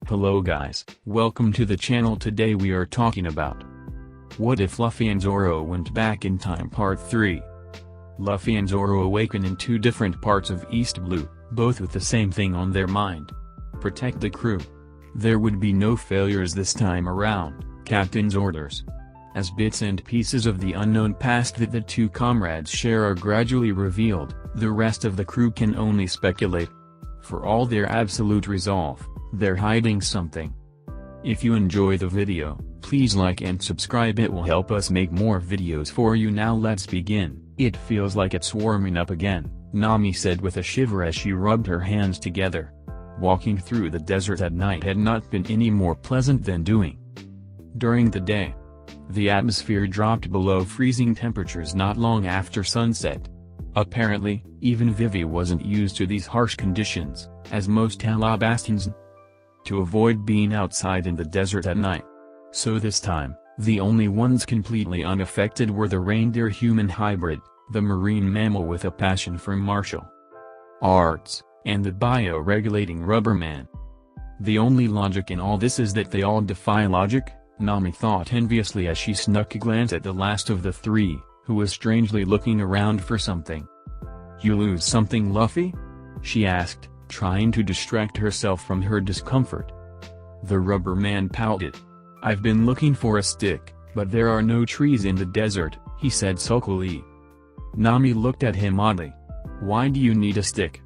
Hello guys, welcome to the channel. Today we are talking about what if Luffy and Zoro went back in time part 3. Luffy and Zoro awaken in two different parts of East Blue, both with the same thing on their mind. Protect the crew. There would be no failures this time around, Captain's orders. As bits and pieces of the unknown past that the two comrades share are gradually revealed, the rest of the crew can only speculate. For all their absolute resolve, they're hiding something. If you enjoy the video, please like and subscribe. It will help us make more videos for you. Now let's begin. It feels like it's warming up again, Nami said with a shiver as she rubbed her hands together. Walking through the desert at night had not been any more pleasant than doing during the day. The atmosphere dropped below freezing temperatures not long after sunset. Apparently, even Vivi wasn't used to these harsh conditions, as most Alabastans to avoid being outside in the desert at night. So this time, the only ones completely unaffected were the reindeer-human hybrid, the marine mammal with a passion for martial arts, and the bio-regulating rubber man. The only logic in all this is that they all defy logic, Nami thought enviously as she snuck a glance at the last of the three, who was strangely looking around for something. "You lose something, Luffy?" she asked, trying to distract herself from her discomfort. The rubber man pouted. "I've been looking for a stick, but there are no trees in the desert," he said sulkily. Nami looked at him oddly. "Why do you need a stick?"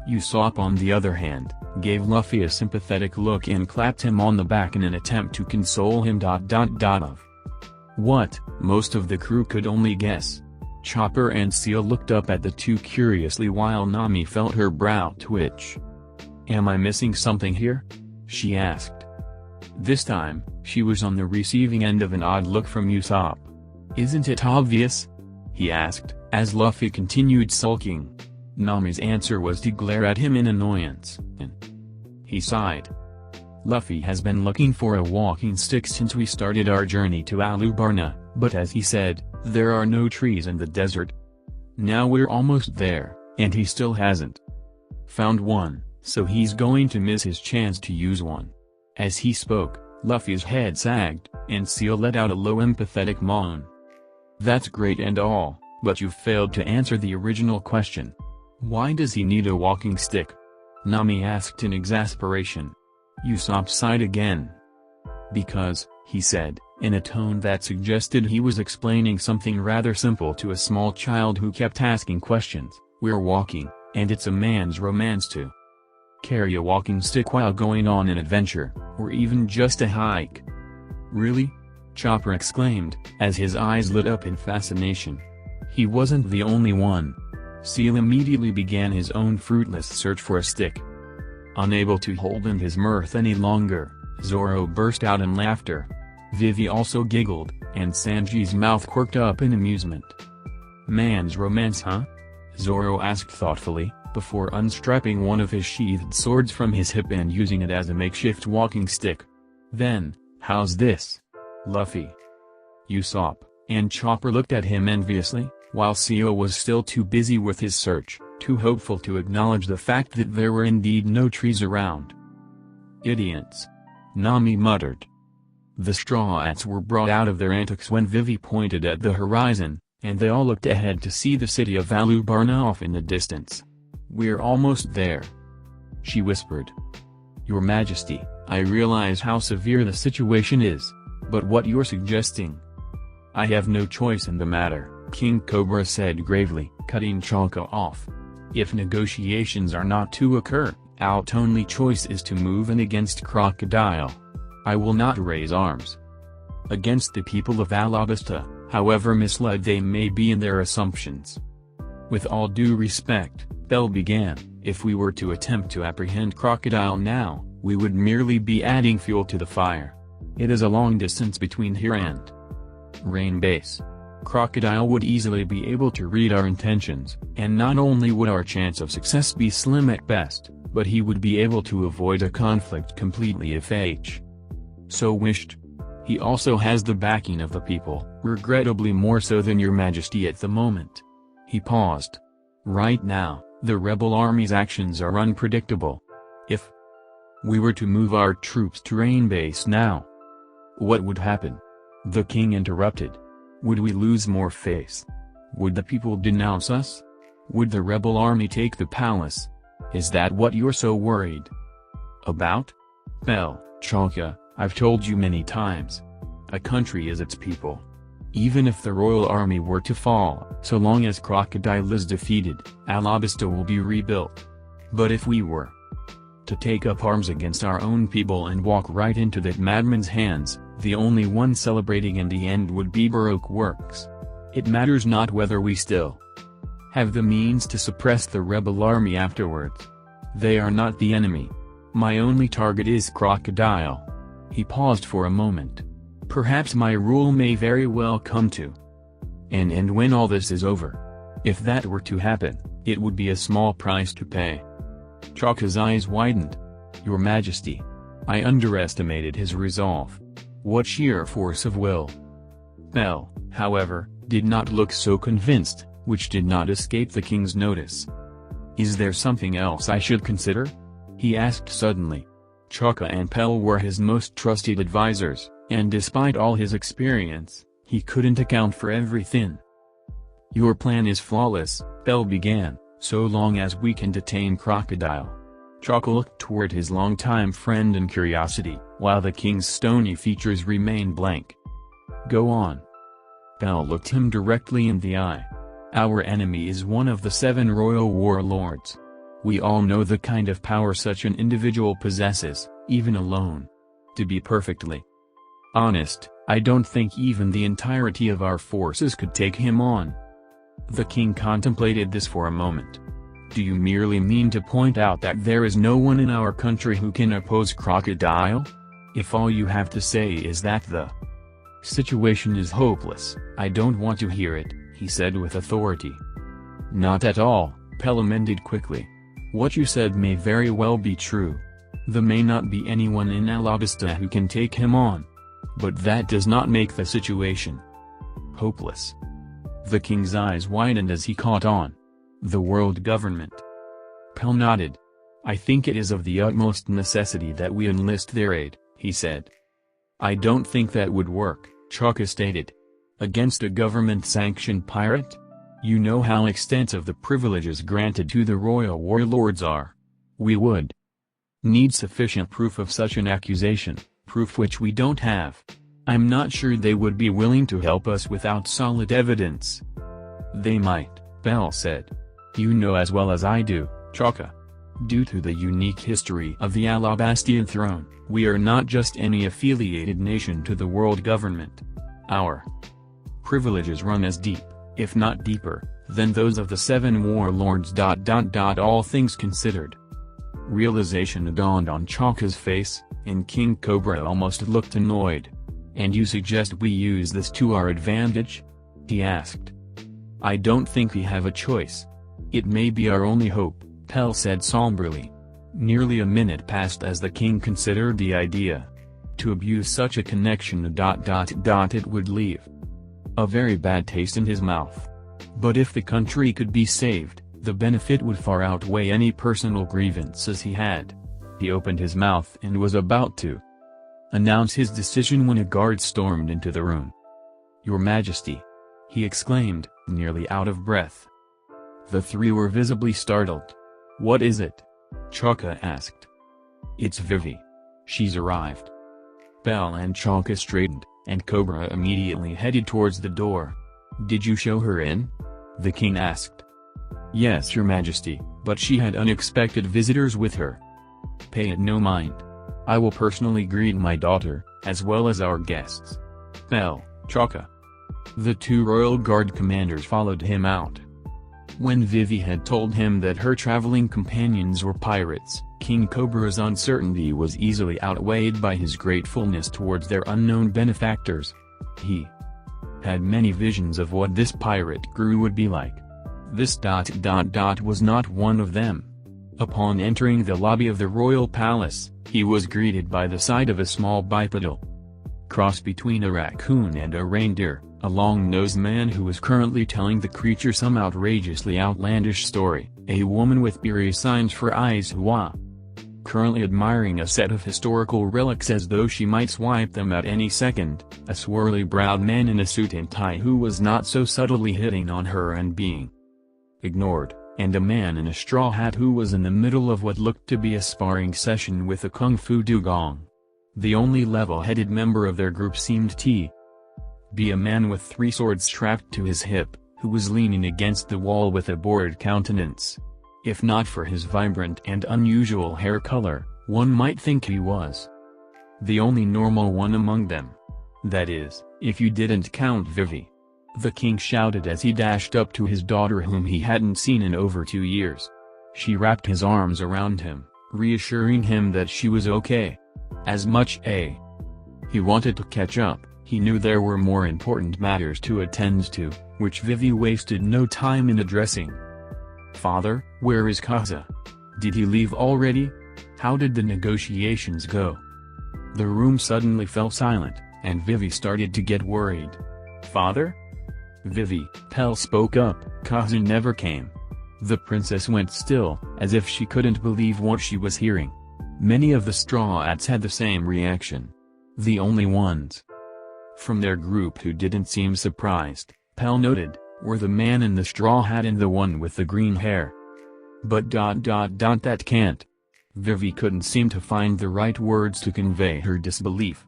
Usopp on the other hand, gave Luffy a sympathetic look and clapped him on the back in an attempt to console him. Of what, most of the crew could only guess. Chopper and Seal looked up at the two curiously while Nami felt her brow twitch. "Am I missing something here?" she asked. This time, she was on the receiving end of an odd look from Usopp. "Isn't it obvious?" he asked, as Luffy continued sulking. Nami's answer was to glare at him in annoyance, and he sighed. "Luffy has been looking for a walking stick since we started our journey to Alubarna, but as he said, there are no trees in the desert. Now we're almost there, and he still hasn't found one, so he's going to miss his chance to use one." As he spoke, Luffy's head sagged, and Seal let out a low empathetic moan. "That's great and all, but you've failed to answer the original question. Why does he need a walking stick?" Nami asked in exasperation. Usopp sighed again. "Because," he said, in a tone that suggested he was explaining something rather simple to a small child who kept asking questions, "we're walking, and it's a man's romance to carry a walking stick while going on an adventure, or even just a hike." "Really?" Chopper exclaimed, as his eyes lit up in fascination. He wasn't the only one. Seal immediately began his own fruitless search for a stick. Unable to hold in his mirth any longer, Zoro burst out in laughter. Vivi also giggled, and Sanji's mouth quirked up in amusement. "Man's romance, huh?" Zoro asked thoughtfully, before unstrapping one of his sheathed swords from his hip and using it as a makeshift walking stick. "Then, how's this, Luffy?" Usopp and Chopper looked at him enviously, while Seal was still too busy with his search, too hopeful to acknowledge the fact that there were indeed no trees around. "Idiots," Nami muttered. The Straw Hats were brought out of their antics when Vivi pointed at the horizon, and they all looked ahead to see the city of Alubarna off in the distance. "We're almost there," she whispered. "Your Majesty, I realize how severe the situation is, but what you're suggesting—" "I have no choice in the matter," King Cobra said gravely, cutting Chalka off. "If negotiations are not to occur, our only choice is to move in against Crocodile. I will not raise arms against the people of Alabasta, however misled they may be in their assumptions. With all due respect," Bell began, "if we were to attempt to apprehend Crocodile now, we would merely be adding fuel to the fire. It is a long distance between here and Rain Base. Crocodile would easily be able to read our intentions, and not only would our chance of success be slim at best, but he would be able to avoid a conflict completely if H. so wished. He also has the backing of the people, regrettably more so than your Majesty at the moment." He paused. "Right now, the rebel army's actions are unpredictable. If We were to move our troops to Rain Base now. What would happen? The king interrupted. Would we lose more face? Would the people denounce us? Would the rebel army take the palace? Is that what you're so worried about? Well, Chaka, I've told you many times. A country is its people. Even if the royal army were to fall, so long as Crocodile is defeated, Alabasta will be rebuilt. But if we were to take up arms against our own people and walk right into that madman's hands, the only one celebrating in the end would be Baroque works. It matters not whether we still have the means to suppress the rebel army afterwards. They are not the enemy. My only target is Crocodile. He paused for a moment. Perhaps my rule may very well come to an end when all this is over. If that were to happen, it would be a small price to pay. Chaka's eyes widened. Your Majesty. I underestimated his resolve. What sheer force of will. Bell, however, did not look so convinced, which did not escape the king's notice. Is there something else I should consider? He asked suddenly. Chaka and Pell were his most trusted advisors, and despite all his experience, he couldn't account for everything. Your plan is flawless, Pell began, so long as we can detain Crocodile. Chaka looked toward his longtime friend in curiosity, while the king's stony features remained blank. Go on. Pell looked him directly in the eye. Our enemy is one of the 7 royal warlords. We all know the kind of power such an individual possesses, even alone. To be perfectly honest, I don't think even the entirety of our forces could take him on. The king contemplated this for a moment. Do you merely mean to point out that there is no one in our country who can oppose Crocodile? If all you have to say is that the situation is hopeless, I don't want to hear it, he said with authority. Not at all, Pell amended quickly. What you said may very well be true. There may not be anyone in Alabasta who can take him on. But that does not make the situation hopeless. The king's eyes widened as he caught on. The world government. Pell nodded. I think it is of the utmost necessity that we enlist their aid, he said. I don't think that would work, Chaka stated. Against a government-sanctioned pirate? You know how extensive the privileges granted to the royal warlords are. We would need sufficient proof of such an accusation, proof which we don't have. I'm not sure they would be willing to help us without solid evidence. They might, Pell said. You know as well as I do, Chaka. Due to the unique history of the Alabastian throne, we are not just any affiliated nation to the world government. Our privileges run as deep, if not deeper, than those of the 7 warlords. All things considered. Realization dawned on Chaka's face, and King Cobra almost looked annoyed. And you suggest we use this to our advantage? He asked. I don't think we have a choice. It may be our only hope, Pell said somberly. Nearly a minute passed as the king considered the idea. To abuse such a connection it would leave a very bad taste in his mouth. But if the country could be saved, the benefit would far outweigh any personal grievances he had. He opened his mouth and was about to announce his decision when a guard stormed into the room. Your Majesty! He exclaimed, nearly out of breath. The 3 were visibly startled. What is it? Chaka asked. It's Vivi. She's arrived. Pell and Chaka straightened, and Cobra immediately headed towards the door. Did you show her in? The king asked. Yes, Your Majesty, but she had unexpected visitors with her. Pay it no mind. I will personally greet my daughter, as well as our guests. Pell, Chaka. The 2 royal guard commanders followed him out. When Vivi had told him that her traveling companions were pirates, King Cobra's uncertainty was easily outweighed by his gratefulness towards their unknown benefactors. He had many visions of what this pirate crew would be like. This was not one of them. Upon entering the lobby of the royal palace, he was greeted by the sight of a small bipedal cross between a raccoon and a reindeer, a long-nosed man who was currently telling the creature some outrageously outlandish story, a woman with eerie signs for eyes who currently admiring a set of historical relics as though she might swipe them at any second, a swirly-browed man in a suit and tie who was not so subtly hitting on her and being ignored, and a man in a straw hat who was in the middle of what looked to be a sparring session with a kung fu dugong. The only level-headed member of their group seemed to be a man with 3 swords strapped to his hip, who was leaning against the wall with a bored countenance. If not for his vibrant and unusual hair color, one might think he was the only normal one among them. That is, if you didn't count Vivi. The king shouted as he dashed up to his daughter whom he hadn't seen in over 2 years. She wrapped his arms around him, reassuring him that she was okay. As much as he wanted to catch up, he knew there were more important matters to attend to, which Vivi wasted no time in addressing. "Father, where is Kaza? Did he leave already? How did the negotiations go?" The room suddenly fell silent, and Vivi started to get worried. "Father?" "Vivi," Pell spoke up, "Kaza never came." The princess went still, as if she couldn't believe what she was hearing. Many of the Straw Hats had the same reaction. The only ones from their group who didn't seem surprised, Pell noted, were the man in the straw hat and the one with the green hair. But that can't. Vivi couldn't seem to find the right words to convey her disbelief.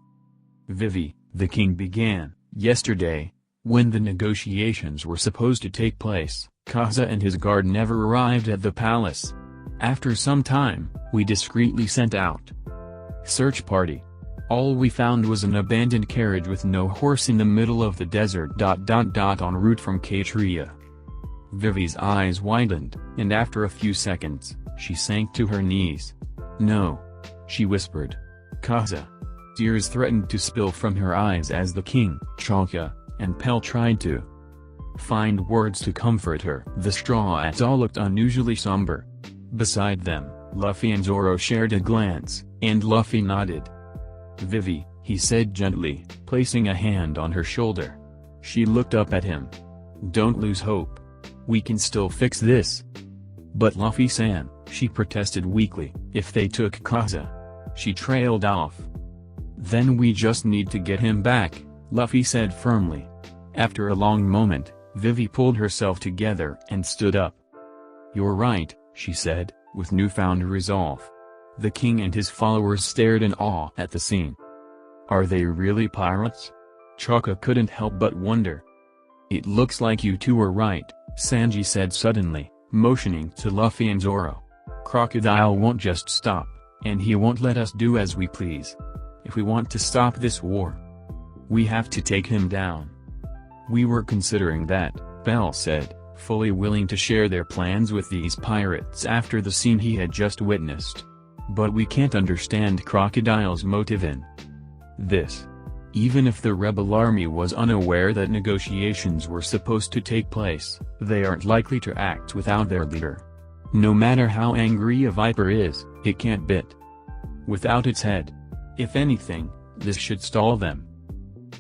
"Vivi," the king began, "yesterday, when the negotiations were supposed to take place, Kaza and his guard never arrived at the palace. After some time, we discreetly sent out search party. All we found was an abandoned carriage with no horse in the middle of the desert. En route from Katria." Vivi's eyes widened, and after a few seconds, she sank to her knees. "No," she whispered. "Kaza." Tears threatened to spill from her eyes as the king, Chaka, and Pell tried to find words to comfort her. The Straw Hats all looked unusually somber. Beside them, Luffy and Zoro shared a glance, and Luffy nodded. "Vivi," he said gently, placing a hand on her shoulder. She looked up at him. "Don't lose hope. We can still fix this." "But Luffy-san," she protested weakly, "if they took Kaza." She trailed off. "Then we just need to get him back," Luffy said firmly. After a long moment, Vivi pulled herself together and stood up. "You're right," she said, with newfound resolve. The king and his followers stared in awe at the scene. "Are they really pirates?" Chaka couldn't help but wonder. "It looks like you two were right," Sanji said suddenly, motioning to Luffy and Zoro. "Crocodile won't just stop, and he won't let us do as we please. If we want to stop this war, we have to take him down." "We were considering that," Bell said, fully willing to share their plans with these pirates after the scene he had just witnessed. "But we can't understand Crocodile's motive in this. Even if the rebel army was unaware that negotiations were supposed to take place, they aren't likely to act without their leader. No matter how angry a viper is, it can't bite without its head. If anything, this should stall them."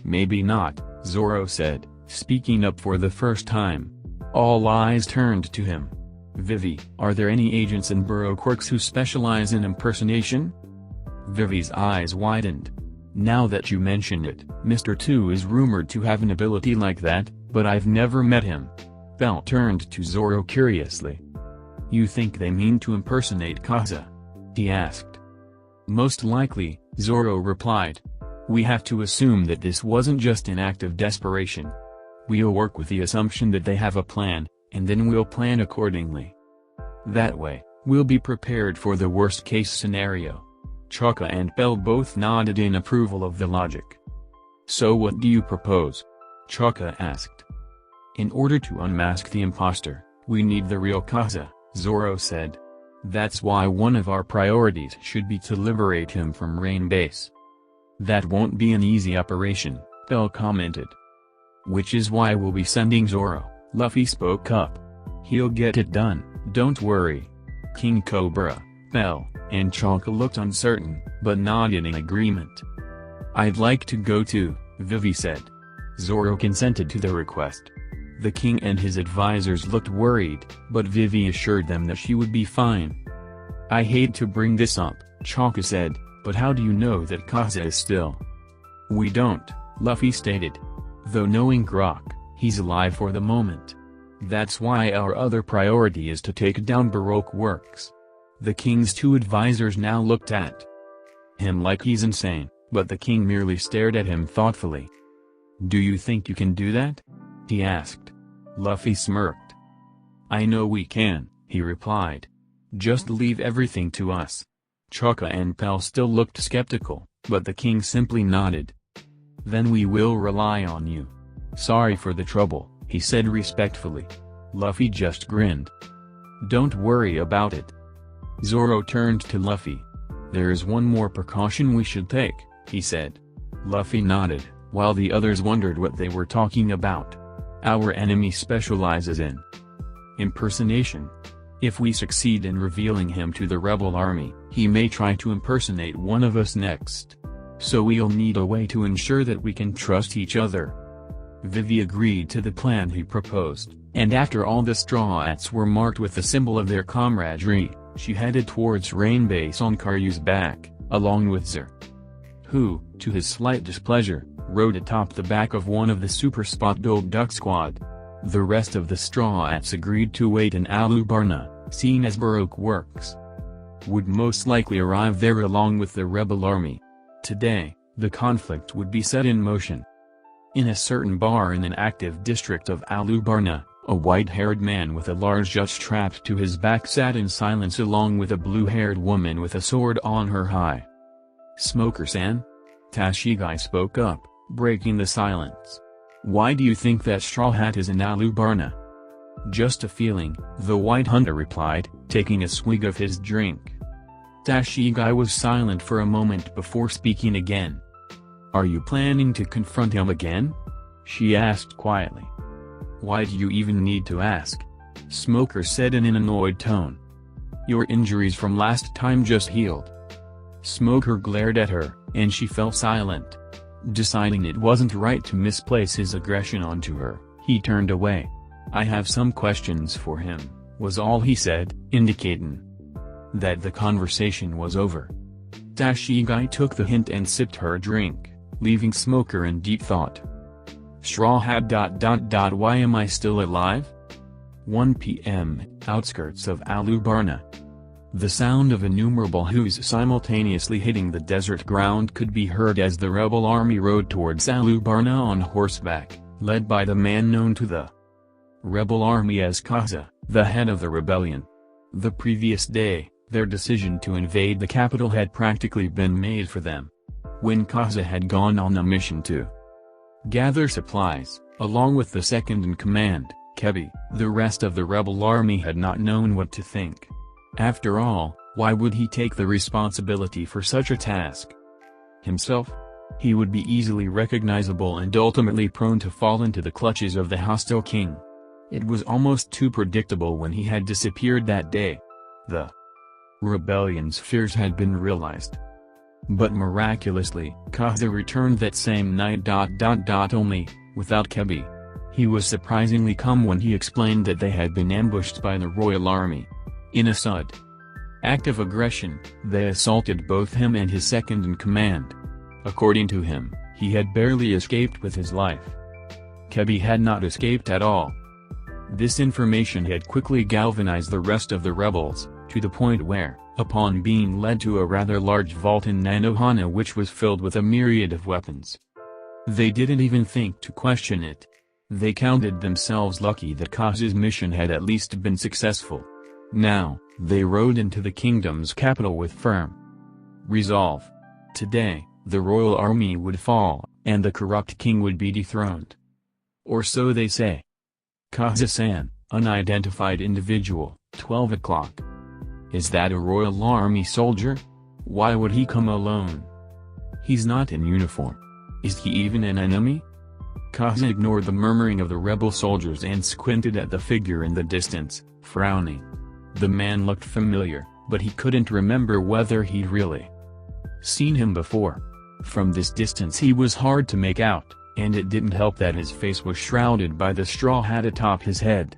"Maybe not," Zoro said, speaking up for the first time. All eyes turned to him. "Vivi, are there any agents in Burrow Quirks who specialize in impersonation?" Vivi's eyes widened. "Now that you mention it, Mr. 2 is rumored to have an ability like that, but I've never met him." Bell turned to Zoro curiously. "You think they mean to impersonate Kaza?" he asked. "Most likely," Zoro replied. "We have to assume that this wasn't just an act of desperation. We'll work with the assumption that they have a plan, and then we'll plan accordingly. That way, we'll be prepared for the worst-case scenario." Chaka and Bell both nodded in approval of the logic. "So what do you propose?" Chaka asked. "In order to unmask the imposter, we need the real Kaza," Zoro said. "That's why one of our priorities should be to liberate him from Rain Base." "That won't be an easy operation," Bell commented. "Which is why we'll be sending Zoro," Luffy spoke up. "He'll get it done, don't worry." King Cobra, Bell, and Chaka looked uncertain, but nodded in agreement. "I'd like to go too," Vivi said. Zoro consented to the request. The king and his advisors looked worried, but Vivi assured them that she would be fine. I hate to bring this up, Chaka said, but how do you know that Koza is still? We don't, Luffy stated. Though knowing Grok, he's alive for the moment. That's why our other priority is to take down Baroque works. The king's two advisors now looked at him like he's insane, but the king merely stared at him thoughtfully. Do you think you can do that? He asked. Luffy smirked. I know we can, he replied. Just leave everything to us. Chaka and Pell still looked skeptical, but the king simply nodded. Then we will rely on you. Sorry for the trouble, he said respectfully. Luffy just grinned. Don't worry about it. Zoro turned to Luffy. There is one more precaution we should take, he said. Luffy nodded, while the others wondered what they were talking about. Our enemy specializes in impersonation. If we succeed in revealing him to the rebel army, he may try to impersonate one of us next. So we'll need a way to ensure that we can trust each other. Vivi agreed to the plan he proposed, and after all the straw hats were marked with the symbol of their camaraderie, she headed towards Rain Base on Karyu's back, along with Zoro, who, to his slight displeasure, rode atop the back of one of the super spot-built duck squad. The rest of the straw hats agreed to wait in Alubarna, seeing as Baroque works would most likely arrive there along with the rebel army. Today, the conflict would be set in motion. In a certain bar in an active district of Alubarna, a white-haired man with a large jut strapped to his back sat in silence along with a blue-haired woman with a sword on her high. Smoker-san? Tashigai spoke up, breaking the silence. Why do you think that straw hat is in Alubarna? Just a feeling, the white hunter replied, taking a swig of his drink. Tashigai was silent for a moment before speaking again. Are you planning to confront him again? She asked quietly. Why do you even need to ask? Smoker said in an annoyed tone. Your injuries from last time just healed. Smoker glared at her, and she fell silent. Deciding it wasn't right to misplace his aggression onto her, he turned away. I have some questions for him, was all he said, indicating that the conversation was over. Tashigai took the hint and sipped her drink, leaving Smoker in deep thought. Straw Hat. Why am I still alive? 1 p.m., outskirts of Alubarna. The sound of innumerable hooves simultaneously hitting the desert ground could be heard as the rebel army rode towards Alubarna on horseback, led by the man known to the rebel army as Koza, the head of the rebellion. The previous day, their decision to invade the capital had practically been made for them. When Koza had gone on a mission to gather supplies, along with the second-in-command, Kebi, the rest of the rebel army had not known what to think. After all, why would he take the responsibility for such a task himself? He would be easily recognizable and ultimately prone to fall into the clutches of the hostile king. It was almost too predictable when he had disappeared that day. The rebellion's fears had been realized. But miraculously, Koza returned that same night. Only, without Kebi. He was surprisingly calm when he explained that they had been ambushed by the royal army. In a sudden act of aggression, they assaulted both him and his second-in-command. According to him, he had barely escaped with his life. Kebi had not escaped at all. This information had quickly galvanized the rest of the rebels, to the point where, upon being led to a rather large vault in Nanohana which was filled with a myriad of weapons, they didn't even think to question it. They counted themselves lucky that Koza's mission had at least been successful. Now, they rode into the kingdom's capital with firm resolve. Today, the royal army would fall, and the corrupt king would be dethroned. Or so they say. Koza-san, unidentified individual, 12 o'clock. Is that a royal army soldier? Why would he come alone? He's not in uniform. Is he even an enemy? Koza ignored the murmuring of the rebel soldiers and squinted at the figure in the distance, frowning. The man looked familiar, but he couldn't remember whether he'd really seen him before. From this distance he was hard to make out, and it didn't help that his face was shrouded by the straw hat atop his head.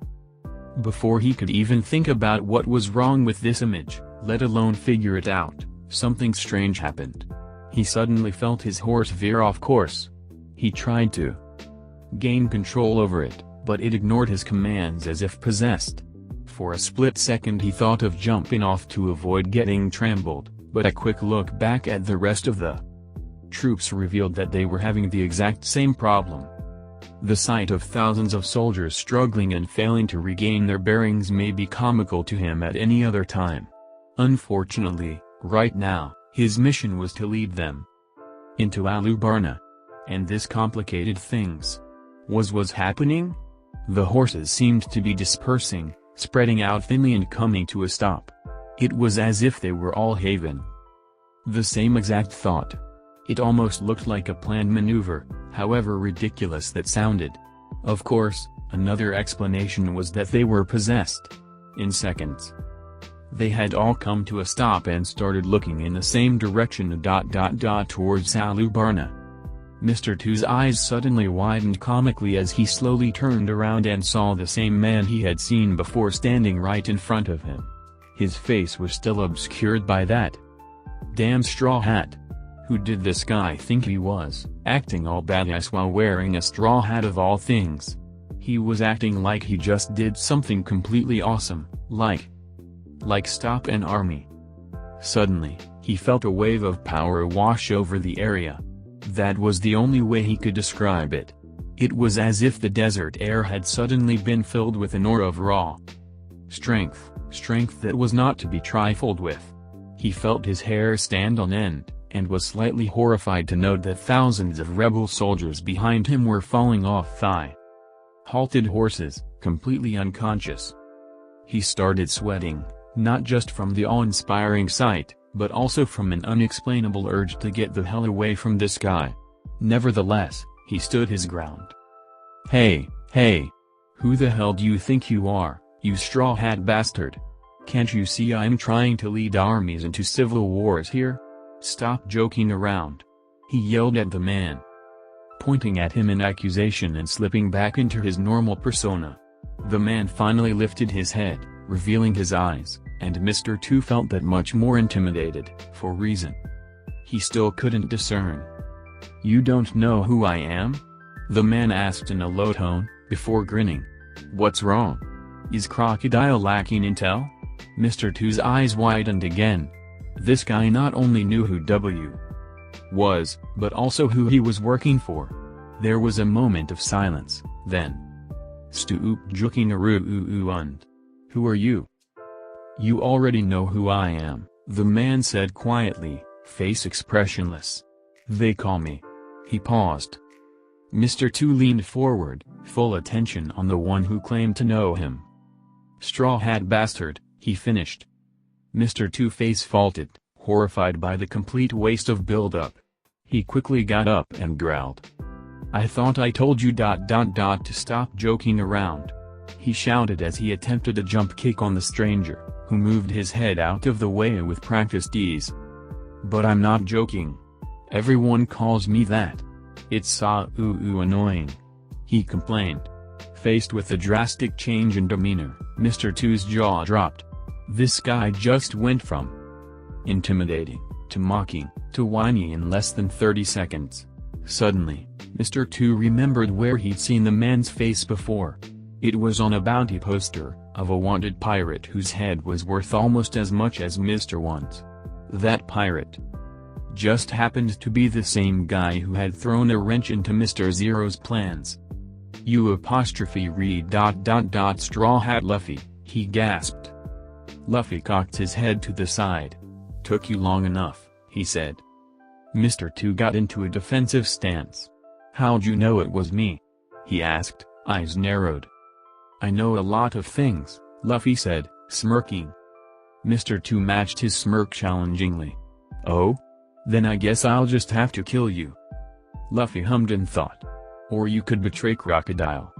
Before he could even think about what was wrong with this image, let alone figure it out. Something strange happened. He suddenly felt his horse veer off course. He tried to gain control over it, but it ignored his commands as if possessed. For a split second he thought of jumping off to avoid getting trampled, but a quick look back at the rest of the troops revealed that they were having the exact same problem. The sight of thousands of soldiers struggling and failing to regain their bearings may be comical to him at any other time. Unfortunately, right now, his mission was to lead them into Alubarna. And this complicated things. Was happening? The horses seemed to be dispersing, spreading out thinly and coming to a stop. It was as if they were all having the same exact thought. It almost looked like a planned maneuver, however ridiculous that sounded. Of course, another explanation was that they were possessed. In seconds, they had all come to a stop and started looking in the same direction towards Alubarna. Mr. Two's eyes suddenly widened comically as he slowly turned around and saw the same man he had seen before standing right in front of him. His face was still obscured by that damn straw hat. Who did this guy think he was, acting all badass while wearing a straw hat of all things? He was acting like he just did something completely awesome, like stop an army. Suddenly, he felt a wave of power wash over the area. That was the only way he could describe it. It was as if the desert air had suddenly been filled with an aura of raw strength that was not to be trifled with. He felt his hair stand on end, and was slightly horrified to note that thousands of rebel soldiers behind him were falling off halted horses, completely unconscious. He started sweating, not just from the awe-inspiring sight, but also from an unexplainable urge to get the hell away from this guy. Nevertheless, he stood his ground. Hey, who the hell do you think you are, you straw hat bastard? Can't you see I'm trying to lead armies into civil wars here? Stop joking around. He yelled at the man, pointing at him in accusation and slipping back into his normal persona. The man finally lifted his head, revealing his eyes, and Mr. Two felt that much more intimidated, for reason he still couldn't discern. You don't know who I am? The man asked in a low tone, before grinning. What's wrong? Is Crocodile lacking intel? Mr. Two's eyes widened again. This guy not only knew who W was, but also who he was working for. There was a moment of silence, then Stoop Jukinaru und. Who are you? You already know who I am, the man said quietly, face expressionless. They call me. He paused. Mr. Two leaned forward, full attention on the one who claimed to know him. Straw hat bastard, he finished. Mr. Two face faulted, horrified by the complete waste of build-up. He quickly got up and growled. I thought I told you ... to stop joking around. He shouted as he attempted a jump kick on the stranger, who moved his head out of the way with practiced ease. But I'm not joking. Everyone calls me that. It's so annoying. He complained. Faced with the drastic change in demeanor, Mr. Two's jaw dropped. This guy just went from intimidating, to mocking, to whiny in less than 30 seconds. Suddenly, Mr. Two remembered where he'd seen the man's face before. It was on a bounty poster, of a wanted pirate whose head was worth almost as much as Mr. One's. That pirate just happened to be the same guy who had thrown a wrench into Mr. Zero's plans. You apostrophe read ... Straw Hat Luffy, he gasped. Luffy cocked his head to the side. Took you long enough, he said. Mr. Two got into a defensive stance. How'd you know it was me? He asked, eyes narrowed. I know a lot of things, Luffy said, smirking. Mr. Two matched his smirk challengingly. Oh? Then I guess I'll just have to kill you. Luffy hummed in thought. Or you could betray Crocodile.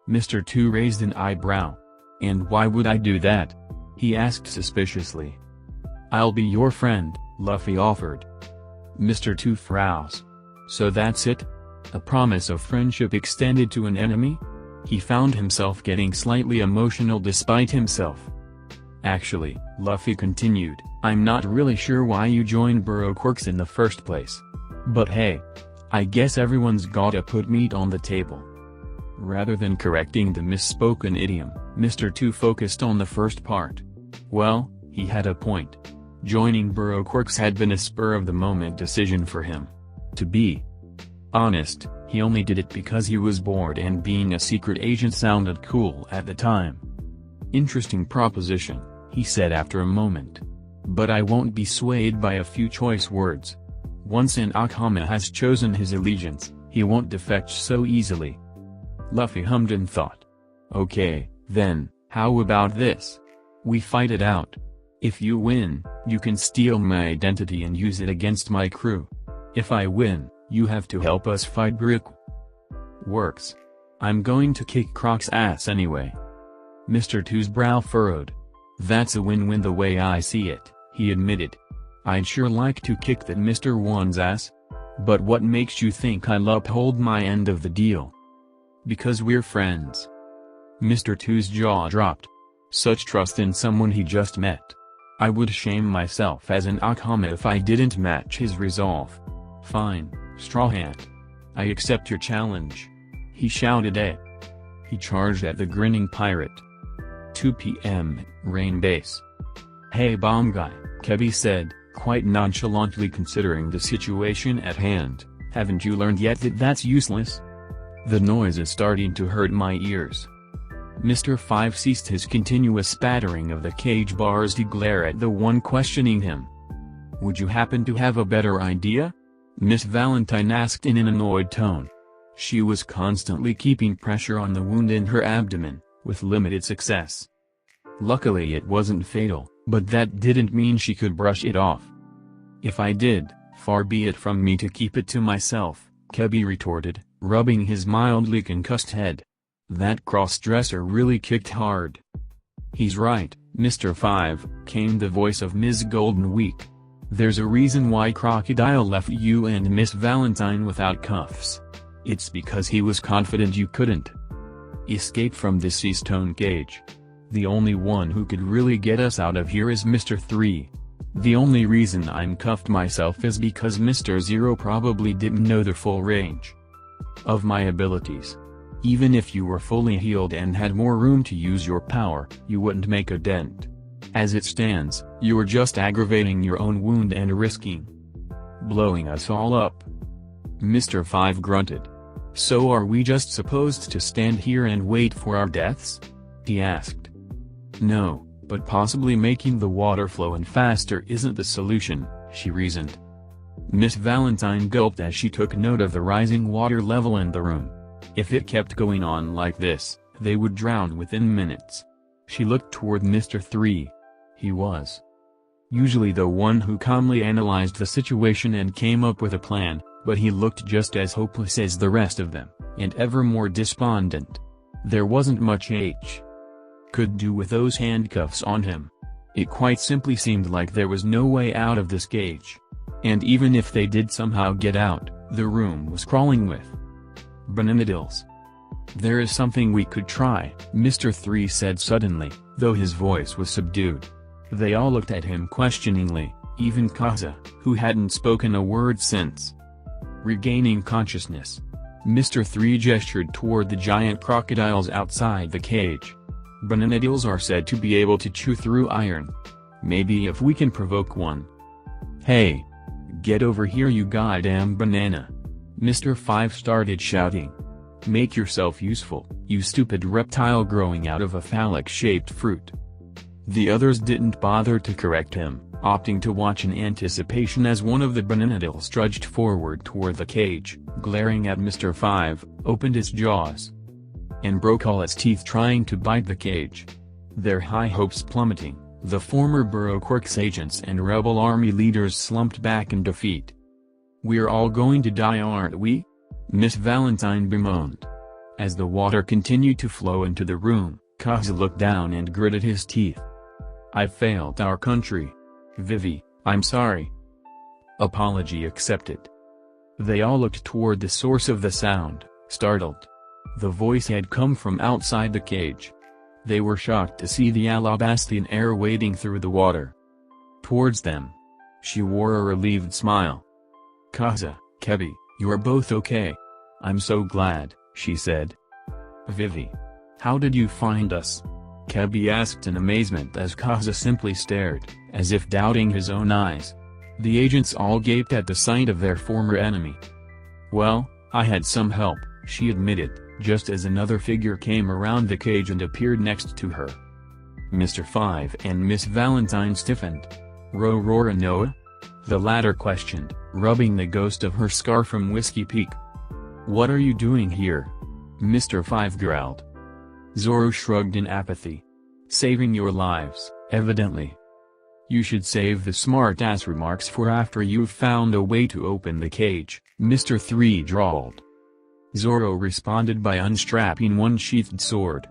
Mr. Two raised an eyebrow. And why would I do that? He asked suspiciously. I'll be your friend, Luffy offered. Mr. Two frowns. So that's it? A promise of friendship extended to an enemy? He found himself getting slightly emotional despite himself. Actually, Luffy continued, I'm not really sure why you joined Baroqueworks in the first place. But hey, I guess everyone's gotta put meat on the table. Rather than correcting the misspoken idiom, Mr. 2 focused on the first part. Well, he had a point. Joining Baroqueworks had been a spur-of-the-moment decision for him. To be honest, he only did it because he was bored and being a secret agent sounded cool at the time. Interesting proposition, he said after a moment. But I won't be swayed by a few choice words. Once an Akama has chosen his allegiance, he won't defect so easily. Luffy hummed and thought. Okay, then, how about this? We fight it out. If you win, you can steal my identity and use it against my crew. If I win, you have to help us fight Baroque. Works. I'm going to kick Croc's ass anyway. Mr. 2's brow furrowed. That's a win-win the way I see it, he admitted. I'd sure like to kick that Mr. 1's ass. But what makes you think I'll uphold my end of the deal? Because we're friends. Mr. 2's jaw dropped. Such trust in someone he just met. I would shame myself as an Akama if I didn't match his resolve. Fine, Straw Hat. I accept your challenge. He shouted He charged at the grinning pirate. 2 p.m., Rain Base. Hey bomb guy, Kebby said, quite nonchalantly considering the situation at hand, haven't you learned yet that that's useless? The noise is starting to hurt my ears. Mr. 5 ceased his continuous spattering of the cage bars to glare at the one questioning him. Would you happen to have a better idea? Miss Valentine asked in an annoyed tone. She was constantly keeping pressure on the wound in her abdomen, with limited success. Luckily it wasn't fatal, but that didn't mean she could brush it off. If I did, far be it from me to keep it to myself, Kebby retorted, rubbing his mildly concussed head. That cross-dresser really kicked hard. He's right, Mr. 5, came the voice of Ms. Golden Week. There's a reason why Crocodile left you and Miss Valentine without cuffs. It's because he was confident you couldn't escape from this sea-stone cage. The only one who could really get us out of here is Mr. 3. The only reason I'm cuffed myself is because Mr. Zero probably didn't know the full range of my abilities. Even if you were fully healed and had more room to use your power, you wouldn't make a dent. As it stands, you're just aggravating your own wound and risking blowing us all up. Mr. 5 grunted. So are we just supposed to stand here and wait for our deaths? He asked. No, but possibly making the water flow in faster isn't the solution, she reasoned. Miss Valentine gulped as she took note of the rising water level in the room. If it kept going on like this, they would drown within minutes. She looked toward Mr. 3. He was usually the one who calmly analyzed the situation and came up with a plan, but he looked just as hopeless as the rest of them, and ever more despondent. There wasn't much H could do with those handcuffs on him. It quite simply seemed like there was no way out of this cage. And even if they did somehow get out, the room was crawling with bananadills. There is something we could try, Mr. 3 said suddenly, though his voice was subdued. They all looked at him questioningly, even Kaza, who hadn't spoken a word since regaining consciousness. Mr. 3 gestured toward the giant crocodiles outside the cage. Bananadills are said to be able to chew through iron. Maybe if we can provoke one. Hey! Get over here you goddamn banana! Mr. 5 started shouting. Make yourself useful, you stupid reptile growing out of a phallic-shaped fruit. The others didn't bother to correct him, opting to watch in anticipation as one of the bananadills trudged forward toward the cage, glaring at Mr. 5, opened its jaws and broke all its teeth trying to bite the cage. Their high hopes plummeting, the former Baroqueworks agents and rebel army leaders slumped back in defeat. We're all going to die, aren't we? Miss Valentine bemoaned. As the water continued to flow into the room, Kaza looked down and gritted his teeth. I failed our country. Vivi, I'm sorry. Apology accepted. They all looked toward the source of the sound, startled. The voice had come from outside the cage. They were shocked to see the Alabastian air wading through the water towards them. She wore a relieved smile. "Kaza, Kebi, you're both okay. I'm so glad," she said. "Vivi, how did you find us?" Kebi asked in amazement as Kaza simply stared, as if doubting his own eyes. The agents all gaped at the sight of their former enemy. "Well, I had some help," she admitted, just as another figure came around the cage and appeared next to her. Mr. 5 and Miss Valentine stiffened. "Rora Noah?" the latter questioned, rubbing the ghost of her scar from Whiskey Peak. "What are you doing here?" Mr. 5 growled. Zoro shrugged in apathy. "Saving your lives, evidently. You should save the smart-ass remarks for after you've found a way to open the cage," Mr. 3 drawled. Zoro responded by unstrapping one sheathed sword.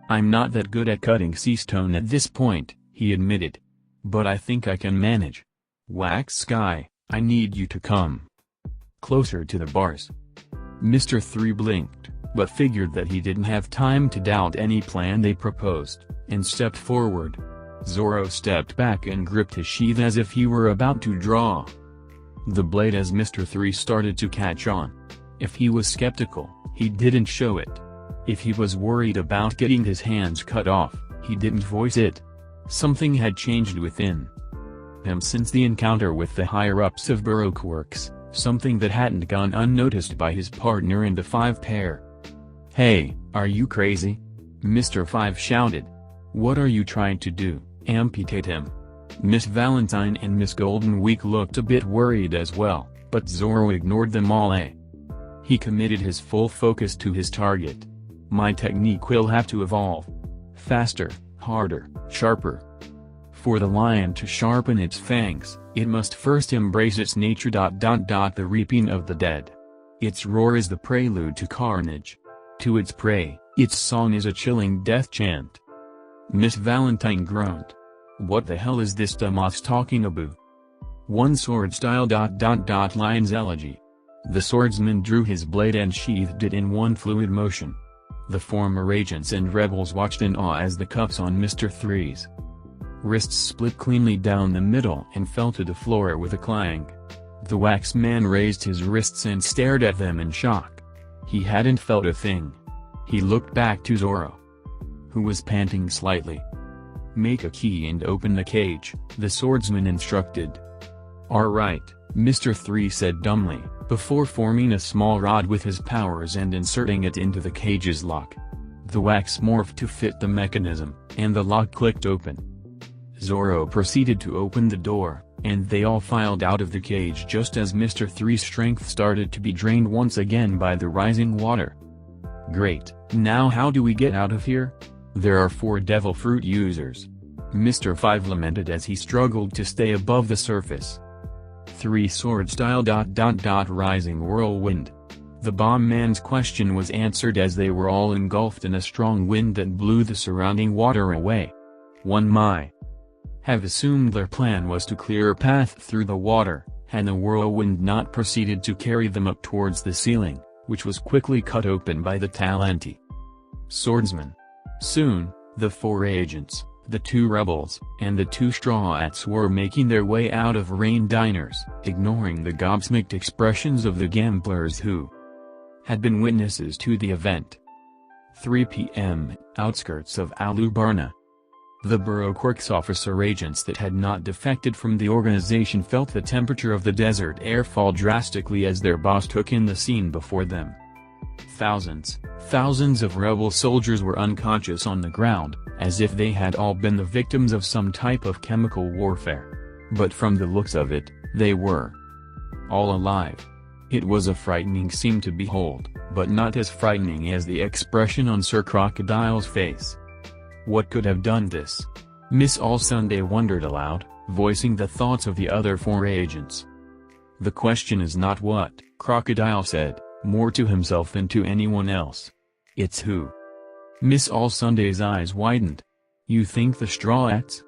"I'm not that good at cutting sea stone at this point," he admitted. "But I think I can manage. Wax Sky, I need you to come closer to the bars." Mr. 3 blinked, but figured that he didn't have time to doubt any plan they proposed, and stepped forward. Zoro stepped back and gripped his sheath as if he were about to draw the blade as Mr. 3 started to catch on. If he was skeptical, he didn't show it. If he was worried about getting his hands cut off, he didn't voice it. Something had changed within him since the encounter with the higher-ups of Baroque Works, something that hadn't gone unnoticed by his partner in the 5 pair. "Hey, are you crazy?" Mr. 5 shouted. "What are you trying to do, amputate him?" Miss Valentine and Miss Golden Week looked a bit worried as well, but Zoro ignored them all. He committed his full focus to his target. "My technique will have to evolve. Faster, harder, sharper. For the lion to sharpen its fangs, it must first embrace its nature. The reaping of the dead. Its roar is the prelude to carnage. To its prey, its song is a chilling death chant." Miss Valentine groaned. "What the hell is this dumbass talking about? One sword style. Lion's elegy." The swordsman drew his blade and sheathed it in one fluid motion. The former agents and rebels watched in awe as the cuffs on Mr. 3's wrists split cleanly down the middle and fell to the floor with a clang. The wax man raised his wrists and stared at them in shock. He hadn't felt a thing. He looked back to Zoro, who was panting slightly. "Make a key and open the cage," the swordsman instructed. "All right," Mr. 3 said dumbly, before forming a small rod with his powers and inserting it into the cage's lock. The wax morphed to fit the mechanism, and the lock clicked open. Zoro proceeded to open the door, and they all filed out of the cage just as Mr. 3's strength started to be drained once again by the rising water. "Great, now how do we get out of here? There are 4 devil fruit users," Mr. 5 lamented as he struggled to stay above the surface. 3 sword style. Rising whirlwind. The bomb man's question was answered as they were all engulfed in a strong wind that blew the surrounding water away. One might have assumed their plan was to clear a path through the water, had the whirlwind not proceeded to carry them up towards the ceiling, which was quickly cut open by the Talenti swordsman. Soon, the 4 agents, the 2 rebels, and the 2 straw-hats were making their way out of Rain Diners, ignoring the gobsmacked expressions of the gamblers who had been witnesses to the event. 3 p.m., outskirts of Alubarna. The Baroque Works officer agents that had not defected from the organization felt the temperature of the desert air fall drastically as their boss took in the scene before them. Thousands of rebel soldiers were unconscious on the ground, as if they had all been the victims of some type of chemical warfare. But from the looks of it, they were all alive. It was a frightening scene to behold, but not as frightening as the expression on Sir Crocodile's face. What could have done this? Miss All-Sunday wondered aloud, voicing the thoughts of the other 4 agents. "The question is not what," Crocodile said, more to himself than to anyone else. "It's who." Miss All-Sunday's eyes widened. "You think the straw-hats?"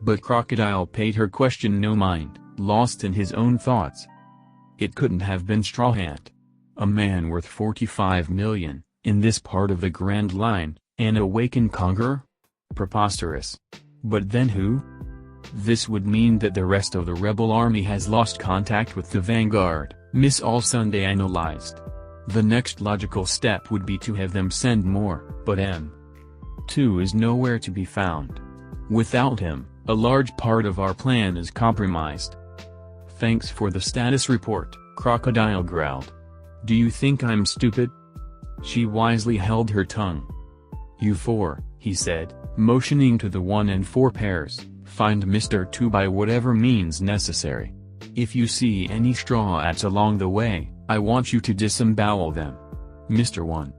But Crocodile paid her question no mind, lost in his own thoughts. It couldn't have been Straw Hat. A man worth 45 million, in this part of the Grand Line, an awakened conqueror? Preposterous. But then who? This would mean that the rest of the rebel army has lost contact with the vanguard, Miss All-Sunday analyzed. The next logical step would be to have them send more, but M2 is nowhere to be found. Without him, a large part of our plan is compromised. Thanks for the status report, Crocodile growled. Do you think I'm stupid? She wisely held her tongue. You four, he said, motioning to the 1 and 4 pairs, find Mr. 2 by whatever means necessary. If you see any straw-hats along the way, I want you to disembowel them. Mr. 1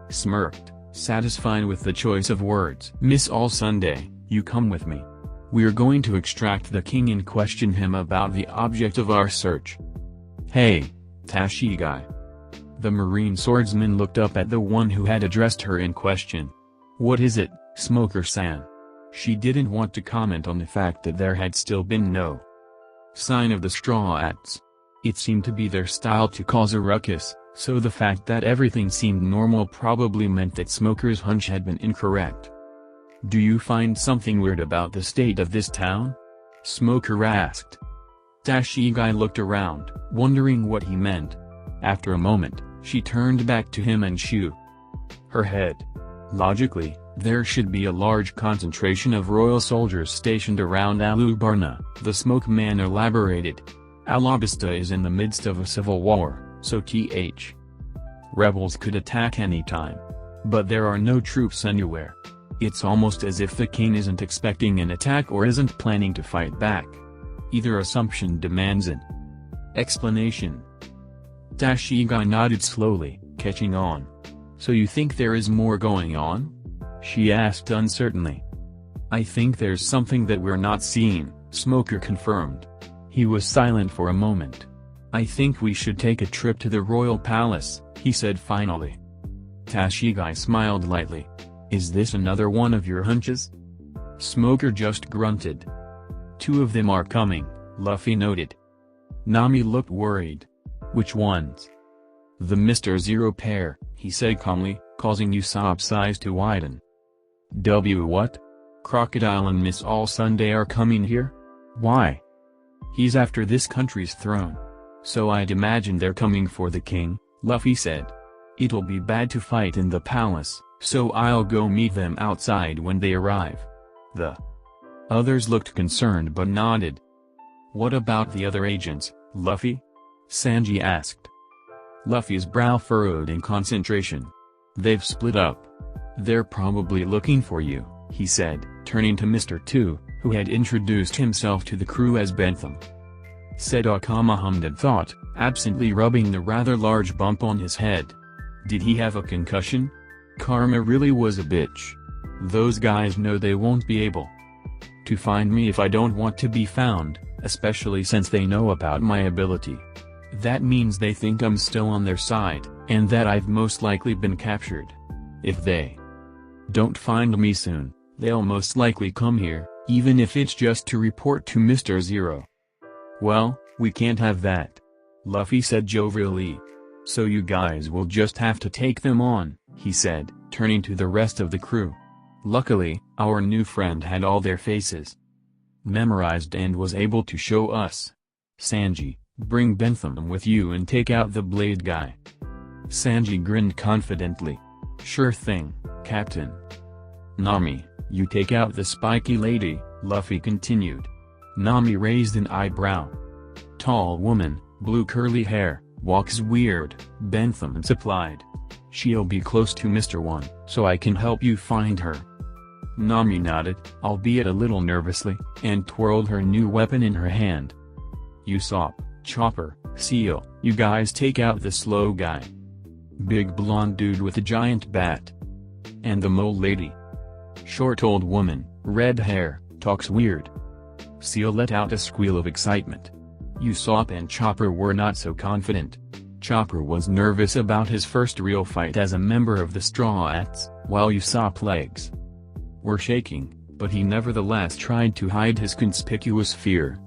smirked, satisfied with the choice of words. Miss All-Sunday, you come with me. We're going to extract the king and question him about the object of our search. Hey, Tashigai. The marine swordsman looked up at the one who had addressed her in question. What is it, Smoker-san? She didn't want to comment on the fact that there had still been no sign of the straw-hats. It seemed to be their style to cause a ruckus, so the fact that everything seemed normal probably meant that Smoker's hunch had been incorrect. Do you find something weird about the state of this town? Smoker asked. Tashigai looked around, wondering what he meant. After a moment, she turned back to him and shook her head. Logically, there should be a large concentration of royal soldiers stationed around Alubarna, the smoke man elaborated. Alabasta is in the midst of a civil war, so rebels could attack any time. But there are no troops anywhere. It's almost as if the king isn't expecting an attack or isn't planning to fight back. Either assumption demands an explanation. Tashigai nodded slowly, catching on. So you think there is more going on? She asked uncertainly. I think there's something that we're not seeing, Smoker confirmed. He was silent for a moment. I think we should take a trip to the royal palace, he said finally. Tashigai smiled lightly. Is this another one of your hunches? Smoker just grunted. 2 of them are coming, Luffy noted. Nami looked worried. Which ones? The Mr. Zero pair, he said calmly, causing Usopp's eyes to widen. What? Crocodile and Miss All-Sunday are coming here? Why? He's after this country's throne. So I'd imagine they're coming for the king, Luffy said. It'll be bad to fight in the palace, so I'll go meet them outside when they arrive. The others looked concerned but nodded. What about the other agents, Luffy? Sanji asked. Luffy's brow furrowed in concentration. They've split up. They're probably looking for you, he said, turning to Mr. 2, who had introduced himself to the crew as Bentham. Said Akama hummed in thought, absently rubbing the rather large bump on his head. Did he have a concussion? Karma really was a bitch. Those guys know they won't be able to find me if I don't want to be found, especially since they know about my ability. That means they think I'm still on their side, and that I've most likely been captured. If they don't find me soon, they'll most likely come here, even if it's just to report to Mr. Zero. Well, we can't have that. Luffy said jovially. So you guys will just have to take them on, he said, turning to the rest of the crew. Luckily, our new friend had all their faces memorized and was able to show us. Sanji, bring Bentham with you and take out the blade guy. Sanji grinned confidently. Sure thing, Captain. Nami, you take out the spiky lady, Luffy continued. Nami raised an eyebrow. Tall woman, blue curly hair, walks weird, Bentham supplied. She'll be close to Mr. 1, so I can help you find her. Nami nodded, albeit a little nervously, and twirled her new weapon in her hand. Usopp, Chopper, Seal, you guys take out the slow guy. Big blonde dude with a giant bat. And the mole lady. Short old woman, red hair, talks weird. Seal let out a squeal of excitement. Usopp and Chopper were not so confident. Chopper was nervous about his first real fight as a member of the Straw Hats, while Usopp's legs were shaking, but he nevertheless tried to hide his conspicuous fear.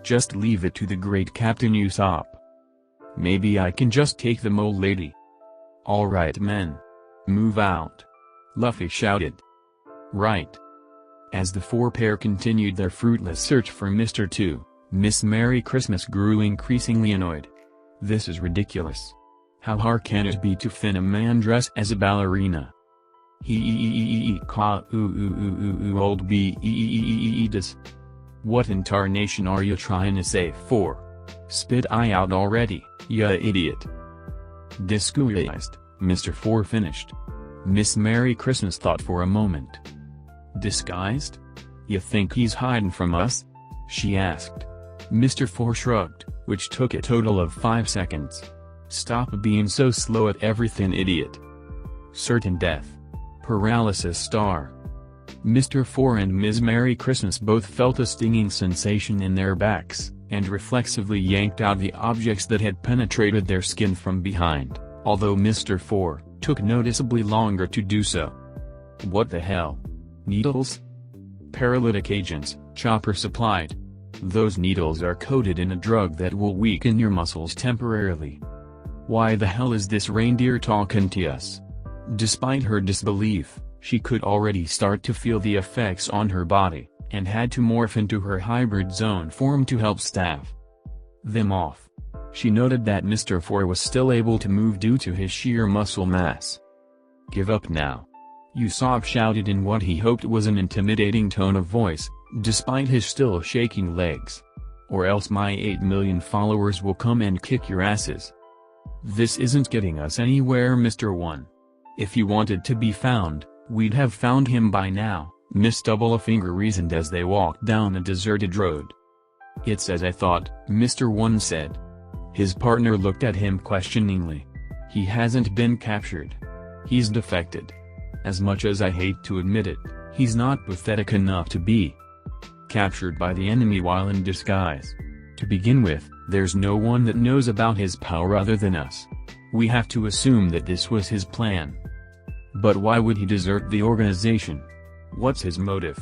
Just leave it to the great Captain Usopp. Maybe I can just take the mole lady. Alright men. Move out. Luffy shouted. right? As the four pair continued their fruitless search for Mr. 2, Miss Merry Christmas grew increasingly annoyed. This is ridiculous. How hard can it be to fin a man dressed as a ballerina? Old b-does. What in tarnation are you trying to say for? Spit I out already, ya idiot. Disguised, Mr. 4 finished. Miss Merry Christmas thought for a moment. Disguised? You think he's hiding from us? She asked. Mr. 4 shrugged, which took a total of 5 seconds. Stop being so slow at everything, idiot. Certain death. Paralysis star. Mr. 4 and Ms. Merry Christmas both felt a stinging sensation in their backs, and reflexively yanked out the objects that had penetrated their skin from behind, although Mr. 4 took noticeably longer to do so. What the hell? Needles? Paralytic agents, Chopper supplied. Those needles are coated in a drug that will weaken your muscles temporarily. Why the hell is this reindeer talking to us? Despite her disbelief, she could already start to feel the effects on her body, and had to morph into her hybrid zone form to help stave them off. She noted that Mr. 4 was still able to move due to his sheer muscle mass. Give up now. Usopp shouted in what he hoped was an intimidating tone of voice, despite his still shaking legs. Or else my 8 million followers will come and kick your asses. This isn't getting us anywhere, Mr. 1. If he wanted to be found, we'd have found him by now, Miss Doublefinger reasoned as they walked down a deserted road. It's as I thought, Mr. 1 said. His partner looked at him questioningly. He hasn't been captured. He's defected. As much as I hate to admit it, he's not pathetic enough to be captured by the enemy while in disguise. To begin with, there's no one that knows about his power other than us. We have to assume that this was his plan. But why would he desert the organization? What's his motive?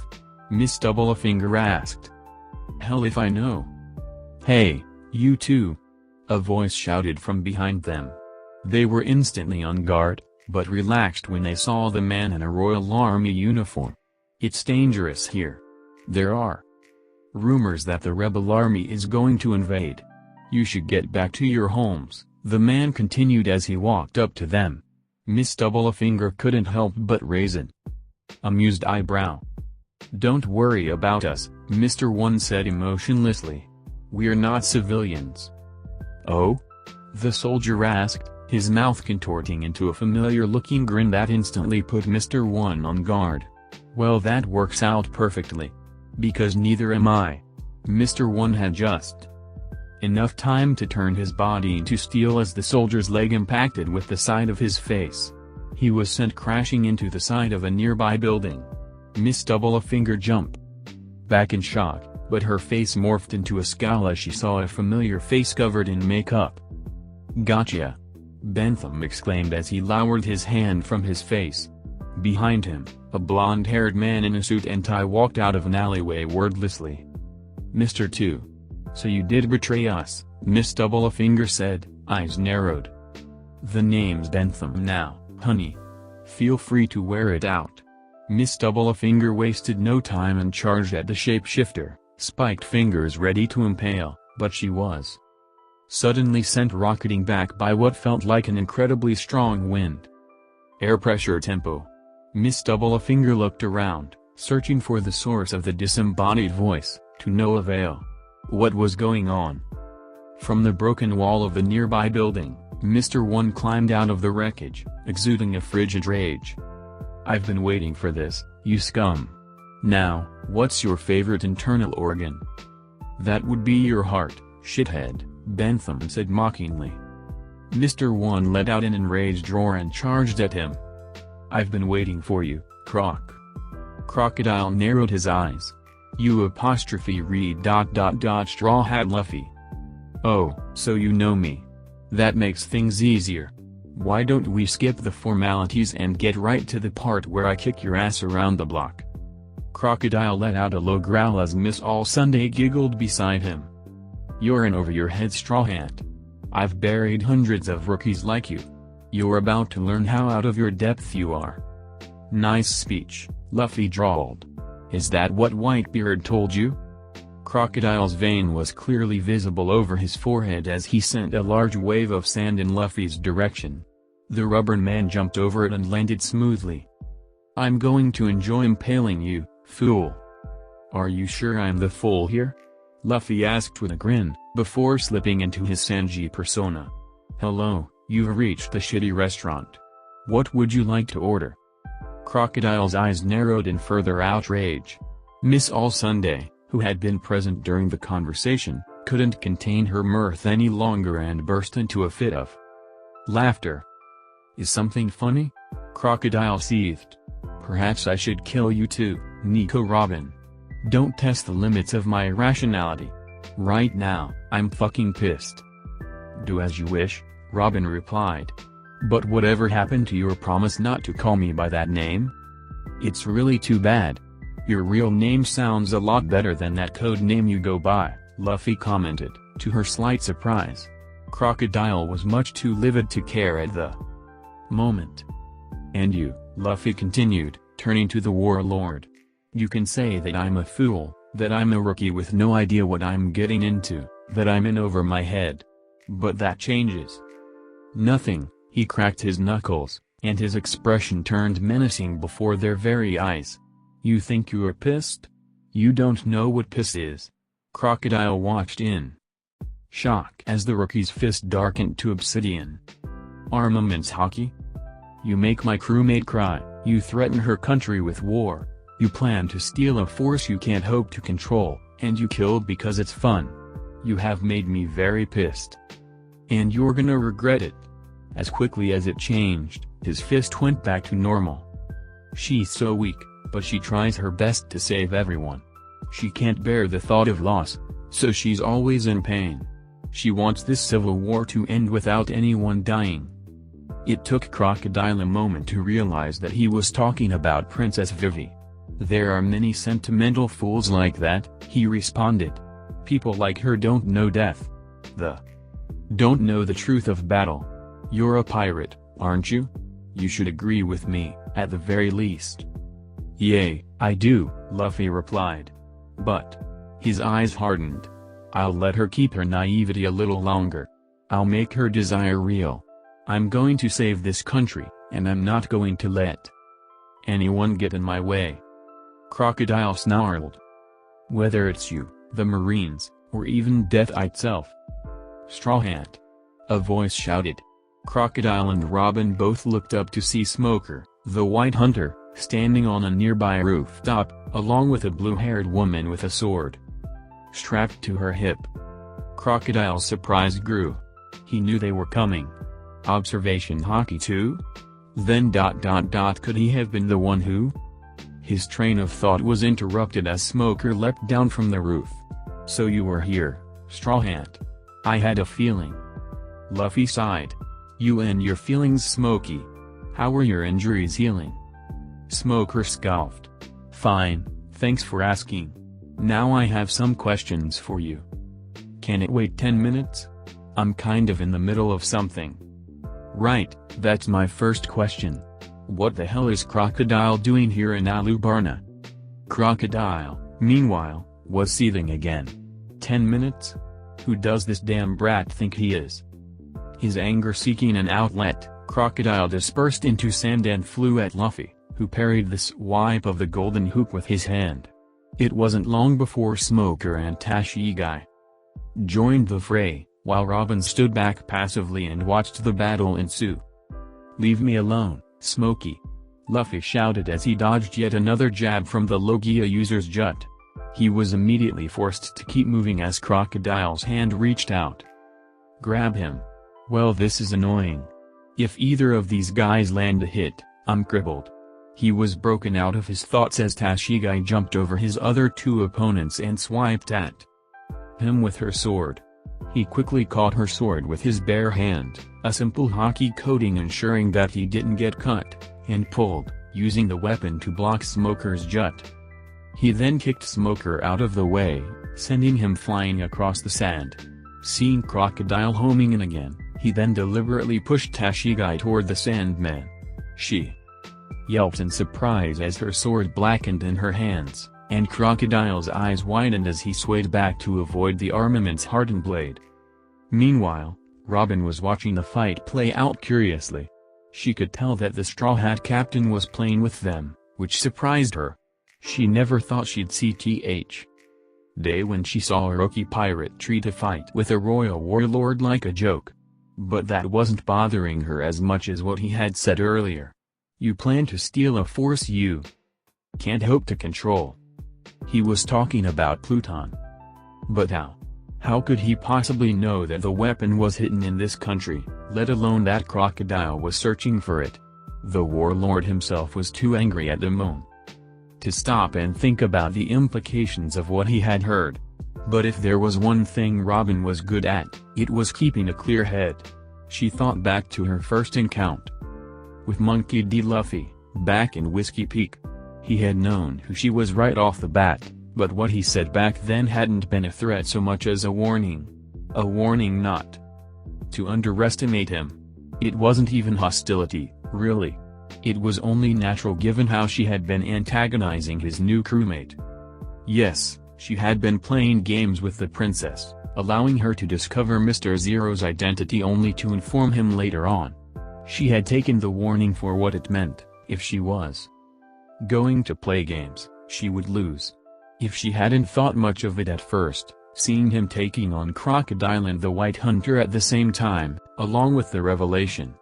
Miss Doublefinger asked. Hell if I know. Hey, you two! A voice shouted from behind them. They were instantly on guard, but relaxed when they saw the man in a Royal Army uniform. It's dangerous here. There are rumors that the rebel army is going to invade. You should get back to your homes, the man continued as he walked up to them. Miss Doublefinger couldn't help but raise an amused eyebrow. Don't worry about us, Mr. 1 said emotionlessly. We're not civilians. Oh? The soldier asked, his mouth contorting into a familiar-looking grin that instantly put Mr. 1 on guard. Well, that works out perfectly. Because neither am I. Mr. 1 had just enough time to turn his body into steel as the soldier's leg impacted with the side of his face. He was sent crashing into the side of a nearby building. Miss Doublefinger jumped back in shock, but her face morphed into a scowl as she saw a familiar face covered in makeup. Gotcha! Bentham exclaimed as he lowered his hand from his face. Behind him, a blonde-haired man in a suit and tie walked out of an alleyway wordlessly. Mr. 2. So you did betray us, Miss Doublefinger said, eyes narrowed. The name's Bentham now, honey. Feel free to wear it out. Miss Doublefinger wasted no time and charged at the shapeshifter, spiked fingers ready to impale, but she was suddenly sent rocketing back by what felt like an incredibly strong wind. Air pressure tempo. Miss Doublefinger looked around, searching for the source of the disembodied voice, to no avail. What was going on? From the broken wall of the nearby building, Mr. 1 climbed out of the wreckage, exuding a frigid rage. I've been waiting for this, you scum. Now, what's your favorite internal organ? That would be your heart, shithead, Bentham said mockingly. Mr. 1 let out an enraged roar and charged at him. I've been waiting for you, Croc. Crocodile narrowed his eyes. You apostrophe read ... Straw Hat Luffy. Oh, so you know me. That makes things easier. Why don't we skip the formalities and get right to the part where I kick your ass around the block? Crocodile let out a low growl as Miss All Sunday giggled beside him. You're an over-your-head straw hat. I've buried hundreds of rookies like you. You're about to learn how out of your depth you are. Nice speech, Luffy drawled. Is that what Whitebeard told you? Crocodile's vein was clearly visible over his forehead as he sent a large wave of sand in Luffy's direction. The rubber man jumped over it and landed smoothly. I'm going to enjoy impaling you, fool. Are you sure I'm the fool here? Luffy asked with a grin, before slipping into his Sanji persona. Hello, you've reached the shitty restaurant. What would you like to order? Crocodile's eyes narrowed in further outrage. Miss All Sunday, who had been present during the conversation, couldn't contain her mirth any longer and burst into a fit of laughter. Is something funny? Crocodile seethed. Perhaps I should kill you too, Nico Robin. Don't test the limits of my irrationality. Right now, I'm fucking pissed. Do as you wish, Robin replied. But whatever happened to your promise not to call me by that name? It's really too bad. Your real name sounds a lot better than that code name you go by, Luffy commented, to her slight surprise. Crocodile was much too livid to care at the moment. And you, Luffy continued, turning to the warlord. You can say that I'm a fool, that I'm a rookie with no idea what I'm getting into, that I'm in over my head. But that changes nothing. He cracked his knuckles, and his expression turned menacing before their very eyes. You think you are pissed? You don't know what piss is. Crocodile watched in shock as the rookie's fist darkened to obsidian. Armaments hockey? You make my crewmate cry, you threaten her country with war, you plan to steal a force you can't hope to control, and you kill because it's fun. You have made me very pissed. And you're gonna regret it. As quickly as it changed, his fist went back to normal. She's so weak, but she tries her best to save everyone. She can't bear the thought of loss, so she's always in pain. She wants this civil war to end without anyone dying. It took Crocodile a moment to realize that he was talking about Princess Vivi. There are many sentimental fools like that, he responded. People like her don't know death. Don't know the truth of battle. You're a pirate, aren't you? You should agree with me, at the very least. Yay, I do, Luffy replied. But his eyes hardened. I'll let her keep her naivety a little longer. I'll make her desire real. I'm going to save this country, and I'm not going to let anyone get in my way. Crocodile snarled. Whether it's you, the Marines, or even death itself. Straw Hat. A voice shouted. Crocodile and Robin both looked up to see Smoker, the White Hunter, standing on a nearby rooftop, along with a blue-haired woman with a sword strapped to her hip. Crocodile's surprise grew. He knew they were coming. Observation hockey too? Then ... could he have been the one who? His train of thought was interrupted as Smoker leapt down from the roof. So you were here, Straw Hat. I had a feeling. Luffy sighed. You and your feelings, Smokey. How are your injuries healing? Smoker scoffed. Fine, thanks for asking. Now I have some questions for you. Can it wait 10 minutes? I'm kind of in the middle of something. Right, that's my first question. What the hell is Crocodile doing here in Alubarna? Crocodile, meanwhile, was seething again. 10 minutes? Who does this damn brat think he is? His anger seeking an outlet, Crocodile dispersed into sand and flew at Luffy, who parried the swipe of the golden hoop with his hand. It wasn't long before Smoker and Tashigi joined the fray, while Robin stood back passively and watched the battle ensue. Leave me alone, Smokey! Luffy shouted as he dodged yet another jab from the Logia user's jut. He was immediately forced to keep moving as Crocodile's hand reached out. Grab him. Well, this is annoying. If either of these guys land a hit, I'm crippled. He was broken out of his thoughts as Tashigi jumped over his other two opponents and swiped at him with her sword. He quickly caught her sword with his bare hand, a simple hockey coating ensuring that he didn't get cut, and pulled, using the weapon to block Smoker's jut. He then kicked Smoker out of the way, sending him flying across the sand. Seeing Crocodile homing in again, he then deliberately pushed Tashigi toward the Sandman. She yelped in surprise as her sword blackened in her hands, and Crocodile's eyes widened as he swayed back to avoid the armament's hardened blade. Meanwhile, Robin was watching the fight play out curiously. She could tell that the Straw Hat Captain was playing with them, which surprised her. She never thought she'd see Day when she saw a rookie pirate treat a fight with a royal warlord like a joke. But that wasn't bothering her as much as what he had said earlier. You plan to steal a force you can't hope to control. He was talking about Pluton. But how? How could he possibly know that the weapon was hidden in this country, let alone that Crocodile was searching for it? The warlord himself was too angry at the moment to stop and think about the implications of what he had heard. But if there was one thing Robin was good at, it was keeping a clear head. She thought back to her first encounter with Monkey D. Luffy, back in Whiskey Peak. He had known who she was right off the bat, but what he said back then hadn't been a threat so much as a warning. A warning not to underestimate him. It wasn't even hostility, really. It was only natural given how she had been antagonizing his new crewmate. Yes, she had been playing games with the princess, allowing her to discover Mr. Zero's identity only to inform him later on. She had taken the warning for what it meant. If she was going to play games, she would lose. If she hadn't thought much of it at first, seeing him taking on Crocodile and the White Hunter at the same time, along with the revelation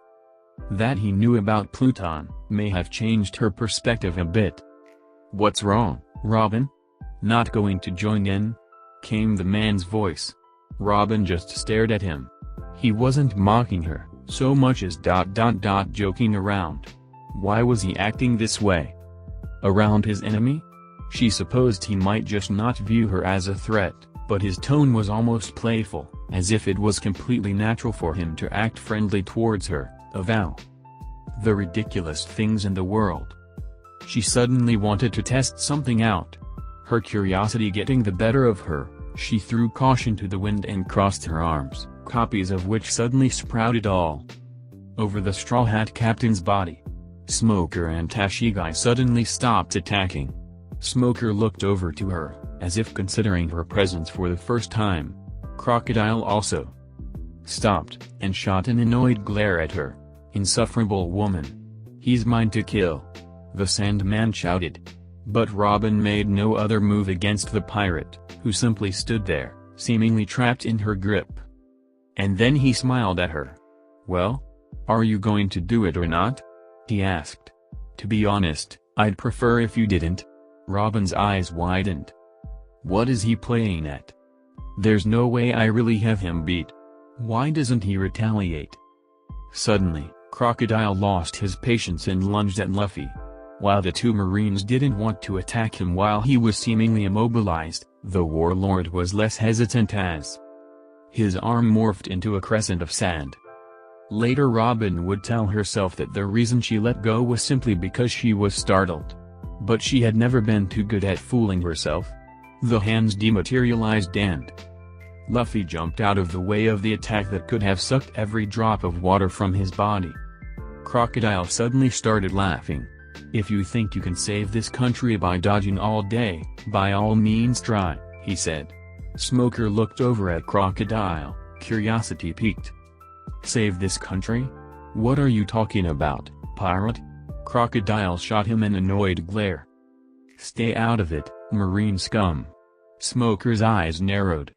that he knew about Pluton, may have changed her perspective a bit. "What's wrong, Robin? Not going to join in?" came the man's voice. Robin just stared at him. He wasn't mocking her, so much as joking around. Why was he acting this way around his enemy? She supposed he might just not view her as a threat, but his tone was almost playful, as if it was completely natural for him to act friendly towards her, of all the ridiculous things in the world. She suddenly wanted to test something out. Her curiosity getting the better of her, she threw caution to the wind and crossed her arms, copies of which suddenly sprouted all over the Straw Hat Captain's body. Smoker and Tashigai suddenly stopped attacking. Smoker looked over to her, as if considering her presence for the first time. Crocodile also stopped, and shot an annoyed glare at her. "Insufferable woman. He's mine to kill," the Sandman shouted. But Robin made no other move against the pirate, who simply stood there, seemingly trapped in her grip. And then he smiled at her. "Well? Are you going to do it or not?" he asked. "To be honest, I'd prefer if you didn't." Robin's eyes widened. What is he playing at? There's no way I really have him beat. Why doesn't he retaliate? Suddenly, Crocodile lost his patience and lunged at Luffy. While the two Marines didn't want to attack him while he was seemingly immobilized, the warlord was less hesitant as his arm morphed into a crescent of sand. Later Robin would tell herself that the reason she let go was simply because she was startled. But she had never been too good at fooling herself. The hands dematerialized and Luffy jumped out of the way of the attack that could have sucked every drop of water from his body. Crocodile suddenly started laughing. "If you think you can save this country by dodging all day, by all means try," he said. Smoker looked over at Crocodile, curiosity piqued. "Save this country? What are you talking about, pirate?" Crocodile shot him an annoyed glare. "Stay out of it, marine scum." Smoker's eyes narrowed.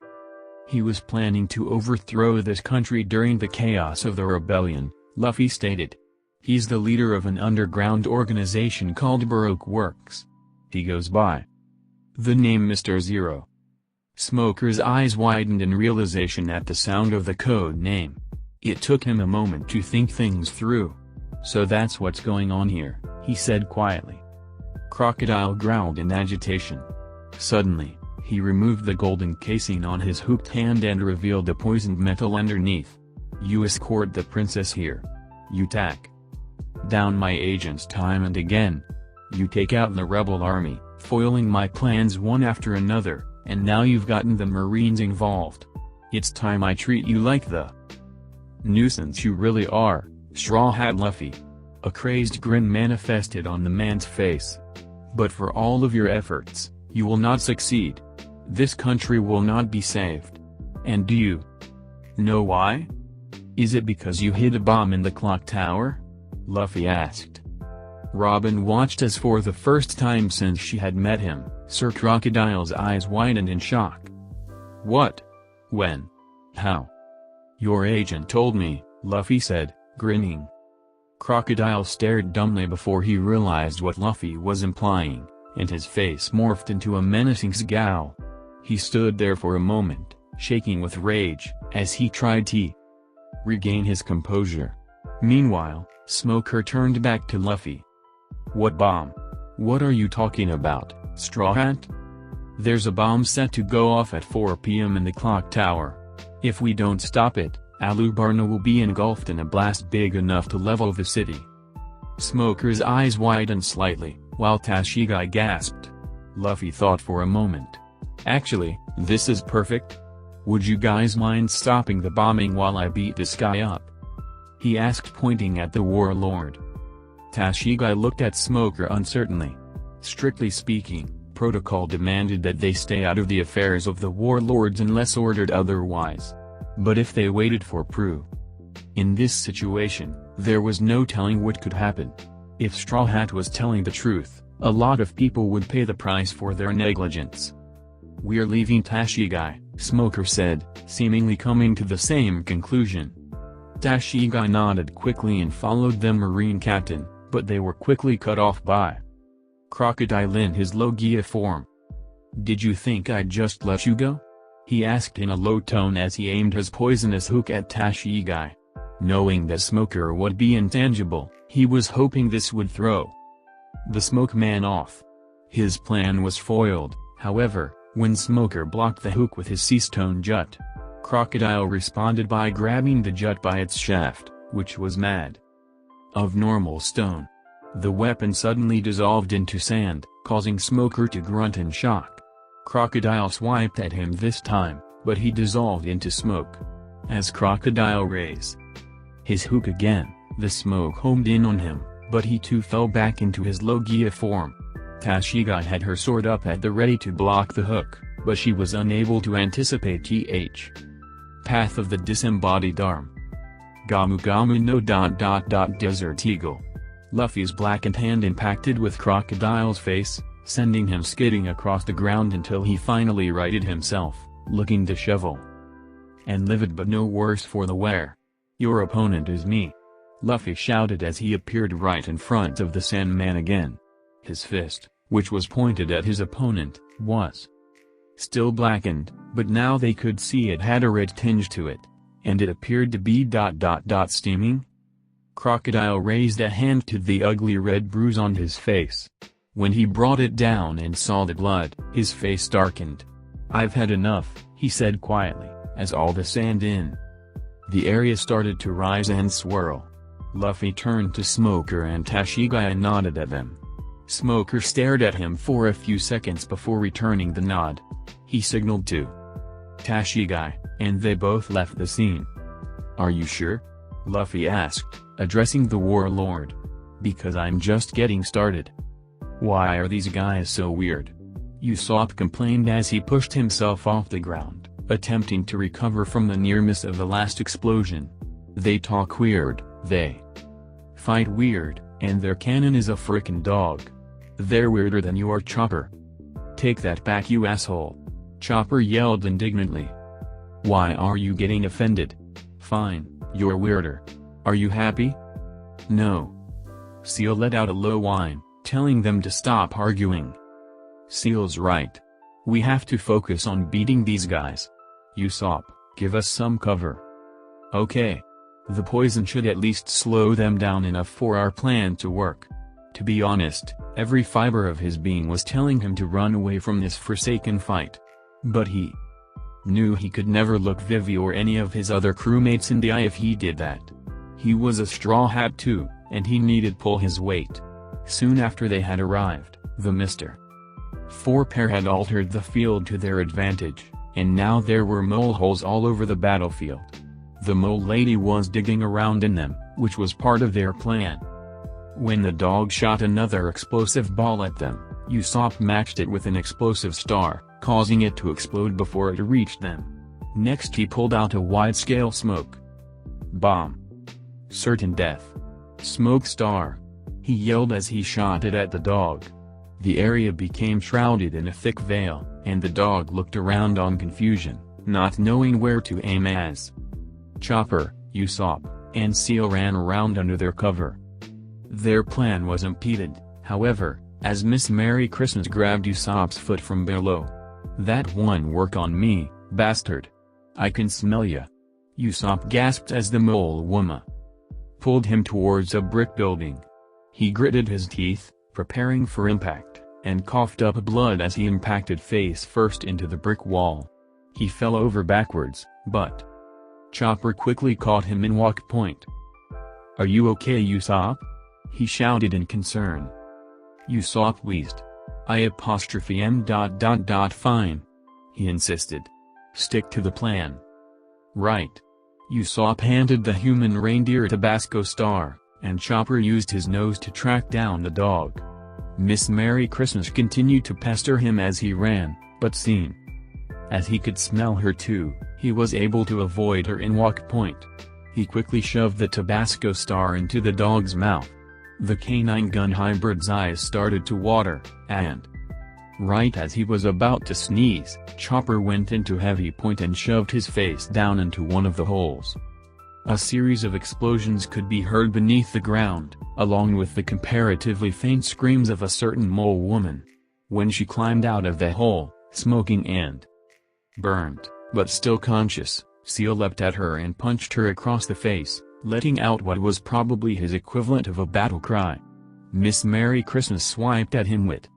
He was planning to overthrow this country during the chaos of the rebellion, Luffy stated. He's the leader of an underground organization called Baroque Works. He goes by the name Mr. Zero. Smoker's eyes widened in realization at the sound of the code name. It took him a moment to think things through. "So that's what's going on here," he said quietly. Crocodile growled in agitation. Suddenly, he removed the golden casing on his hooked hand and revealed the poisoned metal underneath. "You escort the princess here. You tack down my agents time and again. You take out the rebel army, foiling my plans one after another, and now you've gotten the Marines involved. It's time I treat you like the nuisance you really are, Straw Hat Luffy." A crazed grin manifested on the man's face. "But for all of your efforts, you will not succeed. This country will not be saved. And do you know why? Is it because you hid a bomb in the clock tower?" Luffy asked. Robin watched as for the first time since she had met him, Sir Crocodile's eyes widened in shock. "What? When? How?" "Your agent told me," Luffy said, grinning. Crocodile stared dumbly before he realized what Luffy was implying, and his face morphed into a menacing scowl. He stood there for a moment, shaking with rage, as he tried to regain his composure. Meanwhile, Smoker turned back to Luffy. "What bomb? What are you talking about, Straw Hat?" "There's a bomb set to go off at 4 p.m. in the clock tower. If we don't stop it, Alubarna will be engulfed in a blast big enough to level the city." Smoker's eyes widened slightly, while Tashigai gasped. Luffy thought for a moment. "Actually, this is perfect. Would you guys mind stopping the bombing while I beat this guy up?" he asked, pointing at the warlord. Tashigai looked at Smoker uncertainly. Strictly speaking, protocol demanded that they stay out of the affairs of the warlords unless ordered otherwise. But if they waited for proof. In this situation, there was no telling what could happen. If Straw Hat was telling the truth, a lot of people would pay the price for their negligence. "We're leaving Tashigai," Smoker said, seemingly coming to the same conclusion. Tashigai nodded quickly and followed the Marine Captain, but they were quickly cut off by Crocodile in his Logia form. "Did you think I'd just let you go?" he asked in a low tone as he aimed his poisonous hook at Tashigai. Knowing that Smoker would be intangible, he was hoping this would throw the Smoke Man off. His plan was foiled, however, when Smoker blocked the hook with his sea stone jut. Crocodile responded by grabbing the jut by its shaft, which was made of normal stone. The weapon suddenly dissolved into sand, causing Smoker to grunt in shock. Crocodile swiped at him this time, but he dissolved into smoke. As Crocodile raised his hook again, the smoke homed in on him, but he too fell back into his Logia form. Tashigai had her sword up at the ready to block the hook, but she was unable to anticipate th. Path of the disembodied arm. Gamu Gamu no ... Desert Eagle. Luffy's blackened hand impacted with Crocodile's face, sending him skidding across the ground until he finally righted himself, looking disheveled and livid but no worse for the wear. "Your opponent is me," Luffy shouted as he appeared right in front of the Sandman again. His fist, which was pointed at his opponent, was still blackened, but now they could see it had a red tinge to it, and it appeared to be ... steaming. Crocodile raised a hand to the ugly red bruise on his face. When he brought it down and saw the blood, his face darkened. "I've had enough," he said quietly, as all the sand in the area started to rise and swirl. Luffy turned to Smoker and Tashigai and nodded at them. Smoker stared at him for a few seconds before returning the nod. He signaled to Tashigai, and they both left the scene. "Are you sure?" Luffy asked, addressing the warlord. "Because I'm just getting started." "Why are these guys so weird?" Usopp complained as he pushed himself off the ground, attempting to recover from the near miss of the last explosion. "They talk weird, they fight weird, and their cannon is a frickin' dog. They're weirder than your Chopper." "Take that back, you asshole!" Chopper yelled indignantly. "Why are you getting offended? Fine, you're weirder. Are you happy?" "No." Seal let out a low whine, telling them to stop arguing. "Seal's right. We have to focus on beating these guys. Usopp, give us some cover." "Okay. The poison should at least slow them down enough for our plan to work." To be honest, every fiber of his being was telling him to run away from this forsaken fight. But he knew he could never look Vivi or any of his other crewmates in the eye if he did that. He was a Straw Hat too, and he needed pull his weight. Soon after they had arrived, the Mr. 4 pair had altered the field to their advantage, and now there were mole holes all over the battlefield. The mole lady was digging around in them, which was part of their plan. When the dog shot another explosive ball at them, Usopp matched it with an explosive star, causing it to explode before it reached them. Next he pulled out a wide-scale smoke bomb. Certain death. Smoke star. He yelled as he shot it at the dog. The area became shrouded in a thick veil, and the dog looked around in confusion, not knowing where to aim as Chopper, Usopp, and Seal ran around under their cover. Their plan was impeded, however, as Miss Merry Christmas grabbed Usopp's foot from below. "That one work on me, bastard. I can smell ya." Usopp gasped as the mole woman pulled him towards a brick building. He gritted his teeth, preparing for impact, and coughed up blood as he impacted face first into the brick wall. He fell over backwards, but Chopper quickly caught him in walk point. "Are you okay, Usopp?" he shouted in concern. Usopp wheezed. "I am. Fine," he insisted. "Stick to the plan." "Right." Usopp handed the human reindeer a Tabasco star, and Chopper used his nose to track down the dog. Miss Merry Christmas continued to pester him as he ran, but seeing as he could smell her too, he was able to avoid her in walk point. He quickly shoved the Tabasco star into the dog's mouth. The canine gun hybrid's eyes started to water, and right as he was about to sneeze, Chopper went into heavy point and shoved his face down into one of the holes. A series of explosions could be heard beneath the ground, along with the comparatively faint screams of a certain mole woman. When she climbed out of the hole, smoking and burned, but still conscious, Seal leapt at her and punched her across the face, letting out what was probably his equivalent of a battle cry. Miss Merry Christmas swiped at him with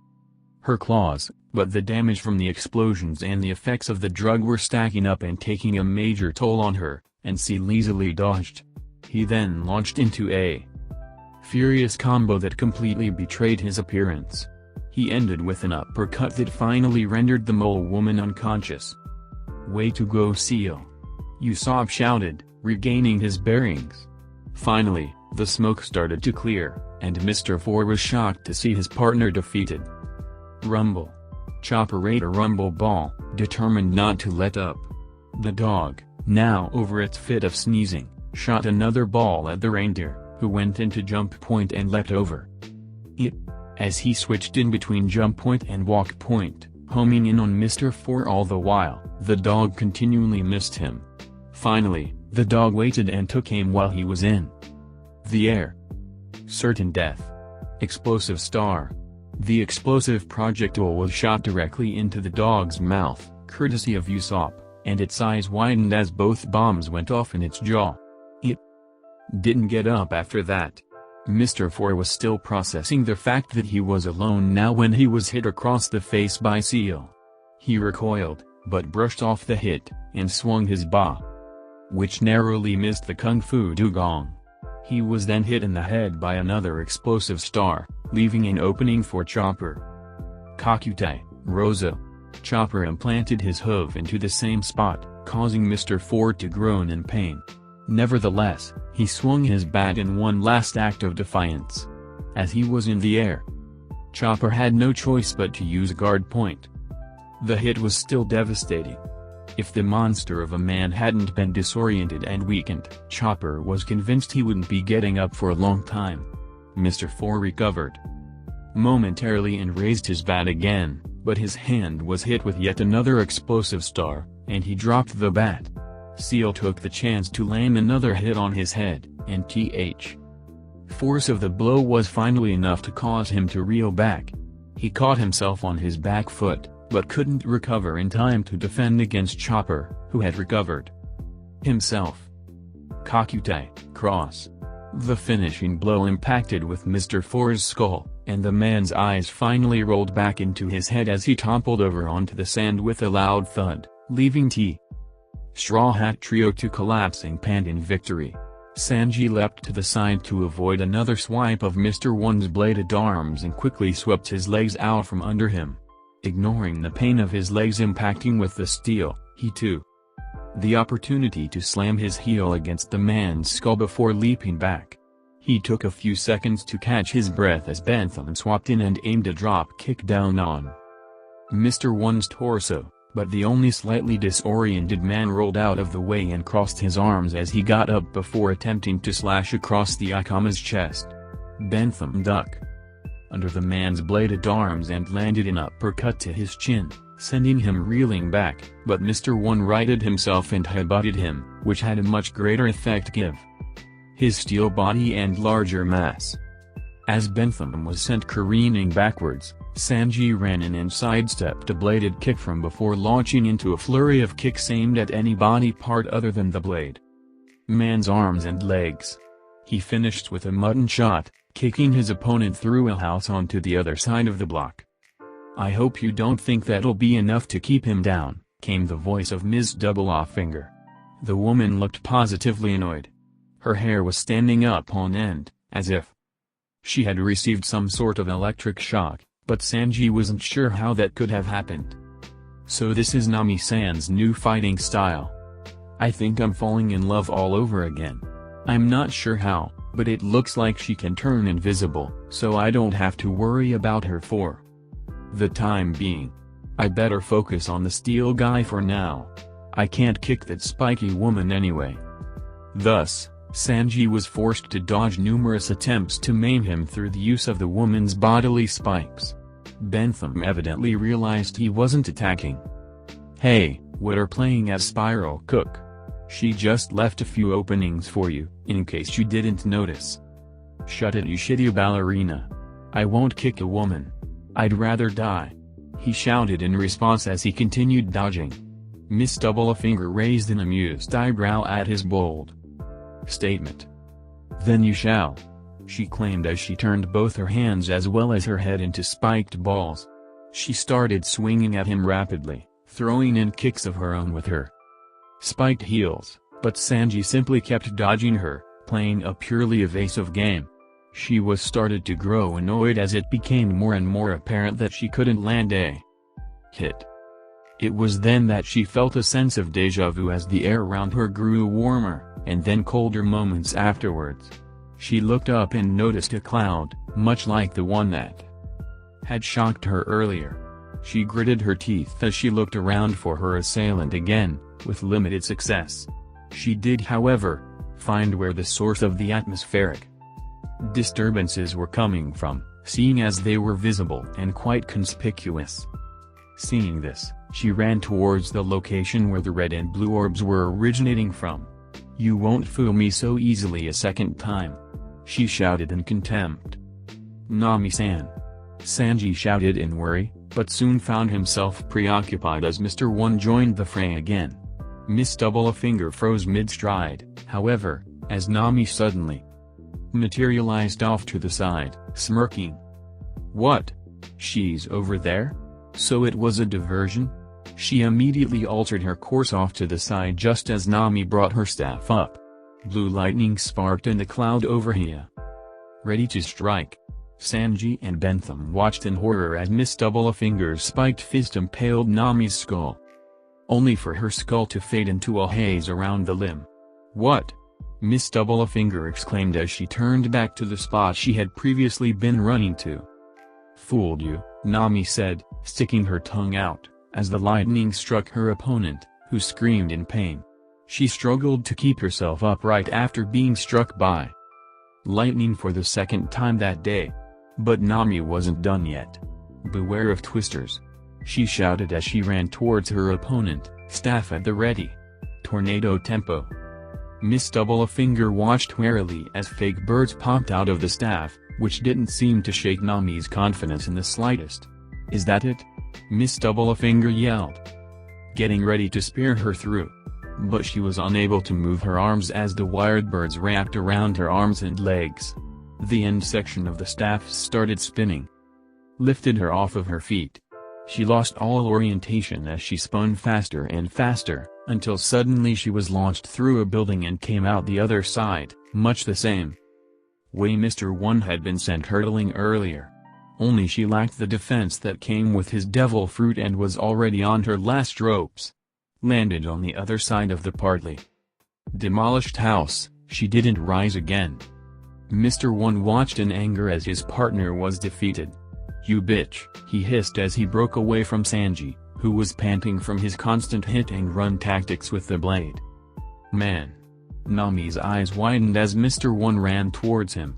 her claws, but the damage from the explosions and the effects of the drug were stacking up and taking a major toll on her, and Seal easily dodged. He then launched into a furious combo that completely betrayed his appearance. He ended with an uppercut that finally rendered the mole woman unconscious. "Way to go, Seal!" Usopp shouted, regaining his bearings. Finally, the smoke started to clear, and Mr. 4 was shocked to see his partner defeated. Rumble. Chopper ate a rumble ball, determined not to let up. The dog, now over its fit of sneezing, shot another ball at the reindeer, who went into jump point and leapt over it. As he switched in between jump point and walk point, homing in on Mr. 4 all the while, the dog continually missed him. Finally, the dog waited and took aim while he was in the air. Certain death. Explosive star. The explosive projectile was shot directly into the dog's mouth, courtesy of Usopp, and its eyes widened as both bombs went off in its jaw. It didn't get up after that. Mr. 4 was still processing the fact that he was alone now when he was hit across the face by Seal. He recoiled, but brushed off the hit, and swung his ba, which narrowly missed the Kung Fu Dugong. He was then hit in the head by another explosive star, leaving an opening for Chopper. Kakute, Rosa. Chopper implanted his hoof into the same spot, causing Mr. 4 to groan in pain. Nevertheless, he swung his bat in one last act of defiance. As he was in the air, Chopper had no choice but to use guard point. The hit was still devastating. If the monster of a man hadn't been disoriented and weakened, Chopper was convinced he wouldn't be getting up for a long time. Mr. 4 recovered momentarily and raised his bat again, but his hand was hit with yet another explosive star, and he dropped the bat. Seal took the chance to land another hit on his head, and th force of the blow was finally enough to cause him to reel back. He caught himself on his back foot, but couldn't recover in time to defend against Chopper, who had recovered himself. Kakute, cross. The finishing blow impacted with Mr. 4's skull, and the man's eyes finally rolled back into his head as he toppled over onto the sand with a loud thud, leaving Straw Hat Trio to collapse and pant in victory. Sanji leapt to the side to avoid another swipe of Mr. 1's bladed arms and quickly swept his legs out from under him. Ignoring the pain of his legs impacting with the steel, he took the opportunity to slam his heel against the man's skull before leaping back. He took a few seconds to catch his breath as Bentham swapped in and aimed a drop kick down on Mr. One's torso, but the only slightly disoriented man rolled out of the way and crossed his arms as he got up before attempting to slash across the Ikama's chest. Bentham ducked under the man's bladed arms and landed an uppercut to his chin, sending him reeling back, but Mr. One righted himself and headbutted him, which had a much greater effect given his steel body and larger mass. As Bentham was sent careening backwards, Sanji ran in and sidestepped a bladed kick from before launching into a flurry of kicks aimed at any body part other than the blade man's arms and legs. He finished with a mutton shot, kicking his opponent through a house onto the other side of the block. "I hope you don't think that'll be enough to keep him down," came the voice of Ms. Finger. The woman looked positively annoyed. Her hair was standing up on end, as if she had received some sort of electric shock, but Sanji wasn't sure how that could have happened. "So this is Nami-san's new fighting style. I think I'm falling in love all over again. I'm not sure how, but it looks like she can turn invisible, so I don't have to worry about her for the time being. I better focus on the steel guy for now. I can't kick that spiky woman anyway." Thus, Sanji was forced to dodge numerous attempts to maim him through the use of the woman's bodily spikes. Bentham evidently realized he wasn't attacking. "Hey, we're playing as Spiral Cook. She just left a few openings for you, in case you didn't notice." "Shut it, you shitty ballerina. I won't kick a woman. I'd rather die," he shouted in response as he continued dodging. Miss Finger raised an amused eyebrow at his bold statement. "Then you shall," she claimed as she turned both her hands as well as her head into spiked balls. She started swinging at him rapidly, throwing in kicks of her own with her spiked heels, but Sanji simply kept dodging her, playing a purely evasive game. She was started to grow annoyed as it became more and more apparent that she couldn't land a hit. It was then that she felt a sense of déjà vu as the air around her grew warmer, and then colder moments afterwards. She looked up and noticed a cloud, much like the one that had shocked her earlier. She gritted her teeth as she looked around for her assailant again, with limited success. She did, however, find where the source of the atmospheric disturbances were coming from, seeing as they were visible and quite conspicuous. Seeing this, she ran towards the location where the red and blue orbs were originating from. "You won't fool me so easily a second time," she shouted in contempt. "Nami-san." Sanji shouted in worry, but soon found himself preoccupied as Mr. One joined the fray again. Miss Finger froze mid-stride, however, as Nami suddenly materialized off to the side, smirking. "What? She's over there? So it was a diversion?" She immediately altered her course off to the side just as Nami brought her staff up. Blue lightning sparked in the cloud over here, ready to strike. Sanji and Bentham watched in horror as Miss Finger's spiked fist impaled Nami's skull, only for her skull to fade into a haze around the limb. "What?" Miss Finger exclaimed as she turned back to the spot she had previously been running to. "Fooled you," Nami said, sticking her tongue out, as the lightning struck her opponent, who screamed in pain. She struggled to keep herself upright after being struck by lightning for the second time that day. But Nami wasn't done yet. "Beware of twisters," she shouted as she ran towards her opponent, staff at the ready. Tornado tempo. Miss Finger watched warily as fake birds popped out of the staff, which didn't seem to shake Nami's confidence in the slightest. "Is that it?" Miss Finger yelled, getting ready to spear her through. But she was unable to move her arms as the wired birds wrapped around her arms and legs. The end section of the staff started spinning, lifted her off of her feet. She lost all orientation as she spun faster and faster, until suddenly she was launched through a building and came out the other side, much the same way Mr. One had been sent hurtling earlier. Only she lacked the defense that came with his devil fruit and was already on her last ropes. Landed on the other side of the partly demolished house, she didn't rise again. Mr. One watched in anger as his partner was defeated. "You bitch," he hissed as he broke away from Sanji, who was panting from his constant hit-and-run tactics with the blade. "Man." Nami's eyes widened as Mr. One ran towards him.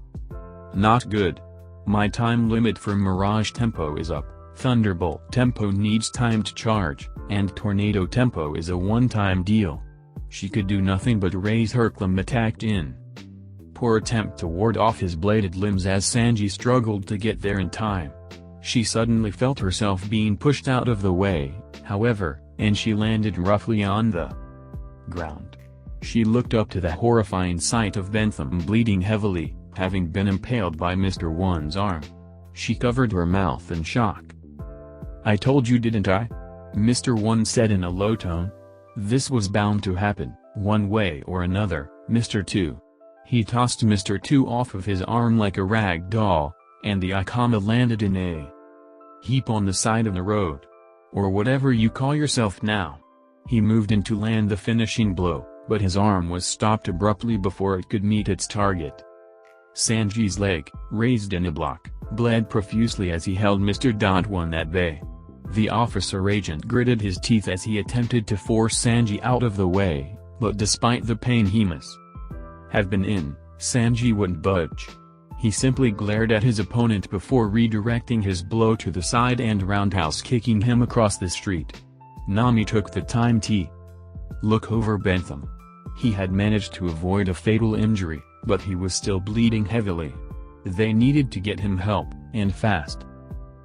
"Not good. My time limit for Mirage Tempo is up, Thunderbolt Tempo needs time to charge, and Tornado Tempo is a one-time deal." She could do nothing but raise her attacked in. Poor attempt to ward off his bladed limbs as Sanji struggled to get there in time. She suddenly felt herself being pushed out of the way, however, and she landed roughly on the ground. She looked up to the horrifying sight of Bentham bleeding heavily, having been impaled by Mr. One's arm. She covered her mouth in shock. "I told you, didn't I?" Mr. One said in a low tone. "This was bound to happen, one way or another, Mr. Two." He tossed Mr. Two off of his arm like a rag doll, and the Ikama landed in a heap on the side of the road. "Or whatever you call yourself now." He moved in to land the finishing blow, but his arm was stopped abruptly before it could meet its target. Sanji's leg, raised in a block, bled profusely as he held Mr. One at bay. The officer agent gritted his teeth as he attempted to force Sanji out of the way, but despite the pain he must have been in, Sanji wouldn't budge. He simply glared at his opponent before redirecting his blow to the side and roundhouse kicking him across the street. Nami took the time to look over Bentham. He had managed to avoid a fatal injury, but he was still bleeding heavily. They needed to get him help, and fast.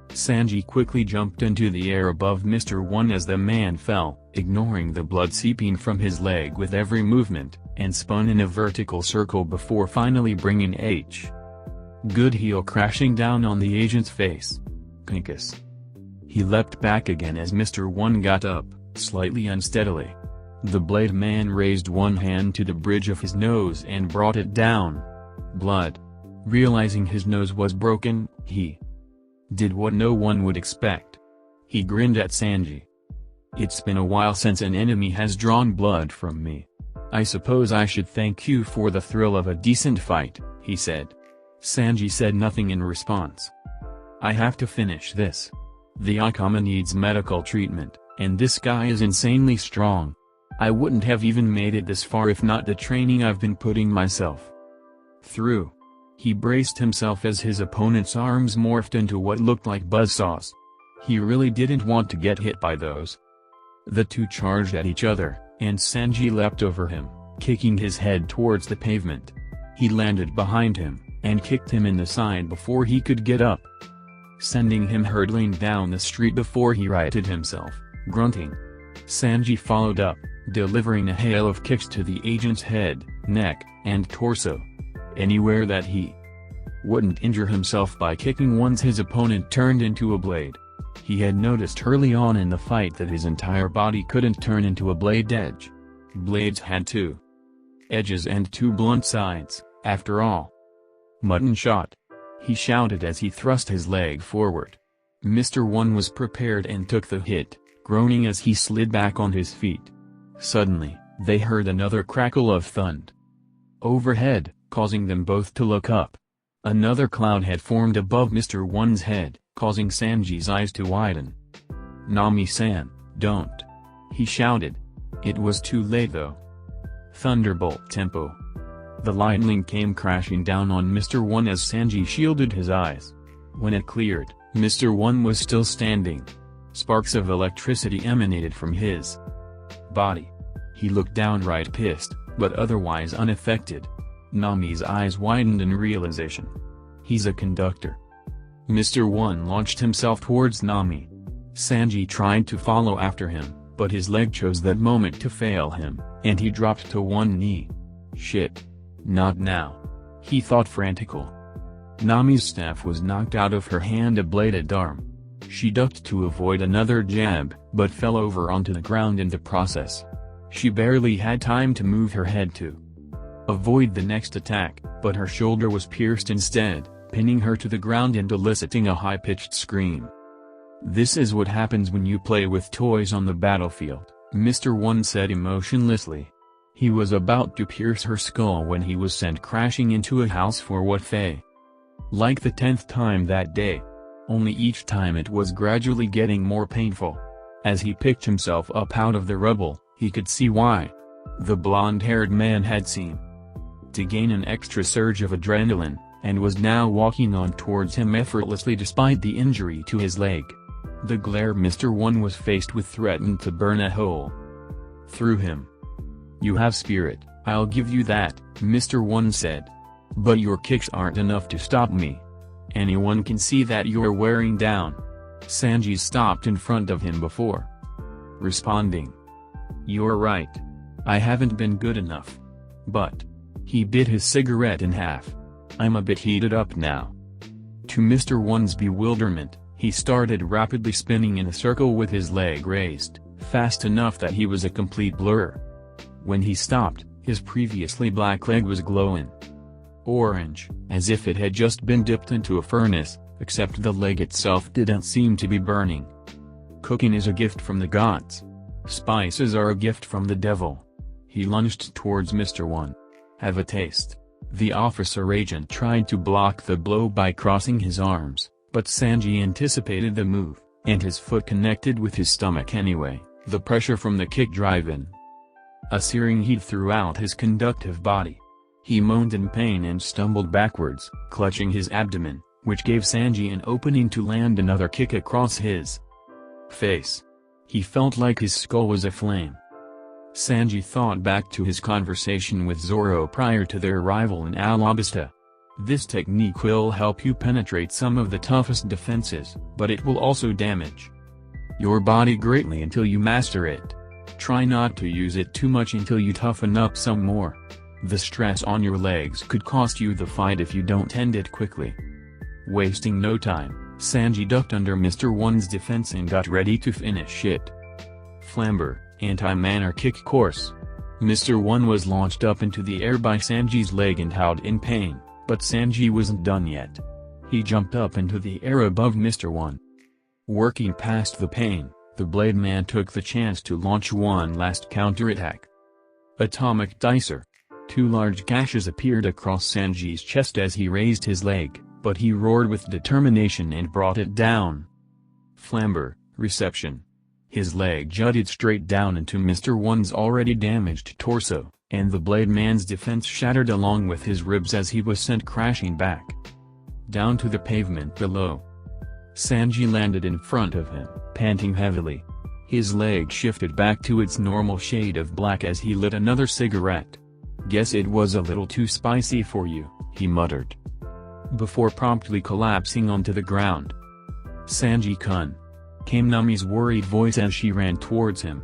Sanji quickly jumped into the air above Mr. One as the man fell, ignoring the blood seeping from his leg with every movement, and spun in a vertical circle before finally bringing H. Good heel crashing down on the agent's face. Kinkus. He leapt back again as Mr. One got up, slightly unsteadily. The blade man raised one hand to the bridge of his nose and brought it down. Blood. Realizing his nose was broken, he did what no one would expect. He grinned at Sanji. "It's been a while since an enemy has drawn blood from me. I suppose I should thank you for the thrill of a decent fight," he said. Sanji said nothing in response. "I have to finish this. The Ikama needs medical treatment, and this guy is insanely strong. I wouldn't have even made it this far if not the training I've been putting myself through." He braced himself as his opponent's arms morphed into what looked like buzzsaws. He really didn't want to get hit by those. The two charged at each other, and Sanji leapt over him, kicking his head towards the pavement. He landed behind him, and kicked him in the side before he could get up, sending him hurtling down the street before he righted himself, grunting. Sanji followed up, delivering a hail of kicks to the agent's head, neck, and torso. Anywhere that he wouldn't injure himself by kicking once his opponent turned into a blade. He had noticed early on in the fight that his entire body couldn't turn into a blade edge. Blades had two edges and two blunt sides, after all. "Mutton shot!" he shouted as he thrust his leg forward. Mr. One was prepared and took the hit, groaning as he slid back on his feet. Suddenly, they heard another crackle of thunder overhead, causing them both to look up. Another cloud had formed above Mr. One's head, causing Sanji's eyes to widen. "Nami-san, don't!" he shouted. It was too late though. Thunderbolt Tempo. The lightning came crashing down on Mr. One as Sanji shielded his eyes. When it cleared, Mr. One was still standing. Sparks of electricity emanated from his body. He looked downright pissed, but otherwise unaffected. Nami's eyes widened in realization. He's a conductor. Mr. One launched himself towards Nami. Sanji tried to follow after him, but his leg chose that moment to fail him, and he dropped to one knee. Shit. Not now. He thought frantically. Nami's staff was knocked out of her hand, a bladed arm. She ducked to avoid another jab, but fell over onto the ground in the process. She barely had time to move her head to avoid the next attack, but her shoulder was pierced instead, pinning her to the ground and eliciting a high-pitched scream. "This is what happens when you play with toys on the battlefield," Mr. One said emotionlessly. He was about to pierce her skull when he was sent crashing into a house for what Faye. Like the 10th time that day. Only each time it was gradually getting more painful. As he picked himself up out of the rubble, he could see why. The blonde-haired man had seemed to gain an extra surge of adrenaline, and was now walking on towards him effortlessly despite the injury to his leg. The glare Mr. One was faced with threatened to burn a hole through him. "You have spirit, I'll give you that," Mr. One said. "But your kicks aren't enough to stop me. Anyone can see that you're wearing down." Sanji stopped in front of him before responding. "You're right. I haven't been good enough. But..." He bit his cigarette in half. "I'm a bit heated up now." To Mr. One's bewilderment, he started rapidly spinning in a circle with his leg raised, fast enough that he was a complete blur. When he stopped, his previously black leg was glowing orange, as if it had just been dipped into a furnace, except the leg itself didn't seem to be burning. Cooking is a gift from the gods. Spices are a gift from the devil. He lunged towards Mr. One. "Have a taste." The officer agent tried to block the blow by crossing his arms, but Sanji anticipated the move, and his foot connected with his stomach anyway, the pressure from the kick driving a searing heat throughout his conductive body. He moaned in pain and stumbled backwards, clutching his abdomen, which gave Sanji an opening to land another kick across his face. He felt like his skull was aflame. Sanji thought back to his conversation with Zoro prior to their arrival in Alabasta. This technique will help you penetrate some of the toughest defenses, but it will also damage your body greatly until you master it. Try not to use it too much until you toughen up some more. The stress on your legs could cost you the fight if you don't end it quickly. Wasting no time, Sanji ducked under Mr. One's defense and got ready to finish it. Flamber, anti-manner kick course. Mr. One was launched up into the air by Sanji's leg and howled in pain, but Sanji wasn't done yet. He jumped up into the air above Mr. One. Working past the pain, the Blade Man took the chance to launch one last counterattack. Atomic Dicer. 2 large gashes appeared across Sanji's chest as he raised his leg, but he roared with determination and brought it down. Flamber, reception. His leg jutted straight down into Mr. One's already damaged torso, and the Blade Man's defense shattered along with his ribs as he was sent crashing back down to the pavement below. Sanji landed in front of him, panting heavily. His leg shifted back to its normal shade of black as he lit another cigarette. "Guess it was a little too spicy for you," he muttered, before promptly collapsing onto the ground. "Sanji-kun," came Nami's worried voice as she ran towards him.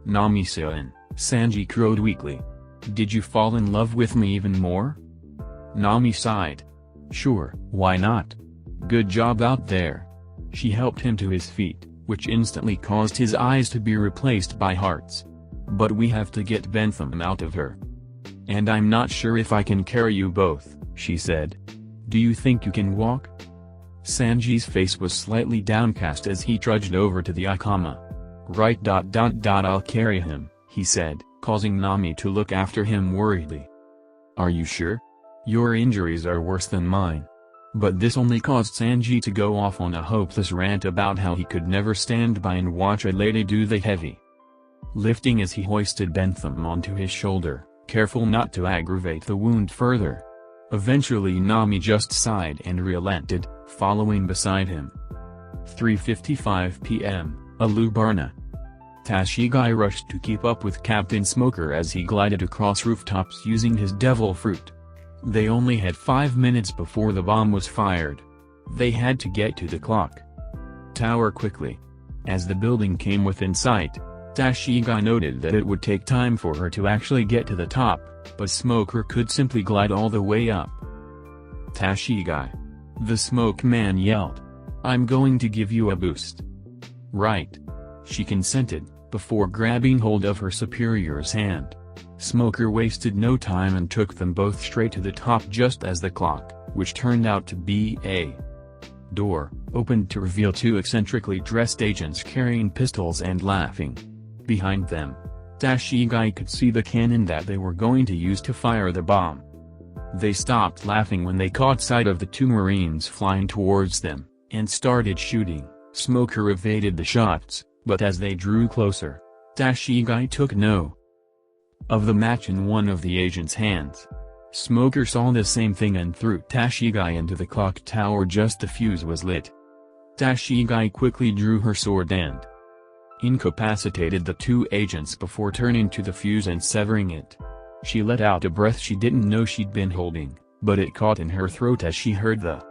"Nami-san," Sanji crowed weakly. "Did you fall in love with me even more?" Nami sighed. "Sure, why not? Good job out there." She helped him to his feet, which instantly caused his eyes to be replaced by hearts. "But we have to get Bentham out of her. And I'm not sure if I can carry you both," she said. "Do you think you can walk?" Sanji's face was slightly downcast as he trudged over to the Akama. "Right. I'll carry him," he said, causing Nami to look after him worriedly. "Are you sure? Your injuries are worse than mine." But this only caused Sanji to go off on a hopeless rant about how he could never stand by and watch a lady do the heavy lifting as he hoisted Bentham onto his shoulder, careful not to aggravate the wound further. Eventually Nami just sighed and relented, following beside him. 3:55 p.m., Alubarna. Tashigai rushed to keep up with Captain Smoker as he glided across rooftops using his devil fruit. They only had 5 minutes before the bomb was fired. They had to get to the clock tower quickly. As the building came within sight, Tashigai noted that it would take time for her to actually get to the top, but Smoker could simply glide all the way up. "Tashigai," the smoke man yelled. "I'm going to give you a boost." "Right." She consented, before grabbing hold of her superior's hand. Smoker wasted no time and took them both straight to the top just as the clock, which turned out to be a door, opened to reveal 2 eccentrically dressed agents carrying pistols and laughing. Behind them, Tashigai could see the cannon that they were going to use to fire the bomb. They stopped laughing when they caught sight of the two Marines flying towards them, and started shooting. Smoker evaded the shots, but as they drew closer, Tashigai took no of the match in one of the agent's hands. Smoker saw the same thing and threw Tashigai into the clock tower just the fuse was lit. Tashigai quickly drew her sword and incapacitated the two agents before turning to the fuse and severing it. She let out a breath she didn't know she'd been holding, but it caught in her throat as she heard the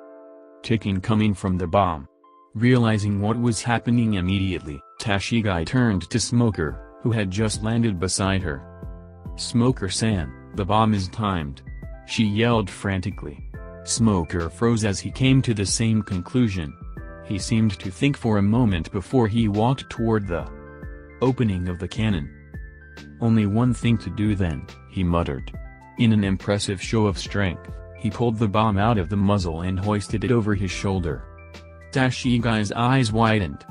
ticking coming from the bomb. Realizing what was happening immediately, Tashigai turned to Smoker, who had just landed beside her. "Smoker-san, the bomb is timed," she yelled frantically. Smoker froze as he came to the same conclusion. He seemed to think for a moment before he walked toward the opening of the cannon. "Only one thing to do then," he muttered. In an impressive show of strength, he pulled the bomb out of the muzzle and hoisted it over his shoulder. Tashigai's eyes widened.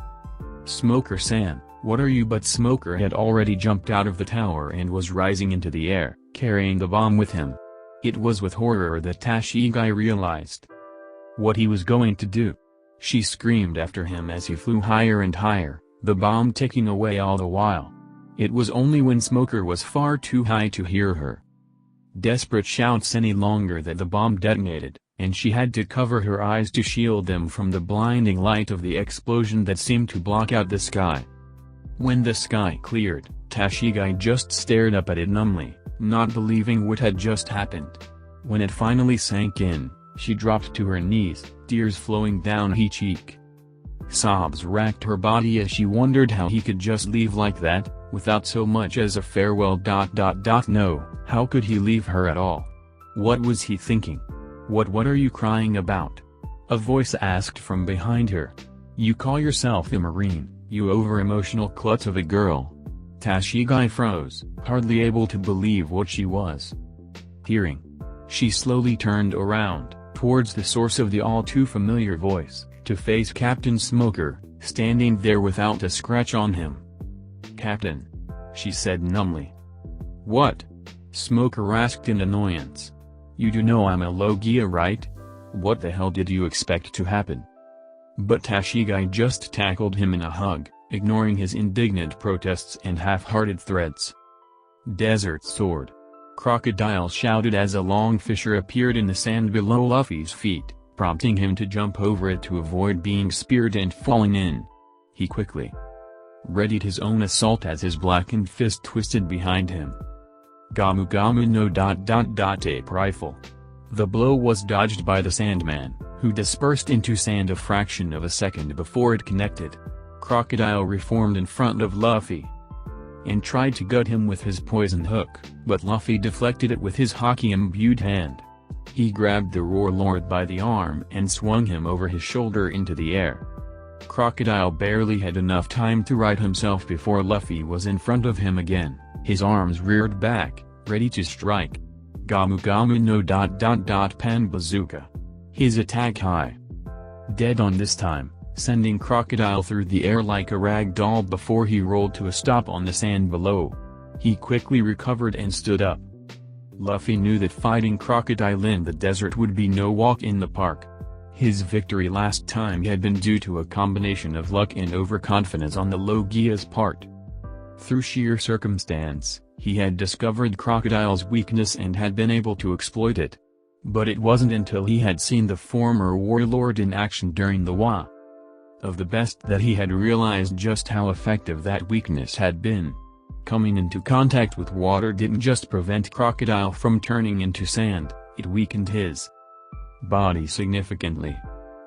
"Smoker-san, what are you?" But Smoker had already jumped out of the tower and was rising into the air, carrying the bomb with him. It was with horror that Tashigai realized what he was going to do. She screamed after him as he flew higher and higher, the bomb ticking away all the while. It was only when Smoker was far too high to hear her desperate shouts any longer that the bomb detonated, and she had to cover her eyes to shield them from the blinding light of the explosion that seemed to block out the sky. When the sky cleared, Tashigai just stared up at it numbly, not believing what had just happened. When it finally sank in, she dropped to her knees, tears flowing down each cheek. Sobs racked her body as she wondered how he could just leave like that, without so much as a farewell. No, how could he leave her at all? What was he thinking? What are you crying about?" a voice asked from behind her. "You call yourself a Marine, you over-emotional klutz of a girl?" Tashigai froze, hardly able to believe what she was hearing. She slowly turned around, towards the source of the all-too-familiar voice, to face Captain Smoker, standing there without a scratch on him. "Captain," she said numbly. "What?" Smoker asked in annoyance. "You do know I'm a Logia, right? What the hell did you expect to happen?" But Tashigai just tackled him in a hug, ignoring his indignant protests and half-hearted threats. "Desert Sword!" Crocodile shouted as a long fissure appeared in the sand below Luffy's feet, prompting him to jump over it to avoid being speared and falling in. He quickly readied his own assault as his blackened fist twisted behind him. Gamu Gamu no ape rifle. The blow was dodged by the Sandman, who dispersed into sand a fraction of a second before it connected. Crocodile reformed in front of Luffy and tried to gut him with his poison hook, but Luffy deflected it with his hockey-imbued hand. He grabbed the Warlord by the arm and swung him over his shoulder into the air. Crocodile barely had enough time to right himself before Luffy was in front of him again, his arms reared back, ready to strike. Gamu Gamu no pan bazooka. His attack high. Dead on this time, sending Crocodile through the air like a rag doll before he rolled to a stop on the sand below. He quickly recovered and stood up. Luffy knew that fighting Crocodile in the desert would be no walk in the park. His victory last time had been due to a combination of luck and overconfidence on the Logia's part. Through sheer circumstance, he had discovered Crocodile's weakness and had been able to exploit it. But it wasn't until he had seen the former warlord in action during the Wa of the Best that he had realized just how effective that weakness had been. Coming into contact with water didn't just prevent Crocodile from turning into sand, it weakened his body significantly.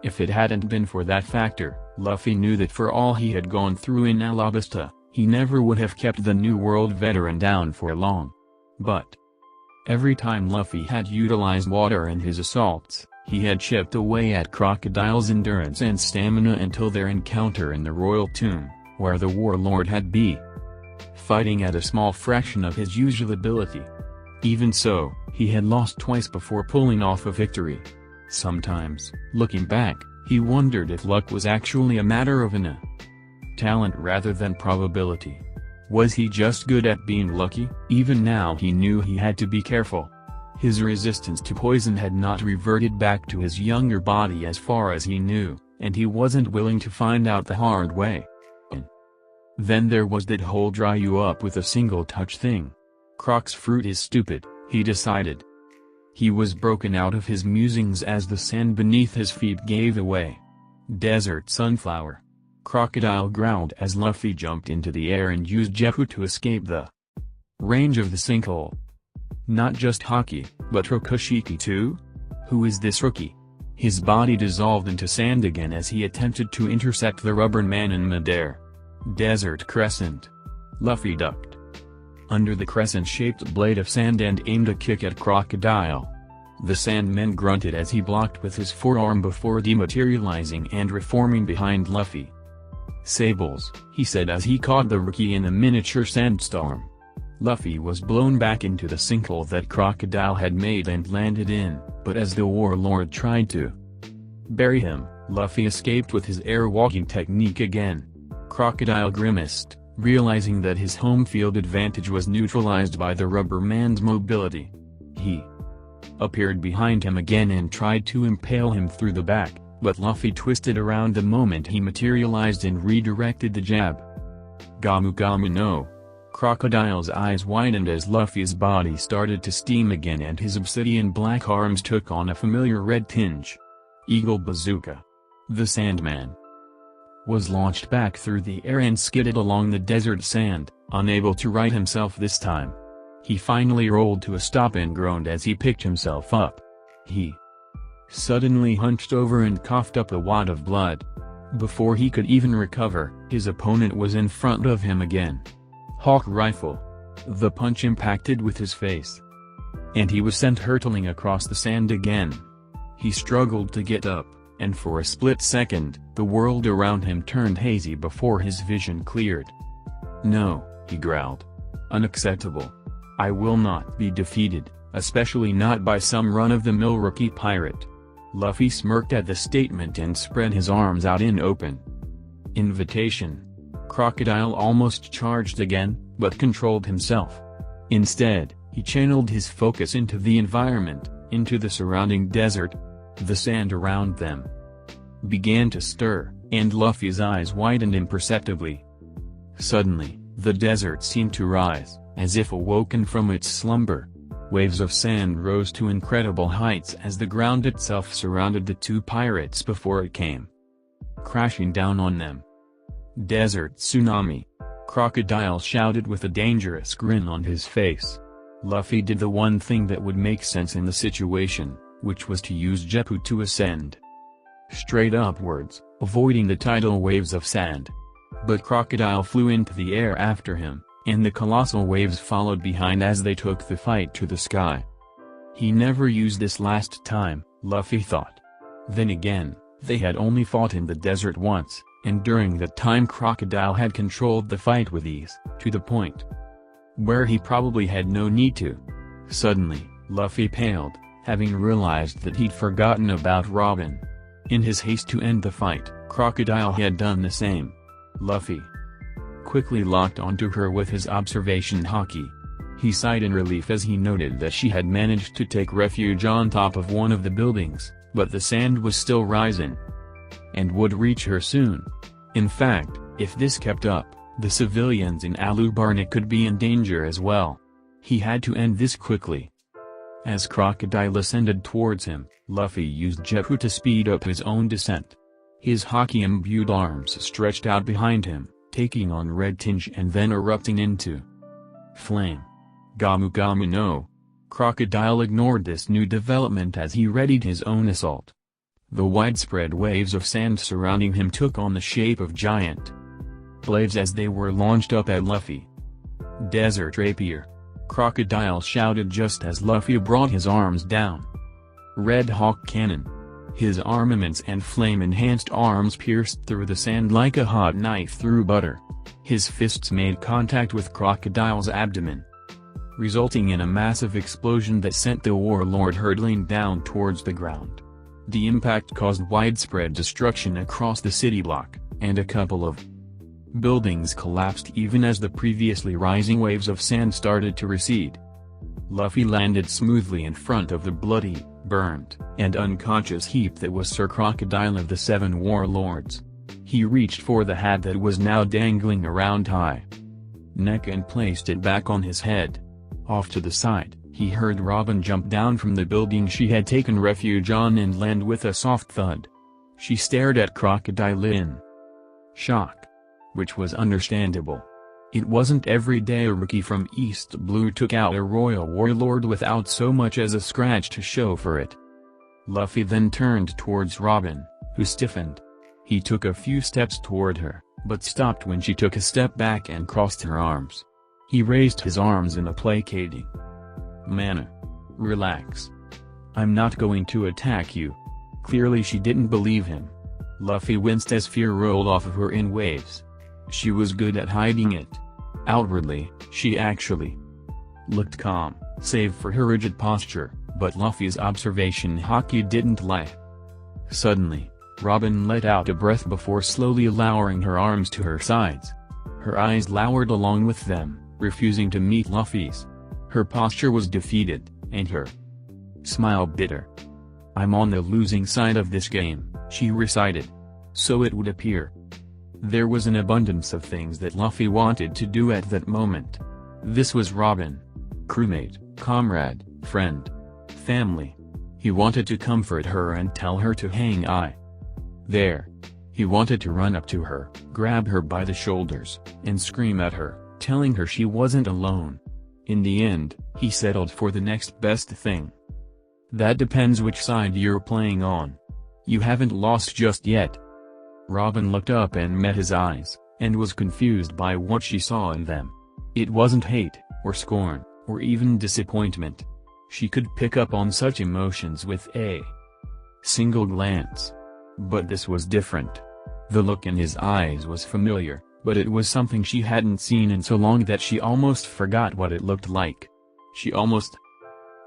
If it hadn't been for that factor, Luffy knew that for all he had gone through in Alabasta, he never would have kept the New World veteran down for long. But every time Luffy had utilized water in his assaults, he had chipped away at Crocodile's endurance and stamina until their encounter in the Royal Tomb, where the Warlord had been fighting at a small fraction of his usual ability. Even so, he had lost twice before pulling off a victory. Sometimes, looking back, he wondered if luck was actually a matter of talent rather than probability. Was he just good at being lucky? Even now he knew he had to be careful. His resistance to poison had not reverted back to his younger body as far as he knew, and he wasn't willing to find out the hard way. Then there was that whole dry you up with a single touch thing. Croc's fruit is stupid, he decided. He was broken out of his musings as the sand beneath his feet gave away. Desert sunflower. Crocodile growled as Luffy jumped into the air and used Jehu to escape the range of the sinkhole. Not just Haki, but Rokushiki too? Who is this rookie? His body dissolved into sand again as he attempted to intercept the rubber man in midair. Desert crescent. Luffy ducked under the crescent-shaped blade of sand and aimed a kick at Crocodile. The Sandman grunted as he blocked with his forearm before dematerializing and reforming behind Luffy. Sables, he said as he caught the rookie in a miniature sandstorm. Luffy was blown back into the sinkhole that Crocodile had made and landed in, but as the warlord tried to bury him, Luffy escaped with his air-walking technique again. Crocodile grimaced, realizing that his home field advantage was neutralized by the rubber man's mobility. He appeared behind him again and tried to impale him through the back, but Luffy twisted around the moment he materialized and redirected the jab. Gamu Gamu no. Crocodile's eyes widened as Luffy's body started to steam again and his obsidian black arms took on a familiar red tinge. Eagle Bazooka. The Sandman was launched back through the air and skidded along the desert sand, unable to right himself this time. He finally rolled to a stop and groaned as he picked himself up. He suddenly hunched over and coughed up a wad of blood. Before he could even recover, his opponent was in front of him again. Hawk rifle. The punch impacted with his face, and he was sent hurtling across the sand again. He struggled to get up, and for a split second, the world around him turned hazy before his vision cleared. No, he growled. Unacceptable. I will not be defeated, especially not by some run-of-the-mill rookie pirate. Luffy smirked at the statement and spread his arms out in open invitation. Crocodile almost charged again, but controlled himself. Instead, he channeled his focus into the environment, into the surrounding desert. The sand around them began to stir, and Luffy's eyes widened imperceptibly. Suddenly, the desert seemed to rise, as if awoken from its slumber. Waves of sand rose to incredible heights as the ground itself surrounded the two pirates before it came crashing down on them. Desert tsunami. Crocodile shouted with a dangerous grin on his face. Luffy did the one thing that would make sense in the situation, which was to use Jehu to ascend straight upwards, avoiding the tidal waves of sand. But Crocodile flew into the air after him, and the colossal waves followed behind as they took the fight to the sky. He never used this last time, Luffy thought. Then again, they had only fought in the desert once, and during that time Crocodile had controlled the fight with ease, to the point where he probably had no need to. Suddenly, Luffy paled, having realized that he'd forgotten about Robin. In his haste to end the fight, Crocodile had done the same. Luffy quickly locked onto her with his observation haki. He sighed in relief as he noted that she had managed to take refuge on top of one of the buildings, but the sand was still rising and would reach her soon. In fact, if this kept up, the civilians in Alubarna could be in danger as well. He had to end this quickly. As Crocodile ascended towards him, Luffy used Jehu to speed up his own descent. His haki-imbued arms stretched out behind him, taking on red tinge and then erupting into flame. Gamu Gamu no. Crocodile ignored this new development as he readied his own assault. The widespread waves of sand surrounding him took on the shape of giant blades as they were launched up at Luffy. Desert Rapier. Crocodile shouted just as Luffy brought his arms down. Red Hawk Cannon. His armaments and flame-enhanced arms pierced through the sand like a hot knife through butter. His fists made contact with Crocodile's abdomen, resulting in a massive explosion that sent the warlord hurtling down towards the ground. The impact caused widespread destruction across the city block, and a couple of Buildings collapsed even as the previously rising waves of sand started to recede. Luffy landed smoothly in front of the bloody, burned, and unconscious heap that was Sir Crocodile of the Seven Warlords. He reached for the hat that was now dangling around high neck and placed it back on his head. Off to the side, he heard Robin jump down from the building she had taken refuge on and land with a soft thud. She stared at Crocodile in shock. Which was understandable. It wasn't every day a rookie from East Blue took out a royal warlord without so much as a scratch to show for it. Luffy then turned towards Robin, who stiffened. He took a few steps toward her, but stopped when she took a step back and crossed her arms. He raised his arms in a placating manner. Relax. I'm not going to attack you. Clearly she didn't believe him. Luffy winced as fear rolled off of her in waves. She was good at hiding it. Outwardly, she actually looked calm, save for her rigid posture, but Luffy's observation haki didn't lie. Suddenly, Robin let out a breath before slowly lowering her arms to her sides. Her eyes lowered along with them, refusing to meet Luffy's. Her posture was defeated, and her smile bitter. I'm on the losing side of this game, she recited. So it would appear. There was an abundance of things that Luffy wanted to do at that moment. This was Robin. Crewmate, comrade, friend, family. He wanted to comfort her and tell her to hang on. There. He wanted to run up to her, grab her by the shoulders, and scream at her, telling her she wasn't alone. In the end, he settled for the next best thing. That depends which side you're playing on. You haven't lost just yet. Robin looked up and met his eyes, and was confused by what she saw in them. It wasn't hate, or scorn, or even disappointment. She could pick up on such emotions with a single glance. But this was different. The look in his eyes was familiar, but it was something she hadn't seen in so long that she almost forgot what it looked like. She almost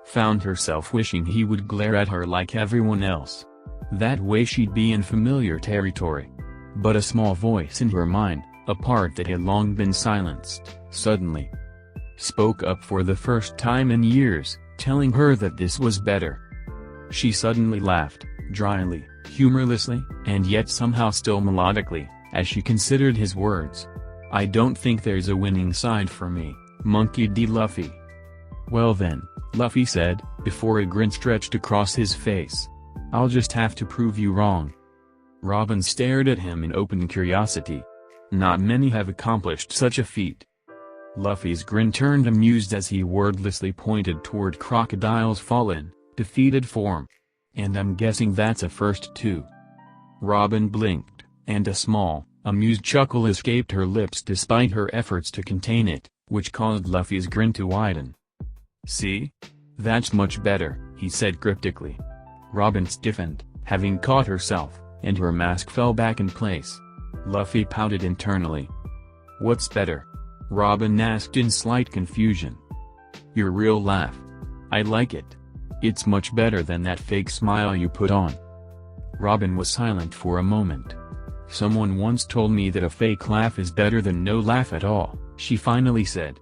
found herself wishing he would glare at her like everyone else. That way she'd be in familiar territory. But a small voice in her mind, a part that had long been silenced, suddenly spoke up for the first time in years, telling her that this was better. She suddenly laughed, dryly, humorlessly, and yet somehow still melodically, as she considered his words. I don't think there's a winning side for me, Monkey D. Luffy. Well then, Luffy said, before a grin stretched across his face. I'll just have to prove you wrong. Robin stared at him in open curiosity. Not many have accomplished such a feat. Luffy's grin turned amused as he wordlessly pointed toward Crocodile's fallen, defeated form. And I'm guessing that's a first too. Robin blinked, and a small, amused chuckle escaped her lips despite her efforts to contain it, which caused Luffy's grin to widen. See? That's much better, he said cryptically. Robin stiffened, having caught herself, and her mask fell back in place. Luffy pouted internally. What's better? Robin asked in slight confusion. Your real laugh. I like it. It's much better than that fake smile you put on. Robin was silent for a moment. Someone once told me that a fake laugh is better than no laugh at all, she finally said.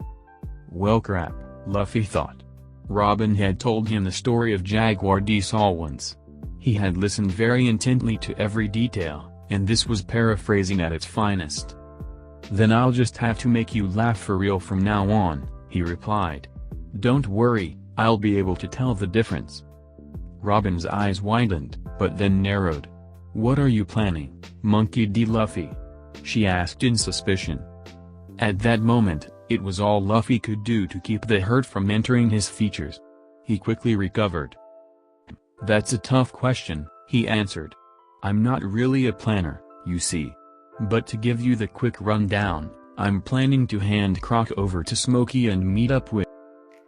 Well crap, Luffy thought. Robin had told him the story of Jaguar D. Saul once. He had listened very intently to every detail, and this was paraphrasing at its finest. Then I'll just have to make you laugh for real from now on, he replied. Don't worry, I'll be able to tell the difference. Robin's eyes widened, but then narrowed. What are you planning, Monkey D. Luffy? She asked in suspicion. At that moment, it was all Luffy could do to keep the hurt from entering his features. He quickly recovered. That's a tough question, he answered. I'm not really a planner, you see. But to give you the quick rundown, I'm planning to hand Croc over to Smokey and meet up with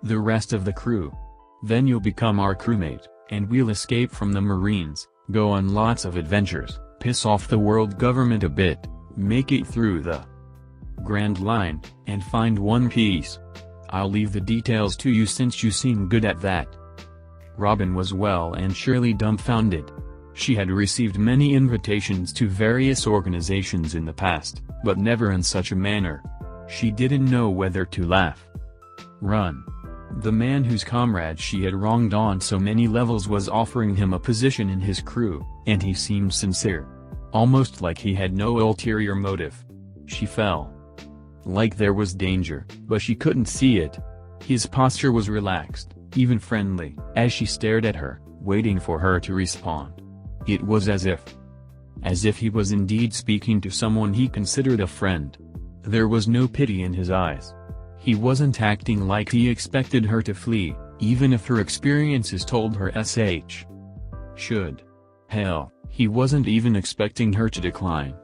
the rest of the crew. Then you'll become our crewmate, and we'll escape from the Marines, go on lots of adventures, piss off the world government a bit, make it through the Grand Line, and find One Piece. I'll leave the details to you since you seem good at that. Robin was well and surely dumbfounded. She had received many invitations to various organizations in the past, but never in such a manner. She didn't know whether to laugh. Run. The man whose comrade she had wronged on so many levels was offering him a position in his crew, and he seemed sincere. Almost like he had no ulterior motive. She fell. Like there was danger, but she couldn't see it. His posture was relaxed, even friendly, as she stared at her, waiting for her to respond. It was as if he was indeed speaking to someone he considered a friend. There was no pity in his eyes. He wasn't acting like he expected her to flee, even if her experiences told her should. Hell, he wasn't even expecting her to decline.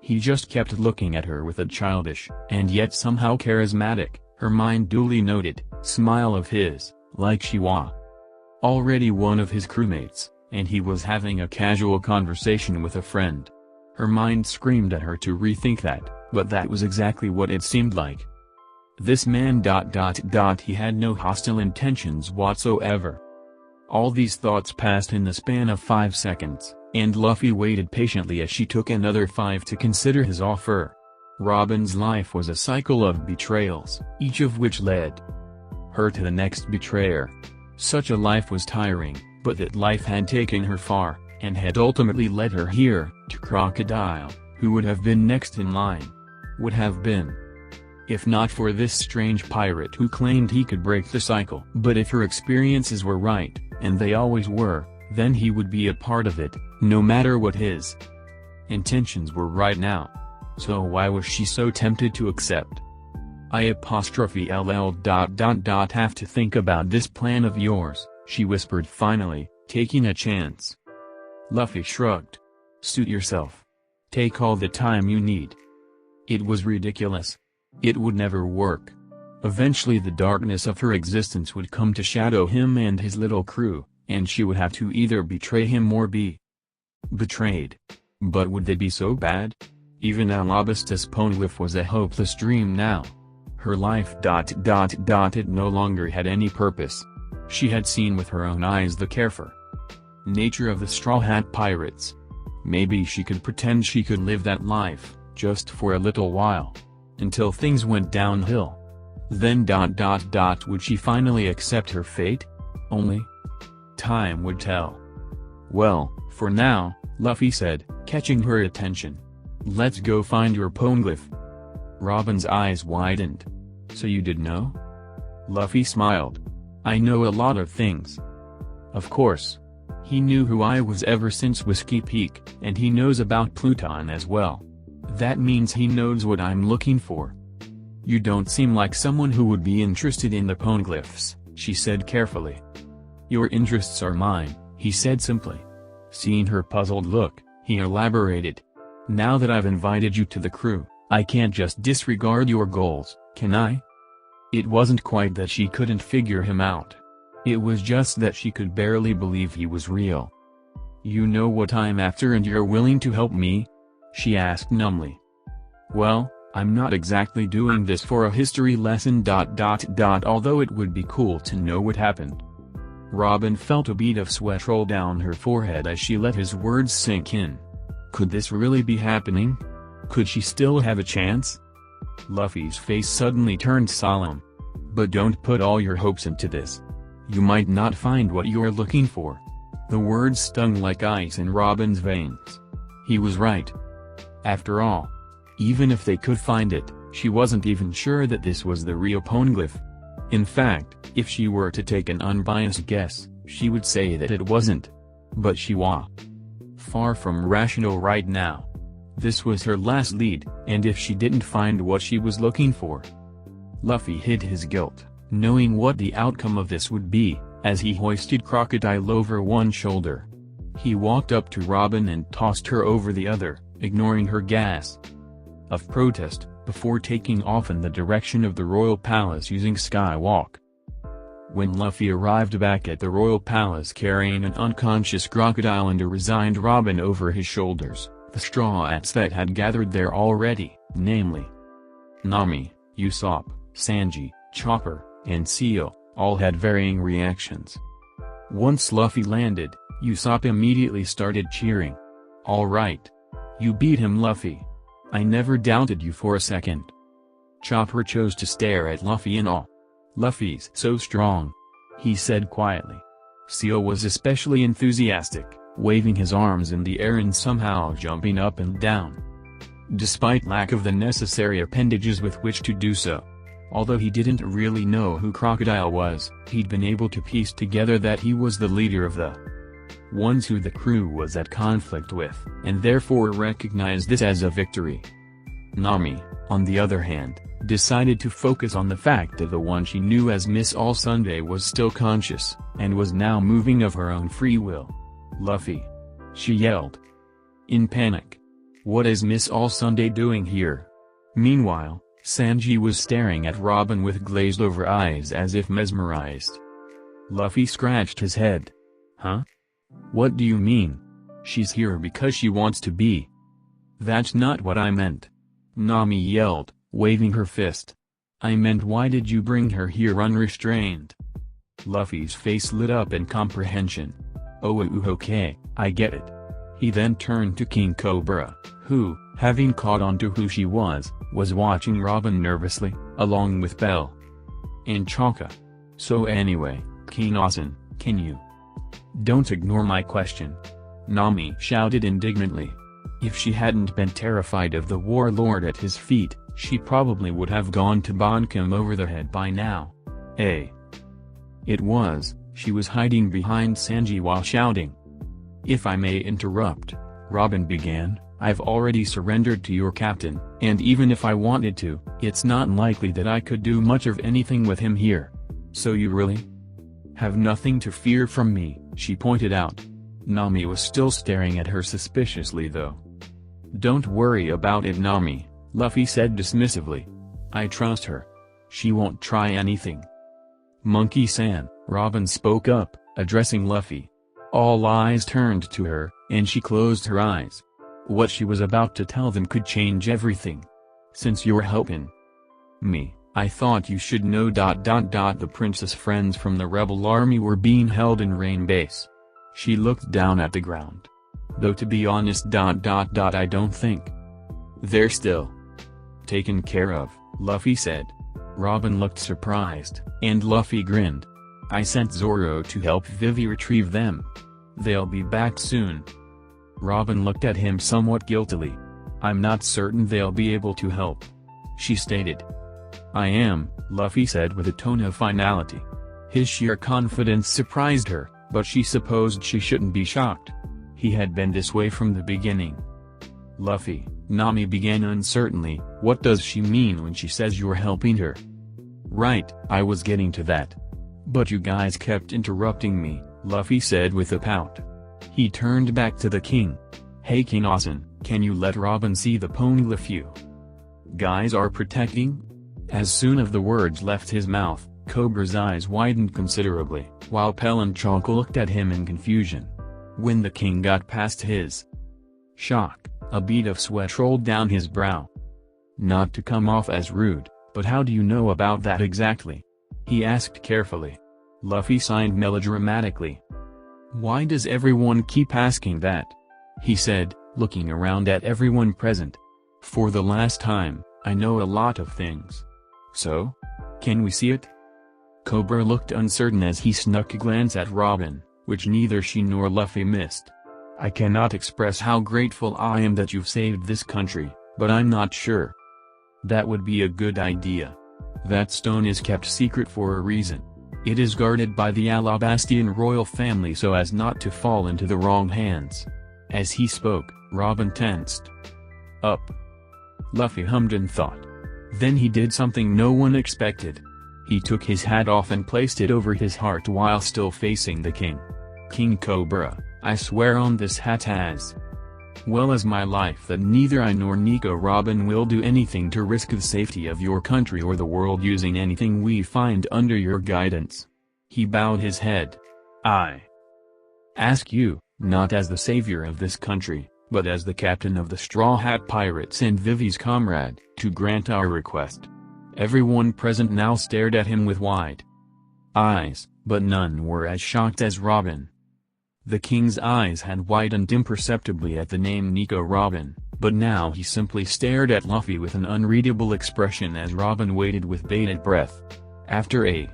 He just kept looking at her with a childish, and yet somehow charismatic, her mind duly noted, smile of his, like she was already one of his crewmates, and he was having a casual conversation with a friend. Her mind screamed at her to rethink that, but that was exactly what it seemed like. This man ... he had no hostile intentions whatsoever. All these thoughts passed in the span of 5 seconds, and Luffy waited patiently as she took another 5 to consider his offer. Robin's life was a cycle of betrayals, each of which led her to the next betrayer. Such a life was tiring, but that life had taken her far, and had ultimately led her here, to Crocodile, who would have been next in line. Would have been. If not for this strange pirate who claimed he could break the cycle. But if her experiences were right, and they always were, then he would be a part of it, no matter what his intentions were right now. So why was she so tempted to accept? Have to think about this plan of yours, she whispered finally, taking a chance. Luffy shrugged. Suit yourself. Take all the time you need. It was ridiculous. It would never work. Eventually the darkness of her existence would come to shadow him and his little crew, and she would have to either betray him or be betrayed. But would they be so bad? Even Alabasta's poneglyph was a hopeless dream now. Her life ... it no longer had any purpose. She had seen with her own eyes the carefree nature of the Straw Hat Pirates. Maybe she could pretend she could live that life, just for a little while. Until things went downhill. Then ... would she finally accept her fate? Only time would tell. Well, for now, Luffy said, catching her attention. Let's go find your poneglyph. Robin's eyes widened. So you did know? Luffy smiled. I know a lot of things. Of course. He knew who I was ever since Whiskey Peak, and he knows about Pluton as well. That means he knows what I'm looking for. You don't seem like someone who would be interested in the poneglyphs, she said carefully. Your interests are mine, he said simply. Seeing her puzzled look, he elaborated. Now that I've invited you to the crew, I can't just disregard your goals, can I? It wasn't quite that she couldn't figure him out. It was just that she could barely believe he was real. You know what I'm after and you're willing to help me? She asked numbly. Well, I'm not exactly doing this for a history lesson ... although it would be cool to know what happened. Robin felt a bead of sweat roll down her forehead as she let his words sink in. Could this really be happening? Could she still have a chance? Luffy's face suddenly turned solemn. But don't put all your hopes into this. You might not find what you're looking for. The words stung like ice in Robin's veins. He was right. After all, even if they could find it, she wasn't even sure that this was the real poneglyph. In fact, if she were to take an unbiased guess, she would say that it wasn't. But she was far from rational right now. This was her last lead, and if she didn't find what she was looking for. Luffy hid his guilt, knowing what the outcome of this would be, as he hoisted Crocodile over one shoulder. He walked up to Robin and tossed her over the other, ignoring her gasp of protest, before taking off in the direction of the Royal Palace using Skywalk. When Luffy arrived back at the Royal Palace carrying an unconscious Crocodile and a resigned Robin over his shoulders, the Straw Hats that had gathered there already, namely Nami, Usopp, Sanji, Chopper, and Seal, all had varying reactions. Once Luffy landed, Usopp immediately started cheering. "All right. You beat him, Luffy. I never doubted you for a second." Chopper chose to stare at Luffy in awe. "Luffy's so strong," he said quietly. Seal was especially enthusiastic, waving his arms in the air and somehow jumping up and down, despite lack of the necessary appendages with which to do so. Although he didn't really know who Crocodile was, he'd been able to piece together that he was the leader of the ones who the crew was at conflict with, and therefore recognized this as a victory. Nami, on the other hand, decided to focus on the fact that the one she knew as Miss All Sunday was still conscious, and was now moving of her own free will. "Luffy!" she yelled, in panic. "What is Miss All Sunday doing here?" Meanwhile, Sanji was staring at Robin with glazed-over eyes as if mesmerized. Luffy scratched his head. "Huh? What do you mean? She's here because she wants to be." "That's not what I meant," Nami yelled, waving her fist. "I meant, why did you bring her here unrestrained?" Luffy's face lit up in comprehension. "Oh, okay, I get it." He then turned to King Cobra, who, having caught on to who she was watching Robin nervously, along with Bell and Chaka. "So anyway, King Asen, can you don't ignore my question," Nami shouted indignantly. If she hadn't been terrified of the warlord at his feet, she probably would have gone to bonk him over the head by now. She was hiding behind Sanji while shouting. "If I may interrupt," Robin began, "I've already surrendered to your captain, and even if I wanted to, it's not likely that I could do much of anything with him here. So you really have nothing to fear from me," she pointed out. Nami was still staring at her suspiciously though. "Don't worry about it, Nami," Luffy said dismissively. "I trust her. She won't try anything." "Monkey-san," Robin spoke up, addressing Luffy. All eyes turned to her, and she closed her eyes. What she was about to tell them could change everything. "Since you're helping me, I thought you should know ... The princess friends from the rebel army were being held in Rain Base." She looked down at the ground. "Though to be honest ... I don't think they're still taken care of," Luffy said. Robin looked surprised, and Luffy grinned. "I sent Zoro to help Vivi retrieve them. They'll be back soon." Robin looked at him somewhat guiltily. "I'm not certain they'll be able to help," she stated. "I am," Luffy said with a tone of finality. His sheer confidence surprised her, but she supposed she shouldn't be shocked. He had been this way from the beginning. "Luffy," Nami began uncertainly, "what does she mean when she says you're helping her?" "Right, I was getting to that. But you guys kept interrupting me," Luffy said with a pout. He turned back to the king. "Hey King Asen, can you let Robin see the Poneglyph you guys are protecting?" As soon as the words left his mouth, Cobra's eyes widened considerably, while Pell and Chalk looked at him in confusion. When the king got past his shock, a bead of sweat rolled down his brow. "Not to come off as rude, but how do you know about that exactly?" he asked carefully. Luffy sighed melodramatically. "Why does everyone keep asking that?" he said, looking around at everyone present. "For the last time, I know a lot of things. So? Can we see it?" Cobra looked uncertain as he snuck a glance at Robin, which neither she nor Luffy missed. "I cannot express how grateful I am that you've saved this country, but I'm not sure that would be a good idea. That stone is kept secret for a reason. It is guarded by the Alabastian royal family so as not to fall into the wrong hands." As he spoke, Robin tensed up. Luffy hummed in thought. Then he did something no one expected. He took his hat off and placed it over his heart while still facing the king. "King Cobra, I swear on this hat as well as my life that neither I nor Nico Robin will do anything to risk the safety of your country or the world using anything we find under your guidance." He bowed his head. "I ask you, not as the savior of this country, but as the captain of the Straw Hat Pirates and Vivi's comrade, to grant our request." Everyone present now stared at him with wide eyes, but none were as shocked as Robin. The king's eyes had widened imperceptibly at the name Nico Robin, but now he simply stared at Luffy with an unreadable expression as Robin waited with bated breath. After a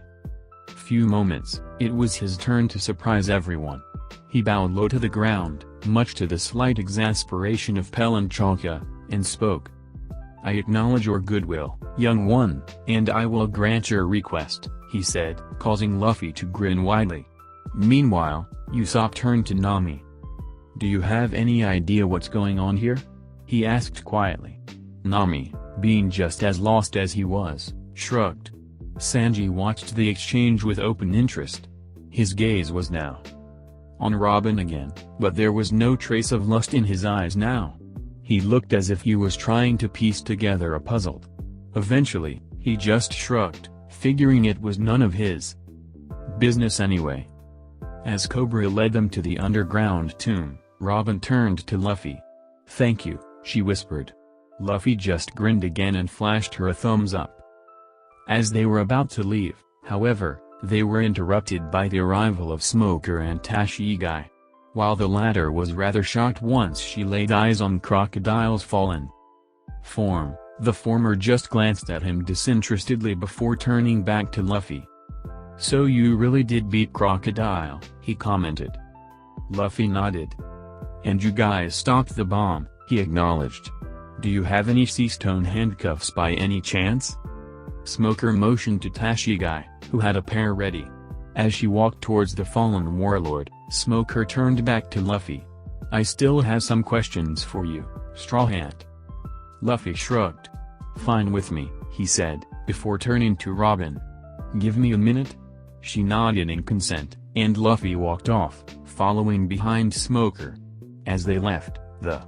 few moments, it was his turn to surprise everyone. He bowed low to the ground, much to the slight exasperation of Pell and Chalka, and spoke. "I acknowledge your goodwill, young one, and I will grant your request," he said, causing Luffy to grin widely. Meanwhile, Usopp turned to Nami. "Do you have any idea what's going on here?" he asked quietly. Nami, being just as lost as he was, shrugged. Sanji watched the exchange with open interest. His gaze was now on Robin again, but there was no trace of lust in his eyes now. He looked as if he was trying to piece together a puzzle. Eventually, he just shrugged, figuring it was none of his business anyway. As Cobra led them to the underground tomb, Robin turned to Luffy. "Thank you," she whispered. Luffy just grinned again and flashed her a thumbs up. As they were about to leave, however, they were interrupted by the arrival of Smoker and Tashigi. While the latter was rather shocked once she laid eyes on Crocodile's fallen form, the former just glanced at him disinterestedly before turning back to Luffy. "So you really did beat Crocodile," he commented. Luffy nodded. "And you guys stopped the bomb," he acknowledged. "Do you have any sea stone handcuffs by any chance?" Smoker motioned to Tashigi, who had a pair ready. As she walked towards the fallen warlord, Smoker turned back to Luffy. "I still have some questions for you, Straw Hat." Luffy shrugged. "Fine with me," he said, before turning to Robin. "Give me a minute?" She nodded in consent, and Luffy walked off, following behind Smoker. As they left, the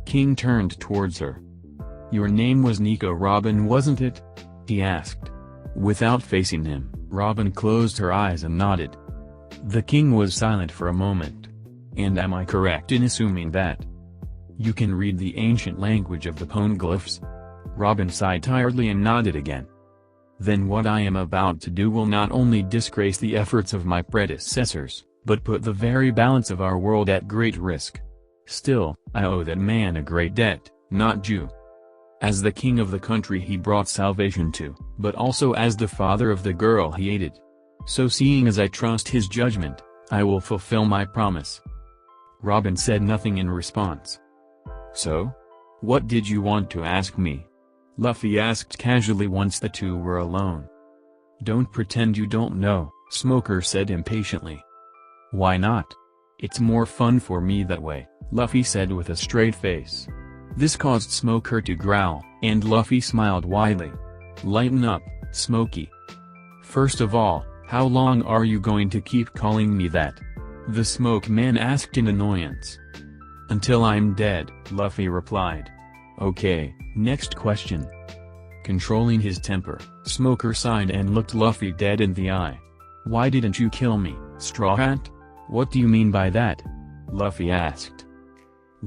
king turned towards her. "Your name was Nico Robin, wasn't it?" he asked. Without facing him, Robin closed her eyes and nodded. The king was silent for a moment. "And am I correct in assuming that you can read the ancient language of the poneglyphs?" Robin sighed tiredly and nodded again. "Then what I am about to do will not only disgrace the efforts of my predecessors, but put the very balance of our world at great risk. Still, I owe that man a great debt, not you. As the king of the country he brought salvation to, but also as the father of the girl he aided. So seeing as I trust his judgment, I will fulfill my promise." Robin said nothing in response. "So? What did you want to ask me?" Luffy asked casually once the two were alone. "Don't pretend you don't know," Smoker said impatiently. "Why not? It's more fun for me that way," Luffy said with a straight face. This caused Smoker to growl, and Luffy smiled widely. "Lighten up, Smokey. First of all, how long are you going to keep calling me that?" the Smoke Man asked in annoyance. "Until I'm dead," Luffy replied. "Okay, next question." Controlling his temper, Smoker sighed and looked Luffy dead in the eye. "Why didn't you kill me, Straw Hat?" "What do you mean by that?" Luffy asked.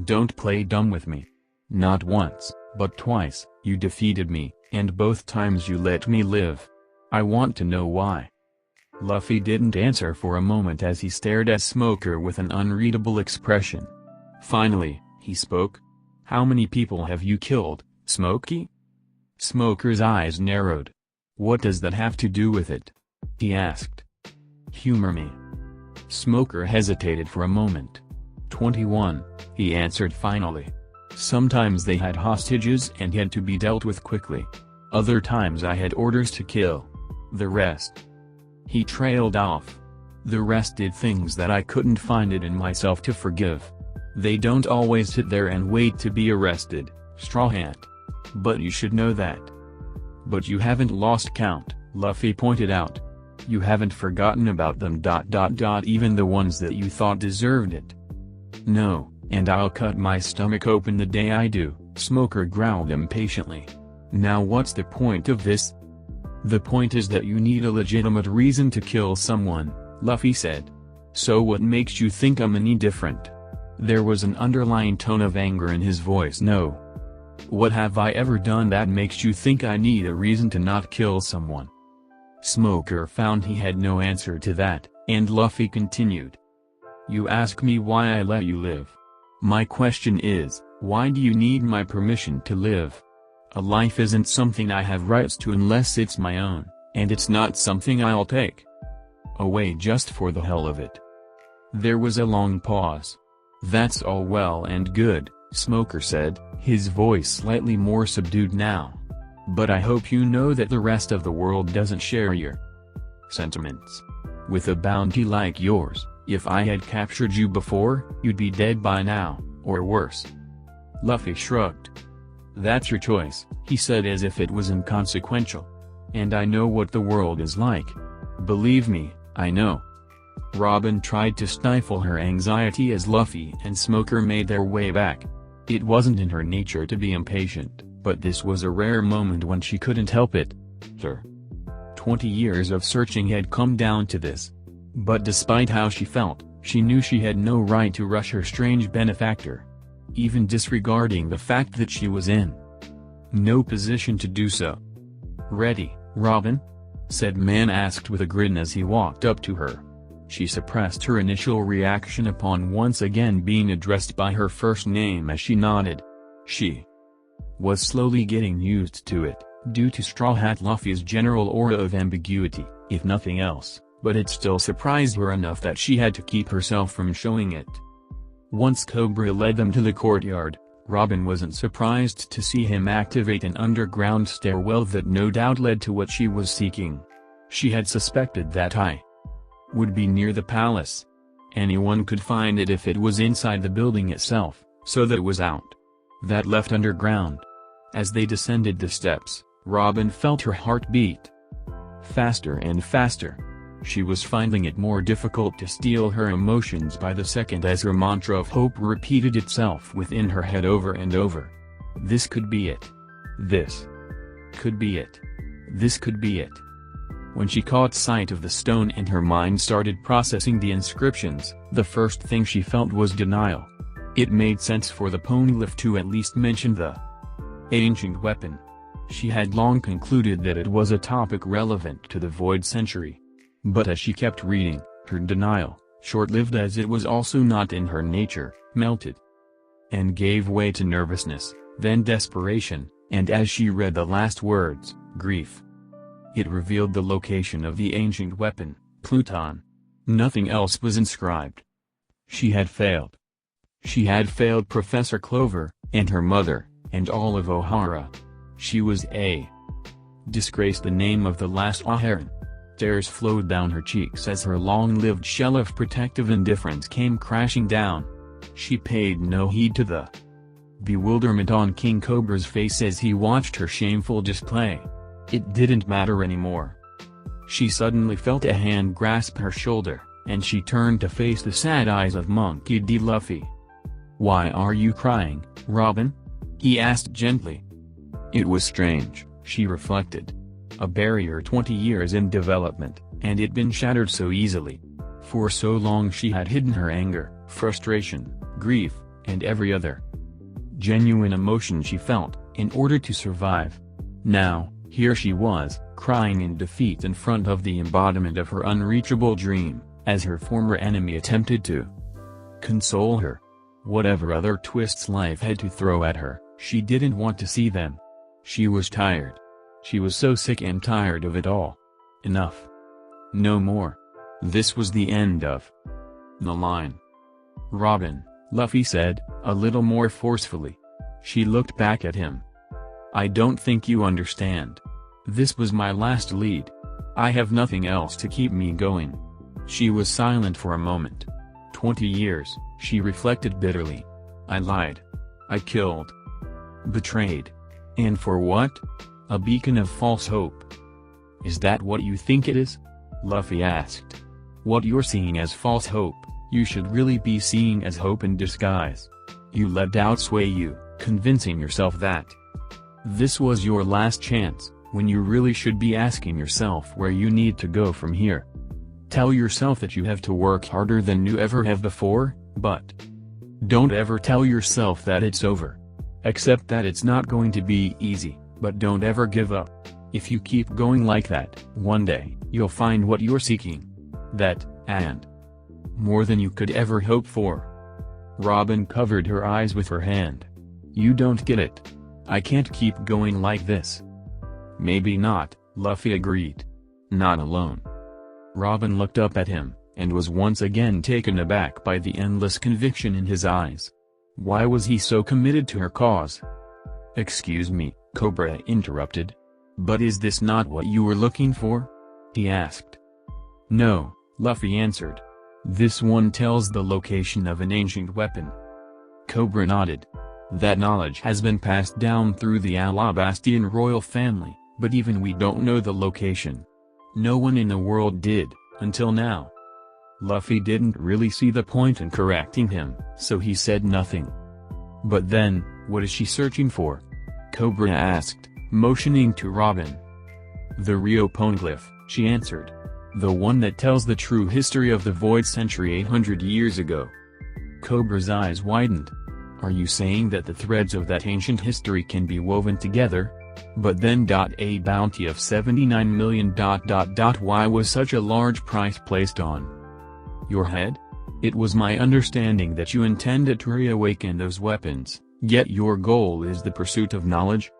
"Don't play dumb with me. Not once, but twice, you defeated me, and both times you let me live. I want to know why." Luffy didn't answer for a moment as he stared at Smoker with an unreadable expression. Finally, he spoke. "How many people have you killed, Smokey?" Smoker's eyes narrowed. "What does that have to do with it?" he asked. "Humor me." Smoker hesitated for a moment. 21, he answered finally. "Sometimes they had hostages and had to be dealt with quickly. Other times I had orders to kill. The rest." He trailed off. "The rest did things that I couldn't find it in myself to forgive. They don't always sit there and wait to be arrested, Straw Hat. But you should know that." "But you haven't lost count," Luffy pointed out. "You haven't forgotten about them ... even the ones that you thought deserved it." "No, and I'll cut my stomach open the day I do," Smoker growled impatiently. "Now what's the point of this?" "The point is that you need a legitimate reason to kill someone," Luffy said. "So what makes you think I'm any different?" There was an underlying tone of anger in his voice. "No. What have I ever done that makes you think I need a reason to not kill someone?" Smoker found he had no answer to that, and Luffy continued. You ask me why I let you live. My question is, why do you need my permission to live? A life isn't something I have rights to unless it's my own, and it's not something I'll take away just for the hell of it. There was a long pause. That's all well and good, Smoker said, his voice slightly more subdued now. But I hope you know that the rest of the world doesn't share your sentiments. With a bounty like yours, if I had captured you before, you'd be dead by now, or worse. Luffy shrugged. That's your choice, he said as if it was inconsequential. And I know what the world is like. Believe me, I know. Robin tried to stifle her anxiety as Luffy and Smoker made their way back. It wasn't in her nature to be impatient, but this was a rare moment when she couldn't help it. 20 years of searching had come down to this. But despite how she felt, she knew she had no right to rush her strange benefactor. Even disregarding the fact that she was in no position to do so. "Ready, Robin?" said Man asked with a grin as he walked up to her. She suppressed her initial reaction upon once again being addressed by her first name as she nodded. She was slowly getting used to it, due to Straw Hat Luffy's general aura of ambiguity, if nothing else, but it still surprised her enough that she had to keep herself from showing it. Once Cobra led them to the courtyard, Robin wasn't surprised to see him activate an underground stairwell that no doubt led to what she was seeking. She had suspected that I would be near the palace. Anyone could find it if it was inside the building itself, so that it was out. That left underground. As they descended the steps, Robin felt her heart beat faster and faster. She was finding it more difficult to steal her emotions by the second as her mantra of hope repeated itself within her head over and over. This could be it. This could be it. This could be it. When she caught sight of the stone and her mind started processing the inscriptions, the first thing she felt was denial. It made sense for the Poneglyph to at least mention the ancient weapon. She had long concluded that it was a topic relevant to the Void Century. But as she kept reading, her denial, short-lived as it was also not in her nature, melted and gave way to nervousness, then desperation, and as she read the last words, grief. It revealed the location of the ancient weapon, Pluton. Nothing else was inscribed. She had failed. She had failed Professor Clover, and her mother, and all of Ohara. She was a disgrace. The name of the last Oharan. Tears flowed down her cheeks as her long-lived shell of protective indifference came crashing down. She paid no heed to the bewilderment on King Cobra's face as he watched her shameful display. It didn't matter anymore. She suddenly felt a hand grasp her shoulder, and she turned to face the sad eyes of Monkey D. Luffy. "Why are you crying, Robin?" he asked gently. It was strange, she reflected. A barrier 20 years in development, and it'd been shattered so easily. For so long she had hidden her anger, frustration, grief, and every other genuine emotion she felt, in order to survive. Now, here she was, crying in defeat in front of the embodiment of her unreachable dream, as her former enemy attempted to console her. Whatever other twists life had to throw at her, she didn't want to see them. She was tired. She was so sick and tired of it all. Enough. No more. This was the end of the line. "Robin," Luffy said, a little more forcefully. She looked back at him. "I don't think you understand. This was my last lead. I have nothing else to keep me going." She was silent for a moment. 20 years, she reflected bitterly. "I lied. I killed. Betrayed. And for what? A beacon of false hope." "Is that what you think it is?" Luffy asked. "What you're seeing as false hope, you should really be seeing as hope in disguise. You let doubt sway you, convincing yourself that this was your last chance, when you really should be asking yourself where you need to go from here. Tell yourself that you have to work harder than you ever have before, but don't ever tell yourself that it's over. Accept that it's not going to be easy, but don't ever give up. If you keep going like that, one day, you'll find what you're seeking. That, and More than you could ever hope for. Robin covered her eyes with her hand. You don't get it. I can't keep going like this. Maybe not, Luffy agreed. Not alone. Robin looked up at him, and was once again taken aback by the endless conviction in his eyes. Why was he so committed to her cause? Excuse me, Cobra interrupted. But is this not what you were looking for? He asked. No, Luffy answered. This one tells the location of an ancient weapon. Cobra nodded. That knowledge has been passed down through the Alabastian royal family, but even we don't know the location. No one in the world did, until now. Luffy didn't really see the point in correcting him, so he said nothing. But then, what is she searching for? Cobra asked, motioning to Robin. The Rio Poneglyph, she answered. The one that tells the true history of the Void Century 800 years ago. Cobra's eyes widened. Are you saying that the threads of that ancient history can be woven together? But then a bounty of 79 million ... Why was such a large price placed on your head? It was my understanding that you intended to reawaken those weapons, yet your goal is the pursuit of knowledge?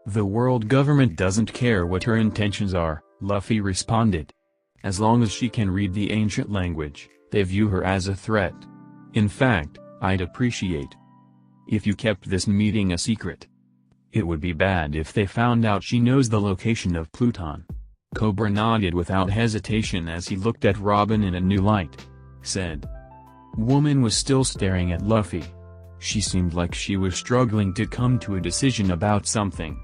The world government doesn't care what her intentions are, Luffy responded. As long as she can read the ancient language, they view her as a threat. In fact, I'd appreciate if you kept this meeting a secret. It would be bad if they found out she knows the location of Pluton. Cobra nodded without hesitation as he looked at Robin in a new light. Said. Woman was still staring at Luffy. She seemed like she was struggling to come to a decision about something.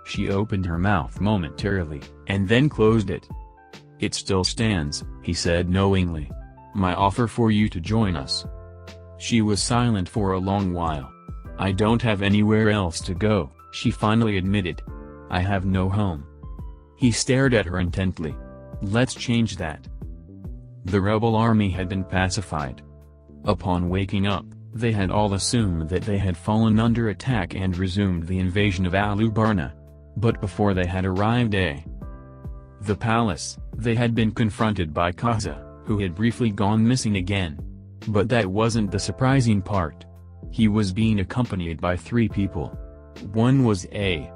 She opened her mouth momentarily, and then closed it. It still stands, he said knowingly. My offer for you to join us. She was silent for a long while. I don't have anywhere else to go, she finally admitted. I have no home. He stared at her intently. Let's change that. The rebel army had been pacified. Upon waking up, they had all assumed that they had fallen under attack and resumed the invasion of Alubarna. But before they had arrived at the palace, they had been confronted by Kaza, who had briefly gone missing again. But that wasn't the surprising part. He was being accompanied by 3 people. One was a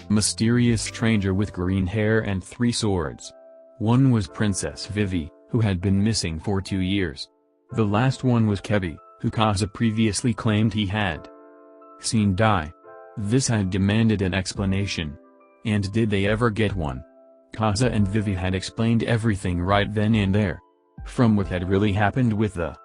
mysterious stranger with green hair and 3 swords. One was Princess Vivi, who had been missing for 2 years. The last one was Kebi, who Kaza previously claimed he had seen die. This had demanded an explanation. And did they ever get one? Kaza and Vivi had explained everything right then and there. From what had really happened with the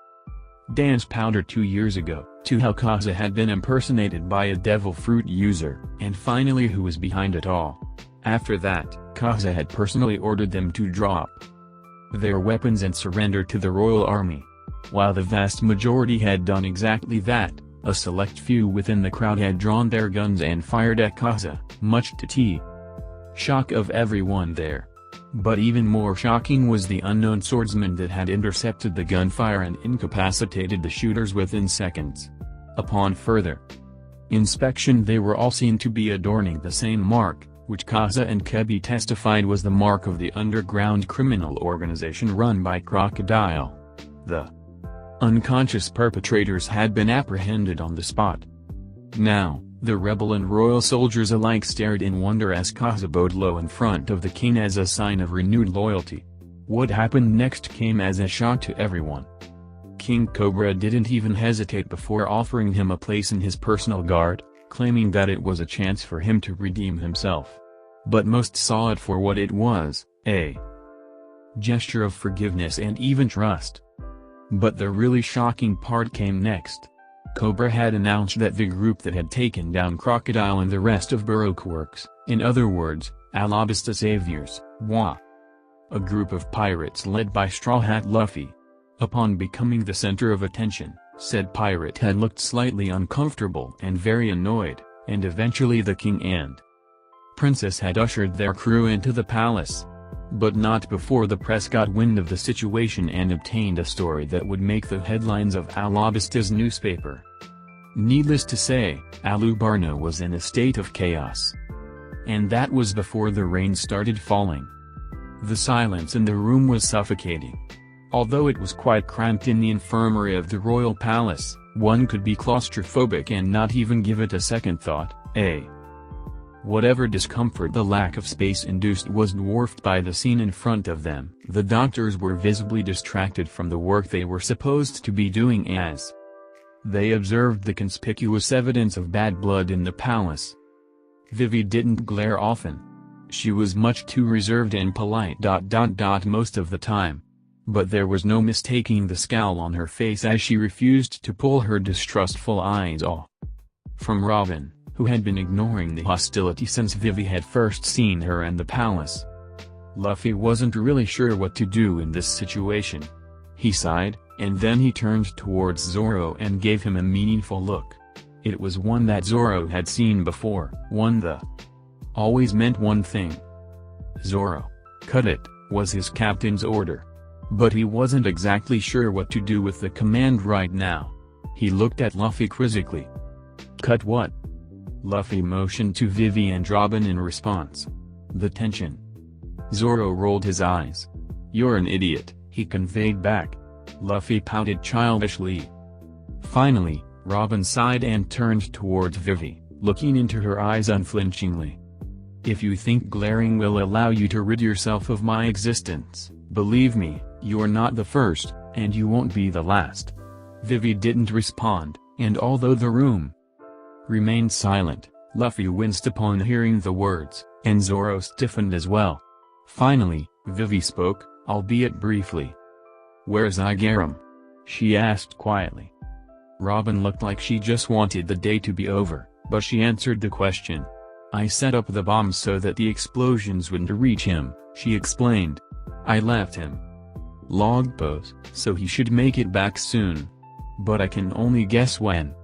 dance powder 2 years ago, to how Kaza had been impersonated by a devil fruit user, and finally who was behind it all. After that, Kaza had personally ordered them to drop their weapons and surrender to the royal army. While the vast majority had done exactly that, a select few within the crowd had drawn their guns and fired at Kaza, much to the shock of everyone there. But even more shocking was the unknown swordsman that had intercepted the gunfire and incapacitated the shooters within seconds. Upon further inspection, they were all seen to be adorning the same mark, which Kaza and Kebi testified was the mark of the underground criminal organization run by Crocodile. The unconscious perpetrators had been apprehended on the spot. Now, the rebel and royal soldiers alike stared in wonder as Kaza bowed low in front of the king as a sign of renewed loyalty. What happened next came as a shock to everyone. King Cobra didn't even hesitate before offering him a place in his personal guard, claiming that it was a chance for him to redeem himself. But most saw it for what it was, a gesture of forgiveness and even trust. But the really shocking part came next. Cobra had announced that the group that had taken down Crocodile and the rest of Baroque works, in other words, Alabasta Saviors, a group of pirates led by Straw Hat Luffy. Upon becoming the center of attention, said pirate had looked slightly uncomfortable and very annoyed, and eventually the king and princess had ushered their crew into the palace. But not before the press got wind of the situation and obtained a story that would make the headlines of Alabasta's newspaper. Needless to say, Alubarna was in a state of chaos. And that was before the rain started falling. The silence in the room was suffocating. Although it was quite cramped in the infirmary of the royal palace, one could be claustrophobic and not even give it a second thought. Whatever discomfort the lack of space induced was dwarfed by the scene in front of them. The doctors were visibly distracted from the work they were supposed to be doing as they observed the conspicuous evidence of bad blood in the palace. Vivi didn't glare often. She was much too reserved and polite most of the time. But there was no mistaking the scowl on her face as she refused to pull her distrustful eyes off from Robin, who had been ignoring the hostility since Vivi had first seen her in the palace. Luffy wasn't really sure what to do in this situation. He sighed, and then he turned towards Zoro and gave him a meaningful look. It was one that Zoro had seen before, one that always meant one thing. Zoro, cut it, was his captain's order. But he wasn't exactly sure what to do with the command right now. He looked at Luffy quizzically. Cut what? Luffy motioned to Vivi and Robin in response. The tension. Zoro rolled his eyes. You're an idiot, he conveyed back. Luffy pouted childishly. Finally, Robin sighed and turned towards Vivi, looking into her eyes unflinchingly. If you think glaring will allow you to rid yourself of my existence, believe me, you're not the first, and you won't be the last. Vivi didn't respond, and although the room remained silent, Luffy winced upon hearing the words, and Zoro stiffened as well. Finally, Vivi spoke, albeit briefly. Where's Igaram? She asked quietly. Robin looked like she just wanted the day to be over, but she answered the question. I set up the bombs so that the explosions wouldn't reach him, she explained. I left him. Log pose, so he should make it back soon. But I can only guess when.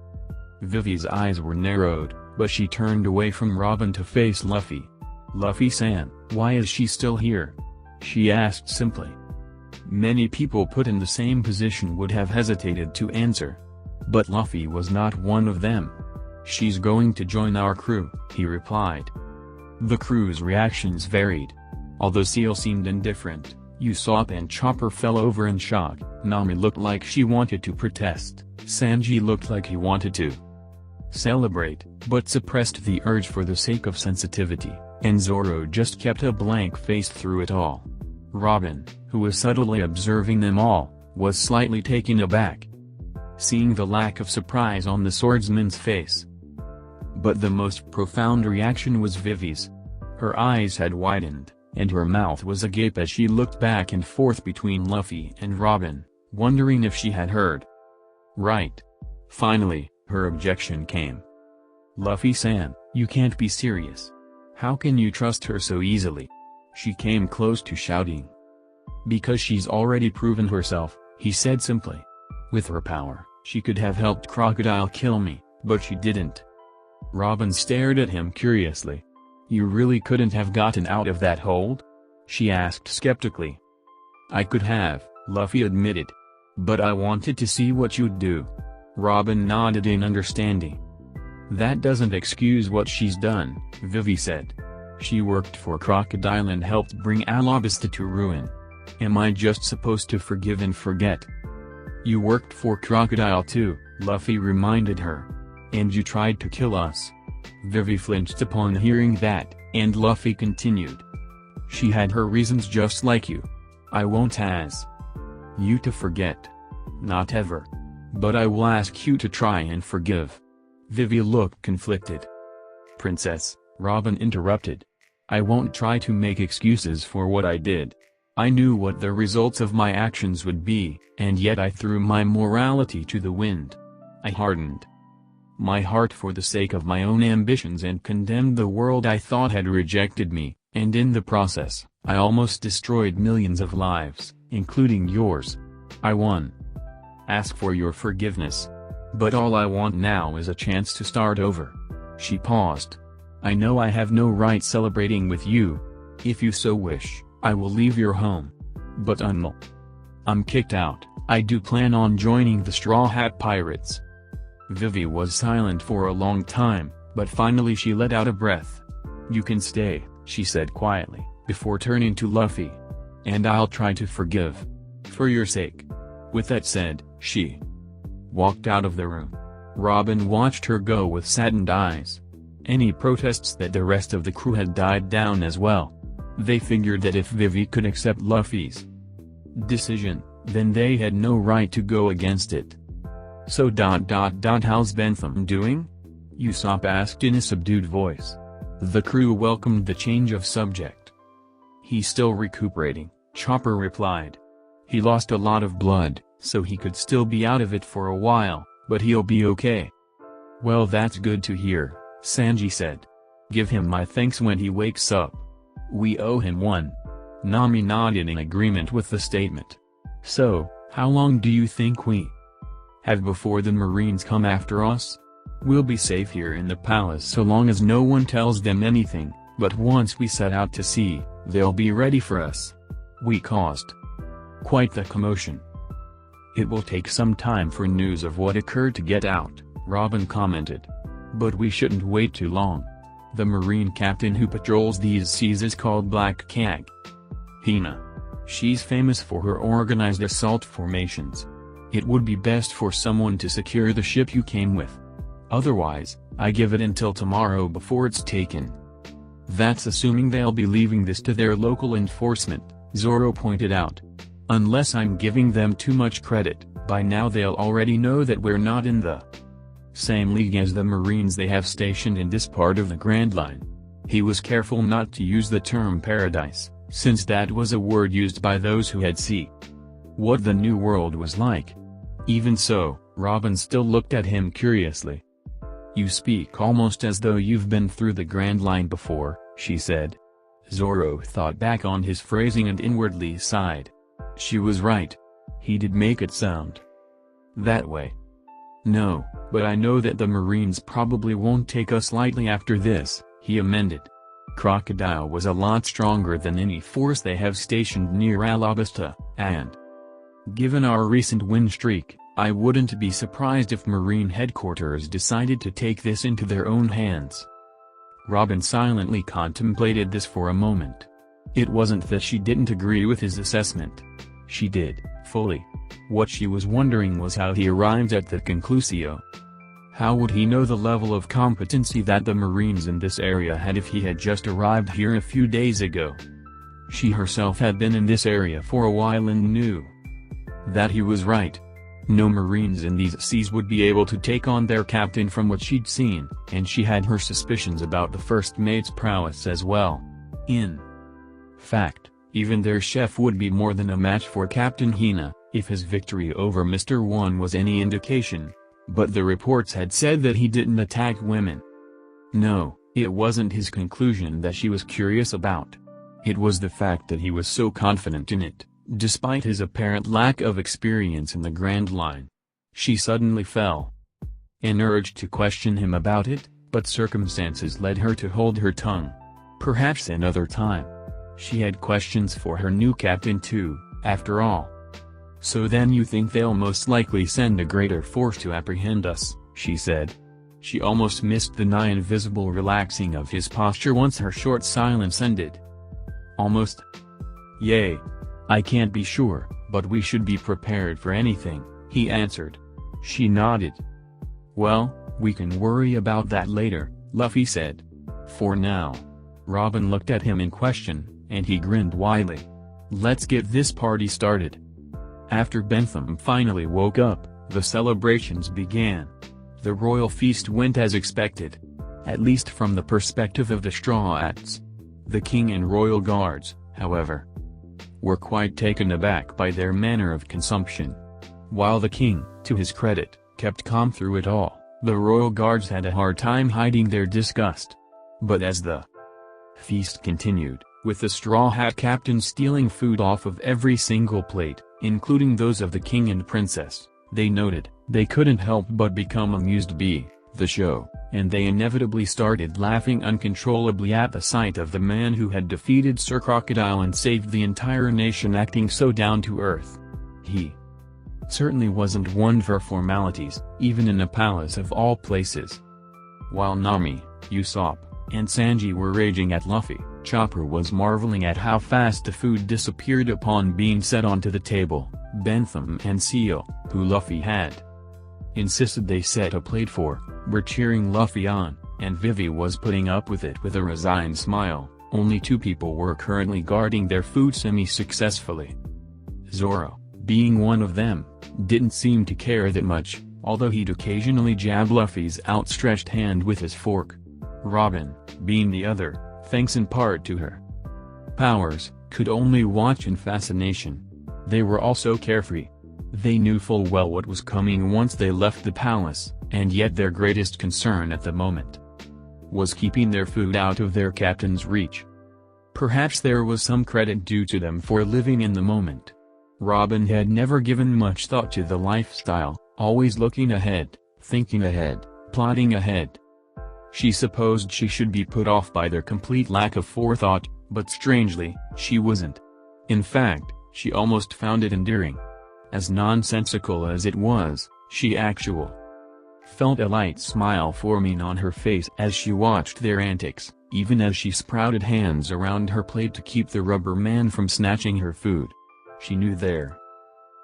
Vivi's eyes were narrowed, but she turned away from Robin to face Luffy. Luffy-san, why is she still here? She asked simply. Many people put in the same position would have hesitated to answer. But Luffy was not one of them. She's going to join our crew, he replied. The crew's reactions varied. Although Seal seemed indifferent, Usopp and Chopper fell over in shock, Nami looked like she wanted to protest, Sanji looked like he wanted to celebrate, but suppressed the urge for the sake of sensitivity, and Zoro just kept a blank face through it all. Robin, who was subtly observing them all, was slightly taken aback, seeing the lack of surprise on the swordsman's face. But the most profound reaction was Vivi's. Her eyes had widened, and her mouth was agape as she looked back and forth between Luffy and Robin, wondering if she had heard right. Finally, her objection came. Luffy-san, you can't be serious. How can you trust her so easily? She came close to shouting. Because she's already proven herself, he said simply. With her power, she could have helped Crocodile kill me, but she didn't. Robin stared at him curiously. You really couldn't have gotten out of that hold? She asked skeptically. I could have, Luffy admitted. But I wanted to see what you'd do. Robin nodded in understanding. That doesn't excuse what she's done, Vivi said. She worked for Crocodile and helped bring Alabasta to ruin. Am I just supposed to forgive and forget? You worked for Crocodile too, Luffy reminded her. And you tried to kill us. Vivi flinched upon hearing that, and Luffy continued. She had her reasons just like you. I won't ask you to forget. Not ever. But I will ask you to try and forgive. Vivi looked conflicted. Princess, Robin interrupted. I won't try to make excuses for what I did. I knew what the results of my actions would be, and yet I threw my morality to the wind. I hardened my heart for the sake of my own ambitions and condemned the world I thought had rejected me, and in the process, I almost destroyed millions of lives, including yours. I won. Ask for your forgiveness. But all I want now is a chance to start over. She paused. I know I have no right celebrating with you. If you so wish, I will leave your home. But until I'm kicked out, I do plan on joining the Straw Hat Pirates. Vivi was silent for a long time, but finally she let out a breath. You can stay, she said quietly, before turning to Luffy. And I'll try to forgive. for your sake." With that said, she walked out of the room. Robin watched her go with saddened eyes. Any protests that the rest of the crew had died down as well. They figured that if Vivi could accept Luffy's decision, then they had no right to go against it. "So how's Bentham doing?" Usopp asked in a subdued voice. The crew welcomed the change of subject. "He's still recuperating," Chopper replied. "He lost a lot of blood, so he could still be out of it for a while, but he'll be okay." "Well, that's good to hear," Sanji said. "Give him my thanks when he wakes up. We owe him one." Nami nodded in agreement with the statement. "So, how long do you think we have before the Marines come after us?" "We'll be safe here in the palace so long as no one tells them anything, but once we set out to sea, they'll be ready for us." We caused quite the commotion. "It will take some time for news of what occurred to get out," Robin commented. "But we shouldn't wait too long. The Marine captain who patrols these seas is called Black Cag Hina. She's famous for her organized assault formations. It would be best for someone to secure the ship you came with. Otherwise, I give it until tomorrow before it's taken." "That's assuming they'll be leaving this to their local enforcement," Zoro pointed out. "Unless I'm giving them too much credit, by now they'll already know that we're not in the same league as the Marines they have stationed in this part of the Grand Line." He was careful not to use the term paradise, since that was a word used by those who had seen what the New World was like. Even so, Robin still looked at him curiously. "You speak almost as though you've been through the Grand Line before," she said. Zoro thought back on his phrasing and inwardly sighed. She was right. He did make it sound that way. "No, but I know that the Marines probably won't take us lightly after this," he amended. "Crocodile was a lot stronger than any force they have stationed near Alabasta, and given our recent win streak, I wouldn't be surprised if Marine headquarters decided to take this into their own hands." Robin silently contemplated this for a moment. It wasn't that she didn't agree with his assessment. She did, fully. What she was wondering was how he arrived at the conclusio. How would he know the level of competency that the Marines in this area had if he had just arrived here a few days ago? She herself had been in this area for a while and knew that he was right. No Marines in these seas would be able to take on their captain from what she'd seen, and she had her suspicions about the first mate's prowess as well. In fact, even their chef would be more than a match for Captain Hina, if his victory over Mr. One was any indication. But the reports had said that he didn't attack women. No, it wasn't his conclusion that she was curious about. It was the fact that he was so confident in it, despite his apparent lack of experience in the Grand Line. She suddenly fell an urge to question him about it, but circumstances led her to hold her tongue. Perhaps another time. She had questions for her new captain too, after all. "So then you think they'll most likely send a greater force to apprehend us," she said. She almost missed the nigh invisible relaxing of his posture once her short silence ended. "Almost? Yay. I can't be sure, but we should be prepared for anything," he answered. She nodded. "Well, we can worry about that later," Luffy said. "For now." Robin looked at him in question, and he grinned widely. "Let's get this party started." After Bentham finally woke up, the celebrations began. The royal feast went as expected. At least from the perspective of the Straw Hats. The king and royal guards, however, were quite taken aback by their manner of consumption. While the king, to his credit, kept calm through it all, the royal guards had a hard time hiding their disgust. But as the feast continued, with the Straw Hat captain stealing food off of every single plate, including those of the king and princess, they noted, they couldn't help but become amused by the show, and they inevitably started laughing uncontrollably at the sight of the man who had defeated Sir Crocodile and saved the entire nation acting so down to earth. He certainly wasn't one for formalities, even in a palace of all places. While Nami, Usopp, and Sanji were raging at Luffy, Chopper was marveling at how fast the food disappeared upon being set onto the table. Bentham and Seal, who Luffy had insisted they set a plate for, were cheering Luffy on, and Vivi was putting up with it with a resigned smile. Only 2 people were currently guarding their food semi-successfully. Zoro, being one of them, didn't seem to care that much, although he'd occasionally jab Luffy's outstretched hand with his fork. Robin, being the other, thanks in part to her powers, could only watch in fascination. They were also carefree. They knew full well what was coming once they left the palace, and yet their greatest concern at the moment was keeping their food out of their captain's reach. Perhaps there was some credit due to them for living in the moment. Robin had never given much thought to the lifestyle, always looking ahead, thinking ahead, plotting ahead. She supposed she should be put off by their complete lack of forethought, but strangely, she wasn't. In fact, she almost found it endearing. As nonsensical as it was, she felt a light smile forming on her face as she watched their antics, even as she sprouted hands around her plate to keep the rubber man from snatching her food. She knew their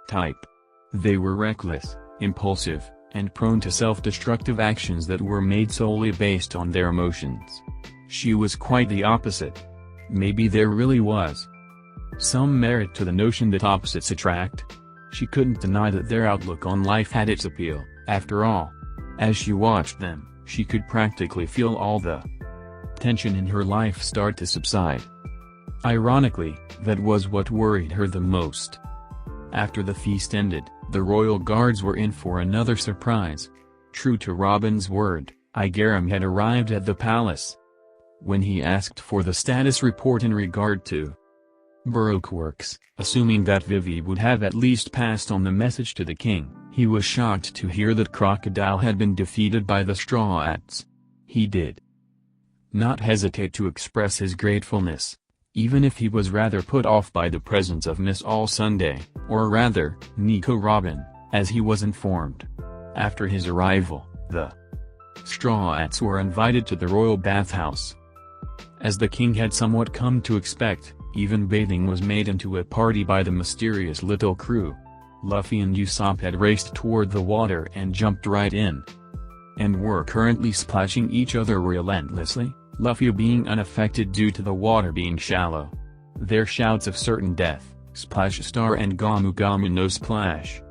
type. They were reckless, impulsive, and prone to self-destructive actions that were made solely based on their emotions. She was quite the opposite. Maybe there really was some merit to the notion that opposites attract. She couldn't deny that their outlook on life had its appeal, after all. As she watched them, she could practically feel all the tension in her life start to subside. Ironically, that was what worried her the most. After the feast ended, the royal guards were in for another surprise. True to Robin's word, Igaram had arrived at the palace. When he asked for the status report in regard to Baroque works, assuming that Vivi would have at least passed on the message to the king, he was shocked to hear that Crocodile had been defeated by the Straw Hats. He did not hesitate to express his gratefulness, even if he was rather put off by the presence of Miss All-Sunday, or rather, Nico Robin, as he was informed. After his arrival, the Straw Hats were invited to the royal bathhouse. As the king had somewhat come to expect, even bathing was made into a party by the mysterious little crew. Luffy and Usopp had raced toward the water and jumped right in, and were currently splashing each other relentlessly, Luffy being unaffected due to the water being shallow. Their shouts of certain death, Splash Star and Gamu Gamu no Splash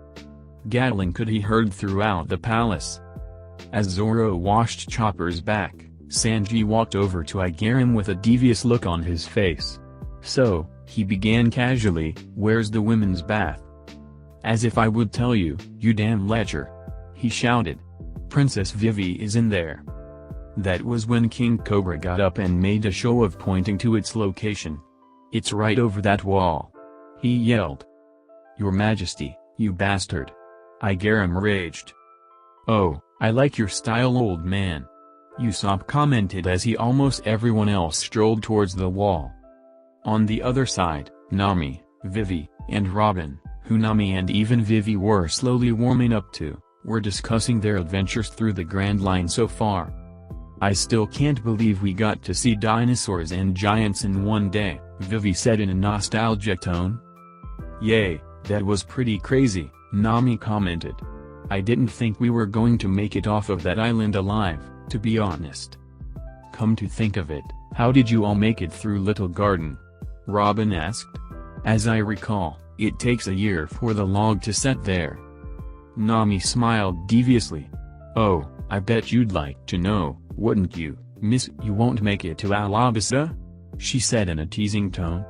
Gatling could be heard throughout the palace. As Zoro washed Chopper's back, Sanji walked over to Igaram with a devious look on his face. So, he began casually, "Where's the women's bath?" "As if I would tell you, you damn lecher," he shouted. "Princess Vivi is in there." That was when King Cobra got up and made a show of pointing to its location. "It's right over that wall," he yelled. "Your Majesty, you bastard!" Igaram raged. "Oh, I like your style, old man," Usopp commented as he almost everyone else strolled towards the wall. On the other side, Nami, Vivi, and Robin, who Nami and even Vivi were slowly warming up to, were discussing their adventures through the Grand Line so far. "I still can't believe we got to see dinosaurs and giants in one day," Vivi said in a nostalgic tone. "Yay, that was pretty crazy," Nami commented. "I didn't think we were going to make it off of that island alive, to be honest." "Come to think of it, how did you all make it through Little Garden?" Robin asked. "As I recall, it takes a year for the log to set there." Nami smiled deviously. "Oh, I bet you'd like to know, wouldn't you, miss? You won't make it to Alabasta?" she said in a teasing tone.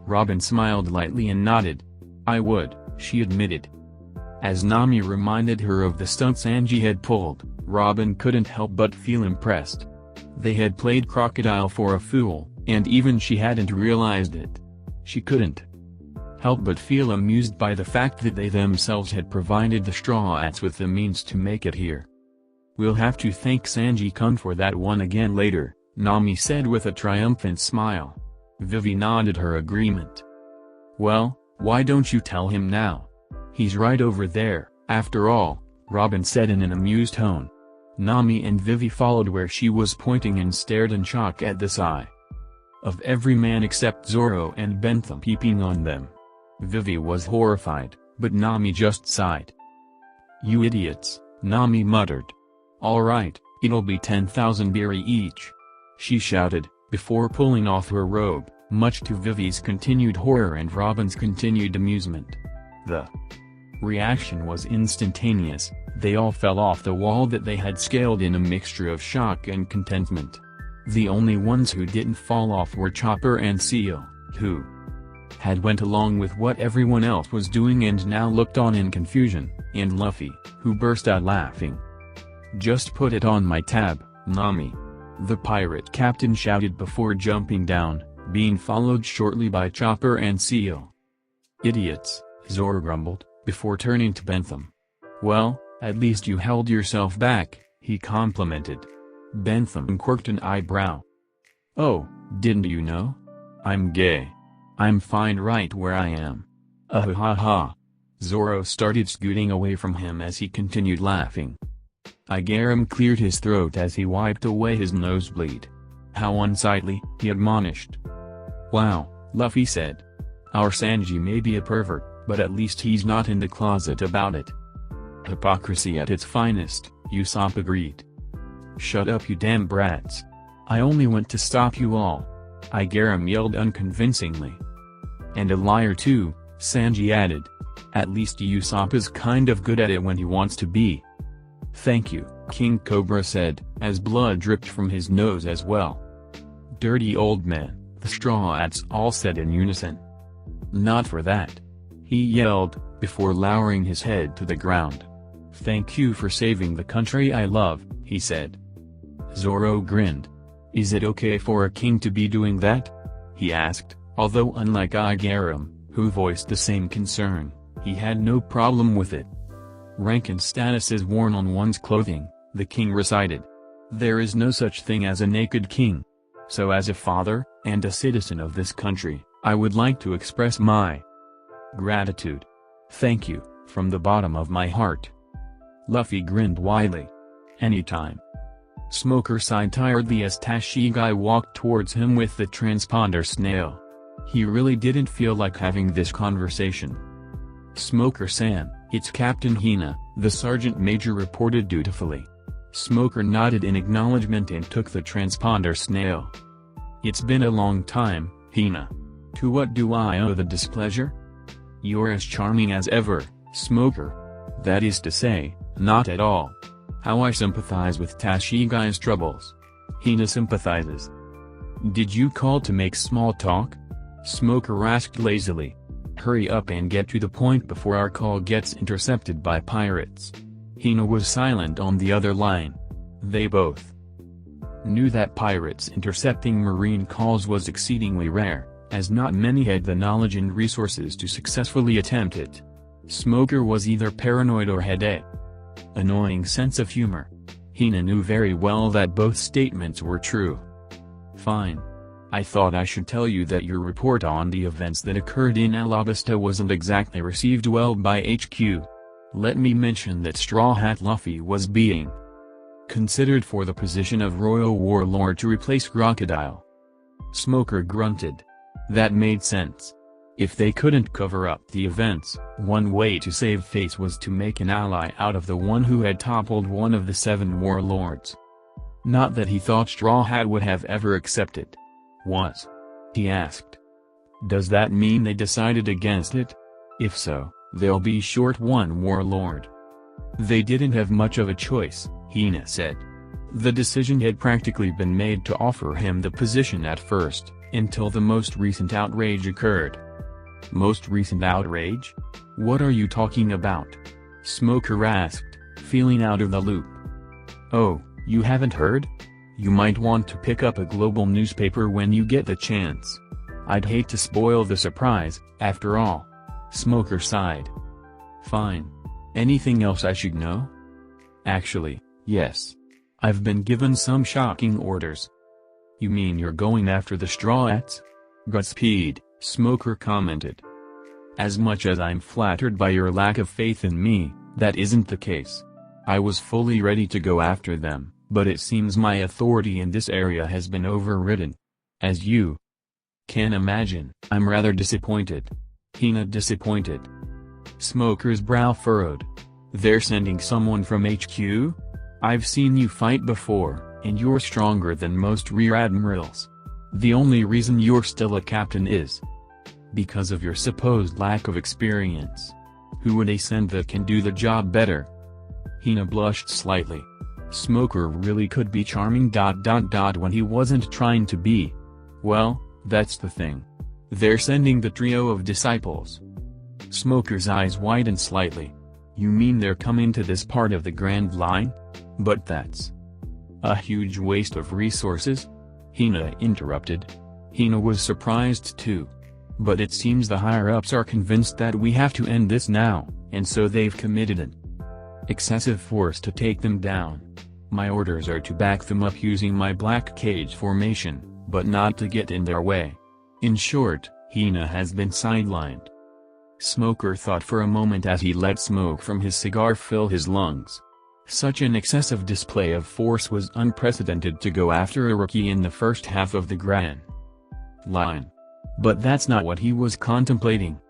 Robin smiled lightly and nodded. "I would," she admitted. As Nami reminded her of the stunt Sanji had pulled, Robin couldn't help but feel impressed. They had played Crocodile for a fool, and even she hadn't realized it. She couldn't help but feel amused by the fact that they themselves had provided the Straw Hats with the means to make it here. "We'll have to thank Sanji-kun for that one again later," Nami said with a triumphant smile. Vivi nodded her agreement. "Well, why don't you tell him now? He's right over there, after all," Robin said in an amused tone. Nami and Vivi followed where she was pointing and stared in shock at the sight of every man except Zoro and Bentham peeping on them. Vivi was horrified, but Nami just sighed. "You idiots," Nami muttered. "All right, it'll be 10,000 biri each," she shouted, before pulling off her robe, much to Vivi's continued horror and Robin's continued amusement. The reaction was instantaneous. They all fell off the wall that they had scaled in a mixture of shock and contentment. The only ones who didn't fall off were Chopper and Seal, who had went along with what everyone else was doing and now looked on in confusion, and Luffy, who burst out laughing. "Just put it on my tab, Nami," the pirate captain shouted before jumping down, being followed shortly by Chopper and Seal. "Idiots," Zoro grumbled, before turning to Bentham. "Well, at least you held yourself back," he complimented. Bentham quirked an eyebrow. "Oh, didn't you know? I'm gay. I'm fine right where I am." Ha ha ha. Zoro started scooting away from him as he continued laughing. Igaram cleared his throat as he wiped away his nosebleed. "How unsightly," he admonished. "Wow," Luffy said. "Our Sanji may be a pervert, but at least he's not in the closet about it." "Hypocrisy at its finest," Usopp agreed. "Shut up you damn brats. I only went to stop you all," Igaram yelled unconvincingly. "And a liar too," Sanji added. "At least Usopp is kind of good at it when he wants to be." "Thank you," King Cobra said, as blood dripped from his nose as well. "Dirty old man," the Straw Hats all said in unison. "Not for that," he yelled, before lowering his head to the ground. "Thank you for saving the country I love," he said. Zoro grinned. "Is it okay for a king to be doing that?" he asked, although unlike Igaram, who voiced the same concern, he had no problem with it. "Rank and status is worn on one's clothing," the king recited. "There is no such thing as a naked king. So as a father, and a citizen of this country, I would like to express my gratitude. Thank you, from the bottom of my heart." Luffy grinned widely. "Anytime." Smoker sighed tiredly as Tashigi walked towards him with the transponder snail. He really didn't feel like having this conversation. "Smoker-san, it's Captain Hina," the sergeant major reported dutifully. Smoker nodded in acknowledgement and took the transponder snail. "It's been a long time, Hina. To what do I owe the displeasure?" "You're as charming as ever, Smoker. That is to say, not at all. How I sympathize with Tashigi's troubles." Hina sympathizes. "Did you call to make small talk?" Smoker asked lazily. "Hurry up and get to the point before our call gets intercepted by pirates." Hina was silent on the other line. They both knew that pirates intercepting marine calls was exceedingly rare, as not many had the knowledge and resources to successfully attempt it. Smoker was either paranoid or had a annoying sense of humor. Hina knew very well that both statements were true. "Fine. I thought I should tell you that your report on the events that occurred in Alabasta wasn't exactly received well by HQ. Let me mention that Straw Hat Luffy was being considered for the position of Royal Warlord to replace Crocodile." Smoker grunted. That made sense. If they couldn't cover up the events, one way to save face was to make an ally out of the one who had toppled one of the 7 warlords. Not that he thought Straw Hat would have ever accepted. "Was?" he asked. "Does that mean they decided against it? If so, they'll be short one warlord." "They didn't have much of a choice," Hina said. "The decision had practically been made to offer him the position at first, until the most recent outrage occurred." "Most recent outrage? What are you talking about?" Smoker asked, feeling out of the loop. "Oh, you haven't heard? You might want to pick up a global newspaper when you get the chance. I'd hate to spoil the surprise, after all." Smoker sighed. "Fine. Anything else I should know?" "Actually, yes. I've been given some shocking orders." "You mean you're going after the Straw Hats?" "Godspeed," Smoker commented. "As much as I'm flattered by your lack of faith in me, that isn't the case. I was fully ready to go after them, but it seems my authority in this area has been overridden. As you can imagine, I'm rather disappointed." Hina disappointed. Smoker's brow furrowed. They're sending someone from HQ? I've seen you fight before, and you're stronger than most rear admirals. The only reason you're still a captain is because of your supposed lack of experience. Who would they send that can do the job better? Hina blushed slightly. Smoker really could be charming when he wasn't trying to be. Well, that's the thing. They're sending the trio of disciples. Smoker's eyes widened slightly. You mean they're coming to this part of the Grand Line? But that's a huge waste of resources? Hina interrupted. Hina was surprised too. But it seems the higher-ups are convinced that we have to end this now, and so they've committed an excessive force to take them down. My orders are to back them up using my black cage formation, but not to get in their way. In short, Hina has been sidelined. Smoker thought for a moment as he let smoke from his cigar fill his lungs. Such an excessive display of force was unprecedented to go after a rookie in the first half of the Grand Line. But that's not what he was contemplating.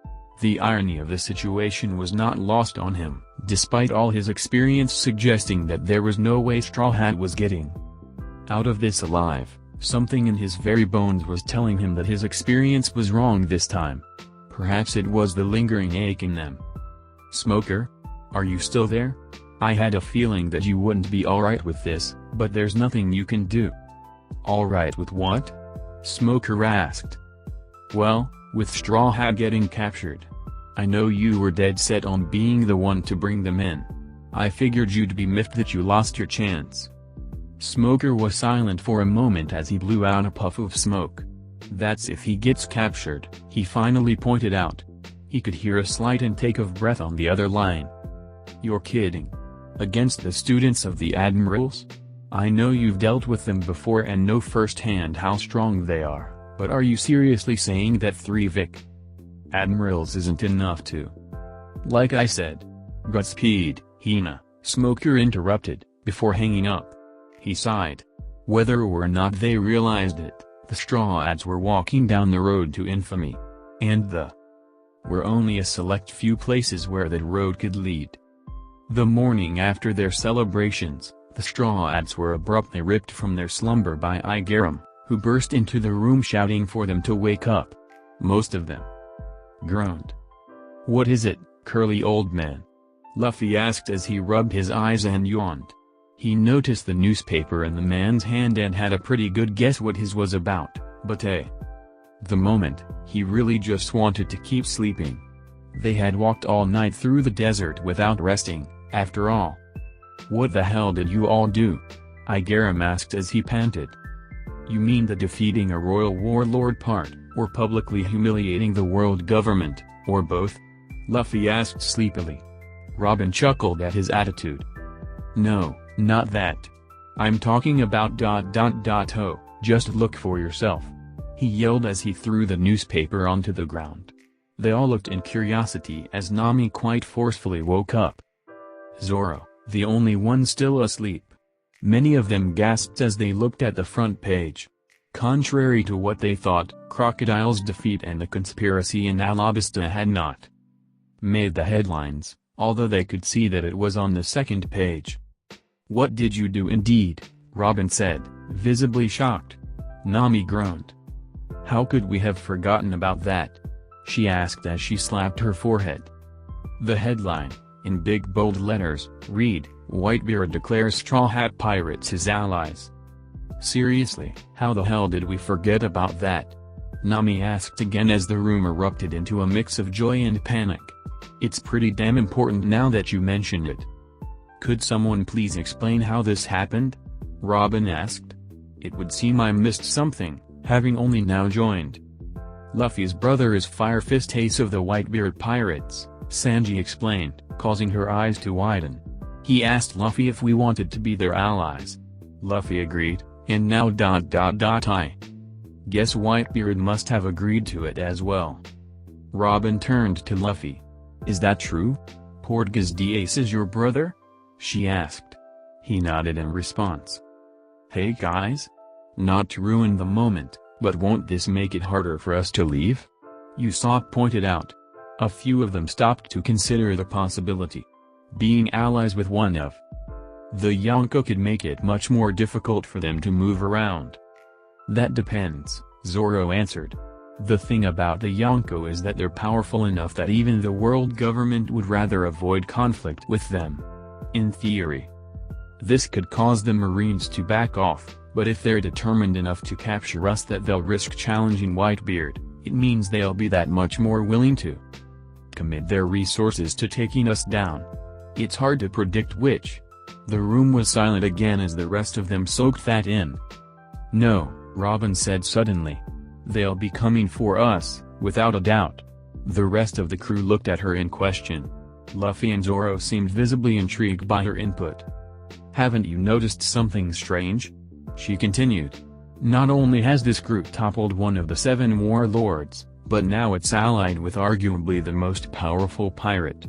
The irony of the situation was not lost on him, despite all his experience suggesting that there was no way Straw Hat was getting out of this alive. Something in his very bones was telling him that his experience was wrong this time. Perhaps it was the lingering ache in them. Smoker? Are you still there? I had a feeling that you wouldn't be alright with this, but there's nothing you can do. Alright with what? Smoker asked. Well, with Straw Hat getting captured. I know you were dead set on being the one to bring them in. I figured you'd be miffed that you lost your chance. Smoker was silent for a moment as he blew out a puff of smoke. That's if he gets captured, he finally pointed out. He could hear a slight intake of breath on the other line. You're kidding. Against the students of the admirals? I know you've dealt with them before and know firsthand how strong they are, but are you seriously saying that 3 Vic admirals isn't enough to? Like I said. Godspeed, Hina, Smoker interrupted, before hanging up. He sighed. Whether or not they realized it, the Straw Hats were walking down the road to infamy. And were only a select few places where that road could lead. The morning after their celebrations, the Straw Hats were abruptly ripped from their slumber by Igaram, who burst into the room shouting for them to wake up. Most of them groaned. What is it, curly old man? Luffy asked as he rubbed his eyes and yawned. He noticed the newspaper in the man's hand and had a pretty good guess what his was about, but the moment, he really just wanted to keep sleeping. They had walked all night through the desert without resting, after all. What the hell did you all do? Igaram asked as he panted. You mean the defeating a royal warlord part, or publicly humiliating the world government, or both? Luffy asked sleepily. Robin chuckled at his attitude. No, not that. I'm talking about ... Oh, just look for yourself. He yelled as he threw the newspaper onto the ground. They all looked in curiosity as Nami quite forcefully woke up. Zoro, the only one still asleep. Many of them gasped as they looked at the front page. Contrary to what they thought, Crocodile's defeat and the conspiracy in Alabasta had not made the headlines, although they could see that it was on the second page. What did you do indeed? Robin said, visibly shocked. Nami groaned. How could we have forgotten about that? She asked as she slapped her forehead. The headline, in big bold letters, read, Whitebeard declares Straw Hat Pirates his allies. Seriously, how the hell did we forget about that? Nami asked again as the room erupted into a mix of joy and panic. It's pretty damn important now that you mention it. Could someone please explain how this happened? Robin asked. It would seem I missed something, having only now joined. Luffy's brother is Fire Fist Ace of the Whitebeard Pirates, Sanji explained, causing her eyes to widen. He asked Luffy if we wanted to be their allies. Luffy agreed, and now ... I guess Whitebeard must have agreed to it as well. Robin turned to Luffy. Is that true? Portgas d'Ace is your brother? She asked. He nodded in response. Hey guys? Not to ruin the moment, but won't this make it harder for us to leave? Usopp pointed out. A few of them stopped to consider the possibility. Being allies with one of the Yonko could make it much more difficult for them to move around. That depends, Zoro answered. The thing about the Yonko is that they're powerful enough that even the world government would rather avoid conflict with them. In theory. This could cause the Marines to back off, but if they're determined enough to capture us that they'll risk challenging Whitebeard, it means they'll be that much more willing to commit their resources to taking us down. It's hard to predict which. The room was silent again as the rest of them soaked that in. No, Robin said suddenly. They'll be coming for us, without a doubt. The rest of the crew looked at her in question. Luffy and Zoro seemed visibly intrigued by her input. Haven't you noticed something strange? She continued. Not only has this group toppled one of the 7 warlords, but now it's allied with arguably the most powerful pirate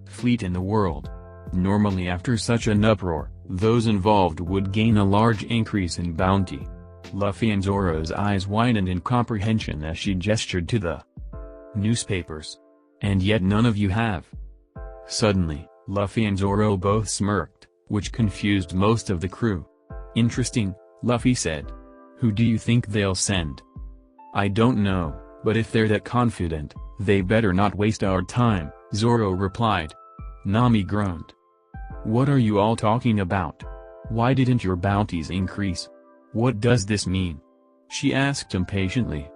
fleet in the world. Normally after such an uproar, those involved would gain a large increase in bounty. Luffy and Zoro's eyes widened in comprehension as she gestured to the newspapers. And yet none of you have. Suddenly, Luffy and Zoro both smirked, which confused most of the crew. Interesting, Luffy said. Who do you think they'll send? I don't know, but if they're that confident, they better not waste our time, Zoro replied. Nami groaned. What are you all talking about? Why didn't your bounties increase? What does this mean? She asked impatiently.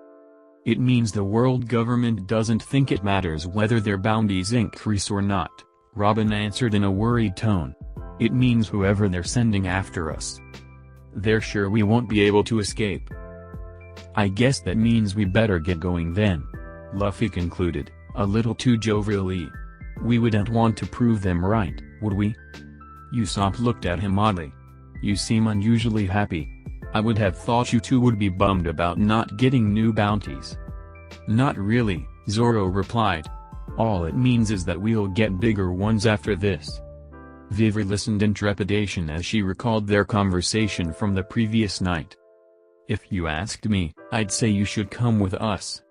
It means the world government doesn't think it matters whether their bounties increase or not, Robin answered in a worried tone. It means whoever they're sending after us, they're sure we won't be able to escape. I guess that means we better get going then, Luffy concluded, a little too jovially. We wouldn't want to prove them right, would we? Usopp looked at him oddly. You seem unusually happy. I would have thought you two would be bummed about not getting new bounties. Not really, Zoro replied. All it means is that we'll get bigger ones after this. Vivi listened in trepidation as she recalled their conversation from the previous night. If you asked me, I'd say you should come with us.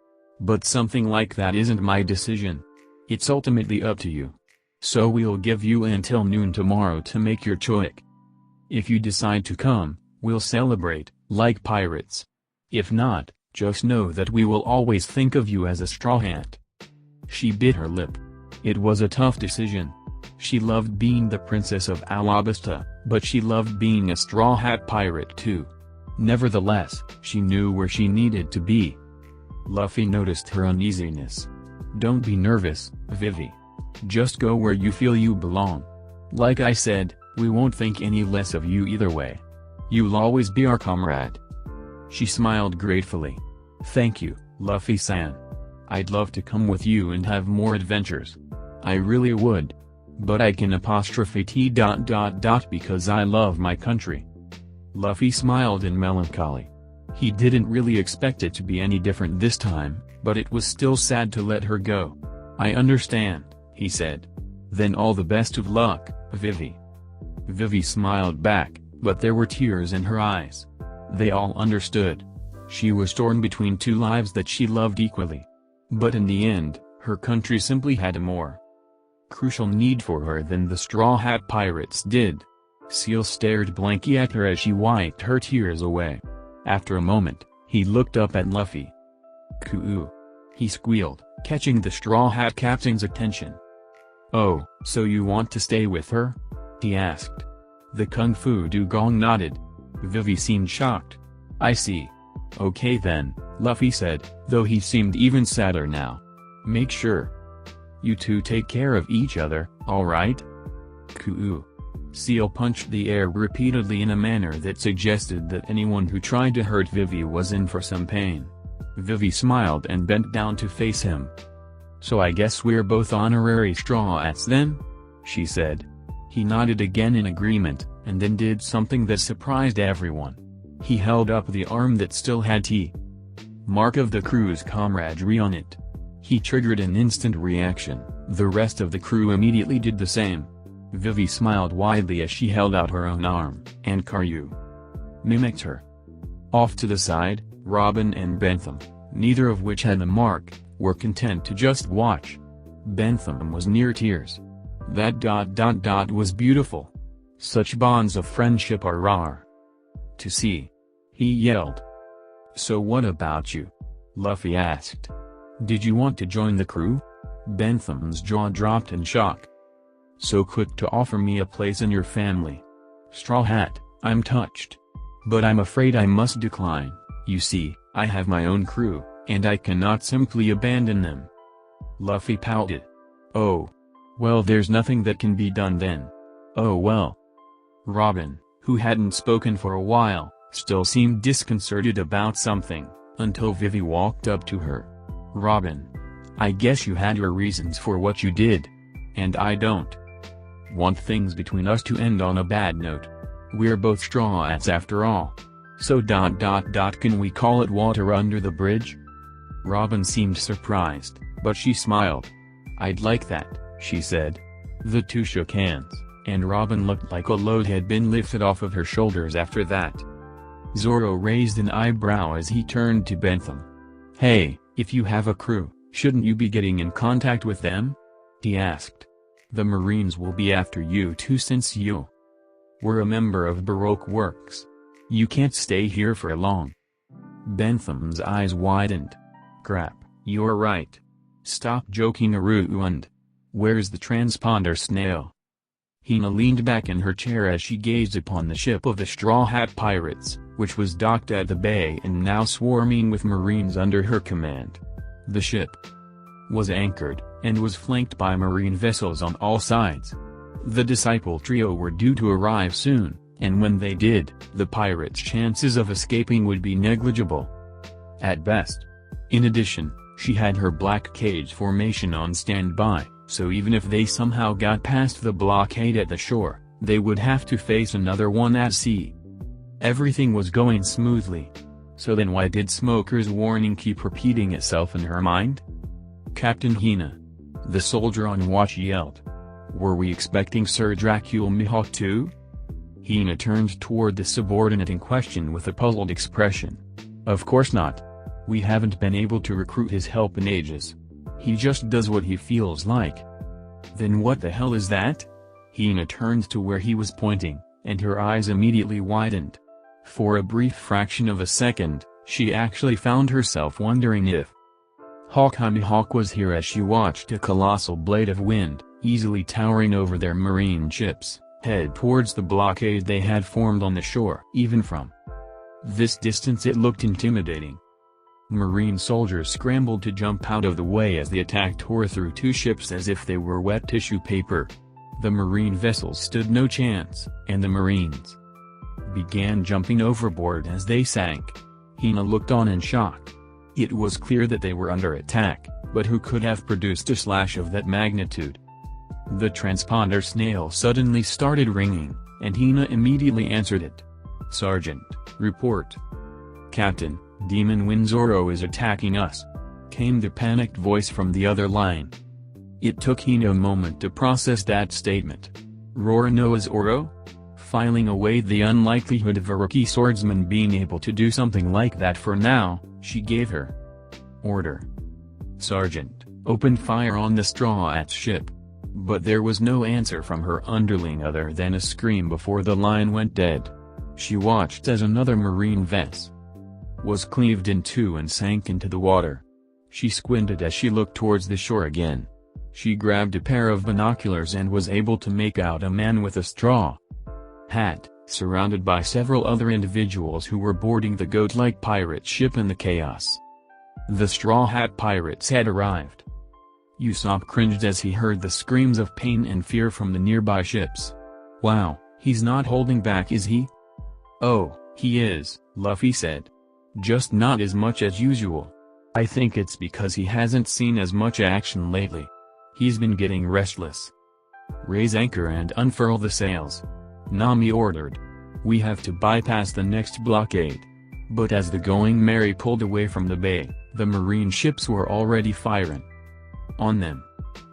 But something like that isn't my decision. It's ultimately up to you. So we'll give you until noon tomorrow to make your choice. If you decide to come, we'll celebrate, like pirates. If not, just know that we will always think of you as a straw hat. She bit her lip. It was a tough decision. She loved being the princess of Alabasta, but she loved being a straw hat pirate too. Nevertheless, she knew where she needed to be. Luffy noticed her uneasiness. Don't be nervous, Vivi. Just go where you feel you belong. Like I said, we won't think any less of you either way. You'll always be our comrade. She smiled gratefully. Thank you, Luffy-san. I'd love to come with you and have more adventures. I really would. But I can apostrophe because I love my country. Luffy smiled in melancholy. He didn't really expect it to be any different this time, but it was still sad to let her go. I understand, he said. Then all the best of luck, Vivi. Vivi smiled back, but there were tears in her eyes. They all understood. She was torn between two lives that she loved equally. But in the end, her country simply had a more crucial need for her than the Straw Hat Pirates did. Seal stared blankly at her as she wiped her tears away. After a moment, he looked up at Luffy. "Kuu," he squealed, catching the Straw Hat Captain's attention. "Oh, so you want to stay with her?" he asked. The Kung Fu Dugong nodded. Vivi seemed shocked. "I see. Okay then," Luffy said, though he seemed even sadder now. "Make sure you two take care of each other, alright?" Kuu. Seal punched the air repeatedly in a manner that suggested that anyone who tried to hurt Vivi was in for some pain. Vivi smiled and bent down to face him. "So I guess we're both honorary Straw Hats then?" she said. He nodded again in agreement, and then did something that surprised everyone. He held up the arm that still had T mark of the crew's camaraderie on it. He triggered an instant reaction. The rest of the crew immediately did the same. Vivi smiled widely as she held out her own arm, and Karyu mimicked her. Off to the side, Robin and Bentham, neither of which had the mark, were content to just watch. Bentham was near tears. That was beautiful. Such bonds of friendship are rare to see. He yelled. So what about you? Luffy asked. Did you want to join the crew? Bentham's jaw dropped in shock. So quick to offer me a place in your family. Straw Hat, I'm touched. But I'm afraid I must decline. You see, I have my own crew, and I cannot simply abandon them. Luffy pouted. Oh. Well, there's nothing that can be done then. Oh well. Robin, who hadn't spoken for a while, still seemed disconcerted about something, until Vivi walked up to her. Robin. I guess you had your reasons for what you did. And I don't want things between us to end on a bad note. We're both Straw Hats after all. So can we call it water under the bridge? Robin seemed surprised, but she smiled. I'd like that, she said. The two shook hands, and Robin looked like a load had been lifted off of her shoulders after that. Zoro raised an eyebrow as he turned to Bentham. Hey, if you have a crew, shouldn't you be getting in contact with them? He asked. The Marines will be after you too since you were a member of Baroque Works. You can't stay here for long. Bentham's eyes widened. Crap, you're right. Stop joking around. Where's the transponder snail? Hina leaned back in her chair as she gazed upon the ship of the Straw Hat Pirates, which was docked at the bay and now swarming with Marines under her command. The ship was anchored, and was flanked by Marine vessels on all sides. The Disciple trio were due to arrive soon, and when they did, the pirates' chances of escaping would be negligible at best. In addition, she had her black cage formation on standby, so even if they somehow got past the blockade at the shore, they would have to face another one at sea. Everything was going smoothly. So then why did Smoker's warning keep repeating itself in her mind? Captain Hina. The soldier on watch yelled. Were we expecting Sir Dracula Mihawk too? Hina turned toward the subordinate in question with a puzzled expression. Of course not. We haven't been able to recruit his help in ages. He just does what he feels like. Then what the hell is that? Hina turned to where he was pointing, and her eyes immediately widened. For a brief fraction of a second, she actually found herself wondering if Mihawk was here as she watched a colossal blade of wind, easily towering over their marine ships, head towards the blockade they had formed on the shore. Even from this distance it looked intimidating. Marine soldiers scrambled to jump out of the way as the attack tore through two ships as if they were wet tissue paper. The marine vessels stood no chance, and the Marines began jumping overboard as they sank. Hina looked on in shock. It was clear that they were under attack, but who could have produced a slash of that magnitude? The transponder snail suddenly started ringing, and Hina immediately answered it. Sergeant, report. Captain, Demon Wind Zoro is attacking us, came the panicked voice from the other line. It took Hina a moment to process that statement. Roronoa Zoro? Filing away the unlikelihood of a rookie swordsman being able to do something like that for now, she gave her order. Sergeant, open fire on the Straw Hats ship. But there was no answer from her underling other than a scream before the line went dead. She watched as another marine vessel was cleaved in two and sank into the water. She squinted as she looked towards the shore again. She grabbed a pair of binoculars and was able to make out a man with a straw hat, surrounded by several other individuals who were boarding the goat-like pirate ship in the chaos. The Straw Hat Pirates had arrived. Usopp cringed as he heard the screams of pain and fear from the nearby ships. Wow, he's not holding back, is he? Oh, he is, Luffy said. Just not as much as usual. I think it's because he hasn't seen as much action lately. He's been getting restless. Raise anchor and unfurl the sails. Nami ordered. We have to bypass the next blockade. But as the Going Merry pulled away from the bay, the marine ships were already firing on them.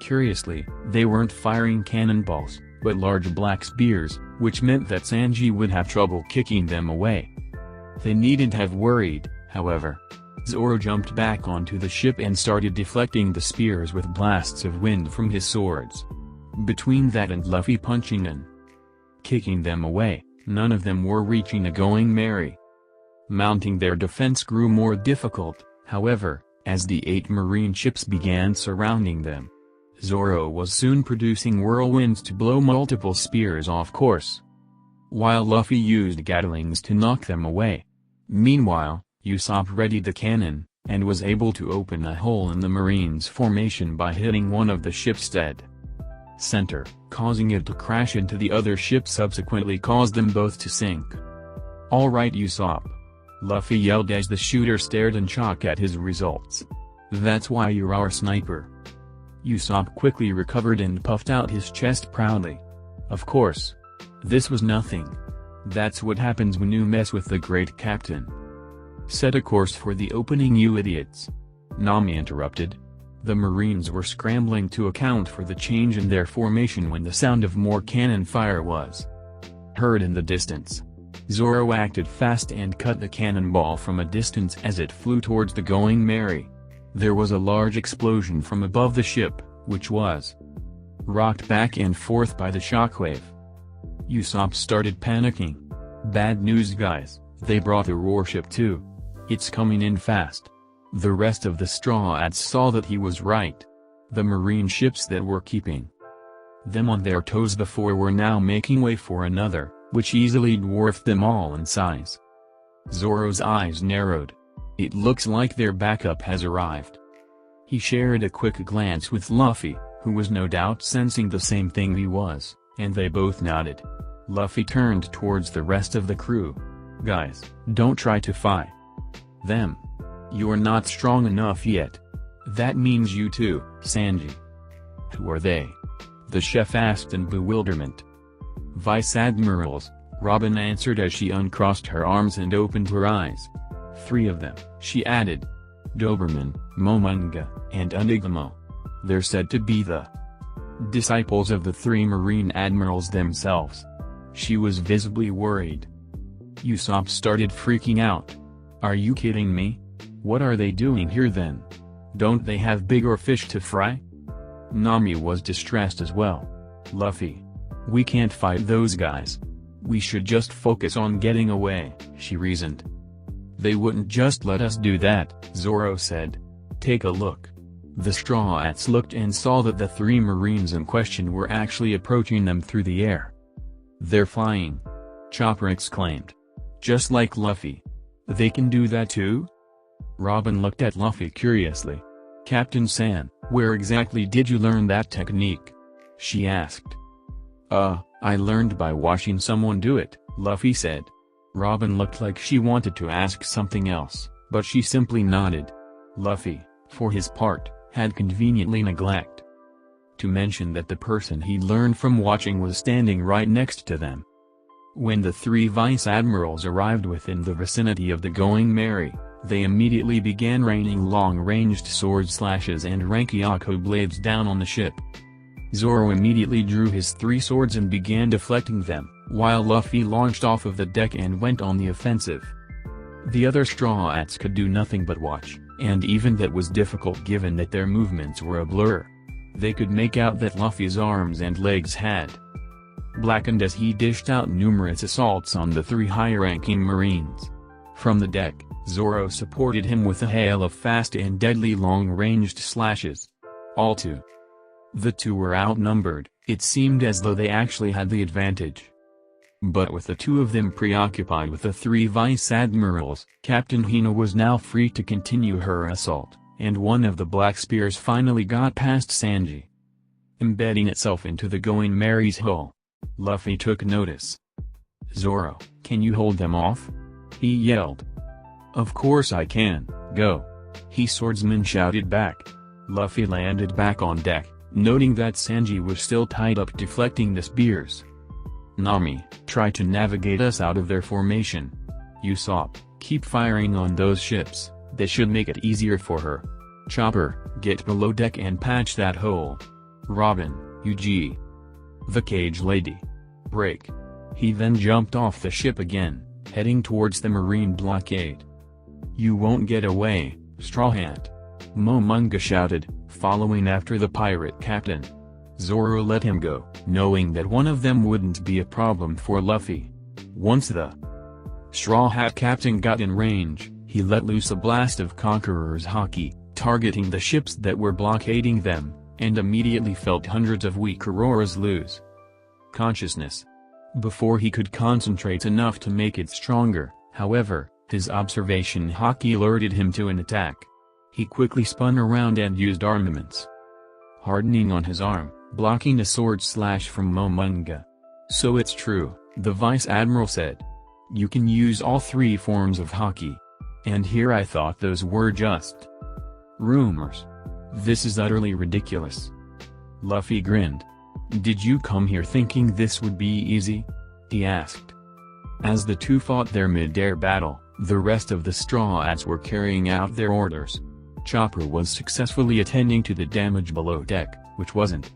Curiously, they weren't firing cannonballs, but large black spears, which meant that Sanji would have trouble kicking them away. They needn't have worried, however. Zoro jumped back onto the ship and started deflecting the spears with blasts of wind from his swords. Between that and Luffy punching and kicking them away, none of them were reaching a Going Merry. Mounting their defense grew more difficult, however, as the 8 marine ships began surrounding them. Zoro was soon producing whirlwinds to blow multiple spears off course, while Luffy used Gatlings to knock them away. Meanwhile, Usopp readied the cannon, and was able to open a hole in the Marines' formation by hitting one of the ship's dead center, causing it to crash into the other ship, subsequently caused them both to sink. "Alright Usopp," Luffy yelled as the shooter stared in shock at his results. "That's why you're our sniper." Usopp quickly recovered and puffed out his chest proudly. "Of course. This was nothing. That's what happens when you mess with the great captain. Set a course for the opening, you idiots," Nami interrupted. The Marines were scrambling to account for the change in their formation when the sound of more cannon fire was heard in the distance. Zoro acted fast and cut the cannonball from a distance as it flew towards the Going Merry. There was a large explosion from above the ship, which was rocked back and forth by the shockwave. Usopp started panicking. "Bad news guys, they brought the warship too. It's coming in fast." The rest of the Straw Hats saw that he was right. The marine ships that were keeping them on their toes before were now making way for another, which easily dwarfed them all in size. Zoro's eyes narrowed. It looks like their backup has arrived. He shared a quick glance with Luffy, who was no doubt sensing the same thing he was, and they both nodded. Luffy turned towards the rest of the crew. "Guys, don't try to fight them. You're not strong enough yet. That means you too, Sanji." "Who are they?" the chef asked in bewilderment. "Vice Admirals," Robin answered as she uncrossed her arms and opened her eyes. "3 of them," she added. "Doberman, Momonga, and Unigamo. They're said to be the disciples of the 3 Marine Admirals themselves." She was visibly worried. Usopp started freaking out. "Are you kidding me? What are they doing here then? Don't they have bigger fish to fry?" Nami was distressed as well. "Luffy, we can't fight those guys. We should just focus on getting away," she reasoned. "They wouldn't just let us do that," Zoro said. "Take a look." The Straw Hats looked and saw that the 3 Marines in question were actually approaching them through the air. "They're flying!" Chopper exclaimed. "Just like Luffy. They can do that too?" Robin looked at Luffy curiously. "Captain San, where exactly did you learn that technique?" she asked. I learned by watching someone do it," Luffy said. Robin looked like she wanted to ask something else, but she simply nodded. Luffy, for his part, had conveniently neglected to mention that the person he'd learned from watching was standing right next to them. When the 3 Vice Admirals arrived within the vicinity of the Going Merry, they immediately began raining long-ranged sword slashes and Rankyako blades down on the ship. Zoro immediately drew his 3 swords and began deflecting them, while Luffy launched off of the deck and went on the offensive. The other Straw Hats could do nothing but watch, and even that was difficult given that their movements were a blur. They could make out that Luffy's arms and legs had blackened as he dished out numerous assaults on the 3 high-ranking Marines. From the deck, Zoro supported him with a hail of fast and deadly long-ranged slashes. The 2 were outnumbered, it seemed as though they actually had the advantage. But with the 2 of them preoccupied with the 3 Vice Admirals, Captain Hina was now free to continue her assault, and one of the black spears finally got past Sanji, embedding itself into the Going Merry's hull. Luffy took notice. "Zoro, can you hold them off?" he yelled. "Of course I can, go!" He swordsman shouted back. Luffy landed back on deck, noting that Sanji was still tied up deflecting the spears. "Nami, try to navigate us out of their formation. Usopp, keep firing on those ships, they should make it easier for her. Chopper, get below deck and patch that hole. Robin, UG. The Cage Lady. Break." He then jumped off the ship again, heading towards the marine blockade. "You won't get away, Straw Hat!" Momonga shouted, following after the pirate captain. Zoro let him go, knowing that one of them wouldn't be a problem for Luffy. Once the Straw Hat captain got in range, he let loose a blast of Conqueror's Haki, targeting the ships that were blockading them, and immediately felt hundreds of weak auroras lose consciousness. Before he could concentrate enough to make it stronger, however, his observation Haki alerted him to an attack. He quickly spun around and used armaments hardening on his arm, blocking a sword slash from Momonga. "So it's true," the Vice Admiral said. "You can use all three forms of Haki. And here I thought those were just rumors. This is utterly ridiculous." Luffy grinned. "Did you come here thinking this would be easy?" he asked. As the two fought their mid-air battle, the rest of the Straw Hats were carrying out their orders. Chopper was successfully attending to the damage below deck, which wasn't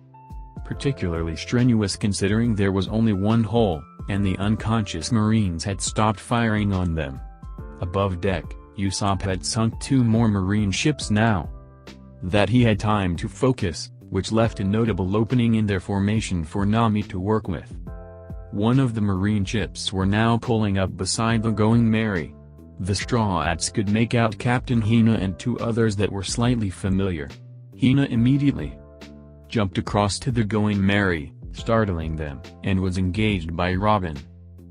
particularly strenuous considering there was only one hole, and the unconscious Marines had stopped firing on them. Above deck, Usopp had sunk 2 more Marine ships now that he had time to focus, which left a notable opening in their formation for Nami to work with. One of the Marine ships were now pulling up beside the Going Merry. The Straw Hats could make out Captain Hina and 2 others that were slightly familiar. Hina immediately jumped across to the Going Merry, startling them, and was engaged by Robin.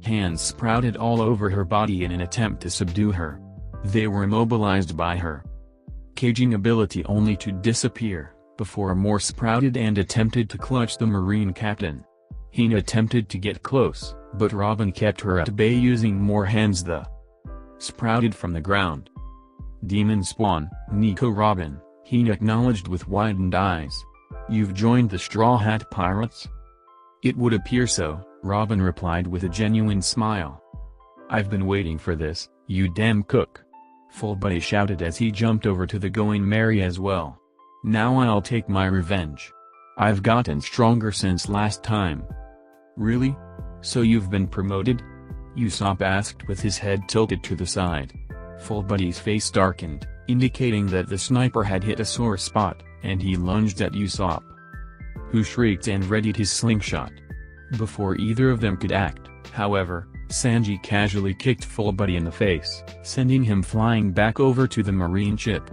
Hands sprouted all over her body in an attempt to subdue her. They were immobilized by her caging ability only to disappear, before more sprouted and attempted to clutch the Marine captain. Hina attempted to get close, but Robin kept her at bay using more hands that sprouted from the ground. "Demon Spawn, Nico Robin," Hina acknowledged with widened eyes. "You've joined the Straw Hat Pirates?" "It would appear so," Robin replied with a genuine smile. "I've been waiting for this, you damn cook," Fullbody shouted as he jumped over to the Going Merry as well. "Now I'll take my revenge. I've gotten stronger since last time." "Really? So you've been promoted?" Usopp asked with his head tilted to the side. Fullbody's face darkened, indicating that the sniper had hit a sore spot, and he lunged at Usopp, who shrieked and readied his slingshot. Before either of them could act, however, Sanji casually kicked Fullbody in the face, sending him flying back over to the Marine ship,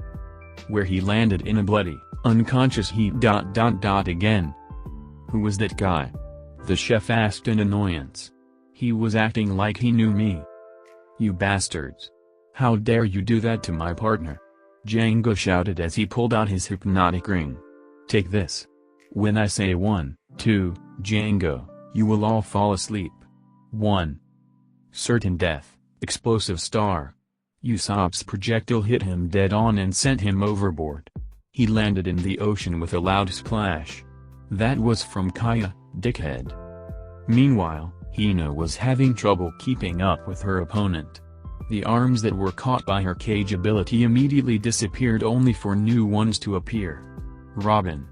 where he landed in a bloody, unconscious heap. Again. "Who was that guy?" the chef asked in annoyance. "He was acting like he knew me." "You bastards! How dare you do that to my partner?" Django shouted as he pulled out his hypnotic ring. "Take this. When I say 1, 2, Django, you will all fall asleep. 1. Certain death, explosive star." Usopp's projectile hit him dead on and sent him overboard. He landed in the ocean with a loud splash. "That was from Kaya, dickhead." Meanwhile, Hina was having trouble keeping up with her opponent. The arms that were caught by her cage ability immediately disappeared only for new ones to appear. Robin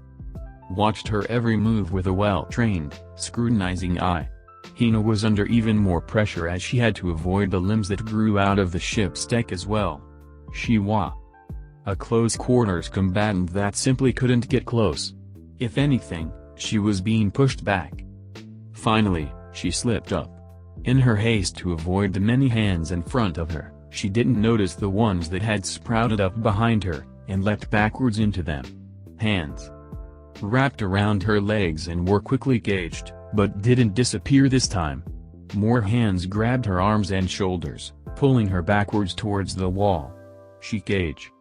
watched her every move with a well-trained, scrutinizing eye. Hina was under even more pressure as she had to avoid the limbs that grew out of the ship's deck as well. She was a close-quarters combatant that simply couldn't get close. If anything, she was being pushed back. Finally, she slipped up. In her haste to avoid the many hands in front of her, she didn't notice the ones that had sprouted up behind her, and leapt backwards into them. Hands wrapped around her legs and were quickly caged, but didn't disappear this time. More hands grabbed her arms and shoulders, pulling her backwards towards the wall. She caged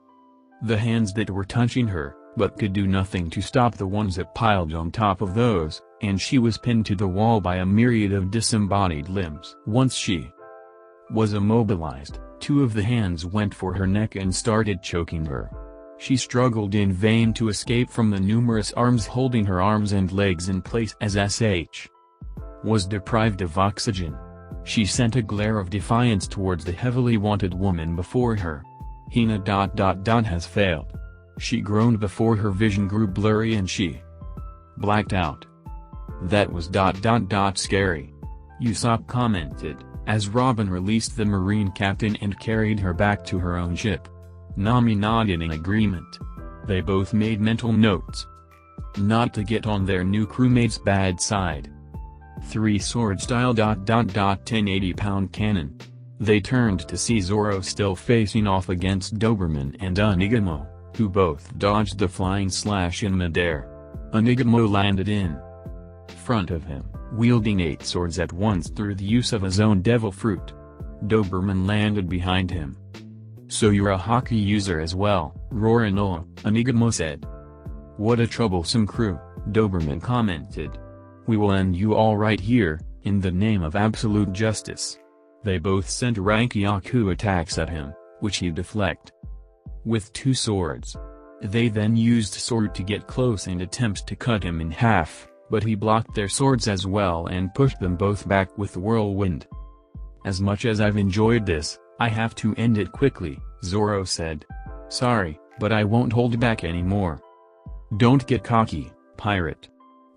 the hands that were touching her, but could do nothing to stop the ones that piled on top of those, and she was pinned to the wall by a myriad of disembodied limbs. Once she was immobilized, 2 of the hands went for her neck and started choking her. She struggled in vain to escape from the numerous arms holding her arms and legs in place as SH was deprived of oxygen. She sent a glare of defiance towards the heavily wanted woman before her. Hina ... has failed. She groaned before her vision grew blurry and she blacked out. That was ... scary. Usopp commented, as Robin released the Marine captain and carried her back to her own ship. Nami nodded in agreement. They both made mental notes not to get on their new crewmate's bad side. 3 sword style ... 1080-pound cannon. They turned to see Zoro still facing off against Doberman and Onigamo, who both dodged the flying slash in midair. Onigamo landed in front of him, wielding 8 swords at once through the use of his own devil fruit. Doberman landed behind him. "So you're a hockey user as well, Roronoa," Onigamo said. "What a troublesome crew," Doberman commented. "We will end you all right here, in the name of absolute justice." They both sent Rankyaku attacks at him, which he deflected with 2 swords. They then used sword to get close and attempt to cut him in half, but he blocked their swords as well and pushed them both back with whirlwind. "As much as I've enjoyed this, I have to end it quickly," Zoro said. "Sorry, but I won't hold back anymore." "Don't get cocky, pirate,"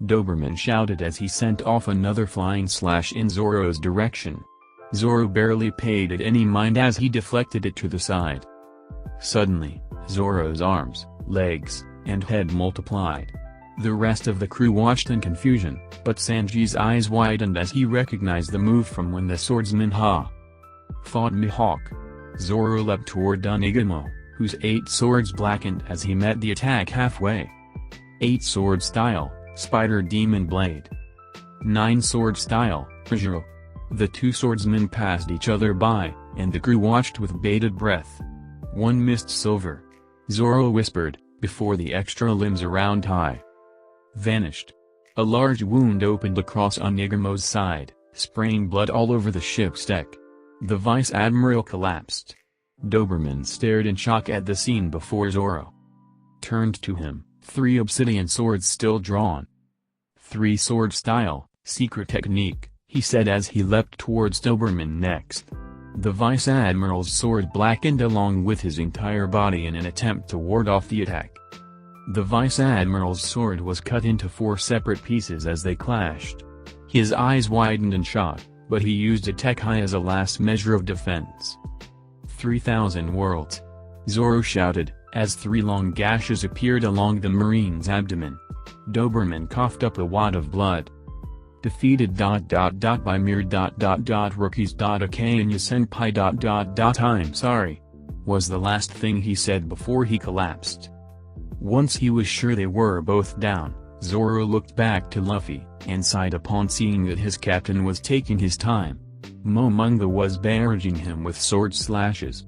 Doberman shouted as he sent off another flying slash in Zoro's direction. Zoro barely paid it any mind as he deflected it to the side. Suddenly, Zoro's arms, legs, and head multiplied. The rest of the crew watched in confusion, but Sanji's eyes widened as he recognized the move from when the swordsman fought Mihawk. Zoro leapt toward Onigamo, whose 8 swords blackened as he met the attack halfway. 8 sword style, Spider Demon Blade. 9 sword style, Pajiro. The 2 swordsmen passed each other by, and the crew watched with bated breath. "One missed silver," Zoro whispered, before the extra limbs around high vanished. A large wound opened across Onigamo's side, spraying blood all over the ship's deck. The vice admiral collapsed. Doberman stared in shock at the scene before Zoro turned to him, 3 obsidian swords still drawn. 3 sword style, secret technique, he said as he leapt towards Doberman next. The vice admiral's sword blackened along with his entire body in an attempt to ward off the attack. The vice admiral's sword was cut into 4 separate pieces as they clashed. His eyes widened in shock, but he used a Tekai as a last measure of defense. 3,000 worlds! Zoro shouted, as 3 long gashes appeared along the Marine's abdomen. Doberman coughed up a wad of blood. Defeated ... by mere ... rookies ... Akanya senpai ... I'm sorry, was the last thing he said before he collapsed. Once he was sure they were both down, Zoro looked back to Luffy, and sighed upon seeing that his captain was taking his time. Momonga was barraging him with sword slashes.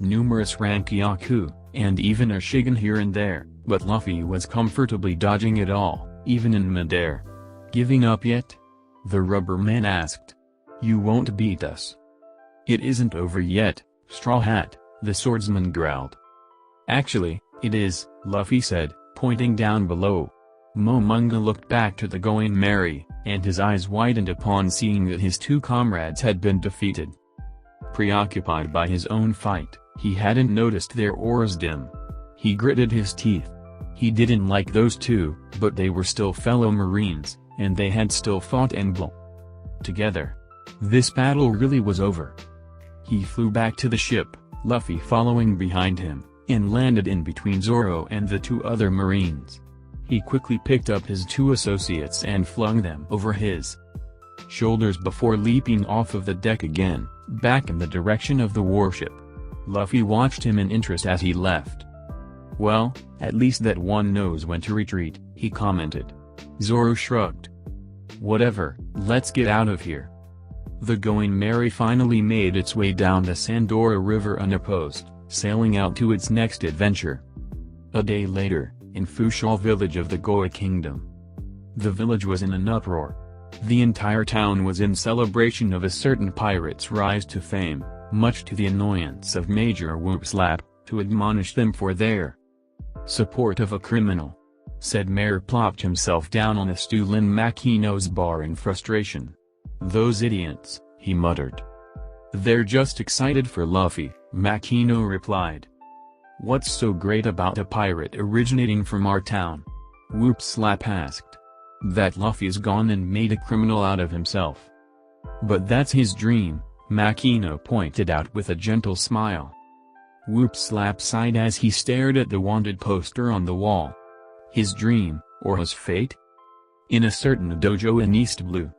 Numerous Rankyaku, and even a Shigen here and there, but Luffy was comfortably dodging it all, even in midair. "Giving up yet?" the rubber man asked. "You won't beat us." "It isn't over yet, Straw Hat," the swordsman growled. "Actually, it is," Luffy said, pointing down below. Momonga looked back to the Going Merry, and his eyes widened upon seeing that his 2 comrades had been defeated. Preoccupied by his own fight, he hadn't noticed their auras dim. He gritted his teeth. He didn't like those 2, but they were still fellow Marines, and they had still fought and blown together. This battle really was over. He flew back to the ship, Luffy following behind him, and landed in between Zoro and the 2 other Marines. He quickly picked up his 2 associates and flung them over his shoulders before leaping off of the deck again, back in the direction of the warship. Luffy watched him in interest as he left. "Well, at least that one knows when to retreat," he commented. Zoro shrugged. "Whatever, let's get out of here." The Going Merry finally made its way down the Sandora River unopposed, sailing out to its next adventure. A day later, in Fushal village of the Goa Kingdom. The village was in an uproar. The entire town was in celebration of a certain pirate's rise to fame, much to the annoyance of Major Whoopslap, to admonish them for their support of a criminal. Said Mayor plopped himself down on a stool in Makino's bar in frustration. "Those idiots," he muttered. "They're just excited for Luffy," Makino replied. "What's so great about a pirate originating from our town?" Whoopslap asked. "That Luffy's gone and made a criminal out of himself." But that's his dream, Makino pointed out with a gentle smile. Whoop Slap sighed as he stared at the wanted poster on the wall. His dream, or his fate? In a certain dojo in East Blue,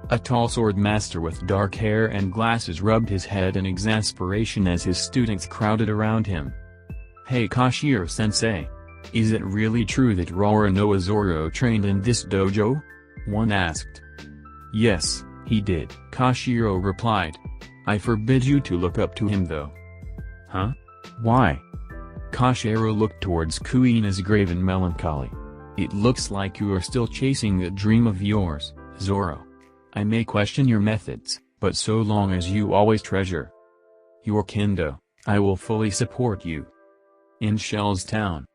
a tall sword master with dark hair and glasses rubbed his head in exasperation as his students crowded around him. "Hey Kashiro-sensei. Is it really true that Roronoa Zoro trained in this dojo?" one asked. "Yes, he did," Kashiro replied. "I forbid you to look up to him though." "Huh? Why?" Kashiro looked towards Kuina's grave in melancholy. "It looks like you are still chasing that dream of yours, Zoro. I may question your methods, but so long as you always treasure your kendo, I will fully support you." In Shell's Town.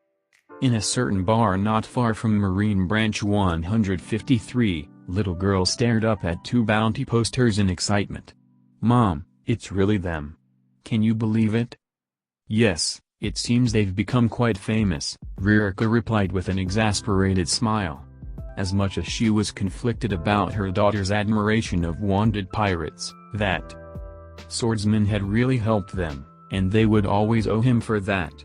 In a certain bar not far from Marine Branch 153, little girl stared up at two bounty posters in excitement. "Mom, it's really them. Can you believe it?" "Yes, it seems they've become quite famous," Ririka replied with an exasperated smile. As much as she was conflicted about her daughter's admiration of wanted pirates, that swordsman had really helped them, and they would always owe him for that.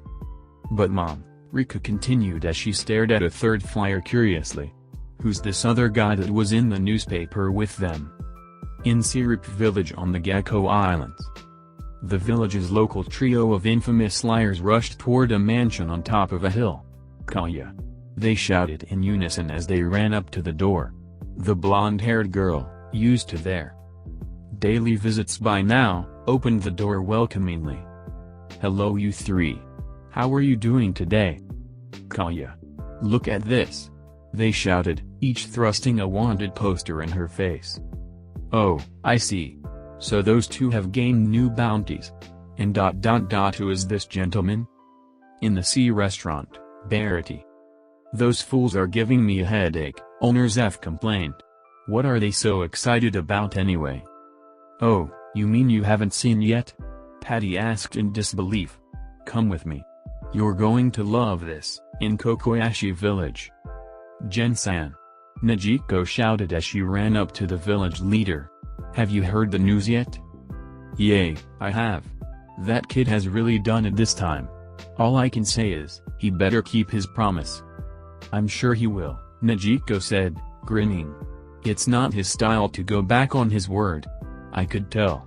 "But Mom," Rika continued as she stared at a third flyer curiously. "Who's this other guy that was in the newspaper with them?" In Syrup Village on the Gecko Islands. The village's local trio of infamous liars rushed toward a mansion on top of a hill. "Kaya!" they shouted in unison as they ran up to the door. The blonde-haired girl, used to their daily visits by now, opened the door welcomingly. "Hello you three. How are you doing today?" "Kaya! Look at this!" they shouted, each thrusting a wanted poster in her face. "Oh, I see. So those two have gained new bounties. And who is this gentleman?" In the Sea Restaurant, Barity. "Those fools are giving me a headache," owner Zeph complained. "What are they so excited about anyway?" "Oh, you mean you haven't seen yet?" Patty asked in disbelief. "Come with me. You're going to love this." In Kokoyashi Village. "Gen-san!" Najiko shouted as she ran up to the village leader. "Have you heard the news yet?" "Yay, I have. That kid has really done it this time. All I can say is, he better keep his promise." "I'm sure he will," Najiko said, grinning. "It's not his style to go back on his word. I could tell."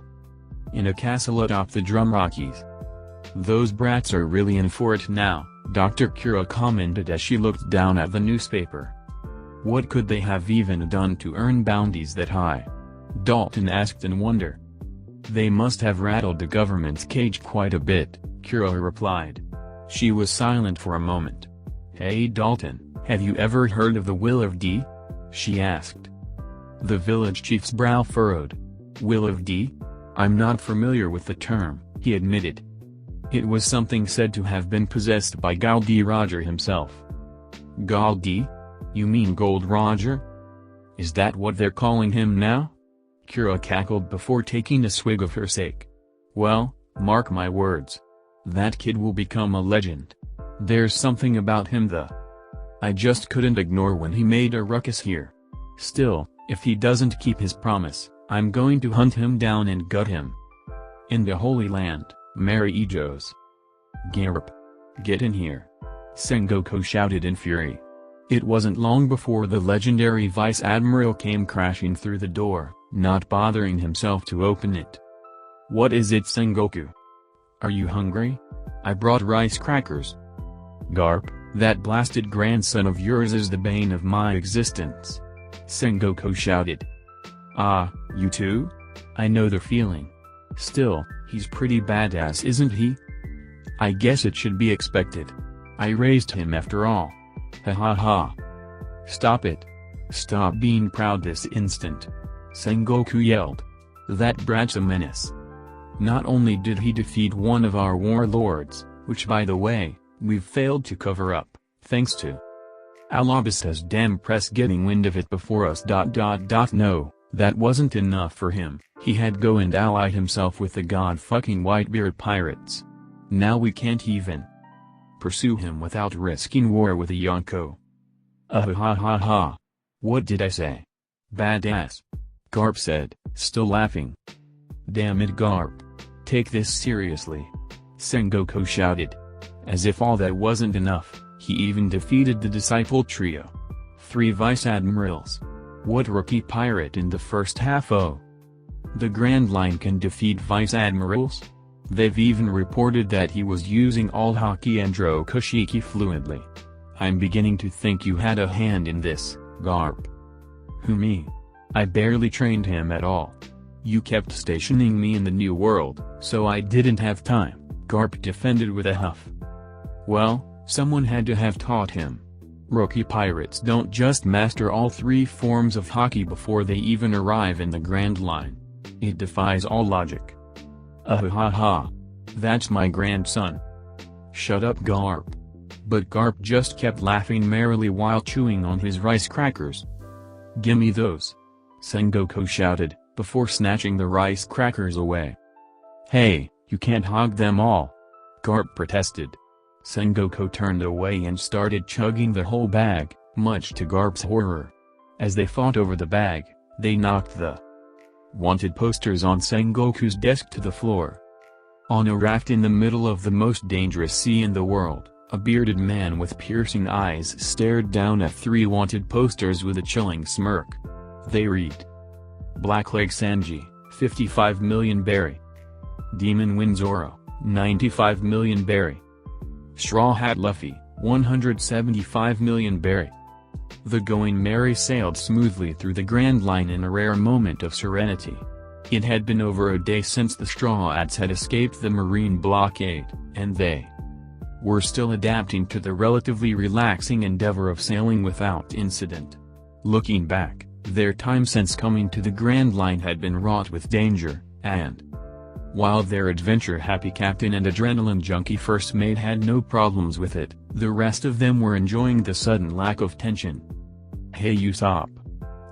In a castle atop the Drumrockies. "Those brats are really in for it now," Dr. Kira commented as she looked down at the newspaper. "What could they have even done to earn bounties that high?" Dalton asked in wonder. "They must have rattled the government's cage quite a bit," Kira replied. She was silent for a moment. "Hey Dalton, have you ever heard of the Will of D?" she asked. The village chief's brow furrowed. "Will of D? I'm not familiar with the term," he admitted. "It was something said to have been possessed by Goldie Roger himself." "Goldie? You mean Gold Roger? Is that what they're calling him now?" Kira cackled before taking a swig of her sake. "Well, mark my words. That kid will become a legend. There's something about him I just couldn't ignore when he made a ruckus here. Still, if he doesn't keep his promise, I'm going to hunt him down and gut him." In the Holy Land, Mary Ijos. "Garp! Get in here!" Sengoku shouted in fury. It wasn't long before the legendary Vice Admiral came crashing through the door, not bothering himself to open it. "What is it, Sengoku? Are you hungry? I brought rice crackers." "Garp, that blasted grandson of yours is the bane of my existence," Sengoku shouted. "Ah, you too? I know the feeling. Still, he's pretty badass, isn't he? I guess it should be expected. I raised him after all. Ha ha ha. Stop it. Stop being proud this instant," Sengoku yelled. "That brat's a menace. Not only did he defeat one of our warlords, which by the way, we've failed to cover up, thanks to Alabasta's damn press getting wind of it before us. No, that wasn't enough for him. He had go and allied himself with the god-fucking Whitebeard pirates. Now we can't even pursue him without risking war with a Yonko. Ha ha ha ha. What did I say? Badass. Garp said, still laughing. Damn it, Garp. Take this seriously. Sengoku shouted. As if all that wasn't enough, he even defeated the disciple trio. 3 vice admirals. What rookie pirate in the first half? Oh. The Grand Line can defeat vice admirals? They've even reported that he was using all haki and Rokushiki fluently. I'm beginning to think you had a hand in this, Garp. Who, me? I barely trained him at all. You kept stationing me in the New World, so I didn't have time, Garp defended with a huff. Well, someone had to have taught him. Rookie pirates don't just master all 3 forms of haki before they even arrive in the Grand Line. It defies all logic. Ha. That's my grandson. Shut up, Garp. But Garp just kept laughing merrily while chewing on his rice crackers. Gimme those. Sengoku shouted, before snatching the rice crackers away. Hey, you can't hog them all. Garp protested. Sengoku turned away and started chugging the whole bag, much to Garp's horror. As they fought over the bag, they knocked the wanted posters on Sengoku's desk to the floor. On a raft in the middle of the most dangerous sea in the world, a bearded man with piercing eyes stared down at 3 wanted posters with a chilling smirk. They read: Blackleg Sanji, 55 million berry. Demon Wind Zoro, 95 million berry. Straw Hat Luffy, 175 million berry. The Going Merry sailed smoothly through the Grand Line in a rare moment of serenity. It had been over a day since the Straw Hats had escaped the marine blockade, and they were still adapting to the relatively relaxing endeavor of sailing without incident. Looking back, their time since coming to the Grand Line had been wrought with danger, and while their adventure-happy captain and adrenaline junkie first mate had no problems with it, the rest of them were enjoying the sudden lack of tension. Hey Usopp!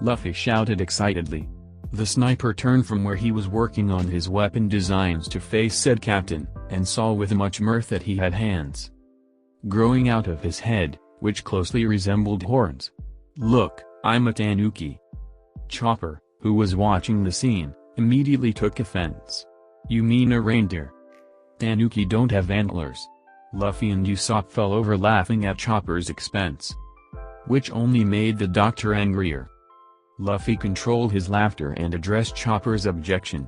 Luffy shouted excitedly. The sniper turned from where he was working on his weapon designs to face said captain, and saw with much mirth that he had hands growing out of his head, which closely resembled horns. Look, I'm a tanuki. Chopper, who was watching the scene, immediately took offense. You mean a reindeer? Tanuki don't have antlers. Luffy and Usopp fell over laughing at Chopper's expense, which only made the doctor angrier. Luffy controlled his laughter and addressed Chopper's objection.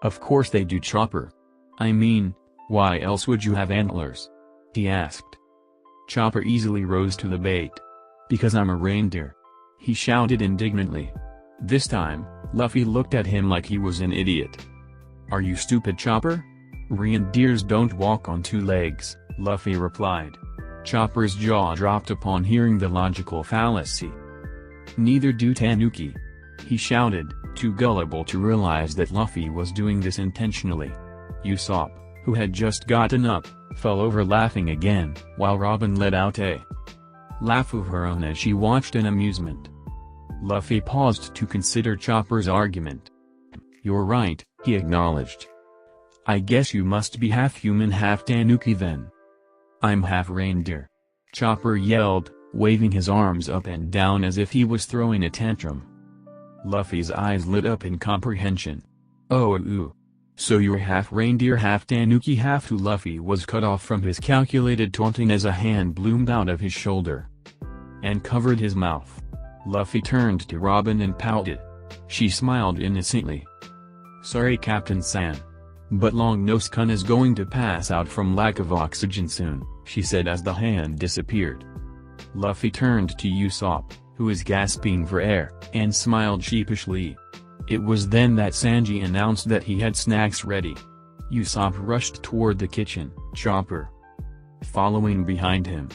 Of course they do, Chopper. I mean, why else would you have antlers? He asked. Chopper easily rose to the bait. Because I'm a reindeer. He shouted indignantly. This time, Luffy looked at him like he was an idiot. Are you stupid, Chopper? Reindeers don't walk on 2 legs, Luffy replied. Chopper's jaw dropped upon hearing the logical fallacy. Neither do tanuki. He shouted, too gullible to realize that Luffy was doing this intentionally. Usopp, who had just gotten up, fell over laughing again, while Robin let out a laugh of her own as she watched in amusement. Luffy paused to consider Chopper's argument. You're right, he acknowledged. I guess you must be half human, half tanuki then. I'm half reindeer. Chopper yelled, waving his arms up and down as if he was throwing a tantrum. Luffy's eyes lit up in comprehension. Oh ooh. So you're half reindeer, half tanuki, half who? Luffy was cut off from his calculated taunting as a hand bloomed out of his shoulder and covered his mouth. Luffy turned to Robin and pouted. She smiled innocently. Sorry, Captain San. But Long-Nose-kun is going to pass out from lack of oxygen soon, she said as the hand disappeared. Luffy turned to Usopp, who was gasping for air, and smiled sheepishly. It was then that Sanji announced that he had snacks ready. Usopp rushed toward the kitchen, Chopper following behind him.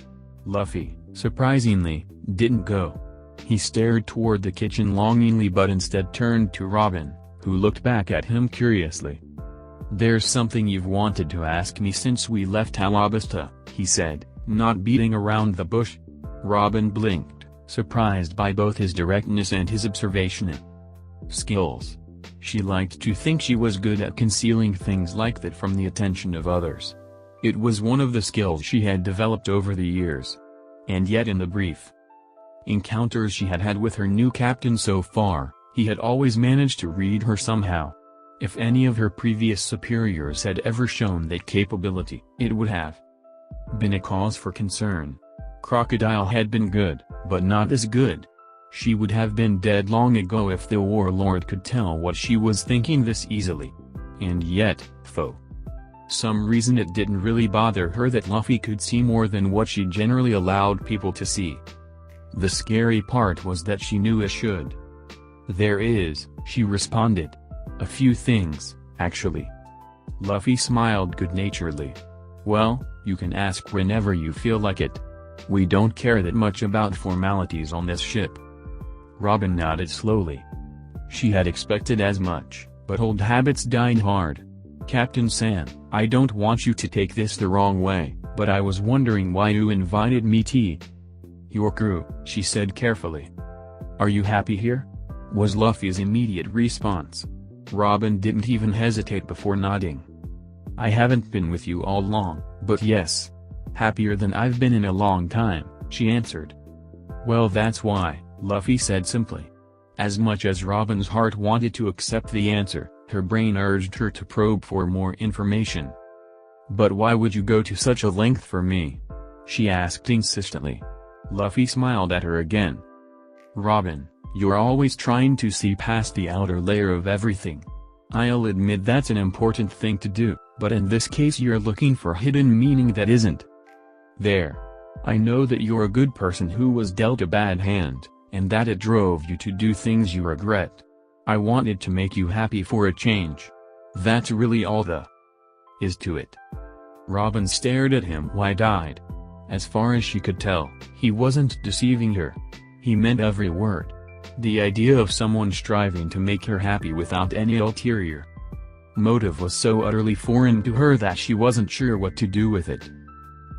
Luffy, surprisingly, didn't go. He stared toward the kitchen longingly but instead turned to Robin, who looked back at him curiously. There's something you've wanted to ask me since we left Alabasta, he said, not beating around the bush. Robin blinked, surprised by both his directness and his observation skills. She liked to think she was good at concealing things like that from the attention of others. It was one of the skills she had developed over the years. And yet in the brief encounters she had had with her new captain so far, He had always managed to read her somehow. If any of her previous superiors had ever shown that capability, it would have been a cause for concern. Crocodile had been good, but not as good. She would have been dead long ago if the warlord could tell what she was thinking this easily. And yet, for some reason it didn't really bother her that Luffy could see more than what she generally allowed people to see. The scary part was that she knew it should. There is, she responded. A few things, actually. Luffy smiled good-naturedly. Well, you can ask whenever you feel like it. We don't care that much about formalities on this ship. Robin nodded slowly. She had expected as much, but old habits died hard. Captain San, I don't want you to take this the wrong way, but I was wondering why you invited me to your crew, she said carefully. Are you happy here? Was Luffy's immediate response. Robin didn't even hesitate before nodding. I haven't been with you all along, but yes. Happier than I've been in a long time, she answered. Well, that's why, Luffy said simply. As much as Robin's heart wanted to accept the answer, her brain urged her to probe for more information. But why would you go to such a length for me? She asked insistently. Luffy smiled at her again. Robin, you're always trying to see past the outer layer of everything. I'll admit that's an important thing to do, but in this case you're looking for hidden meaning that isn't there. I know that you're a good person who was dealt a bad hand, and that it drove you to do things you regret. I wanted to make you happy for a change. That's really all there is to it. Robin stared at him wide-eyed. As far as she could tell, he wasn't deceiving her. He meant every word. The idea of someone striving to make her happy without any ulterior motive was so utterly foreign to her that she wasn't sure what to do with it.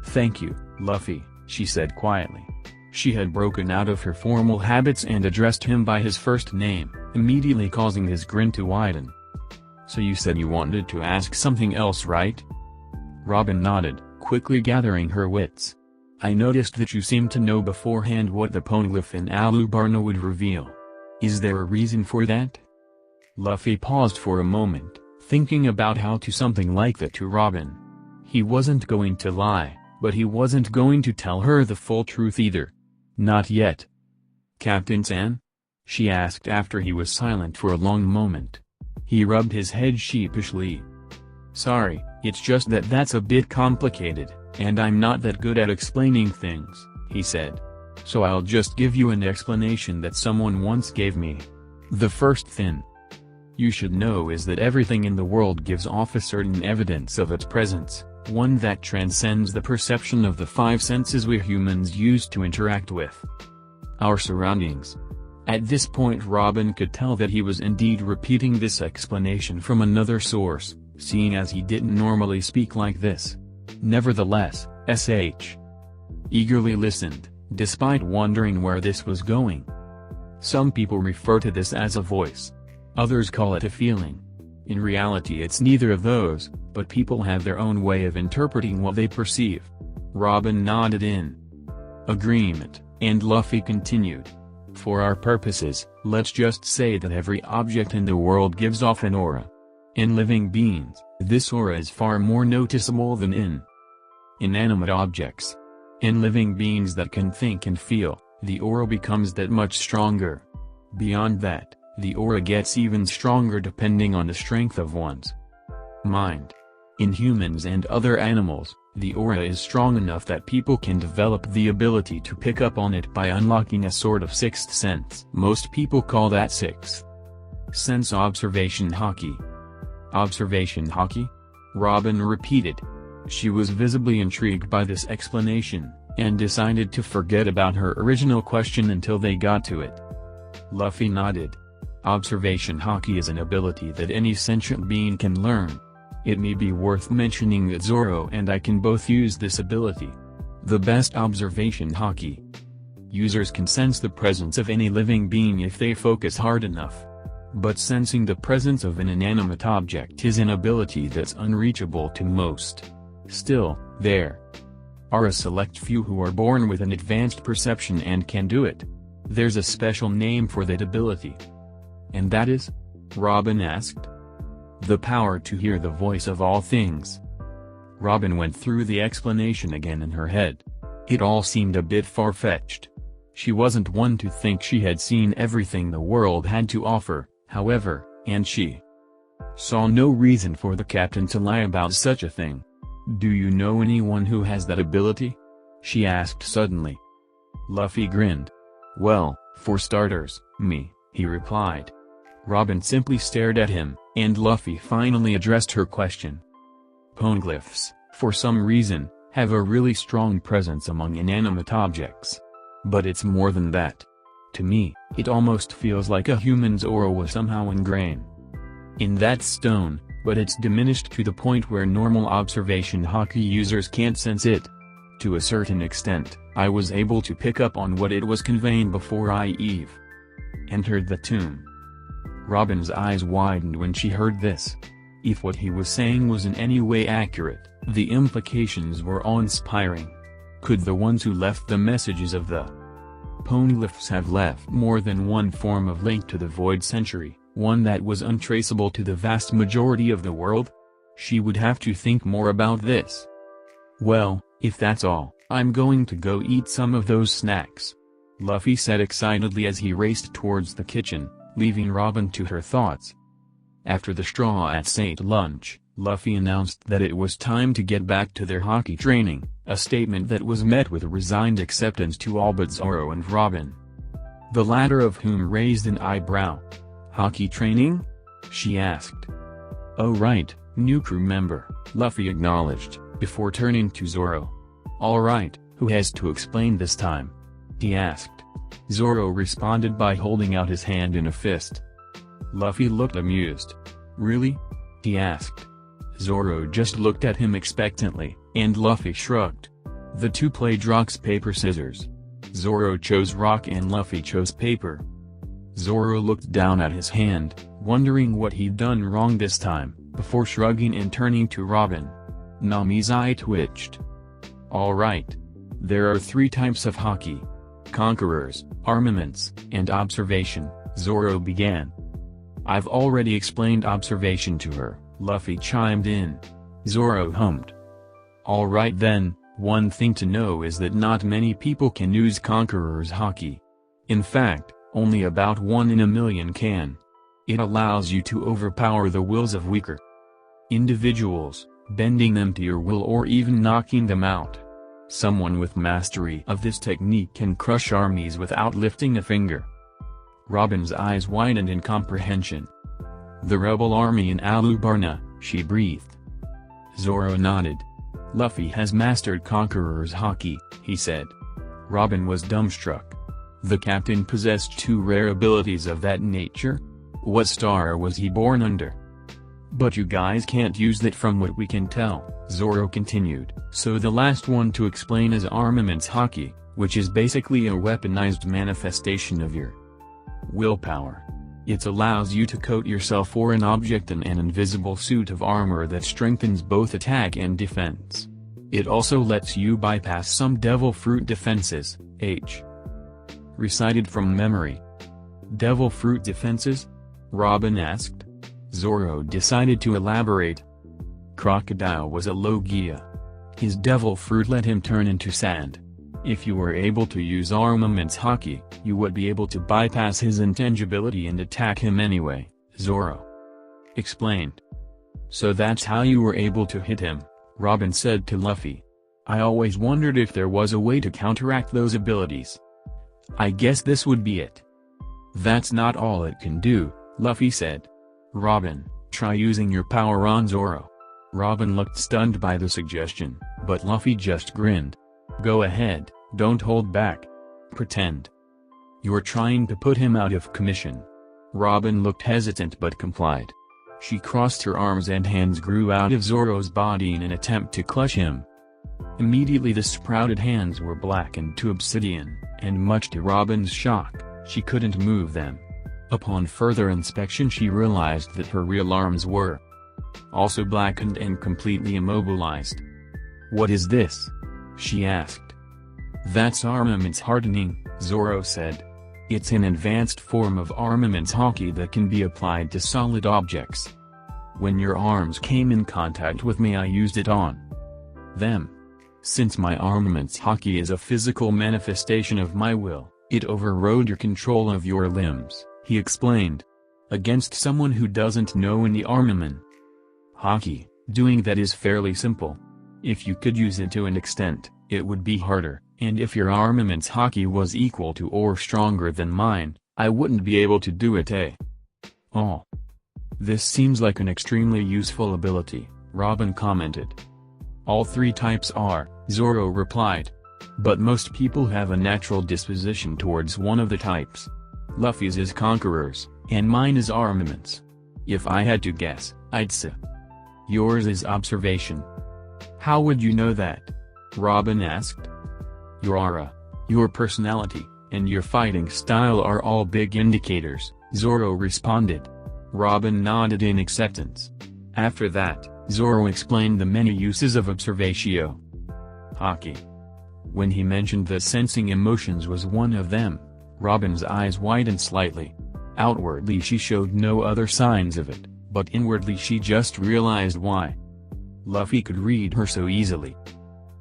Thank you, Luffy, she said quietly. She had broken out of her formal habits and addressed him by his first name, immediately causing his grin to widen. So you said you wanted to ask something else, right? Robin nodded, quickly gathering her wits. I noticed that you seemed to know beforehand what the poneglyph in Alubarna would reveal. Is there a reason for that? Luffy paused for a moment, thinking about how to something like that to Robin. He wasn't going to lie, but he wasn't going to tell her the full truth either. Not yet. Captain San? She asked after he was silent for a long moment. He rubbed his head sheepishly. Sorry, it's just that that's a bit complicated. And I'm not that good at explaining things, he said. So I'll just give you an explanation that someone once gave me. The first thing you should know is that everything in the world gives off a certain evidence of its presence, one that transcends the perception of the five senses we humans use to interact with our surroundings. At this point Robin could tell that he was indeed repeating this explanation from another source, seeing as he didn't normally speak like this. Nevertheless, SH eagerly listened, despite wondering where this was going. Some people refer to this as a voice. Others call it a feeling. In reality it's neither of those, but people have their own way of interpreting what they perceive. Robin nodded in agreement, and Luffy continued. For our purposes, let's just say that every object in the world gives off an aura. In living beings, this aura is far more noticeable than in inanimate objects. In living beings that can think and feel, the aura becomes that much stronger. Beyond that, the aura gets even stronger depending on the strength of one's mind. In humans and other animals, the aura is strong enough that people can develop the ability to pick up on it by unlocking a sort of sixth sense. Most people call that sixth sense observation haki. Observation haki? Robin repeated. She was visibly intrigued by this explanation, and decided to forget about her original question until they got to it. Luffy nodded. Observation haki is an ability that any sentient being can learn. It may be worth mentioning that Zoro and I can both use this ability. The best observation haki users can sense the presence of any living being if they focus hard enough. But sensing the presence of an inanimate object is an ability that's unreachable to most. Still, there are a select few who are born with an advanced perception and can do it. There's a special name for that ability. And that is? Robin asked. The power to hear the voice of all things. Robin went through the explanation again in her head. It all seemed a bit far-fetched. She wasn't one to think she had seen everything the world had to offer, however, and she saw no reason for the captain to lie about such a thing. Do you know anyone who has that ability? She asked suddenly. Luffy grinned. Well, for starters, me, he replied. Robin simply stared at him, and Luffy finally addressed her question. Poneglyphs, for some reason, have a really strong presence among inanimate objects. But it's more than that. To me, it almost feels like a human's aura was somehow ingrained in that stone, but it's diminished to the point where normal observation Haki users can't sense it. To a certain extent, I was able to pick up on what it was conveying before I entered the tomb. Robin's eyes widened when she heard this. If what he was saying was in any way accurate, the implications were awe-inspiring. Could the ones who left the messages of the poneglyphs have left more than one form of link to the Void Century, one that was untraceable to the vast majority of the world? She would have to think more about this. Well, if that's all, I'm going to go eat some of those snacks, Luffy said excitedly as he raced towards the kitchen, leaving Robin to her thoughts. After the straw at St. Lunch, Luffy announced that it was time to get back to their hockey training, a statement that was met with resigned acceptance to all but Zoro and Robin, the latter of whom raised an eyebrow. Hockey training? She asked. Oh right, new crew member, Luffy acknowledged, before turning to Zoro. Alright, who has to explain this time? He asked. Zoro responded by holding out his hand in a fist. Luffy looked amused. Really? He asked. Zoro just looked at him expectantly, and Luffy shrugged. The two played rock paper scissors. Zoro chose rock and Luffy chose paper. Zoro looked down at his hand, wondering what he'd done wrong this time, before shrugging and turning to Robin. Nami's eye twitched. Alright. There are 3 types of hockey. Conquerors, armaments, and observation, Zoro began. I've already explained observation to her, Luffy chimed in. Zoro hummed. Alright then, one thing to know is that not many people can use Conqueror's hockey. In fact, only about 1 in a million can. It allows you to overpower the wills of weaker individuals, bending them to your will or even knocking them out. Someone with mastery of this technique can crush armies without lifting a finger. Robin's eyes widened in comprehension. The rebel army in Alubarna, she breathed. Zoro nodded. Luffy has mastered Conqueror's hockey, he said. Robin was dumbstruck. The captain possessed 2 rare abilities of that nature? What star was he born under? But you guys can't use that from what we can tell, Zoro continued, so the last one to explain is armaments hockey, which is basically a weaponized manifestation of your willpower. It allows you to coat yourself or an object in an invisible suit of armor that strengthens both attack and defense. It also lets you bypass some devil fruit defenses, recited from memory. Devil fruit defenses? Robin asked. Zoro decided to elaborate. Crocodile was a Logia. His devil fruit let him turn into sand. If you were able to use armaments hockey, you would be able to bypass his intangibility and attack him anyway, Zoro explained. So that's how you were able to hit him, Robin said to Luffy. I always wondered if there was a way to counteract those abilities. I guess this would be it. That's not all it can do, Luffy said. Robin, try using your power on Zoro. Robin looked stunned by the suggestion, but Luffy just grinned. Go ahead, don't hold back. Pretend you're trying to put him out of commission. Robin looked hesitant but complied. She crossed her arms and hands grew out of Zoro's body in an attempt to clutch him. Immediately the sprouted hands were blackened to obsidian, and much to Robin's shock, she couldn't move them. Upon further inspection she realized that her real arms were also blackened and completely immobilized. What is this? She asked. That's armaments hardening, Zoro said. It's an advanced form of armaments hockey that can be applied to solid objects. When your arms came in contact with me, I used it on them. Since my armaments hockey is a physical manifestation of my will, it overrode your control of your limbs, he explained. Against someone who doesn't know any armament hockey, doing that is fairly simple. If you could use it to an extent, it would be harder, and if your armaments hockey was equal to or stronger than mine, I wouldn't be able to do it all. This seems like an extremely useful ability, Robin commented. All three types are, Zoro replied. But most people have a natural disposition towards one of the types. Luffy's is conquerors, and mine is armaments. If I had to guess, I'd say yours is observation. How would you know that? Robin asked. Your aura, your personality, and your fighting style are all big indicators, Zoro responded. Robin nodded in acceptance. After that, Zoro explained the many uses of observatio hockey. When he mentioned that sensing emotions was one of them, Robin's eyes widened slightly. Outwardly she showed no other signs of it, but inwardly she just realized why Luffy could read her so easily.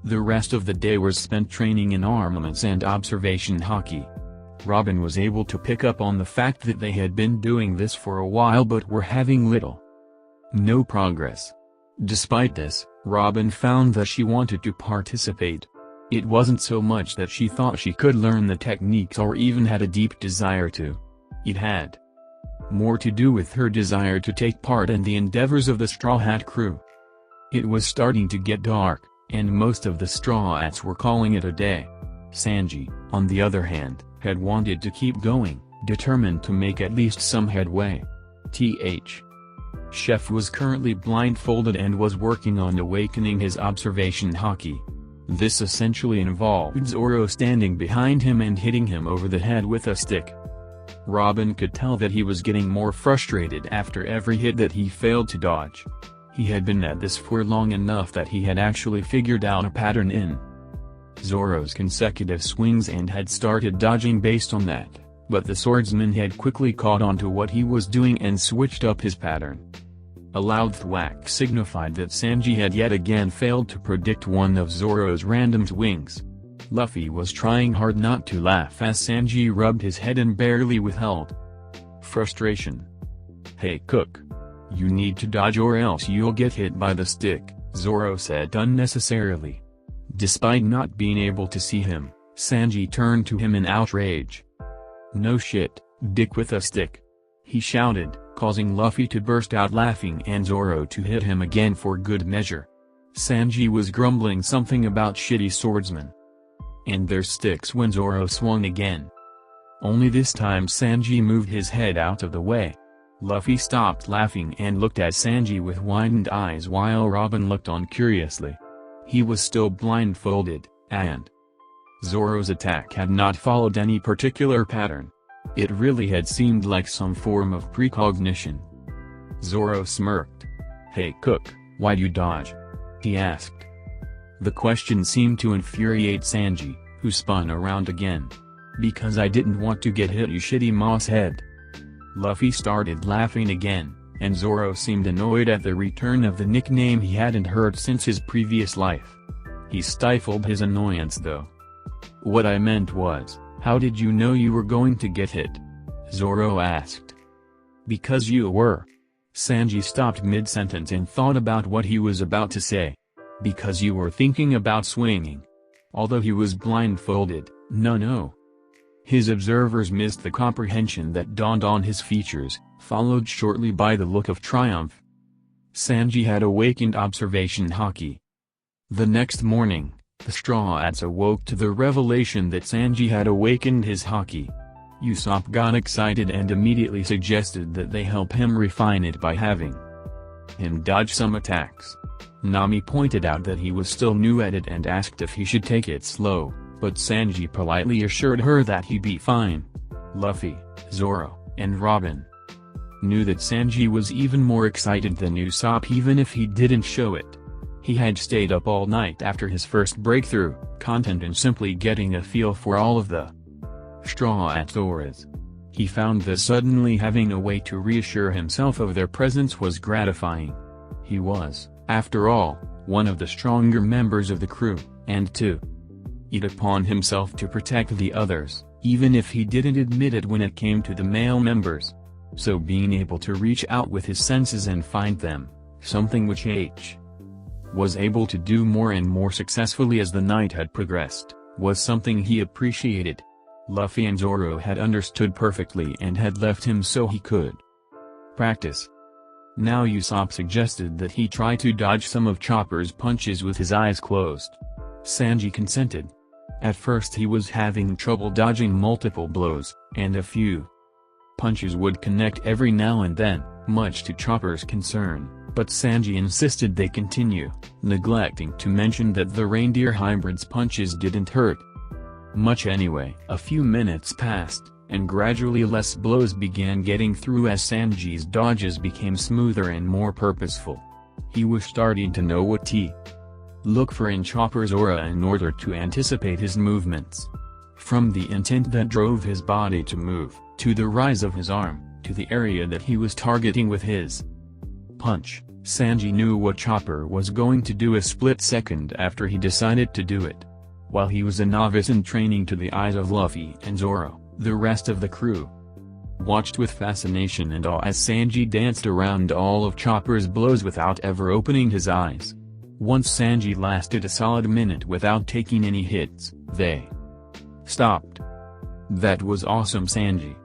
The rest of the day was spent training in armaments and observation hockey. Robin was able to pick up on the fact that they had been doing this for a while but were having no progress. Despite this, Robin found that she wanted to participate. It wasn't so much that she thought she could learn the techniques or even had a deep desire to. It had more to do with her desire to take part in the endeavors of the Straw Hat crew. It was starting to get dark, and most of the Straw Hats were calling it a day. Sanji, on the other hand, had wanted to keep going, determined to make at least some headway. Chef was currently blindfolded and was working on awakening his observation hockey. This essentially involved Zoro standing behind him and hitting him over the head with a stick. Robin could tell that he was getting more frustrated after every hit that he failed to dodge. He had been at this for long enough that he had actually figured out a pattern in Zoro's consecutive swings and had started dodging based on that, but the swordsman had quickly caught on to what he was doing and switched up his pattern. A loud thwack signified that Sanji had yet again failed to predict one of Zoro's random swings. Luffy was trying hard not to laugh as Sanji rubbed his head and barely withheld frustration. "Hey Cook. You need to dodge or else you'll get hit by the stick," Zoro said unnecessarily. Despite not being able to see him, Sanji turned to him in outrage. "No shit, dick with a stick," he shouted, causing Luffy to burst out laughing and Zoro to hit him again for good measure. Sanji was grumbling something about shitty swordsmen and their sticks when Zoro swung again. Only this time Sanji moved his head out of the way. Luffy stopped laughing and looked at Sanji with widened eyes while Robin looked on curiously. He was still blindfolded, and Zoro's attack had not followed any particular pattern. It really had seemed like some form of precognition. Zoro smirked. "Hey Cook, why'd you dodge?" he asked. The question seemed to infuriate Sanji, who spun around again. "Because I didn't want to get hit, you shitty moss head." Luffy started laughing again, and Zoro seemed annoyed at the return of the nickname he hadn't heard since his previous life. He stifled his annoyance though. "What I meant was, how did you know you were going to get hit?" Zoro asked. "Because you were." Sanji stopped mid-sentence and thought about what he was about to say. "Because you were thinking about swinging." Although he was blindfolded, no. His observers missed the comprehension that dawned on his features, followed shortly by the look of triumph. Sanji had awakened observation hockey. The next morning, the Straw Hats awoke to the revelation that Sanji had awakened his hockey. Usopp got excited and immediately suggested that they help him refine it by having him dodge some attacks. Nami pointed out that he was still new at it and asked if he should take it slow, but Sanji politely assured her that he'd be fine. Luffy, Zoro, and Robin knew that Sanji was even more excited than Usopp even if he didn't show it. He had stayed up all night after his first breakthrough, content and simply getting a feel for all of the straw at Zora's. He found that suddenly having a way to reassure himself of their presence was gratifying. He was, after all, one of the stronger members of the crew, and to it upon himself to protect the others, even if he didn't admit it when it came to the male members. So being able to reach out with his senses and find them, something which H was able to do more and more successfully as the night had progressed, was something he appreciated. Luffy and Zoro had understood perfectly and had left him so he could practice. Now Usopp suggested that he try to dodge some of Chopper's punches with his eyes closed. Sanji consented. At first he was having trouble dodging multiple blows, and a few punches would connect every now and then, much to Chopper's concern, but Sanji insisted they continue, neglecting to mention that the reindeer hybrid's punches didn't hurt much anyway. A few minutes passed, and gradually less blows began getting through as Sanji's dodges became smoother and more purposeful. He was starting to know what to look for in Chopper's aura in order to anticipate his movements. From the intent that drove his body to move, to the rise of his arm, to the area that he was targeting with his punch, Sanji knew what Chopper was going to do a split second after he decided to do it. While he was a novice in training to the eyes of Luffy and Zoro, the rest of the crew watched with fascination and awe as Sanji danced around all of Chopper's blows without ever opening his eyes. Once Sanji lasted a solid minute without taking any hits, they stopped. "That was awesome, Sanji!"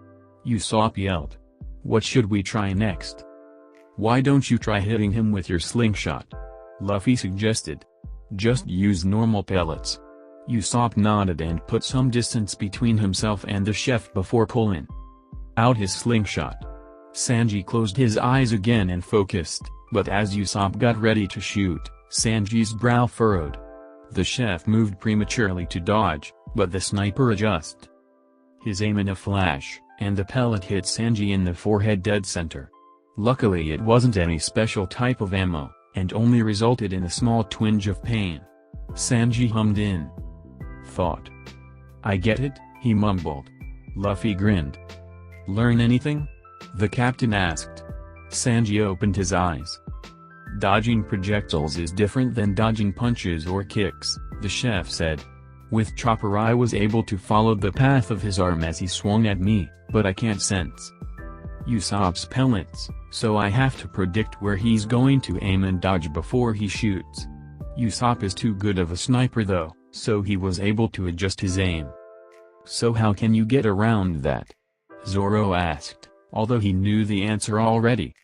Usopp yelled. "What should we try next?" "Why don't you try hitting him with your slingshot?" Luffy suggested. "Just use normal pellets." Usopp nodded and put some distance between himself and the chef before pulling out his slingshot. Sanji closed his eyes again and focused, but as Usopp got ready to shoot, Sanji's brow furrowed. The chef moved prematurely to dodge, but the sniper adjusted his aim in a flash, and the pellet hit Sanji in the forehead dead center. Luckily it wasn't any special type of ammo, and only resulted in a small twinge of pain. Sanji hummed in thought. "I get it," he mumbled. Luffy grinned. "Learn anything?" the captain asked. Sanji opened his eyes. "Dodging projectiles is different than dodging punches or kicks," the chef said. "With Chopper I was able to follow the path of his arm as he swung at me, but I can't sense Usopp's pellets, so I have to predict where he's going to aim and dodge before he shoots. Usopp is too good of a sniper though, so he was able to adjust his aim." "So how can you get around that?" Zoro asked, although he knew the answer already.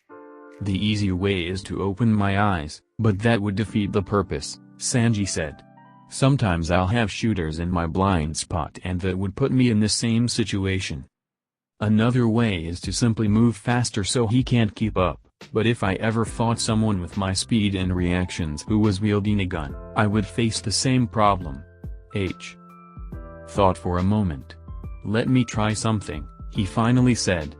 "The easy way is to open my eyes, but that would defeat the purpose," Sanji said. "Sometimes I'll have shooters in my blind spot and that would put me in the same situation. Another way is to simply move faster so he can't keep up, but if I ever fought someone with my speed and reactions who was wielding a gun, I would face the same problem." H thought for a moment. "Let me try something," he finally said.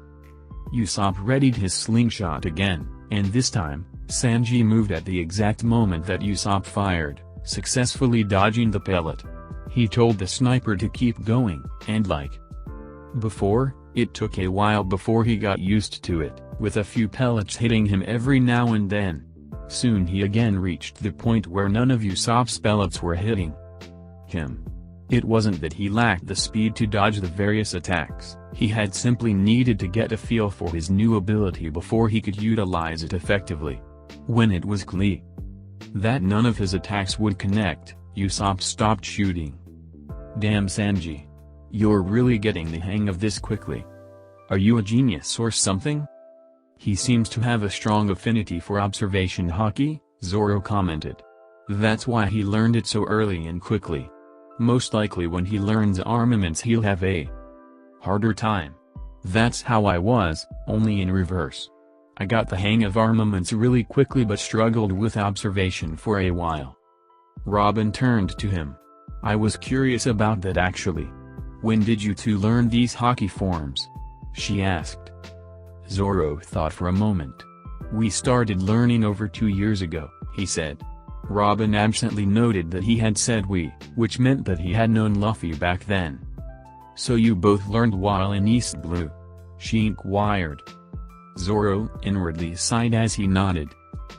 Usopp readied his slingshot again, and this time, Sanji moved at the exact moment that Usopp fired, successfully dodging the pellet. He told the sniper to keep going, and like before, it took a while before he got used to it, with a few pellets hitting him every now and then. Soon he again reached the point where none of Usopp's pellets were hitting him. It wasn't that he lacked the speed to dodge the various attacks, he had simply needed to get a feel for his new ability before he could utilize it effectively. When it was clear that none of his attacks would connect, Usopp stopped shooting. "Damn, Sanji. You're really getting the hang of this quickly. Are you a genius or something?" "He seems to have a strong affinity for observation hockey," Zoro commented. "That's why he learned it so early and quickly. Most likely when he learns armaments he'll have a harder time. That's how I was, only in reverse. I got the hang of armaments really quickly but struggled with observation for a while." Robin turned to him. "I was curious about that actually. When did you two learn these hockey forms?" she asked. Zoro thought for a moment. "We started learning over 2 years ago," he said. Robin absently noted that he had said we, which meant that he had known Luffy back then. So you both learned while in East Blue? She inquired. Zoro inwardly sighed as he nodded.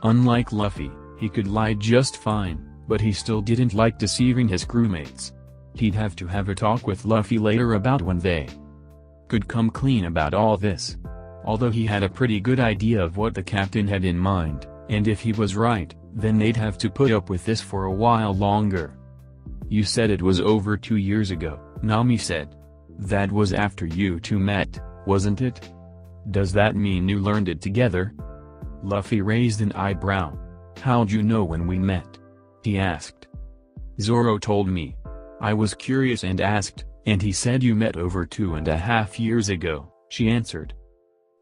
Unlike Luffy, he could lie just fine, but he still didn't like deceiving his crewmates. He'd have to have a talk with Luffy later about when they could come clean about all this. Although he had a pretty good idea of what the captain had in mind, and if he was right, then they'd have to put up with this for a while longer. You said it was over 2 years ago, Nami said. That was after you two met, wasn't it? Does that mean you learned it together? Luffy raised an eyebrow. How'd you know when we met? He asked. Zoro told me. I was curious and asked, and he said you met over 2.5 years ago, she answered.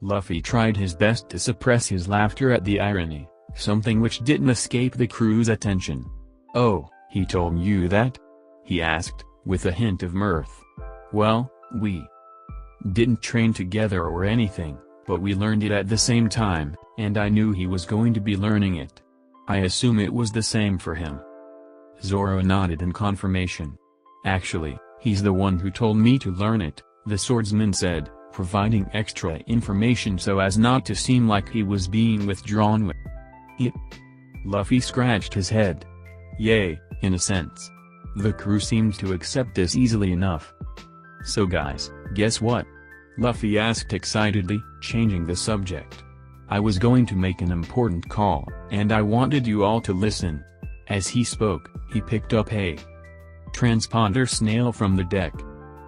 Luffy tried his best to suppress his laughter at the irony, something which didn't escape the crew's attention. Oh, he told you that? He asked, with a hint of mirth. Well, we didn't train together or anything, but we learned it at the same time, and I knew he was going to be learning it. I assume it was the same for him. Zoro nodded in confirmation. Actually, he's the one who told me to learn it, the swordsman said, providing extra information so as not to seem like he was being withdrawn with it. Luffy scratched his head. Yay, in a sense. The crew seemed to accept this easily enough. So guys, guess what? Luffy asked excitedly, changing the subject. I was going to make an important call, and I wanted you all to listen. As he spoke, he picked up a transponder snail from the deck.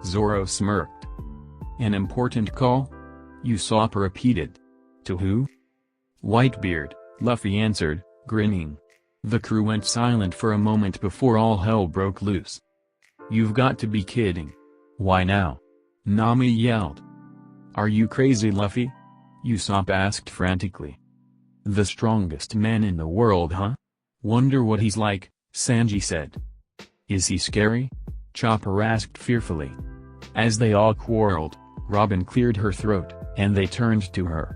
Zoro smirked. An important call? Usopp repeated. To who? Whitebeard, Luffy answered, grinning. The crew went silent for a moment before all hell broke loose. You've got to be kidding. Why now? Nami yelled. Are you crazy, Luffy? Usopp asked frantically. The strongest man in the world, huh? Wonder what he's like, Sanji said. Is he scary? Chopper asked fearfully. As they all quarreled, Robin cleared her throat, and they turned to her.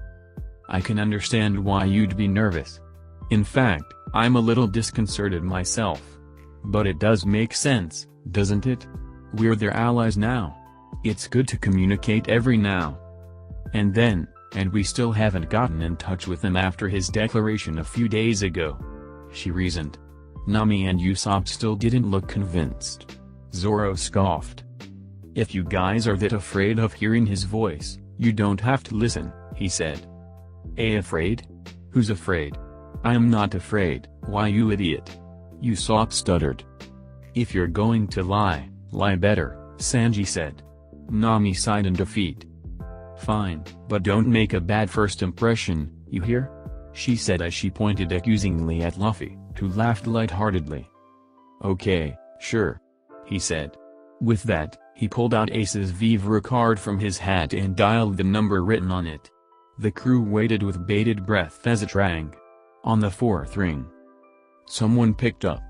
I can understand why you'd be nervous. In fact, I'm a little disconcerted myself. But it does make sense, doesn't it? We're their allies now. It's good to communicate every now and then, and we still haven't gotten in touch with him after his declaration a few days ago. She reasoned. Nami and Usopp still didn't look convinced. Zoro scoffed. If you guys are that afraid of hearing his voice, you don't have to listen, he said. Afraid? Who's afraid? I'm not afraid, why you idiot? Usopp stuttered. If you're going to lie, lie better, Sanji said. Nami sighed in defeat. Fine, but don't make a bad first impression, you hear? She said as she pointed accusingly at Luffy, who laughed lightheartedly. Okay, sure. He said. With that, he pulled out Ace's Vivre card from his hat and dialed the number written on it. The crew waited with bated breath as it rang. On the 4th ring, someone picked up.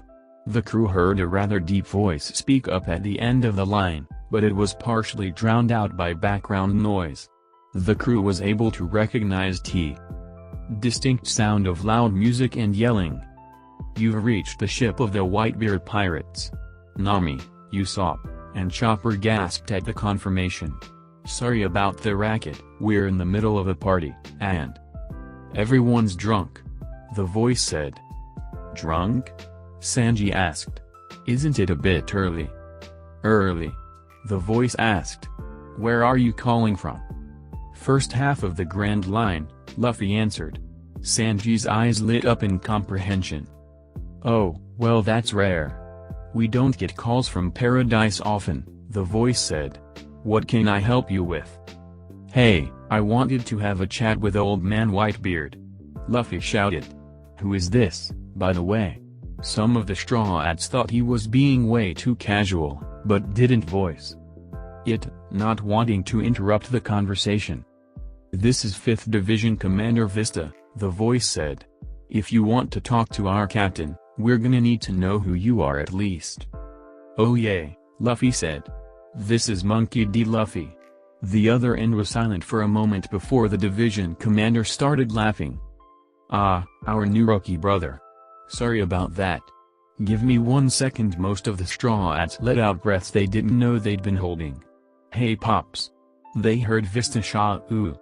The crew heard a rather deep voice speak up at the end of the line, but it was partially drowned out by background noise. The crew was able to recognize the distinct sound of loud music and yelling. You've reached the ship of the Whitebeard pirates. Nami, Usopp, and Chopper gasped at the confirmation. Sorry about the racket, we're in the middle of a party, and everyone's drunk. The voice said. Drunk? Sanji asked. Isn't it a bit early? Early? The voice asked. Where are you calling from? First half of the Grand Line, Luffy answered. Sanji's eyes lit up in comprehension. Oh, well that's rare. We don't get calls from Paradise often, the voice said. What can I help you with? Hey, I wanted to have a chat with Old Man Whitebeard. Luffy shouted. Who is this, by the way? Some of the Straw Hats thought he was being way too casual, but didn't voice it, not wanting to interrupt the conversation. This is 5th Division Commander Vista, the voice said. If you want to talk to our captain, we're gonna need to know who you are at least. Oh yay, Luffy said. This is Monkey D. Luffy. The other end was silent for a moment before the division commander started laughing. Ah, our new rookie brother. Sorry about that. Give me 1 second. Most of the Straw Hats let out breaths they didn't know they'd been holding. Hey Pops. They heard Vista Sha'u.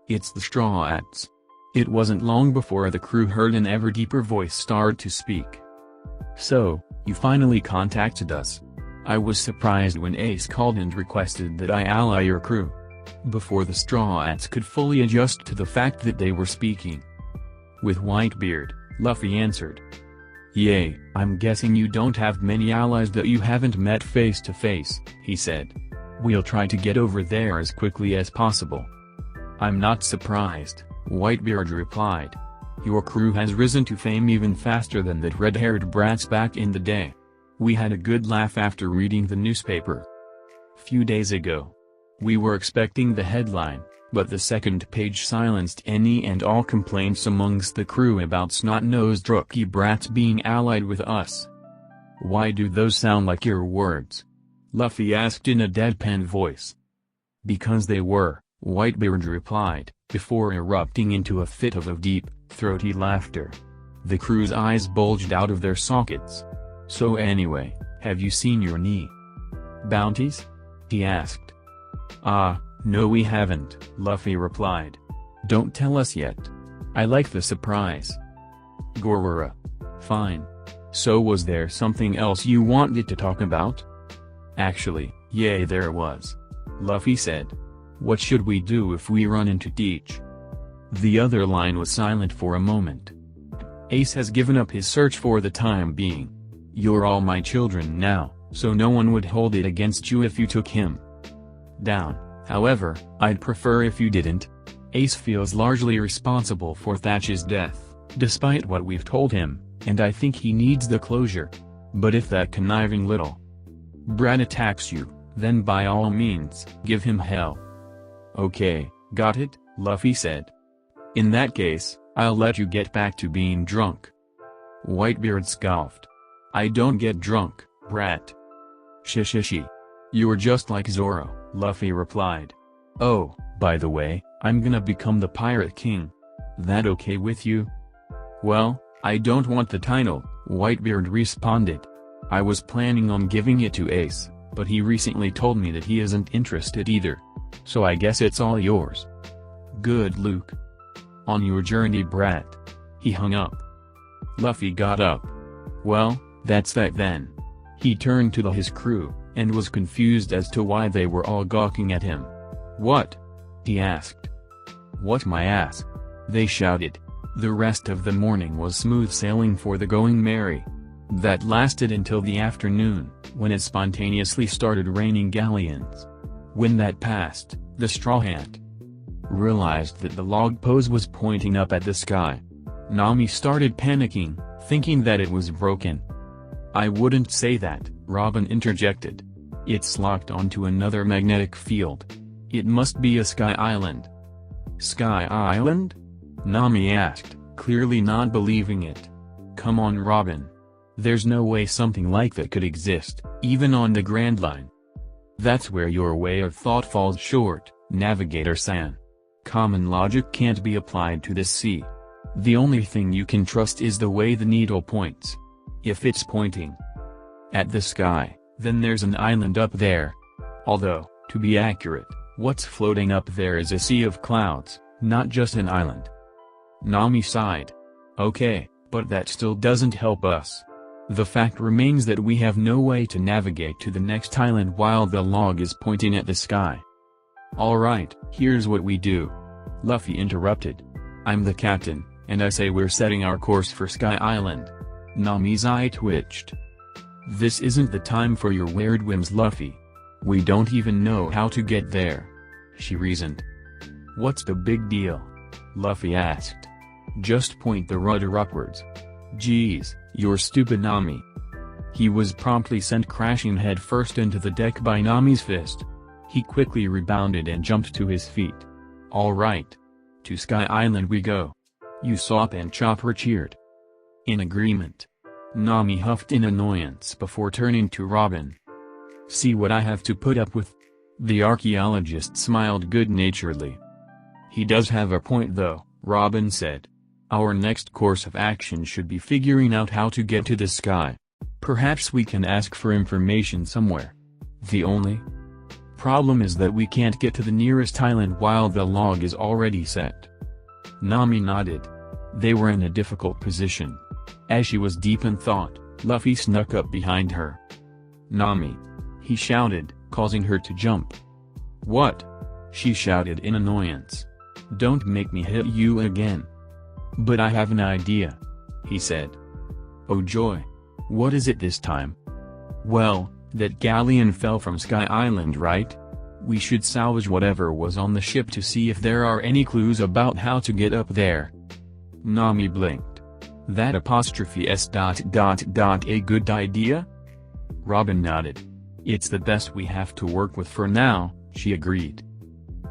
It's the Straw Hats. It wasn't long before the crew heard an ever deeper voice start to speak. So, you finally contacted us. I was surprised when Ace called and requested that I ally your crew. Before the Straw Hats could fully adjust to the fact that they were speaking. With Whitebeard, Luffy answered. Yay, I'm guessing you don't have many allies that you haven't met face to face, he said. We'll try to get over there as quickly as possible. I'm not surprised, Whitebeard replied. Your crew has risen to fame even faster than that red-haired brats back in the day. We had a good laugh after reading the newspaper. Few days ago. We were expecting the headline, but the second page silenced any and all complaints amongst the crew about snot-nosed rookie brats being allied with us. Why do those sound like your words? Luffy asked in a deadpan voice. Because they were, Whitebeard replied, before erupting into a fit of deep, throaty laughter. The crew's eyes bulged out of their sockets. So anyway, have you seen your knee bounties? He asked. No we haven't, Luffy replied. Don't tell us yet. I like the surprise. Gorora. Fine. So was there something else you wanted to talk about? Actually, yeah there was. Luffy said. What should we do if we run into Teach? The other line was silent for a moment. Ace has given up his search for the time being. You're all my children now, so no one would hold it against you if you took him down. However, I'd prefer if you didn't. Ace feels largely responsible for Thatch's death, despite what we've told him, and I think he needs the closure. But if that conniving little brat attacks you, then by all means, give him hell. Okay, got it, Luffy said. In that case, I'll let you get back to being drunk. Whitebeard scoffed. I don't get drunk, brat. Shishishi. You're just like Zoro, Luffy replied. Oh, by the way, I'm gonna become the Pirate King. That okay with you? Well, I don't want the title, Whitebeard responded. I was planning on giving it to Ace, but he recently told me that he isn't interested either. So I guess it's all yours. Good Luke. On your journey brat. He hung up. Luffy got up. Well, that's that then. He turned to his crew, and was confused as to why they were all gawking at him. What? He asked. What my ass? They shouted. The rest of the morning was smooth sailing for the Going Merry. That lasted until the afternoon, when it spontaneously started raining galleons. When that passed, the Straw Hat realized that the log pose was pointing up at the sky. Nami started panicking, thinking that it was broken. I wouldn't say that, Robin interjected. It's locked onto another magnetic field. It must be a sky island. Sky Island? Nami asked, clearly not believing it. Come on Robin. There's no way something like that could exist, even on the Grand Line. That's where your way of thought falls short, Navigator-san. Common logic can't be applied to this sea. The only thing you can trust is the way the needle points. If it's pointing at the sky, then there's an island up there. Although, to be accurate, what's floating up there is a sea of clouds, not just an island. Nami sighed. Okay, but that still doesn't help us. The fact remains that we have no way to navigate to the next island while the log is pointing at the sky. Alright, here's what we do. Luffy interrupted. I'm the captain, and I say we're setting our course for Sky Island. Nami's eye twitched. This isn't the time for your weird whims Luffy. We don't even know how to get there. She reasoned. What's the big deal? Luffy asked. Just point the rudder upwards. Geez, you're stupid Nami. He was promptly sent crashing headfirst into the deck by Nami's fist. He quickly rebounded and jumped to his feet. All right. To Sky Island we go. Usopp and Chopper cheered. In agreement. Nami huffed in annoyance before turning to Robin. See what I have to put up with? The archaeologist smiled good-naturedly. He does have a point though, Robin said. Our next course of action should be figuring out how to get to the sky. Perhaps we can ask for information somewhere. The only Problem is that we can't get to the nearest island while the log is already set. Nami nodded. They were in a difficult position. As she was deep in thought, Luffy snuck up behind her. "Nami!" he shouted, causing her to jump. "What?" she shouted in annoyance. "Don't make me hit you again." "But I have an idea," he said. "Oh joy! What is it this time?" "Well, that galleon fell from Sky Island, right? We should salvage whatever was on the ship to see if there are any clues about how to get up there." Nami blinked. "That apostrophe s ... a good idea?" Robin nodded. "It's the best we have to work with for now," she agreed.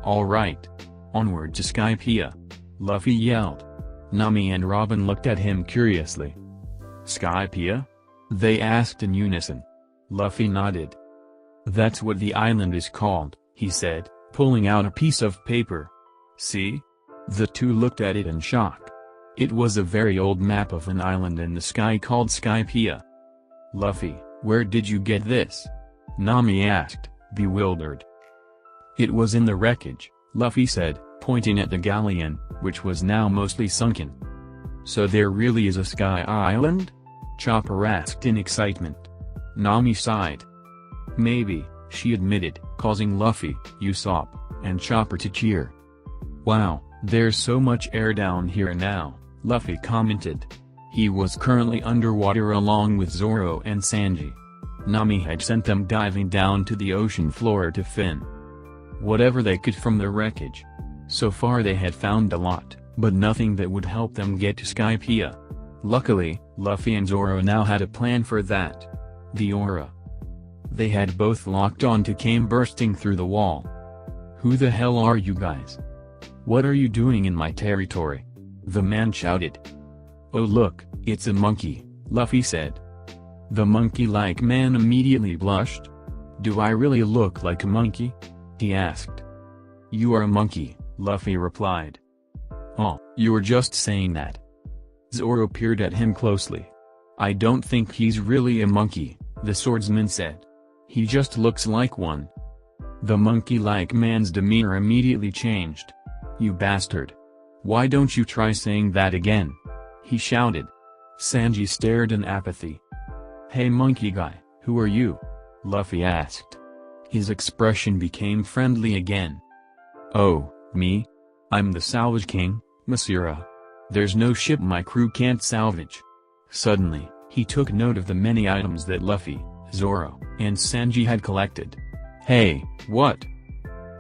"All right. Onward to Skypiea!" Luffy yelled. Nami and Robin looked at him curiously. "Skypiea?" they asked in unison. Luffy nodded. "That's what the island is called," he said, pulling out a piece of paper. "See?" The two looked at it in shock. It was a very old map of an island in the sky called Skypiea. "Luffy, where did you get this?" Nami asked, bewildered. "It was in the wreckage," Luffy said, pointing at the galleon, which was now mostly sunken. "So there really is a Sky Island?" Chopper asked in excitement. Nami sighed. "Maybe," she admitted, causing Luffy, Usopp, and Chopper to cheer. "Wow, there's so much air down here now," Luffy commented. He was currently underwater along with Zoro and Sanji. Nami had sent them diving down to the ocean floor to fin whatever they could from the wreckage. So far they had found a lot, but nothing that would help them get to Skypiea. Luckily, Luffy and Zoro now had a plan for that. The aura they had both locked onto came bursting through the wall. "Who the hell are you guys? What are you doing in my territory?" the man shouted. "Oh look, it's a monkey," Luffy said. The monkey-like man immediately blushed. "Do I really look like a monkey?" he asked. "You are a monkey," Luffy replied. "Oh, you were just saying that." Zoro peered at him closely. "I don't think he's really a monkey," the swordsman said. "He just looks like one." The monkey-like man's demeanor immediately changed. "You bastard. Why don't you try saying that again?" he shouted. Sanji stared in apathy. "Hey monkey guy, who are you?" Luffy asked. His expression became friendly again. "Oh, me? I'm the Salvage King, Masira. There's no ship my crew can't salvage." Suddenly, he took note of the many items that Luffy, Zoro, and Sanji had collected. "Hey, what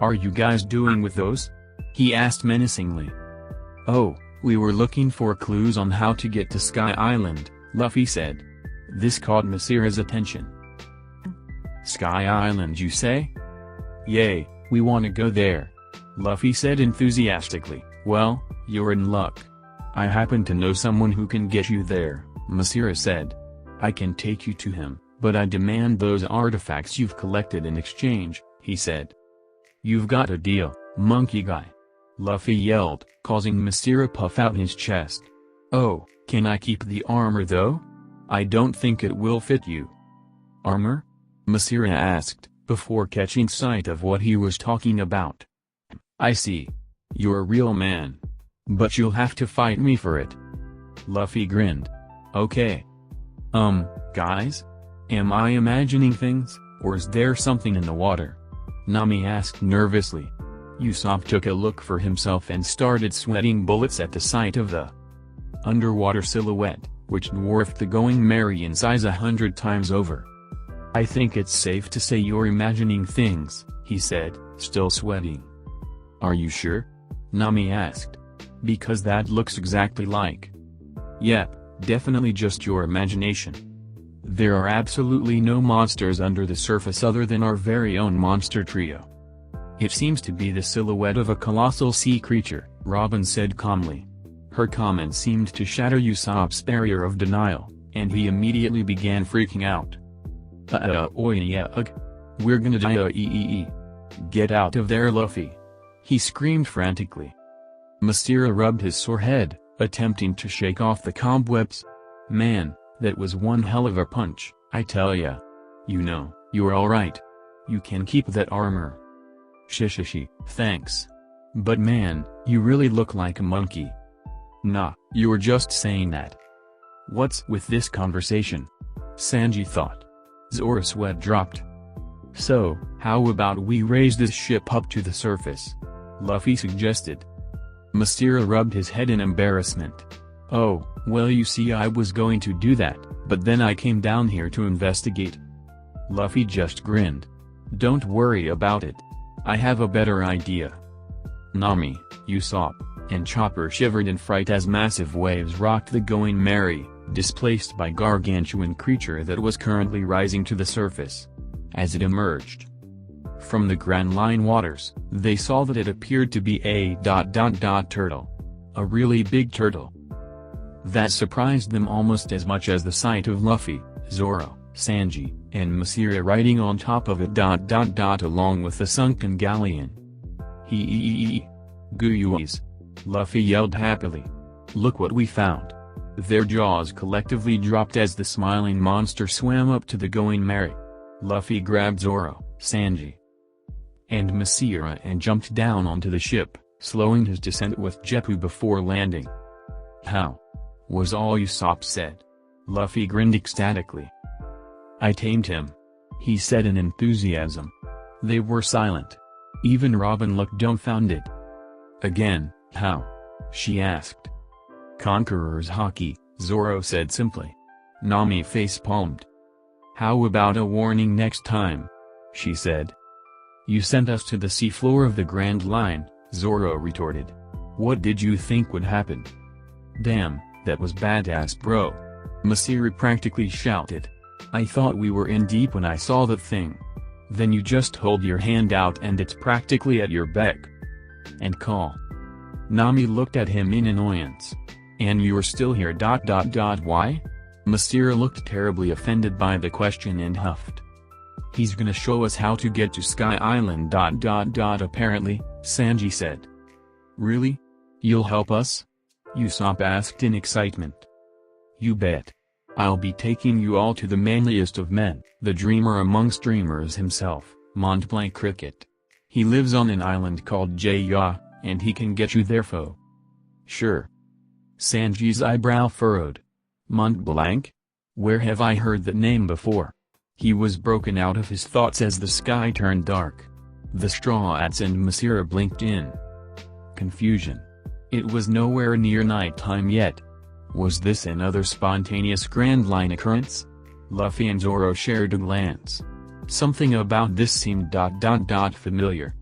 are you guys doing with those?" he asked menacingly. "Oh, we were looking for clues on how to get to Sky Island," Luffy said. This caught Masira's attention. "Sky Island you say? Yay, we want to go there," Luffy said enthusiastically. "Well, you're in luck. I happen to know someone who can get you there," Masira said. "I can take you to him, but I demand those artifacts you've collected in exchange," he said. "You've got a deal, monkey guy," Luffy yelled, causing Masira puff out his chest. "Oh, can I keep the armor though? I don't think it will fit you." "Armor?" Masira asked, before catching sight of what he was talking about. "I see. You're a real man. But you'll have to fight me for it." Luffy grinned. "Okay. Guys? Am I imagining things, or is there something in the water?" Nami asked nervously. Usopp took a look for himself and started sweating bullets at the sight of the underwater silhouette, which dwarfed the Going Merry in size 100 times over. "I think it's safe to say you're imagining things," he said, still sweating. "Are you sure?" Nami asked. "Because that looks exactly like..." "Yep, definitely just your imagination. There are absolutely no monsters under the surface other than our very own monster trio. It seems to be the silhouette of a colossal sea creature," Robin said calmly. Her comment seemed to shatter Usopp's barrier of denial, and he immediately began freaking out. We're gonna die. Get out of there Luffy!" he screamed frantically. Masira rubbed his sore head, attempting to shake off the cobwebs. "Man, that was one hell of a punch, I tell ya. You know, you're alright. You can keep that armor. Shishishi, thanks. But man, you really look like a monkey. Nah, you were just saying that. What's with this conversation? Sanji thought. Zoro's sweat dropped. So, how about we raise this ship up to the surface? Luffy suggested. Masira rubbed his head in embarrassment. Oh, well you see I was going to do that, but then I came down here to investigate. Luffy just grinned. Don't worry about it. I have a better idea. Nami, Usopp, and Chopper shivered in fright as massive waves rocked the Going Merry, displaced by gargantuan creature that was currently rising to the surface. As it emerged from the Grand Line waters, they saw that it appeared to be a turtle. A really big turtle. That surprised them almost as much as the sight of Luffy, Zoro, Sanji, and Masira riding on top of it along with the sunken galleon. Hee Gooeyes! Luffy yelled happily. Look what we found. Their jaws collectively dropped as the smiling monster swam up to the Going Merry. Luffy grabbed Zoro, Sanji, and Masira and jumped down onto the ship, slowing his descent with Jeppu before landing. How? Was all Usopp said. Luffy grinned ecstatically. I tamed him. He said in enthusiasm. They were silent. Even Robin looked dumbfounded. Again, how? She asked. Conqueror's Haki, Zoro said simply. Nami face-palmed. How about a warning next time? She said. You sent us to the seafloor of the Grand Line, Zoro retorted. What did you think would happen? Damn, that was badass bro. Masira practically shouted. I thought we were in deep when I saw that thing. Then you just hold your hand out and it's practically at your beck and call. Nami looked at him in annoyance. And you're still here. Why? Masira looked terribly offended by the question and huffed. He's gonna show us how to get to Sky Island. Apparently, Sanji said. Really? You'll help us? Usopp asked in excitement. You bet. I'll be taking you all to the manliest of men, the dreamer amongst dreamers himself, Mont Blanc Cricket. He lives on an island called Jaya, and he can get you there foe. Sure. Sanji's eyebrow furrowed. Mont Blanc? Where have I heard that name before? He was broken out of his thoughts as the sky turned dark. The Straw Hats and Masira blinked in confusion. It was nowhere near nighttime yet. Was this another spontaneous Grand Line occurrence? Luffy and Zoro shared a glance. Something about this seemed familiar.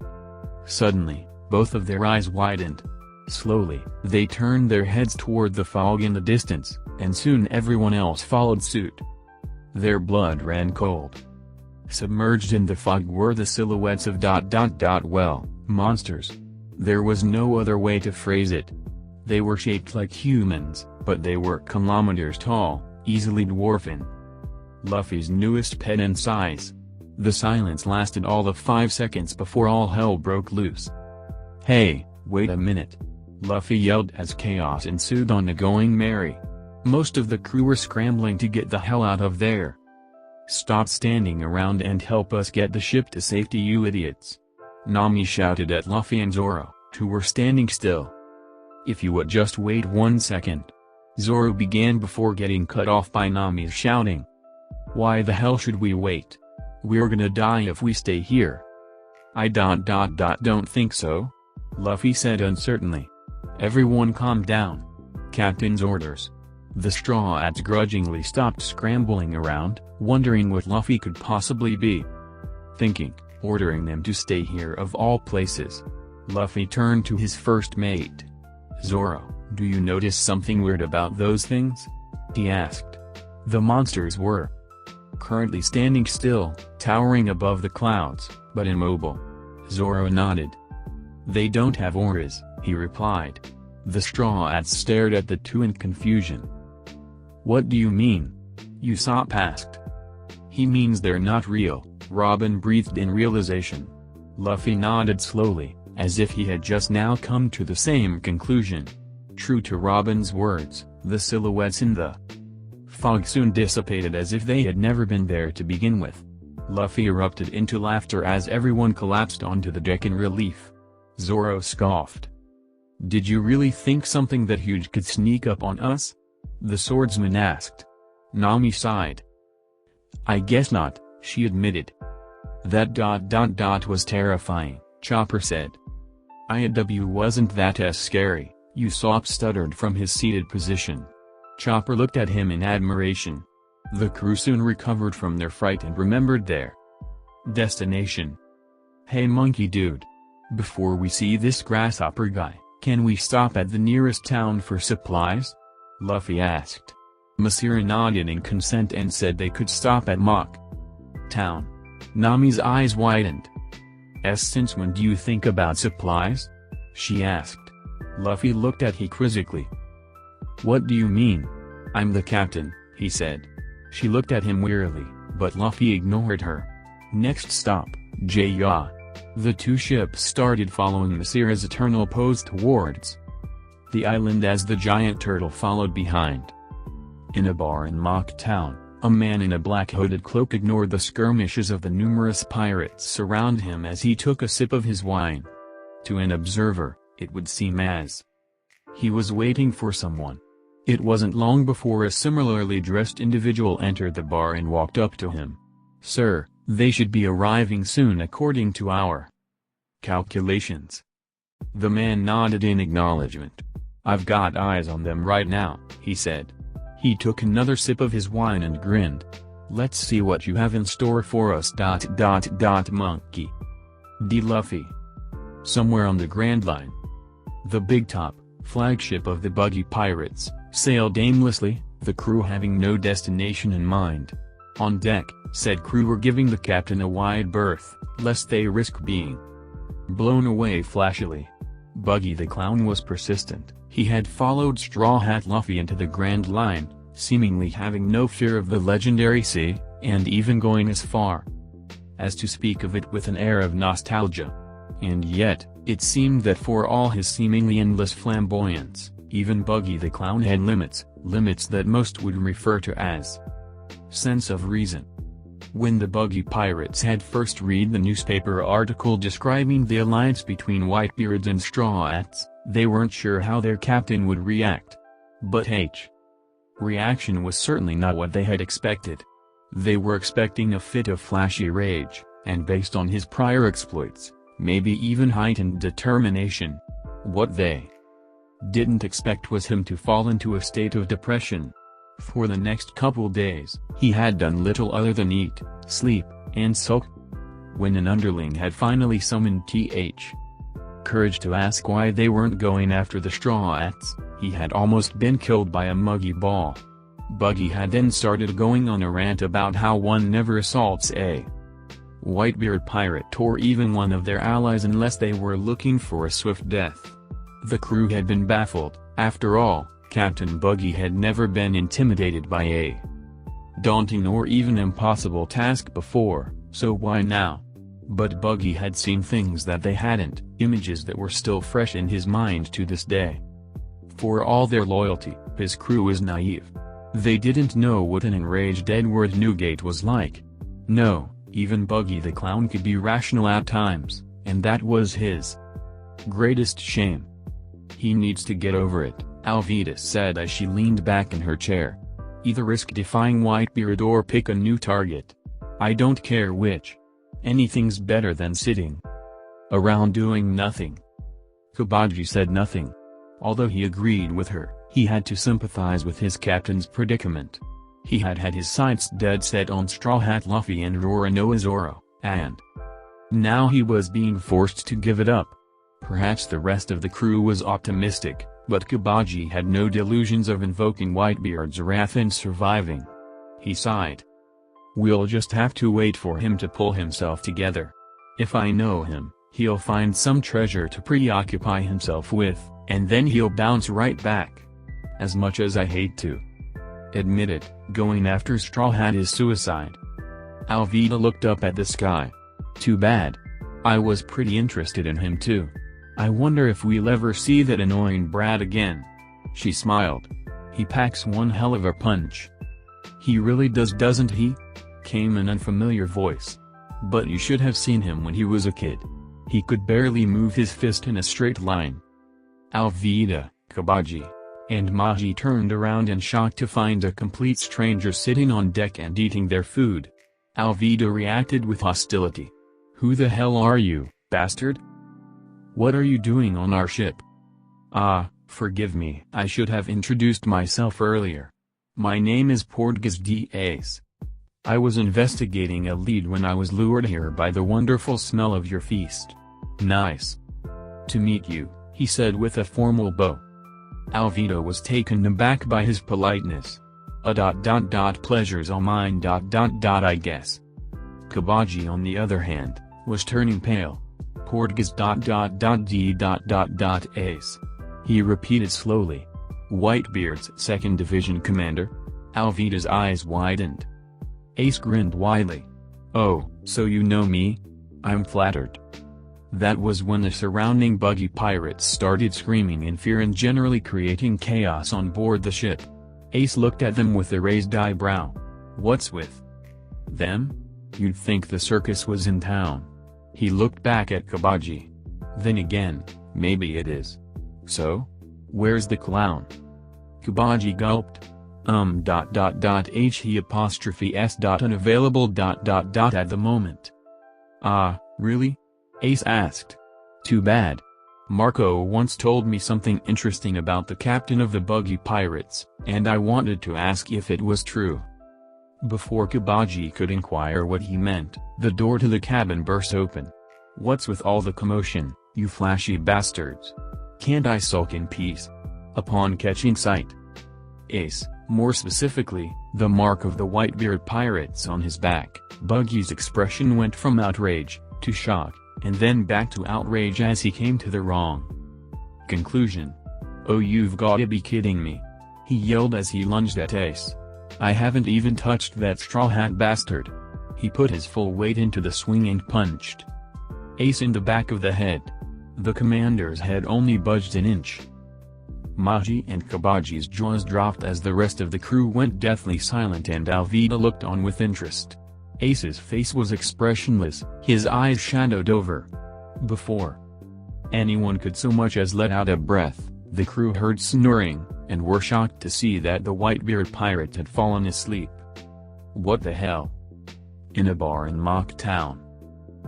Suddenly, both of their eyes widened. Slowly, they turned their heads toward the fog in the distance, and soon everyone else followed suit. Their blood ran cold. Submerged in the fog were the silhouettes of well, monsters. There was no other way to phrase it. They were shaped like humans, but they were kilometers tall, easily dwarfing Luffy's newest pet in size. The silence lasted all of 5 seconds before all hell broke loose. Hey, wait a minute! Luffy yelled as chaos ensued on the Going Merry. Most of the crew were scrambling to get the hell out of there. Stop standing around and help us get the ship to safety, you idiots! Nami shouted at Luffy and Zoro, who were standing still. If you would just wait 1 second. Zoro began before getting cut off by Nami's shouting. Why the hell should we wait? We're gonna die if we stay here. I don't think so. Luffy said uncertainly. Everyone calm down. Captain's orders. The Straw Hats grudgingly stopped scrambling around, wondering what Luffy could possibly be thinking, ordering them to stay here of all places. Luffy turned to his first mate. Zoro, do you notice something weird about those things? He asked. The monsters were currently standing still, towering above the clouds, but immobile. Zoro nodded. They don't have auras, he replied. The Straw Hats stared at the two in confusion. What do you mean? Usopp asked. He means they're not real, Robin breathed in realization. Luffy nodded slowly, as if he had just now come to the same conclusion. True to Robin's words, the silhouettes in the fog soon dissipated as if they had never been there to begin with. Luffy erupted into laughter as everyone collapsed onto the deck in relief. Zoro scoffed. "Did you really think something that huge could sneak up on us?" the swordsman asked. Nami sighed. "I guess not," she admitted. That was terrifying," Chopper said. "It wasn't that as scary," Usopp stuttered from his seated position. Chopper looked at him in admiration. The crew soon recovered from their fright and remembered their destination. "Hey monkey dude. Before we see this grasshopper guy, can we stop at the nearest town for supplies?" Luffy asked. Masira nodded in consent and said they could stop at Mock Town. Nami's eyes widened. "Since when do you think about supplies?" she asked. Luffy looked at her quizzically. "What do you mean?" "I'm the captain," he said. She looked at him wearily, but Luffy ignored her. Next stop, Jaya. The two ships started following Masira's eternal pose towards the island as the giant turtle followed behind. In a bar in Mock Town, a man in a black hooded cloak ignored the skirmishes of the numerous pirates around him as he took a sip of his wine. To an observer, it would seem as he was waiting for someone. It wasn't long before a similarly dressed individual entered the bar and walked up to him. "Sir, they should be arriving soon according to our calculations." The man nodded in acknowledgement. "I've got eyes on them right now," he said. He took another sip of his wine and grinned. "Let's see what you have in store for us. Monkey D. Luffy." Somewhere on the Grand Line, the Big Top, flagship of the Buggy Pirates, sailed aimlessly, the crew having no destination in mind. On deck, said crew were giving the captain a wide berth, lest they risk being blown away flashily. Buggy the Clown was persistent. He had followed Straw Hat Luffy into the Grand Line, seemingly having no fear of the legendary sea, and even going as far as to speak of it with an air of nostalgia. And yet, it seemed that for all his seemingly endless flamboyance, even Buggy the Clown had limits that most would refer to as sense of reason. When the Buggy Pirates had first read the newspaper article describing the alliance between Whitebeards and Straw Hats, they weren't sure how their captain would react. But reaction was certainly not what they had expected. They were expecting a fit of flashy rage, and based on his prior exploits, maybe even heightened determination. What they didn't expect was him to fall into a state of depression. For the next couple days, he had done little other than eat, sleep, and sulk. When an underling had finally summoned courage to ask why they weren't going after the Straw Hats, he had almost been killed by a muggy ball. Buggy had then started going on a rant about how one never assaults a Whitebeard pirate or even one of their allies unless they were looking for a swift death. The crew had been baffled. After all, Captain Buggy had never been intimidated by a daunting or even impossible task before, so why now? But Buggy had seen things that they hadn't, images that were still fresh in his mind to this day. For all their loyalty, his crew was naive. They didn't know what an enraged Edward Newgate was like. No, even Buggy the Clown could be rational at times, and that was his greatest shame. "He needs to get over it," Alvida said as she leaned back in her chair. "Either risk defying Whitebeard or pick a new target. I don't care which. Anything's better than sitting around doing nothing." Kabaji said nothing. Although he agreed with her, he had to sympathize with his captain's predicament. He had had his sights dead set on Straw Hat Luffy and Roronoa Zoro, and now he was being forced to give it up. Perhaps the rest of the crew was optimistic, but Kabaji had no delusions of invoking Whitebeard's wrath and surviving. He sighed. "We'll just have to wait for him to pull himself together. If I know him, he'll find some treasure to preoccupy himself with, and then he'll bounce right back. As much as I hate to admit it, going after Straw Hat is suicide." Alvida looked up at the sky. "Too bad. I was pretty interested in him too. I wonder if we'll ever see that annoying brat again." She smiled. "He packs one hell of a punch." "He really does, doesn't he?" came an unfamiliar voice. But you should have seen him when he was a kid. He could barely move his fist in a straight line. Alvida, Kabaji, and Maji turned around in shock to find a complete stranger sitting on deck and eating their food. Alvida reacted with hostility. "Who the hell are you, bastard? What are you doing on our ship?" "Ah, forgive me. I should have introduced myself earlier. My name is Portgas Ace. I was investigating a lead when I was lured here by the wonderful smell of your feast." "Nice to meet you," he said with a formal bow. Alvida was taken aback by his politeness. Pleasure's all mine. I guess." Kabaji, on the other hand, was turning pale. Portgas. Ace. He repeated slowly. "Whitebeard's 2nd Division Commander?" Alvida's eyes widened. Ace grinned widely. "Oh, so you know me? I'm flattered." That was when the surrounding buggy pirates started screaming in fear and generally creating chaos on board the ship. Ace looked at them with a raised eyebrow. "What's with them? You'd think the circus was in town." He looked back at Kabaji. "Then again, maybe it is. So? Where's the clown?" Kabaji gulped. He apostrophe s. Unavailable. At the moment. "Ah, really?" Ace asked. "Too bad. Marco once told me something interesting about the captain of the buggy pirates, and I wanted to ask if it was true." Before Kabaji could inquire what he meant, the door to the cabin burst open. "What's with all the commotion, you flashy bastards? Can't I sulk in peace?" Upon catching sight, Ace, more specifically, the mark of the Whitebeard pirates on his back, Buggy's expression went from outrage to shock, and then back to outrage as he came to the wrong conclusion. "Oh, you've gotta be kidding me!" he yelled as he lunged at Ace. "I haven't even touched that straw hat bastard." He put his full weight into the swing and punched Ace in the back of the head. The commander's head only budged an inch. Maji and Kabaji's jaws dropped as the rest of the crew went deathly silent and Alvida looked on with interest. Ace's face was expressionless, his eyes shadowed over. Before anyone could so much as let out a breath, the crew heard snoring, and were shocked to see that the Whitebeard pirate had fallen asleep. "What the hell? In a bar in Mock Town?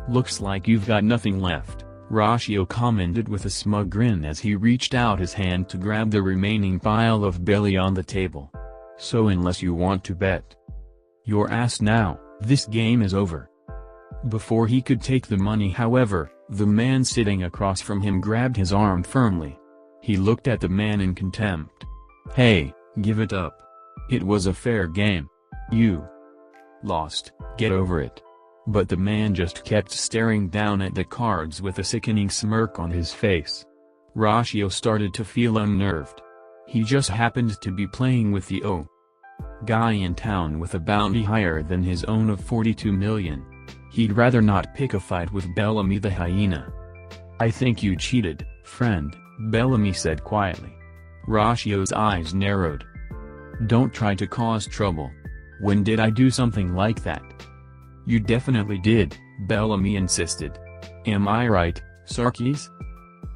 Looks like you've got nothing left," Rashio commented with a smug grin as he reached out his hand to grab the remaining pile of belly on the table. "So unless you want to bet your ass now, this game is over." Before he could take the money, however, the man sitting across from him grabbed his arm firmly. He looked at the man in contempt. "Hey, give it up. It was a fair game. You lost, get over it." But the man just kept staring down at the cards with a sickening smirk on his face. Rashio started to feel unnerved. He just happened to be playing with the guy in town with a bounty higher than his own of 42 million. He'd rather not pick a fight with Bellamy the hyena. "I think you cheated, friend," Bellamy said quietly. Rashio's eyes narrowed. "Don't try to cause trouble. When did I do something like that?" "You definitely did," Bellamy insisted. "Am I right, Sarkis?"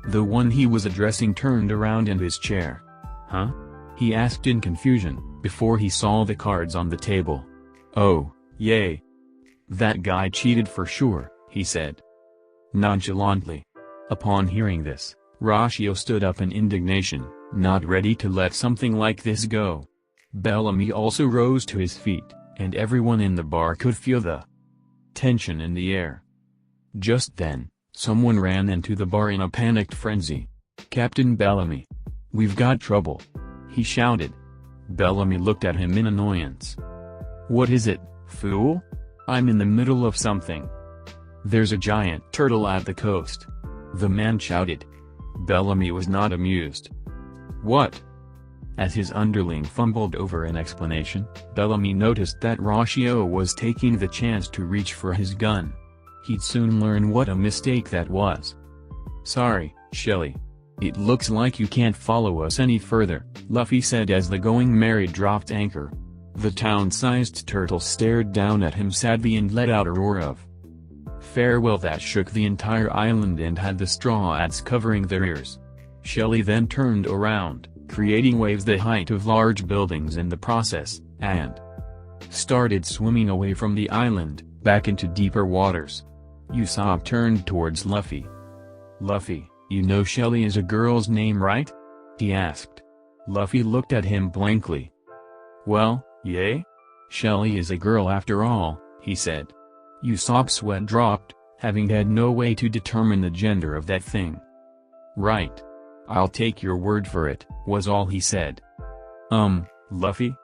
The one he was addressing turned around in his chair. "Huh?" he asked in confusion, before he saw the cards on the table. "Oh, yay. That guy cheated for sure," he said nonchalantly. Upon hearing this, Rashio stood up in indignation, not ready to let something like this go. Bellamy also rose to his feet, and everyone in the bar could feel the tension in the air. Just then, someone ran into the bar in a panicked frenzy. "Captain Bellamy! We've got trouble!" he shouted. Bellamy looked at him in annoyance. "What is it, fool? I'm in the middle of something." "There's a giant turtle at the coast," the man shouted. Bellamy was not amused. "What?" As his underling fumbled over an explanation, Bellamy noticed that Rashio was taking the chance to reach for his gun. He'd soon learn what a mistake that was. "Sorry, Shelly. It looks like you can't follow us any further," Luffy said as the Going Merry dropped anchor. The town-sized turtle stared down at him sadly and let out a roar of farewell that shook the entire island and had the straw hats covering their ears. Shelly then turned around, creating waves the height of large buildings in the process, and started swimming away from the island, back into deeper waters. Usopp turned towards Luffy. "Luffy, you know Shelly is a girl's name, right?" he asked. Luffy looked at him blankly. "Well, yeah? Shelly is a girl after all," he said. Usopp's sweat dropped, having had no way to determine the gender of that thing. "Right. I'll take your word for it," was all he said. Luffy?"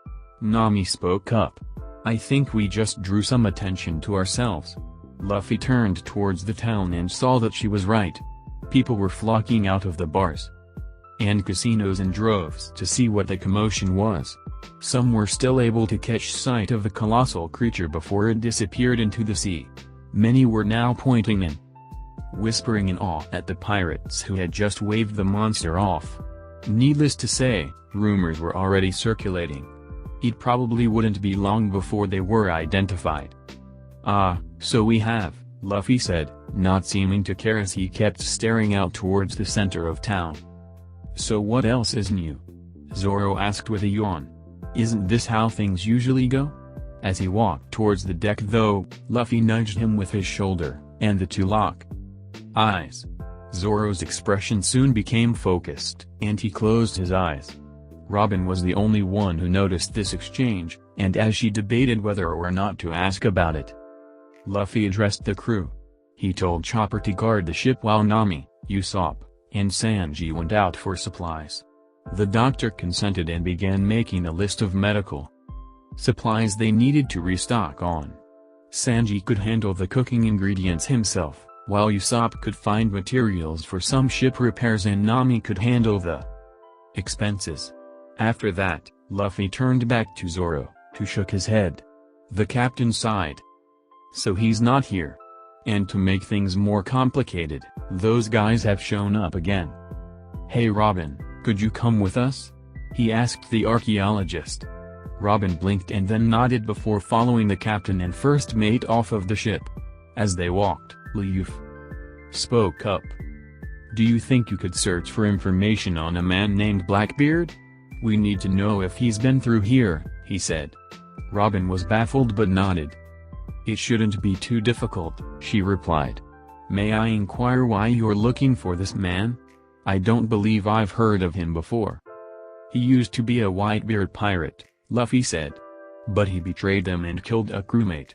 Nami spoke up. "I think we just drew some attention to ourselves." Luffy turned towards the town and saw that she was right. People were flocking out of the bars and casinos in droves to see what the commotion was. Some were still able to catch sight of the colossal creature before it disappeared into the sea. Many were now pointing and whispering in awe at the pirates who had just waved the monster off. Needless to say, rumors were already circulating. It probably wouldn't be long before they were identified. "Ah, so we have," Luffy said, not seeming to care as he kept staring out towards the center of town. "So what else is new?" Zoro asked with a yawn. "Isn't this how things usually go?" As he walked towards the deck though, Luffy nudged him with his shoulder, and the two locked eyes. Zoro's expression soon became focused, and he closed his eyes. Robin was the only one who noticed this exchange, and as she debated whether or not to ask about it, Luffy addressed the crew. He told Chopper to guard the ship while Nami, Usopp, and Sanji went out for supplies. The doctor consented and began making a list of medical supplies they needed to restock on. Sanji could handle the cooking ingredients himself, while Usopp could find materials for some ship repairs and Nami could handle the expenses. After that, Luffy turned back to Zoro, who shook his head. The captain sighed. "So he's not here. And to make things more complicated, those guys have shown up again. Hey Robin, could you come with us?" he asked the archaeologist. Robin blinked and then nodded before following the captain and first mate off of the ship. As they walked, Luffy spoke up. "Do you think you could search for information on a man named Blackbeard? We need to know if he's been through here," he said. Robin was baffled but nodded. "It shouldn't be too difficult," she replied. "May I inquire why you're looking for this man? I don't believe I've heard of him before." "He used to be a Whitebeard pirate," Luffy said. "But he betrayed them and killed a crewmate."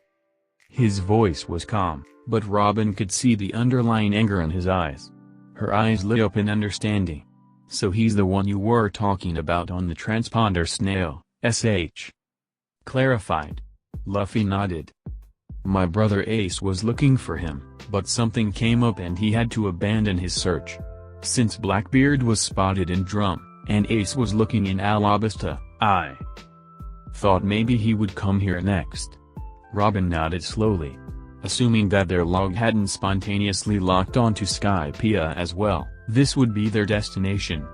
His voice was calm, but Robin could see the underlying anger in his eyes. Her eyes lit up in understanding. "So he's the one you were talking about on the transponder snail, SH. clarified." Luffy nodded. "My brother Ace was looking for him, but something came up and he had to abandon his search. Since Blackbeard was spotted in Drum, and Ace was looking in Alabasta, I thought maybe he would come here next." Robin nodded slowly. Assuming that their log hadn't spontaneously locked onto Skypiea as well, this would be their destination.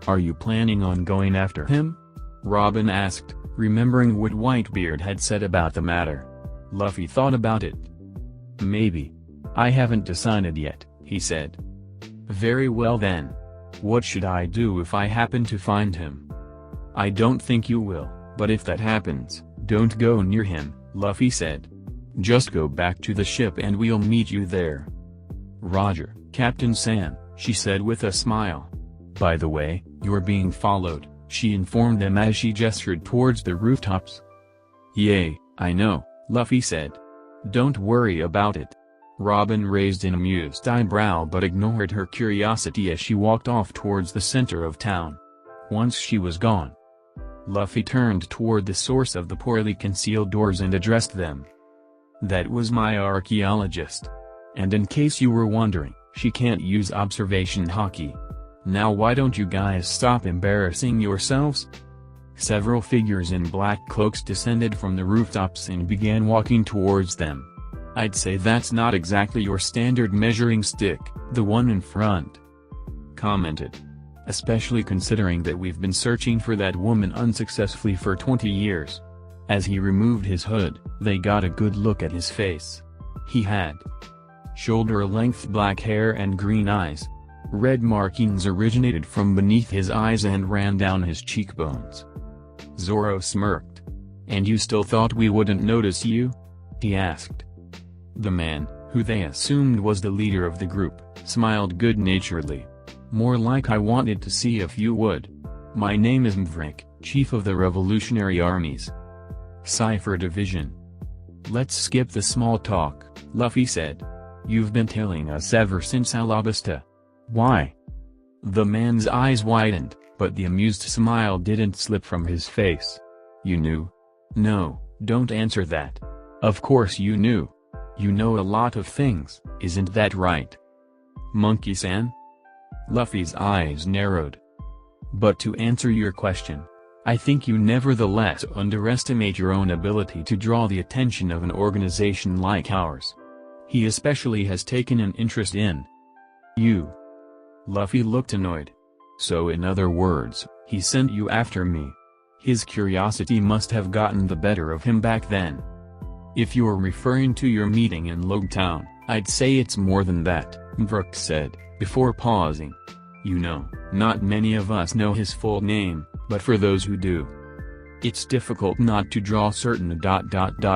"Are you planning on going after him?" Robin asked, remembering what Whitebeard had said about the matter. Luffy thought about it. "Maybe. I haven't decided yet," he said. "Very well then. What should I do if I happen to find him?" "I don't think you will, but if that happens, don't go near him," Luffy said. "Just go back to the ship and we'll meet you there." "Roger, Captain San," she said with a smile. "By the way, you're being followed," she informed them as she gestured towards the rooftops. "Yay, I know," Luffy said. "Don't worry about it." Robin raised an amused eyebrow but ignored her curiosity as she walked off towards the center of town. Once she was gone, Luffy turned toward the source of the poorly concealed doors and addressed them. "That was my archaeologist. And in case you were wondering, she can't use observation hockey. Now why don't you guys stop embarrassing yourselves?" Several figures in black cloaks descended from the rooftops and began walking towards them. "I'd say that's not exactly your standard measuring stick," the one in front commented. "Especially considering that we've been searching for that woman unsuccessfully for 20 years. As he removed his hood, they got a good look at his face. He had shoulder-length black hair and green eyes. Red markings originated from beneath his eyes and ran down his cheekbones. Zoro smirked. "And you still thought we wouldn't notice you?" he asked. The man, who they assumed was the leader of the group, smiled good-naturedly. "More like I wanted to see if you would. My name is Maverick, Chief of the Revolutionary Armies. Cipher Division." "Let's skip the small talk," Luffy said. "You've been tailing us ever since Alabasta. Why?" The man's eyes widened, but the amused smile didn't slip from his face. "You knew?" "No, don't answer that. Of course you knew. You know a lot of things, isn't that right? Monkey-san?" Luffy's eyes narrowed. "But to answer your question, I think you nevertheless underestimate your own ability to draw the attention of an organization like ours. He especially has taken an interest in you." Luffy looked annoyed. "So in other words, he sent you after me. His curiosity must have gotten the better of him back then. If you're referring to your meeting in Logtown, I'd say it's more than that," Maverick said, before pausing. "You know, not many of us know his full name, but for those who do, it's difficult not to draw certain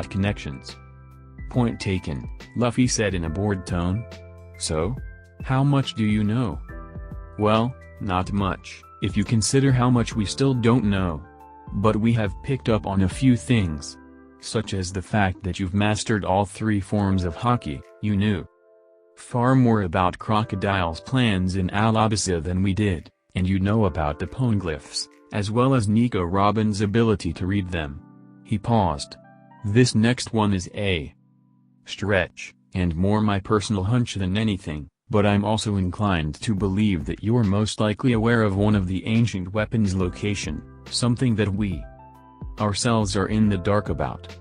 connections." "Point taken," Luffy said in a bored tone. "So? How much do you know?" "Well, not much, if you consider how much we still don't know. But we have picked up on a few things. Such as the fact that you've mastered all 3 forms of Haki. You knew far more about Crocodile's plans in Alabasta than we did, and you know about the poneglyphs, as well as Nico Robin's ability to read them." He paused. "This next one is a stretch, and more my personal hunch than anything, but I'm also inclined to believe that you're most likely aware of one of the ancient weapons' location, something that we ourselves are in the dark about."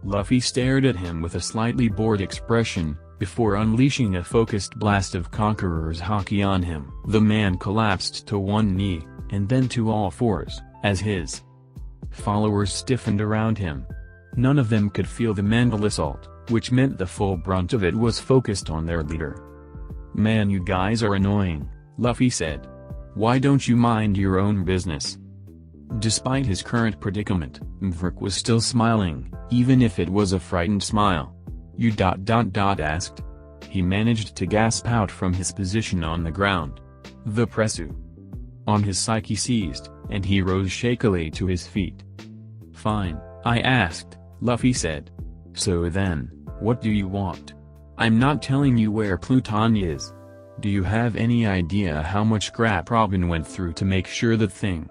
Luffy stared at him with a slightly bored expression, before unleashing a focused blast of Conqueror's Haki on him. The man collapsed to one knee, and then to all fours, as his followers stiffened around him. None of them could feel the mental assault, which meant the full brunt of it was focused on their leader. "Man, you guys are annoying," Luffy said. "Why don't you mind your own business?" Despite his current predicament, Maverick was still smiling, even if it was a frightened smile. "You asked?" He managed to gasp out from his position on the ground. The pressu on his psyche seized, and he rose shakily to his feet. "Fine, I asked," Luffy said. "So then, what do you want? I'm not telling you where Pluton is. Do you have any idea how much scrap Robin went through to make sure the thing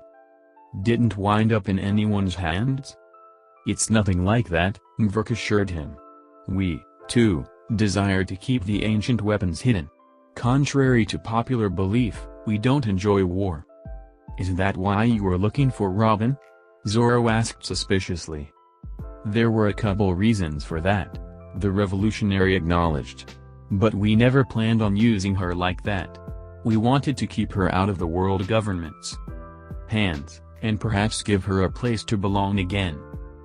didn't wind up in anyone's hands?" "It's nothing like that," Maverick assured him. "We, too, desire to keep the ancient weapons hidden. Contrary to popular belief, we don't enjoy war." "Is that why you were looking for Robin?" Zoro asked suspiciously. "There were a couple reasons for that," the revolutionary acknowledged. "But we never planned on using her like that. We wanted to keep her out of the world government's hands, and perhaps give her a place to belong again.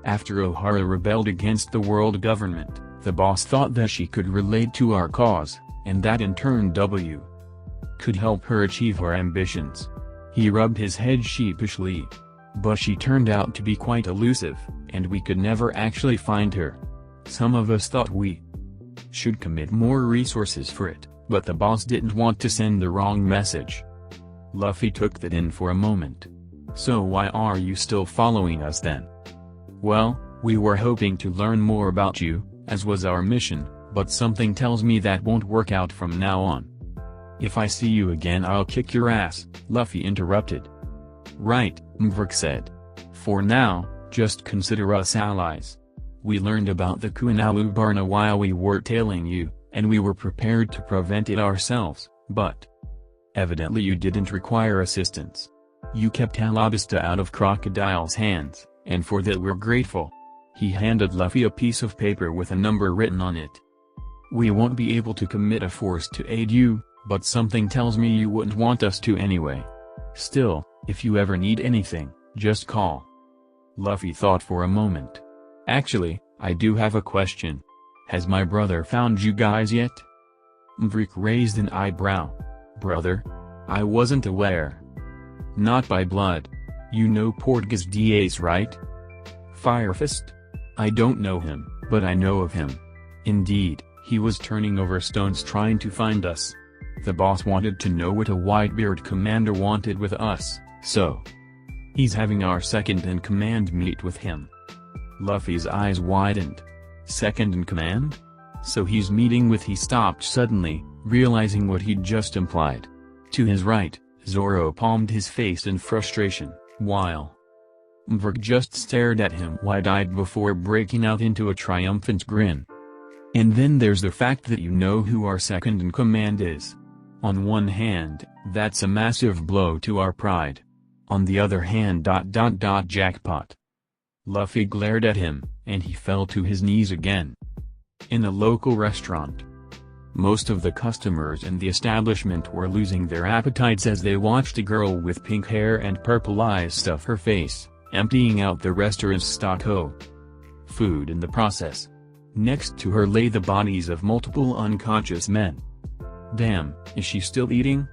After Ohara rebelled against the world government, the boss thought that she could relate to our cause, and that in turn could help her achieve her ambitions." He rubbed his head sheepishly. "But she turned out to be quite elusive, and we could never actually find her. Some of us thought we should commit more resources for it, but the boss didn't want to send the wrong message." Luffy took that in for a moment. "So why are you still following us then?" "Well, we were hoping to learn more about you, as was our mission, but something tells me that won't work out from now on." "If I see you again I'll kick your ass," Luffy interrupted. "Right," Maverick said. "For now, just consider us allies. We learned about the Kuinalu Barna while we were tailing you, and we were prepared to prevent it ourselves, but evidently you didn't require assistance. You kept Alabasta out of Crocodile's hands, and for that we're grateful." He handed Luffy a piece of paper with a number written on it. "We won't be able to commit a force to aid you, but something tells me you wouldn't want us to anyway. Still, if you ever need anything, just call." Luffy thought for a moment, Actually, I do have a question. Has my brother found you guys yet? Maverick raised an eyebrow. Brother? I wasn't aware. Not by blood. You know Portgas Diaz, right? Firefist? I don't know him, but I know of him. Indeed, he was turning over stones trying to find us. The boss wanted to know what a Whitebeard commander wanted with us, so he's having our second-in-command meet with him. Luffy's eyes widened. Second-in-command? So he's meeting with— He stopped suddenly, realizing what he'd just implied. To his right, Zoro palmed his face in frustration, while Maverick just stared at him wide-eyed before breaking out into a triumphant grin. And then there's the fact that you know who our second-in-command is. On one hand, that's a massive blow to our pride. On the other hand, jackpot. Luffy glared at him, and he fell to his knees again. In a local restaurant, most of the customers in the establishment were losing their appetites as they watched a girl with pink hair and purple eyes stuff her face, emptying out the restaurant's stock food in the process. Next to her lay the bodies of multiple unconscious men. Damn, is she still eating?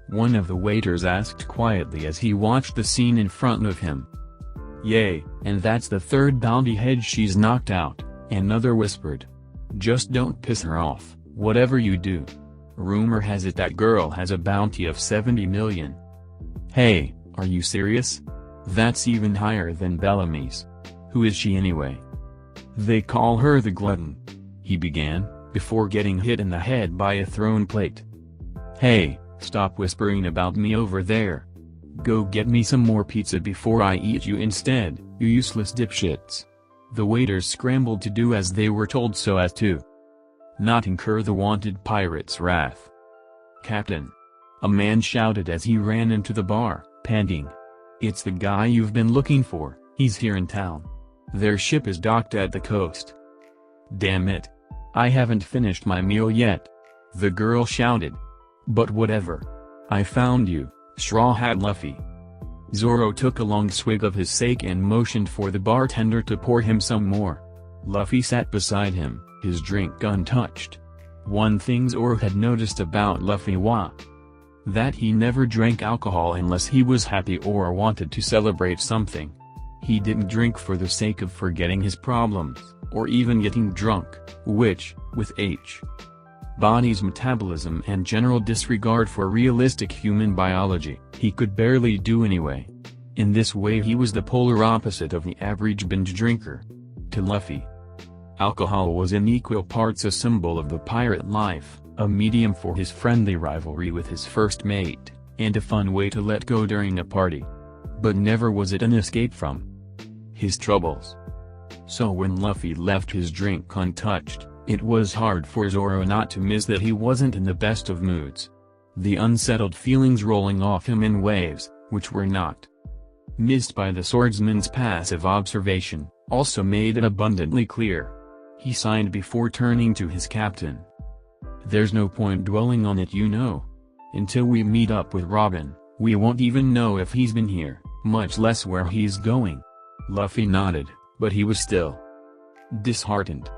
One of the waiters asked quietly as he watched the scene in front of him. Yay, and that's the third bounty head she's knocked out, another whispered. Just don't piss her off, whatever you do. Rumor has it that girl has a bounty of 70 million. Hey, are you serious? That's even higher than Bellamy's. Who is she anyway? They call her the Glutton, he began, before getting hit in the head by a thrown plate. Hey, stop whispering about me over there. Go get me some more pizza before I eat you instead, you useless dipshits. The waiters scrambled to do as they were told so as to not incur the wanted pirate's wrath. Captain! A man shouted as he ran into the bar, panting. It's the guy you've been looking for, he's here in town. Their ship is docked at the coast. Damn it. I haven't finished my meal yet. The girl shouted. But whatever. I found you, Straw Hat Luffy. Zoro took a long swig of his sake and motioned for the bartender to pour him some more. Luffy sat beside him, his drink untouched. One thing Zoro had noticed about Luffy was that he never drank alcohol unless he was happy or wanted to celebrate something. He didn't drink for the sake of forgetting his problems, or even getting drunk, which, with body's metabolism and general disregard for realistic human biology, he could barely do anyway. In this way he was the polar opposite of the average binge drinker. To Luffy, alcohol was in equal parts a symbol of the pirate life, a medium for his friendly rivalry with his first mate, and a fun way to let go during a party. But never was it an escape from his troubles. So when Luffy left his drink untouched, it was hard for Zoro not to miss that he wasn't in the best of moods. The unsettled feelings rolling off him in waves, which were not missed by the swordsman's passive observation, also made it abundantly clear. He sighed before turning to his captain. There's no point dwelling on it, you know. Until we meet up with Robin, we won't even know if he's been here, much less where he's going. Luffy nodded, but he was still disheartened.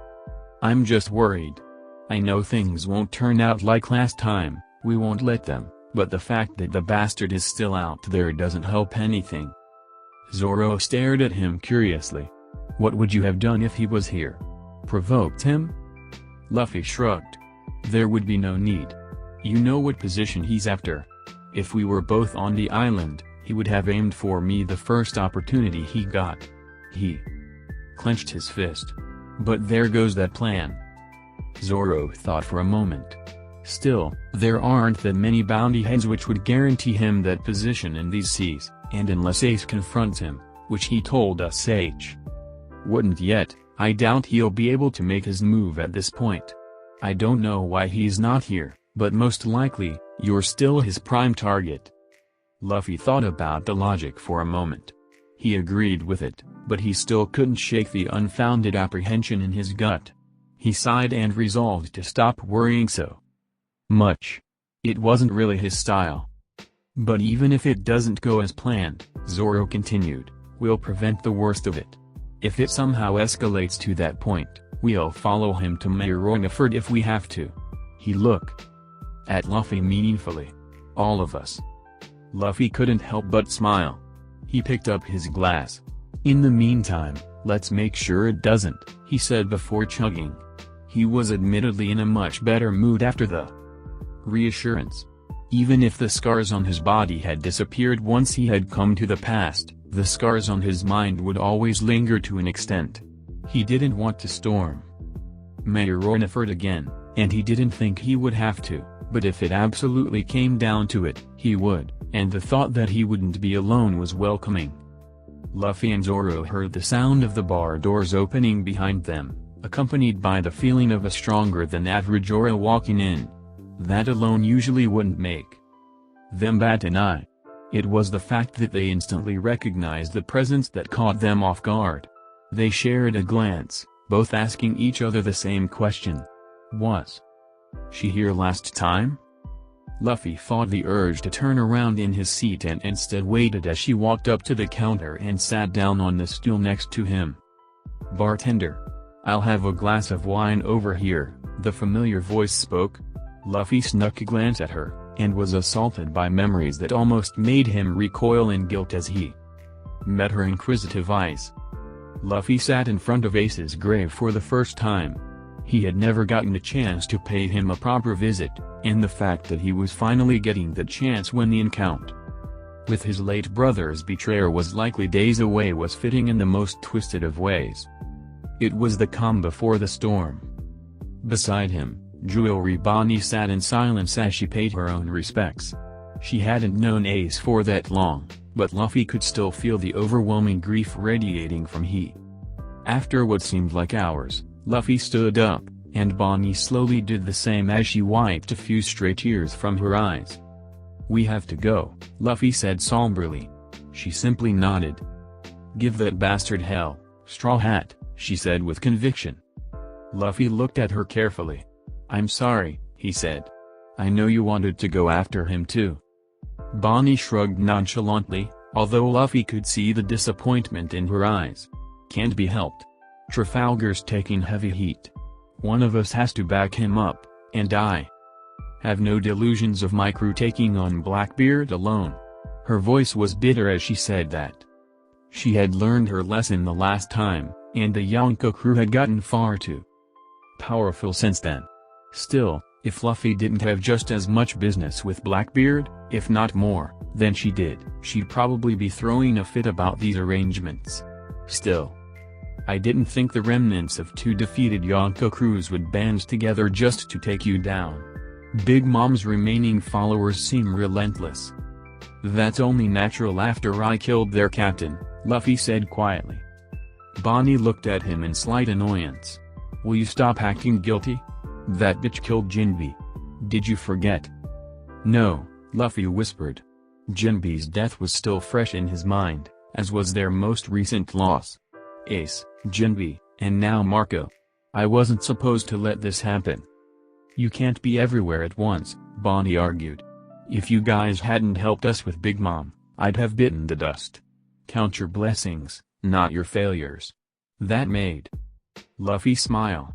I'm just worried. I know things won't turn out like last time, we won't let them, but the fact that the bastard is still out there doesn't help anything. Zoro stared at him curiously. What would you have done if he was here? Provoked him? Luffy shrugged. There would be no need. You know what position he's after. If we were both on the island, he would have aimed for me the first opportunity he got. He clenched his fist. But there goes that plan. Zoro thought for a moment. Still, there aren't that many bounty heads which would guarantee him that position in these seas, and unless Ace confronts him, which he told us wouldn't yet, I doubt he'll be able to make his move at this point. I don't know why he's not here, but most likely, you're still his prime target. Luffy thought about the logic for a moment. He agreed with it, but he still couldn't shake the unfounded apprehension in his gut. He sighed and resolved to stop worrying so much. It wasn't really his style. But even if it doesn't go as planned, Zoro continued, we'll prevent the worst of it. If it somehow escalates to that point, we'll follow him to Marineford if we have to. He looked at Luffy meaningfully. All of us. Luffy couldn't help but smile. He picked up his glass. In the meantime, let's make sure it doesn't, he said before chugging. He was admittedly in a much better mood after the reassurance. Even if the scars on his body had disappeared once he had come to the past, the scars on his mind would always linger to an extent. He didn't want to storm Marineford again, and he didn't think he would have to, but if it absolutely came down to it, he would, and the thought that he wouldn't be alone was welcoming. Luffy and Zoro heard the sound of the bar doors opening behind them, accompanied by the feeling of a stronger-than-average aura walking in. That alone usually wouldn't make them bat an eye. It was the fact that they instantly recognized the presence that caught them off guard. They shared a glance, both asking each other the same question. Was she here last time? Luffy fought the urge to turn around in his seat and instead waited as she walked up to the counter and sat down on the stool next to him. "Bartender. I'll have a glass of wine over here," the familiar voice spoke. Luffy snuck a glance at her, and was assaulted by memories that almost made him recoil in guilt as he met her inquisitive eyes. Luffy sat in front of Ace's grave for the first time. He had never gotten a chance to pay him a proper visit, and the fact that he was finally getting the chance when the encounter with his late brother's betrayer was likely days away was fitting in the most twisted of ways. It was the calm before the storm. Beside him, Jewelry Bonnie sat in silence as she paid her own respects. She hadn't known Ace for that long, but Luffy could still feel the overwhelming grief radiating from he. After what seemed like hours, Luffy stood up, and Bonnie slowly did the same as she wiped a few stray tears from her eyes. "We have to go," Luffy said somberly. She simply nodded. "Give that bastard hell, Straw Hat," she said with conviction. Luffy looked at her carefully. "I'm sorry," he said. "I know you wanted to go after him too." Bonnie shrugged nonchalantly, although Luffy could see the disappointment in her eyes. "Can't be helped. Trafalgar's taking heavy heat. One of us has to back him up, and I have no delusions of my crew taking on Blackbeard alone." Her voice was bitter as she said that. She had learned her lesson the last time, and the Yonko crew had gotten far too powerful since then. Still, if Luffy didn't have just as much business with Blackbeard, if not more, than she did, she'd probably be throwing a fit about these arrangements. Still, "I didn't think the remnants of two defeated Yonko crews would band together just to take you down. Big Mom's remaining followers seem relentless." "That's only natural after I killed their captain," Luffy said quietly. Bonnie looked at him in slight annoyance. "Will you stop acting guilty? That bitch killed Jinbe. Did you forget?" "No," Luffy whispered. Jinbe's death was still fresh in his mind, as was their most recent loss. Ace, Jinbe, and now Marco. "I wasn't supposed to let this happen." "You can't be everywhere at once," Bonnie argued. "If you guys hadn't helped us with Big Mom, I'd have bitten the dust. Count your blessings, not your failures." That made Luffy smile.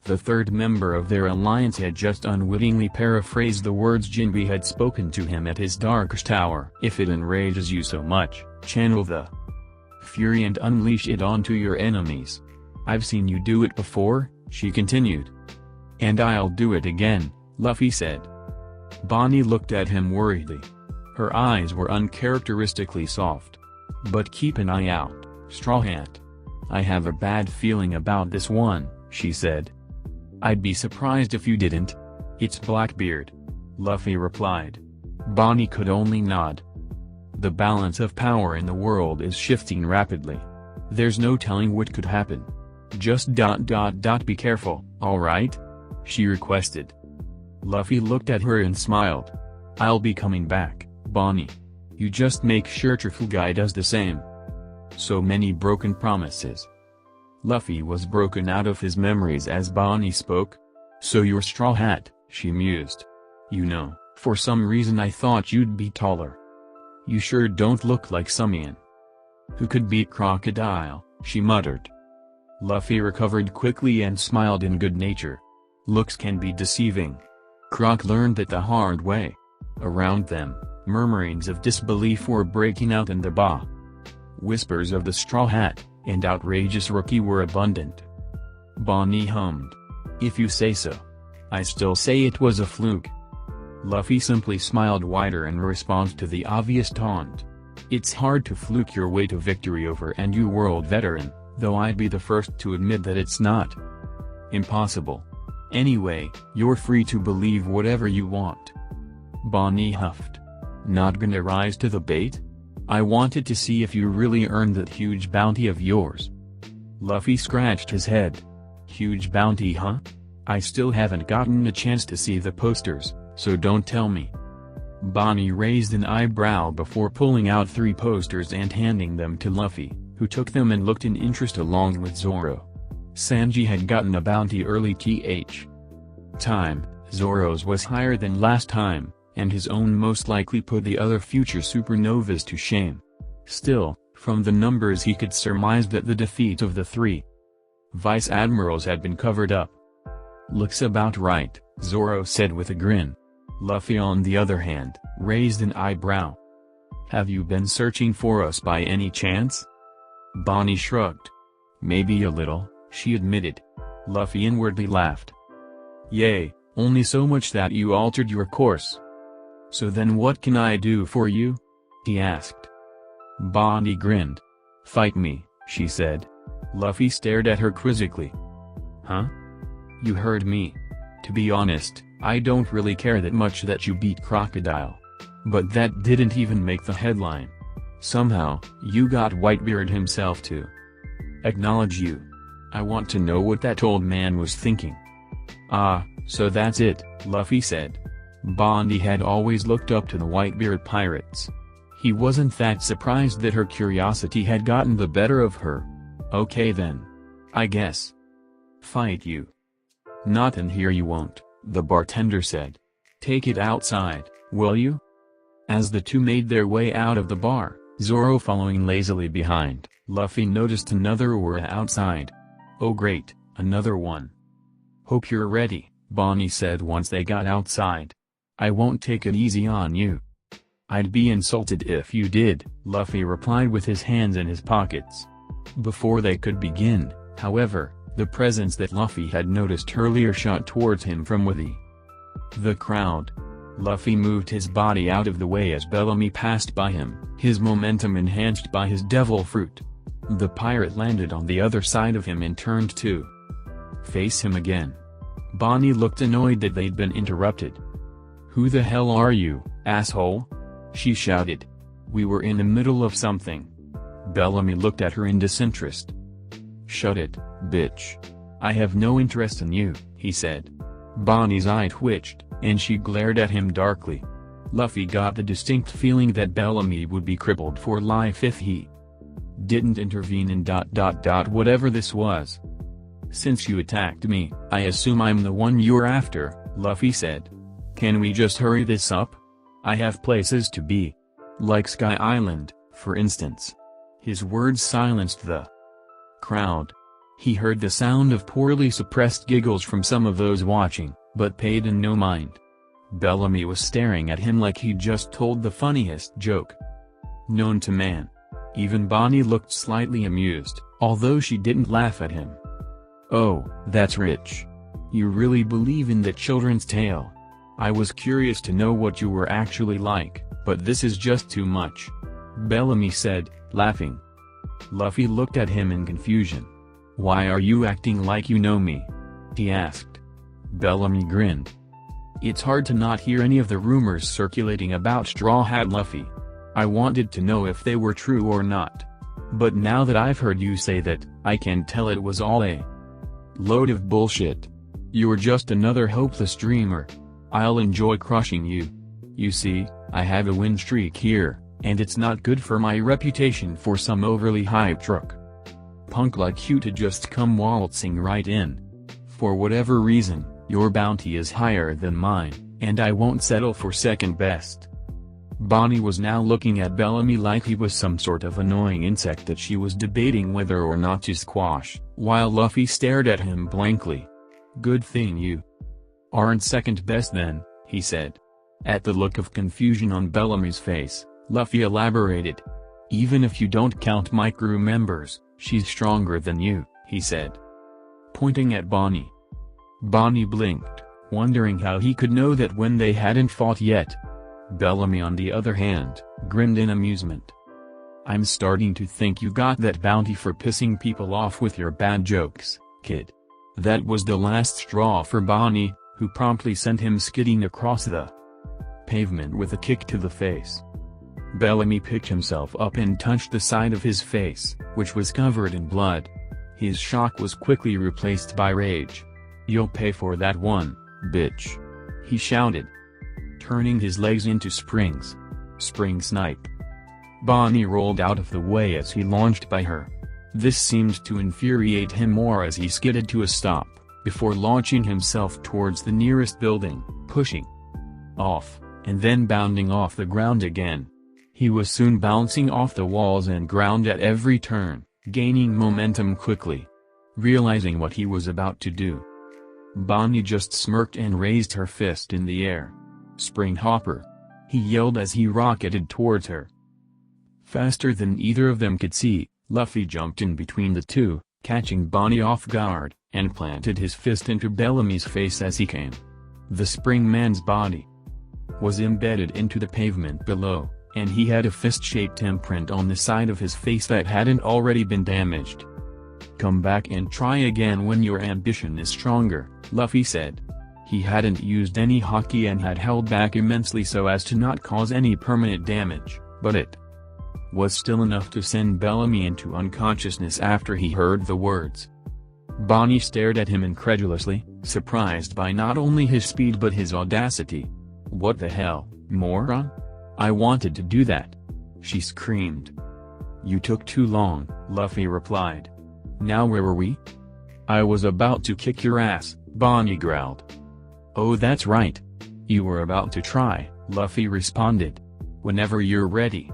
The third member of their alliance had just unwittingly paraphrased the words Jinbe had spoken to him at his darkest tower. "If it enrages you so much, channel the fury and unleash it onto your enemies. I've seen you do it before," she continued. "And I'll do it again," Luffy said. Bonnie looked at him worriedly. Her eyes were uncharacteristically soft. "But keep an eye out, Straw Hat. I have a bad feeling about this one," she said. "I'd be surprised if you didn't." "It's Blackbeard," Luffy replied. Bonnie could only nod. "The balance of power in the world is shifting rapidly. There's no telling what could happen. Just be careful, alright?" she requested. Luffy looked at her and smiled. "I'll be coming back, Bonnie. You just make sure Trafalgar does the same." So many broken promises. Luffy was broken out of his memories as Bonnie spoke. "So you're Straw Hat," she mused. "You know, for some reason I thought you'd be taller. You sure don't look like someone who could beat Crocodile," she muttered. Luffy recovered quickly and smiled in good nature. Looks can be deceiving. Croc learned that the hard way. Around them, murmurings of disbelief were breaking out in the bar. Whispers of the Straw Hat and outrageous Rookie were abundant. Bonnie hummed. If you say so. I still say it was a fluke. Luffy simply smiled wider in response to the obvious taunt. It's hard to fluke your way to victory over a new world veteran, though I'd be the first to admit that it's not impossible. Anyway, you're free to believe whatever you want. Bonnie huffed. Not gonna rise to the bait? I wanted to see if you really earned that huge bounty of yours. Luffy scratched his head. Huge bounty, huh? I still haven't gotten a chance to see the posters, so don't tell me. Bonnie raised an eyebrow before pulling out 3 posters and handing them to Luffy, who took them and looked in interest along with Zoro. Sanji had gotten a bounty early time. Zoro's was higher than last time, and his own most likely put the other future supernovas to shame. Still, from the numbers he could surmise that the defeat of the 3 vice admirals had been covered up. Looks about right, Zoro said with a grin. Luffy on the other hand, raised an eyebrow. Have you been searching for us by any chance? Bonnie shrugged. Maybe a little, she admitted. Luffy inwardly laughed. Yay, only so much that you altered your course. So then what can I do for you? He asked. Bonnie grinned. Fight me, she said. Luffy stared at her quizzically. Huh? You heard me. To be honest, I don't really care that much that you beat Crocodile. But that didn't even make the headline. Somehow, you got Whitebeard himself to acknowledge you. I want to know what that old man was thinking. Ah, so that's it, Luffy said. Bonnie had always looked up to the Whitebeard pirates. He wasn't that surprised that her curiosity had gotten the better of her. Okay then. I guess. Fight you. Not in here you won't, the bartender said. Take it outside, will you? As the two made their way out of the bar, Zoro following lazily behind, Luffy noticed another aura outside. Oh great, another one. Hope you're ready, Bonnie said once they got outside. I won't take it easy on you. I'd be insulted if you did, Luffy replied with his hands in his pockets. Before they could begin, however, the presence that Luffy had noticed earlier shot towards him from within the crowd. Luffy moved his body out of the way as Bellamy passed by him, his momentum enhanced by his devil fruit. The pirate landed on the other side of him and turned to face him again. Bonnie looked annoyed that they'd been interrupted. Who the hell are you, asshole? She shouted. We were in the middle of something. Bellamy looked at her in disinterest. Shut it, bitch. I have no interest in you, he said. Bonnie's eye twitched, and she glared at him darkly. Luffy got the distinct feeling that Bellamy would be crippled for life if he didn't intervene in whatever this was. Since you attacked me, I assume I'm the one you're after, Luffy said. Can we just hurry this up? I have places to be. Like Sky Island, for instance. His words silenced the crowd. He heard the sound of poorly suppressed giggles from some of those watching, but paid no mind. Bellamy was staring at him like he'd just told the funniest joke known to man. Even Bonnie looked slightly amused, although she didn't laugh at him. Oh, that's rich. You really believe in that children's tale? I was curious to know what you were actually like, but this is just too much. Bellamy said, laughing. Luffy looked at him in confusion. Why are you acting like you know me? He asked. Bellamy grinned. It's hard to not hear any of the rumors circulating about Straw Hat Luffy. I wanted to know if they were true or not. But now that I've heard you say that, I can tell it was all a load of bullshit. You're just another hopeless dreamer. I'll enjoy crushing you. You see, I have a win streak here, and it's not good for my reputation for some overly hyped truck punk like you to just come waltzing right in. For whatever reason, your bounty is higher than mine, and I won't settle for second best. Bonnie was now looking at Bellamy like he was some sort of annoying insect that she was debating whether or not to squash, while Luffy stared at him blankly. "Good thing you aren't second best then," he said. At the look of confusion on Bellamy's face, Luffy elaborated. "Even if you don't count my crew members, she's stronger than you," he said, pointing at Bonnie. Bonnie blinked, wondering how he could know that when they hadn't fought yet. Bellamy on the other hand, grinned in amusement. "I'm starting to think you got that bounty for pissing people off with your bad jokes, kid." That was the last straw for Bonnie, who promptly sent him skidding across the pavement with a kick to the face. Bellamy picked himself up and touched the side of his face, which was covered in blood. His shock was quickly replaced by rage. "You'll pay for that one, bitch," he shouted, turning his legs into springs. Spring snipe. Bonnie rolled out of the way as he launched by her. This seemed to infuriate him more as he skidded to a stop, before launching himself towards the nearest building, pushing off, and then bounding off the ground again. He was soon bouncing off the walls and ground at every turn, gaining momentum quickly. Realizing what he was about to do, Bonnie just smirked and raised her fist in the air. "Spring Hopper!" he yelled as he rocketed towards her. Faster than either of them could see, Luffy jumped in between the two, catching Bonnie off guard, and planted his fist into Bellamy's face as he came. The Spring Man's body was embedded into the pavement below, and he had a fist-shaped imprint on the side of his face that hadn't already been damaged. "Come back and try again when your ambition is stronger," Luffy said. He hadn't used any haki and had held back immensely so as to not cause any permanent damage, but it was still enough to send Bellamy into unconsciousness after he heard the words. Bonnie stared at him incredulously, surprised by not only his speed but his audacity. "What the hell, moron? I wanted to do that!" she screamed. "You took too long," Luffy replied. "Now where were we?" "I was about to kick your ass," Bonnie growled. "Oh, that's right. You were about to try," Luffy responded. "Whenever you're ready."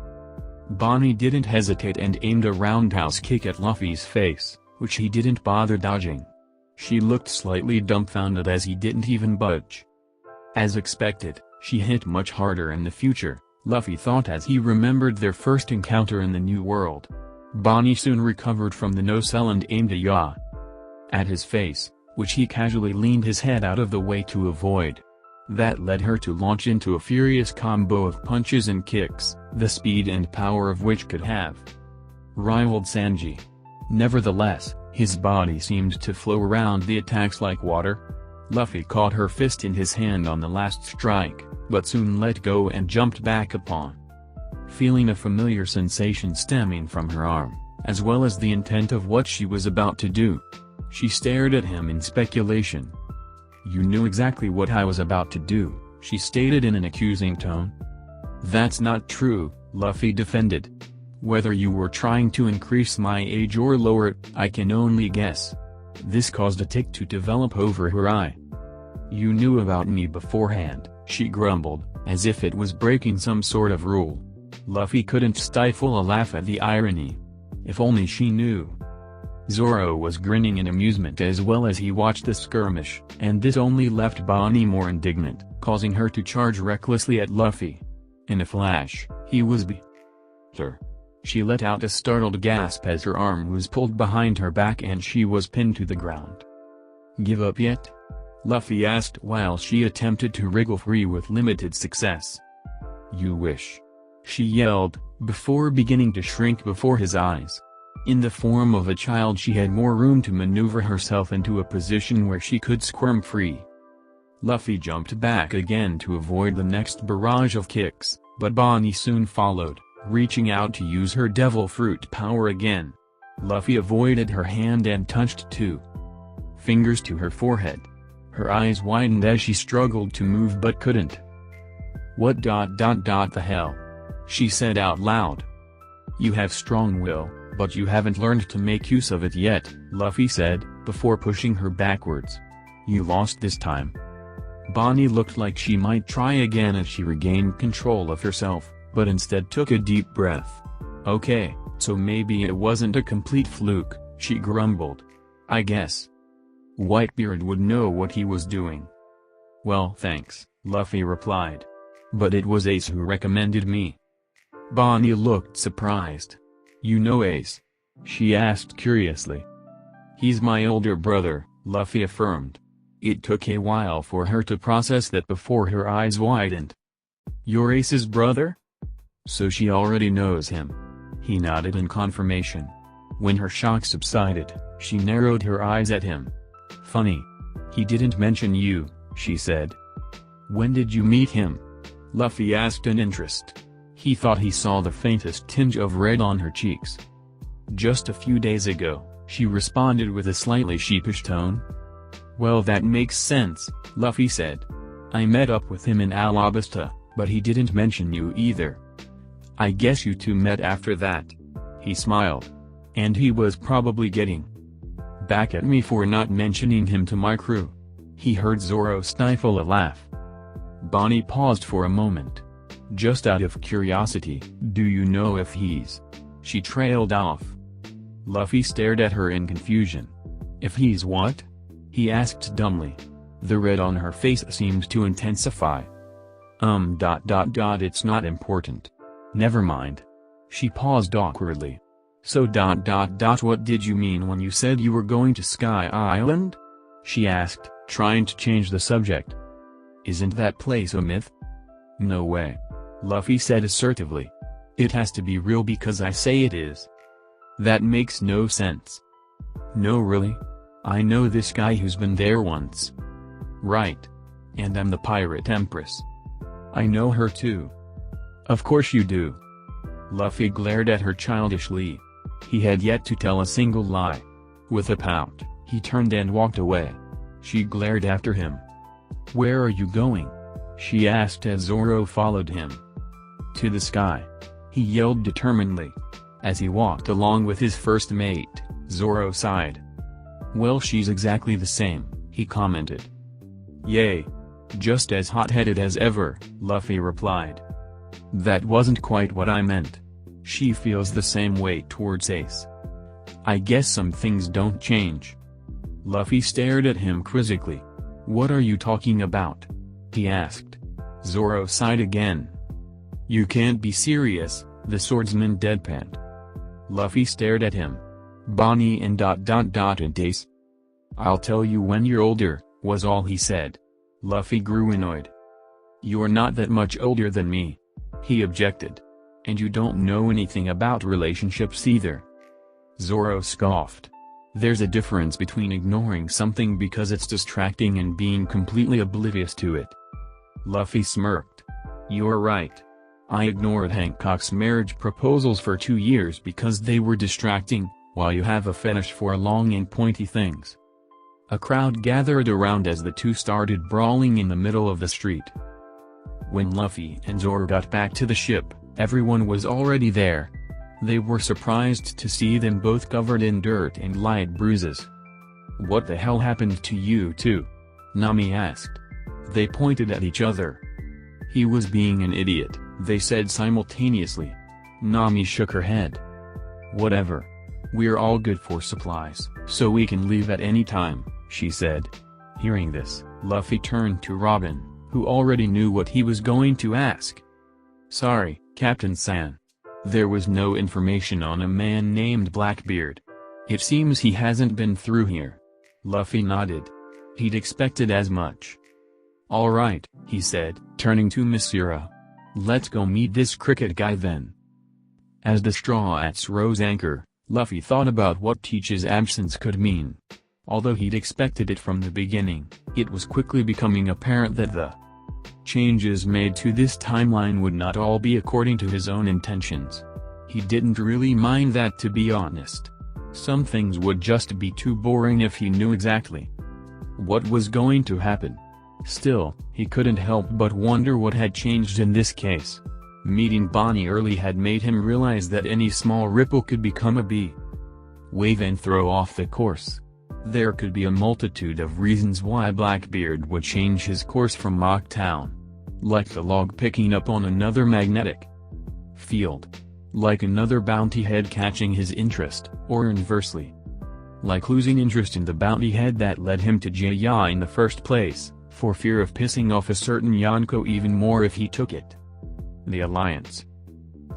Bonnie didn't hesitate and aimed a roundhouse kick at Luffy's face, which he didn't bother dodging. She looked slightly dumbfounded as he didn't even budge. As expected, she hit much harder in the future, Luffy thought as he remembered their first encounter in the New World. Bonnie soon recovered from the no-sell and aimed a yaw at his face, which he casually leaned his head out of the way to avoid. That led her to launch into a furious combo of punches and kicks, the speed and power of which could have rivaled Sanji. Nevertheless, his body seemed to flow around the attacks like water. Luffy caught her fist in his hand on the last strike, but soon let go and jumped back upon, feeling a familiar sensation stemming from her arm, as well as the intent of what she was about to do. She stared at him in speculation. "You knew exactly what I was about to do," she stated in an accusing tone. "That's not true," Luffy defended. "Whether you were trying to increase my age or lower it, I can only guess." This caused a tic to develop over her eye. "You knew about me beforehand," she grumbled, as if it was breaking some sort of rule. Luffy couldn't stifle a laugh at the irony. If only she knew. Zoro was grinning in amusement as well as he watched the skirmish, and this only left Bonnie more indignant, causing her to charge recklessly at Luffy. In a flash, he was her. She let out a startled gasp as her arm was pulled behind her back and she was pinned to the ground. "Give up yet?" Luffy asked while she attempted to wriggle free with limited success. "You wish," she yelled, before beginning to shrink before his eyes. In the form of a child she had more room to maneuver herself into a position where she could squirm free. Luffy jumped back again to avoid the next barrage of kicks, but Bonnie soon followed, reaching out to use her devil fruit power again. Luffy avoided her hand and touched 2 fingers to her forehead. Her eyes widened as she struggled to move but couldn't. "What the hell?" she said out loud. "You have strong will, but you haven't learned to make use of it yet," Luffy said, before pushing her backwards. "You lost this time." Bonnie looked like she might try again as she regained control of herself, but instead took a deep breath. Okay, so maybe it wasn't a complete fluke, she grumbled. I guess Whitebeard would know what he was doing. Well, thanks, Luffy replied. But it was Ace who recommended me. Bonnie looked surprised. You know Ace? She asked curiously. He's my older brother, Luffy affirmed. It took a while for her to process that before her eyes widened. You're Ace's brother? So she already knows him. He nodded in confirmation. When her shock subsided, she narrowed her eyes at him. Funny. He didn't mention you, she said. When did you meet him? Luffy asked in interest. He thought he saw the faintest tinge of red on her cheeks. Just a few days ago, she responded with a slightly sheepish tone. Well, that makes sense, Luffy said. I met up with him in Alabasta, but he didn't mention you either. I guess you two met after that. He smiled. And he was probably getting back at me for not mentioning him to my crew. He heard Zoro stifle a laugh. Bonnie paused for a moment. Just out of curiosity, do you know if he's... She trailed off. Luffy stared at her in confusion. If he's what? He asked dumbly. The red on her face seemed to intensify. It's not important. Never mind. She paused awkwardly. So what did you mean when you said you were going to Sky Island? She asked, trying to change the subject. Isn't that place a myth? No way. Luffy said assertively. It has to be real because I say it is. That makes no sense. No, really? I know this guy who's been there once. Right. And I'm the Pirate Empress. I know her too. Of course you do. Luffy glared at her childishly. He had yet to tell a single lie. With a pout, he turned and walked away. She glared after him. Where are you going? She asked as Zoro followed him. To the sky. He yelled determinedly. As he walked along with his first mate, Zoro sighed. Well, she's exactly the same, he commented. Yay. Just as hot-headed as ever, Luffy replied. That wasn't quite what I meant. She feels the same way towards Ace. I guess some things don't change. Luffy stared at him quizzically. What are you talking about? He asked. Zoro sighed again. You can't be serious, the swordsman deadpanned. Luffy stared at him. Bonnie and Ace. I'll tell you when you're older, was all he said. Luffy grew annoyed. You're not that much older than me. He objected. And you don't know anything about relationships either. Zoro scoffed. There's a difference between ignoring something because it's distracting and being completely oblivious to it. Luffy smirked. You're right. I ignored Hancock's marriage proposals for 2 years because they were distracting, while you have a fetish for long and pointy things. A crowd gathered around as the two started brawling in the middle of the street. When Luffy and Zoro got back to the ship, everyone was already there. They were surprised to see them both covered in dirt and light bruises. What the hell happened to you two? Nami asked. They pointed at each other. He was being an idiot, they said simultaneously. Nami shook her head. Whatever. We're all good for supplies, so we can leave at any time, she said. Hearing this, Luffy turned to Robin, who already knew what he was going to ask. Sorry, Captain San. There was no information on a man named Blackbeard. It seems he hasn't been through here. Luffy nodded. He'd expected as much. All right, he said, turning to Misura. Let's go meet this cricket guy then. As the Straw-Hats rose anchor, Luffy thought about what Teach's absence could mean. Although he'd expected it from the beginning, it was quickly becoming apparent that the changes made to this timeline would not all be according to his own intentions. He didn't really mind that, to be honest. Some things would just be too boring if he knew exactly what was going to happen. Still, he couldn't help but wonder what had changed in this case. Meeting Bonnie early had made him realize that any small ripple could become a big wave and throw off the course. There could be a multitude of reasons why Blackbeard would change his course from Mock Town. Like the log picking up on another magnetic field. Like another bounty head catching his interest, or inversely. Like losing interest in the bounty head that led him to Jaya in the first place, for fear of pissing off a certain Yonko even more if he took it. The Alliance.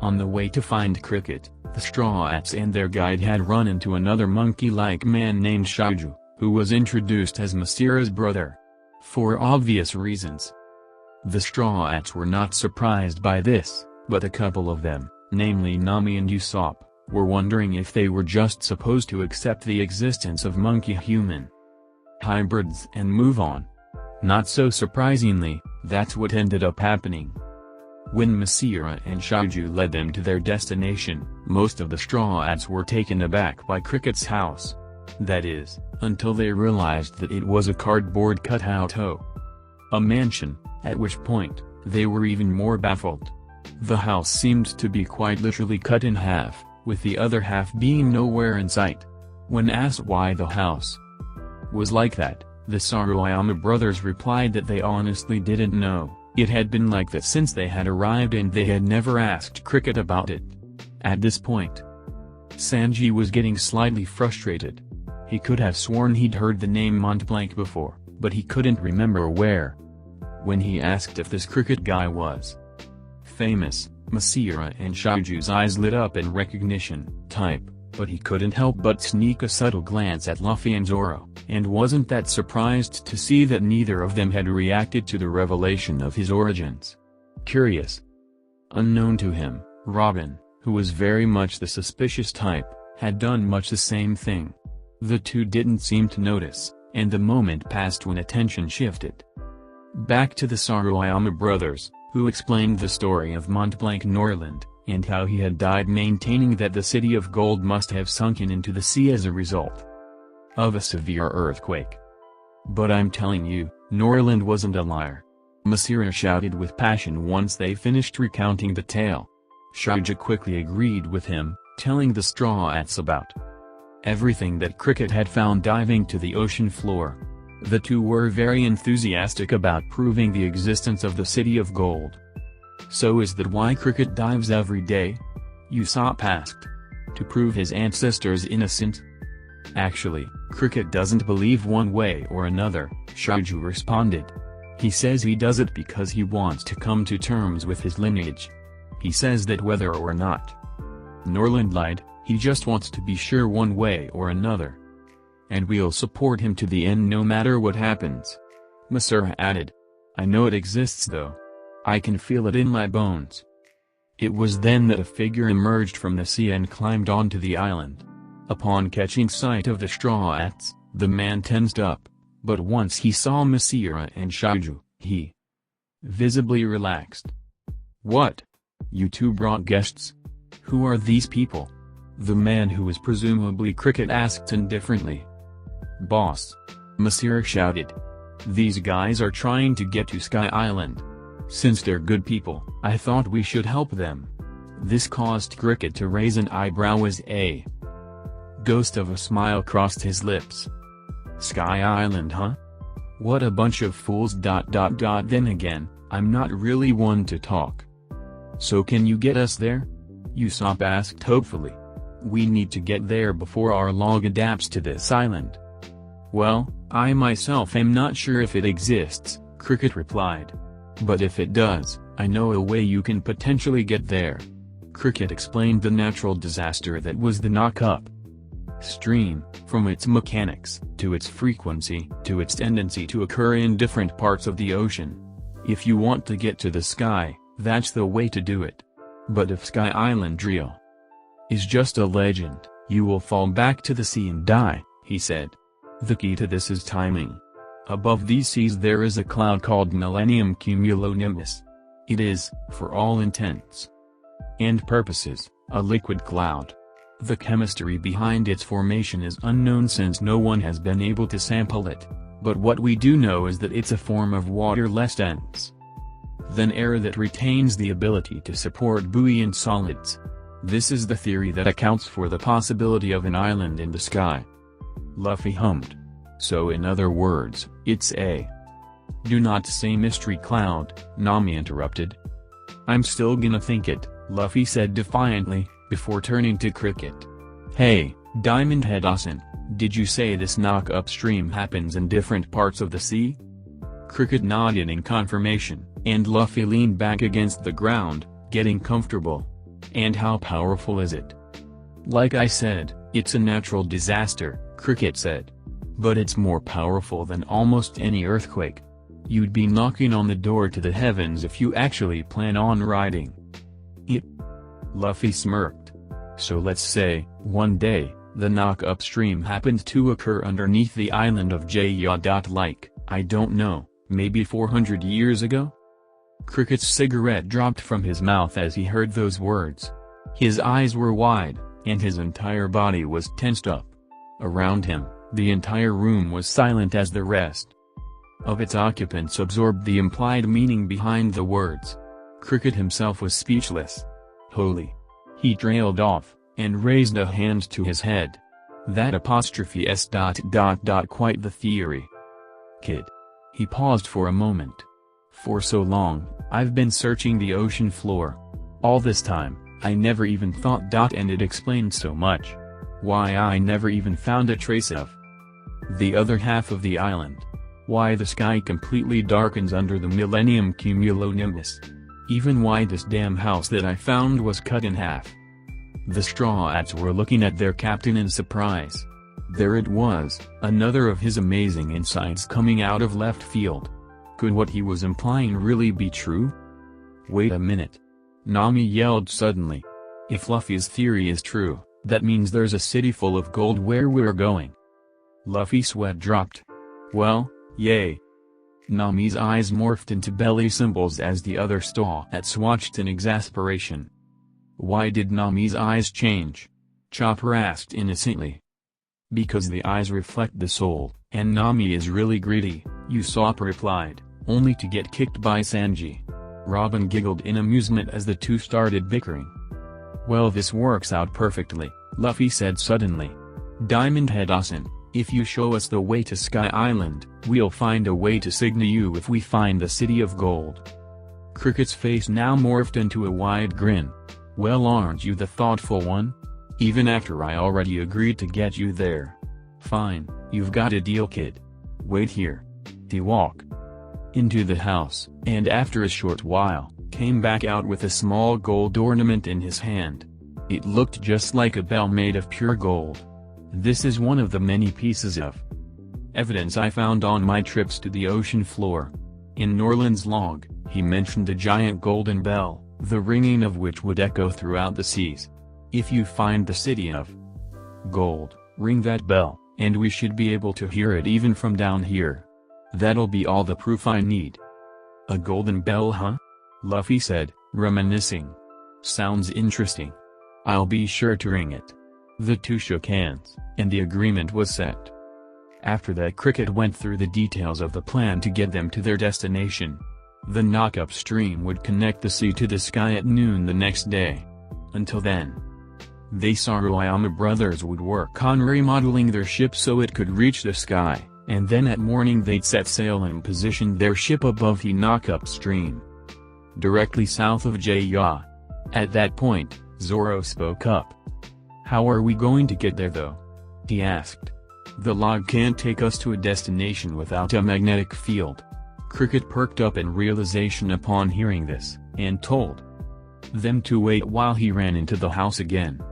On the way to find Cricket, the Straw Hats and their guide had run into another monkey-like man named Shiju, who was introduced as Masira's brother. For obvious reasons. The Straw Hats were not surprised by this, but a couple of them, namely Nami and Usopp, were wondering if they were just supposed to accept the existence of monkey-human hybrids and move on. Not so surprisingly, that's what ended up happening. When Masira and Shiju led them to their destination, most of the Straw Hats were taken aback by Cricket's house. That is, until they realized that it was a cardboard cutout a mansion, at which point, they were even more baffled. The house seemed to be quite literally cut in half, with the other half being nowhere in sight. When asked why the house was like that, the Sawayama brothers replied that they honestly didn't know. It had been like that since they had arrived and they had never asked Cricket about it. At this point, Sanji was getting slightly frustrated. He could have sworn he'd heard the name Montblanc before, but he couldn't remember where. When he asked if this Cricket guy was famous, Masira and Shiju's eyes lit up in recognition type, but he couldn't help but sneak a subtle glance at Luffy and Zoro, and wasn't that surprised to see that neither of them had reacted to the revelation of his origins. Curious. Unknown to him, Robin, who was very much the suspicious type, had done much the same thing. The two didn't seem to notice, and the moment passed when attention shifted back to the Sawayama brothers, who explained the story of Montblanc Norland, and how he had died maintaining that the City of Gold must have sunken into the sea as a result of a severe earthquake. But I'm telling you, Norland wasn't a liar. Masira shouted with passion once they finished recounting the tale. Shiju quickly agreed with him, telling the Straw Hats about everything that Cricket had found diving to the ocean floor. The two were very enthusiastic about proving the existence of the City of Gold. So is that why Cricket dives every day? Usopp asked. To prove his ancestors innocent? Actually, Cricket doesn't believe one way or another, Shiju responded. He says he does it because he wants to come to terms with his lineage. He says that whether or not Norland lied, he just wants to be sure one way or another. And we'll support him to the end no matter what happens. Masira added. I know it exists though. I can feel it in my bones. It was then that a figure emerged from the sea and climbed onto the island. Upon catching sight of the Straw Hats, the man tensed up, but once he saw Masira and Shiju, he visibly relaxed. What? You two brought guests? Who are these people? The man who was presumably Cricket asked indifferently. Boss. Masira shouted. These guys are trying to get to Sky Island. Since they're good people, I thought we should help them. This caused Cricket to raise an eyebrow as a ghost of a smile crossed his lips. Sky Island, huh? What a bunch of fools. Then again, I'm not really one to talk. So can you get us there? Usopp asked hopefully. We need to get there before our log adapts to this island. Well, I myself am not sure if it exists, Cricket replied. But if it does, I know a way you can potentially get there. Cricket explained the natural disaster that was the knock-up stream, from its mechanics, to its frequency, to its tendency to occur in different parts of the ocean. If you want to get to the sky, that's the way to do it. But if Sky Island real is just a legend, you will fall back to the sea and die, he said. The key to this is timing. Above these seas there is a cloud called Millennium Cumulonimbus. It is, for all intents and purposes, a liquid cloud. The chemistry behind its formation is unknown since no one has been able to sample it, but what we do know is that it's a form of water less dense than air that retains the ability to support buoyant solids. This is the theory that accounts for the possibility of an island in the sky. Luffy hummed. So in other words, it's a... Do not say Mystery Cloud, Nami interrupted. I'm still gonna think it, Luffy said defiantly, before turning to Cricket. Hey, Diamond Head Asen, did you say this knock upstream happens in different parts of the sea? Cricket nodded in confirmation, and Luffy leaned back against the ground, getting comfortable. And how powerful is it? Like I said, it's a natural disaster, Cricket said. But it's more powerful than almost any earthquake. You'd be knocking on the door to the heavens if you actually plan on riding it. Luffy smirked. So let's say, one day, the knock upstream happened to occur underneath the island of Jaya. Like, I don't know, maybe 400 years ago? Cricket's cigarette dropped from his mouth as he heard those words. His eyes were wide, and his entire body was tensed up. Around him, the entire room was silent as the rest of its occupants absorbed the implied meaning behind the words. Cricket himself was speechless. Holy! He trailed off, and raised a hand to his head. That apostrophe s ... Quite the theory. Kid. He paused for a moment. For so long, I've been searching the ocean floor. All this time, I never even thought ... And it explained so much. Why I never even found a trace of the other half of the island. Why the sky completely darkens under the millennium cumulonimbus. Even why this damn house that I found was cut in half. The Straw Hats were looking at their captain in surprise. There it was, another of his amazing insights coming out of left field. Could what he was implying really be true? Wait a minute. Nami yelled suddenly. If Luffy's theory is true, that means there's a city full of gold where we're going. Luffy's sweat dropped. Well, yay. Nami's eyes morphed into belly symbols as the other Straw Hats watched in exasperation. Why did Nami's eyes change? Chopper asked innocently. Because the eyes reflect the soul, and Nami is really greedy, Usopp replied, only to get kicked by Sanji. Robin giggled in amusement as the two started bickering. Well, this works out perfectly, Luffy said suddenly. Diamond Head Asen, if you show us the way to Sky Island, we'll find a way to signal you if we find the City of Gold. Cricket's face now morphed into a wide grin. Well, aren't you the thoughtful one? Even after I already agreed to get you there. Fine, you've got a deal, kid. Wait here. He walked into the house, and after a short while, came back out with a small gold ornament in his hand. It looked just like a bell made of pure gold. This is one of the many pieces of evidence I found on my trips to the ocean floor. In Norland's log, he mentioned a giant golden bell, the ringing of which would echo throughout the seas. If you find the City of Gold, ring that bell, and we should be able to hear it even from down here. That'll be all the proof I need. A golden bell, huh? Luffy said, reminiscing. Sounds interesting. I'll be sure to ring it. The two shook hands, and the agreement was set. After that, Cricket went through the details of the plan to get them to their destination. The knock upstream would connect the sea to the sky at noon the next day. Until then, they Saruayama brothers would work on remodeling their ship so it could reach the sky, and then at morning they'd set sail and position their ship above the knock upstream, directly south of Jaya. At that point, Zoro spoke up. How are we going to get there though? He asked. The log can't take us to a destination without a magnetic field. Cricket perked up in realization upon hearing this, and told them to wait while he ran into the house again.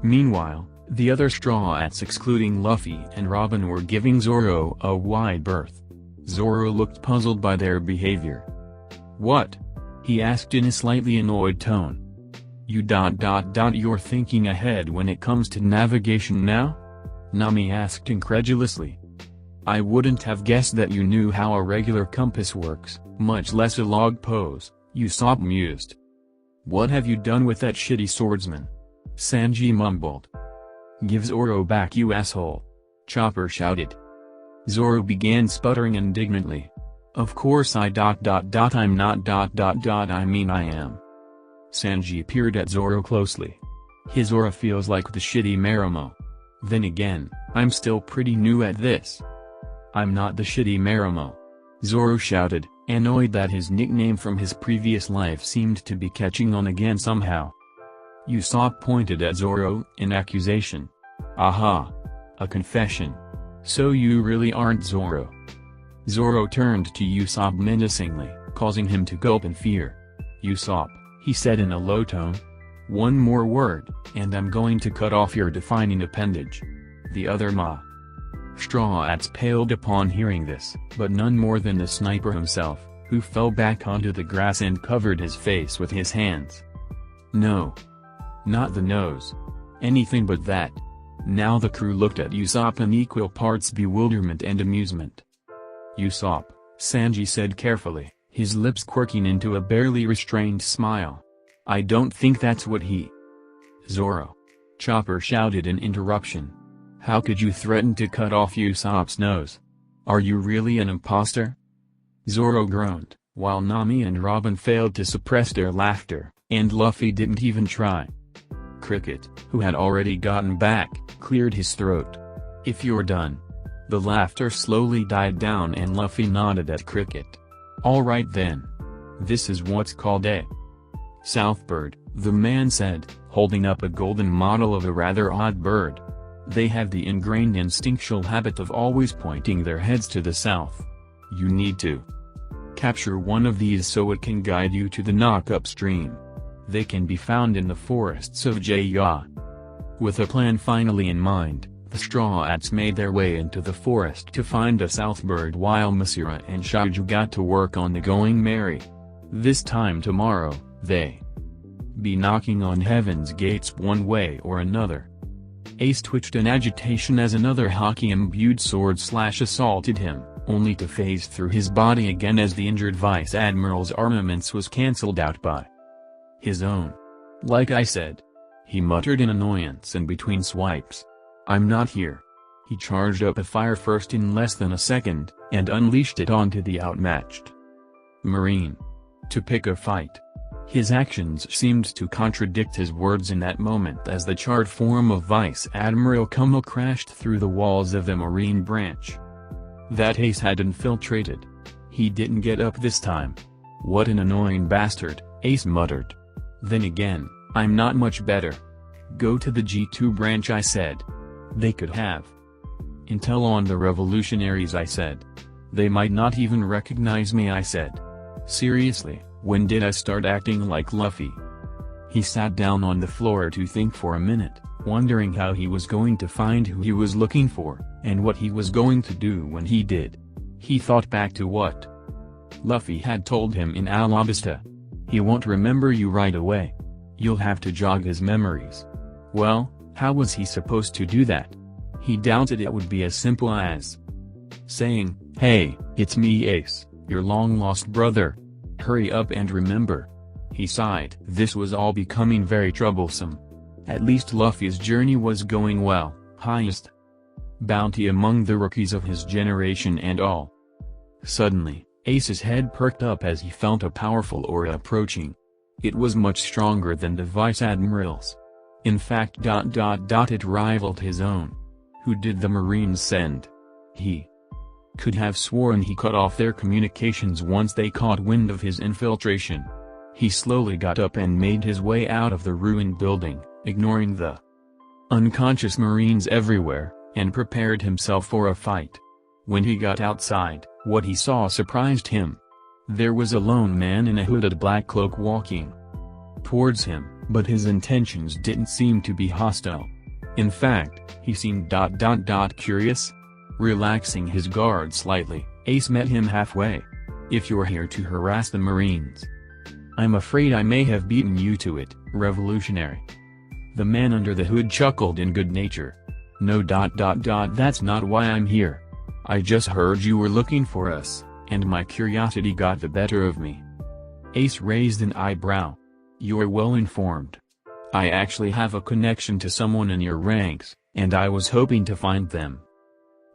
Meanwhile, the other Straw Hats excluding Luffy and Robin were giving Zoro a wide berth. Zoro looked puzzled by their behavior. What? He asked in a slightly annoyed tone. You're thinking ahead when it comes to navigation now? Nami asked incredulously. I wouldn't have guessed that you knew how a regular compass works, much less a log pose, Usopp mused. What have you done with that shitty swordsman? Sanji mumbled. Give Zoro back, you asshole! Chopper shouted. Zoro began sputtering indignantly. Of course I'm not ... I mean I am. Sanji peered at Zoro closely. His aura feels like the shitty Marimo. Then again, I'm still pretty new at this. I'm not the shitty Marimo. Zoro shouted, annoyed that his nickname from his previous life seemed to be catching on again somehow. Usopp pointed at Zoro in accusation. Aha! A confession. So you really aren't Zoro. Zoro turned to Usopp menacingly, causing him to gulp in fear. Usopp, he said in a low tone. One more word, and I'm going to cut off your defining appendage. The other Straw Hats paled upon hearing this, but none more than the sniper himself, who fell back onto the grass and covered his face with his hands. No. Not the nose. Anything but that. Now the crew looked at Usopp in equal parts bewilderment and amusement. Usopp, Sanji said carefully, his lips quirking into a barely restrained smile. I don't think that's what he... Zoro. Chopper shouted in interruption. How could you threaten to cut off Usopp's nose? Are you really an imposter? Zoro groaned, while Nami and Robin failed to suppress their laughter, and Luffy didn't even try. Cricket, who had already gotten back, cleared his throat. If you're done. The laughter slowly died down and Luffy nodded at Cricket. Alright then. This is what's called a Southbird, the man said, holding up a golden model of a rather odd bird. They have the ingrained instinctual habit of always pointing their heads to the south. You need to capture one of these so it can guide you to the knock upstream. They can be found in the forests of Jaya. With a plan finally in mind, the Straw Hats made their way into the forest to find a Southbird while Masura and Shiju got to work on the Going Merry. This time tomorrow, they be knocking on heaven's gates one way or another. Ace twitched in agitation as another Haki-imbued sword slash assaulted him, only to phase through his body again as the injured Vice Admiral's armaments was cancelled out by his own. Like I said. He muttered in annoyance and between swipes. I'm not here. He charged up a fire first in less than a second, and unleashed it onto the outmatched Marine. To pick a fight. His actions seemed to contradict his words in that moment as the charred form of Vice Admiral Kumo crashed through the walls of the Marine branch. That Ace had infiltrated. He didn't get up this time. What an annoying bastard, Ace muttered. Then again, I'm not much better. Go to the G2 branch, I said. They could have intel on the revolutionaries, I said. They might not even recognize me, I said. Seriously, when did I start acting like Luffy? He sat down on the floor to think for a minute, wondering how he was going to find who he was looking for, and what he was going to do when he did. He thought back to what Luffy had told him in Alabasta. He won't remember you right away. You'll have to jog his memories. Well, how was he supposed to do that? He doubted it would be as simple as saying, hey, it's me Ace, your long-lost brother. Hurry up and remember. He sighed. This was all becoming very troublesome. At least Luffy's journey was going well, highest bounty among the rookies of his generation and all. Suddenly, Ace's head perked up as he felt a powerful aura approaching. It was much stronger than the Vice Admiral's. In fact, it rivaled his own. Who did the Marines send? He could have sworn he cut off their communications once they caught wind of his infiltration. He slowly got up and made his way out of the ruined building, ignoring the unconscious Marines everywhere, and prepared himself for a fight. When he got outside, what he saw surprised him. There was a lone man in a hooded black cloak walking towards him, but his intentions didn't seem to be hostile. In fact, he seemed curious. Relaxing his guard slightly, Ace met him halfway. If you're here to harass the Marines, I'm afraid I may have beaten you to it, revolutionary. The man under the hood chuckled in good nature. No. That's not why I'm here. I just heard you were looking for us, and my curiosity got the better of me. Ace raised an eyebrow. You're well informed. I actually have a connection to someone in your ranks, and I was hoping to find them.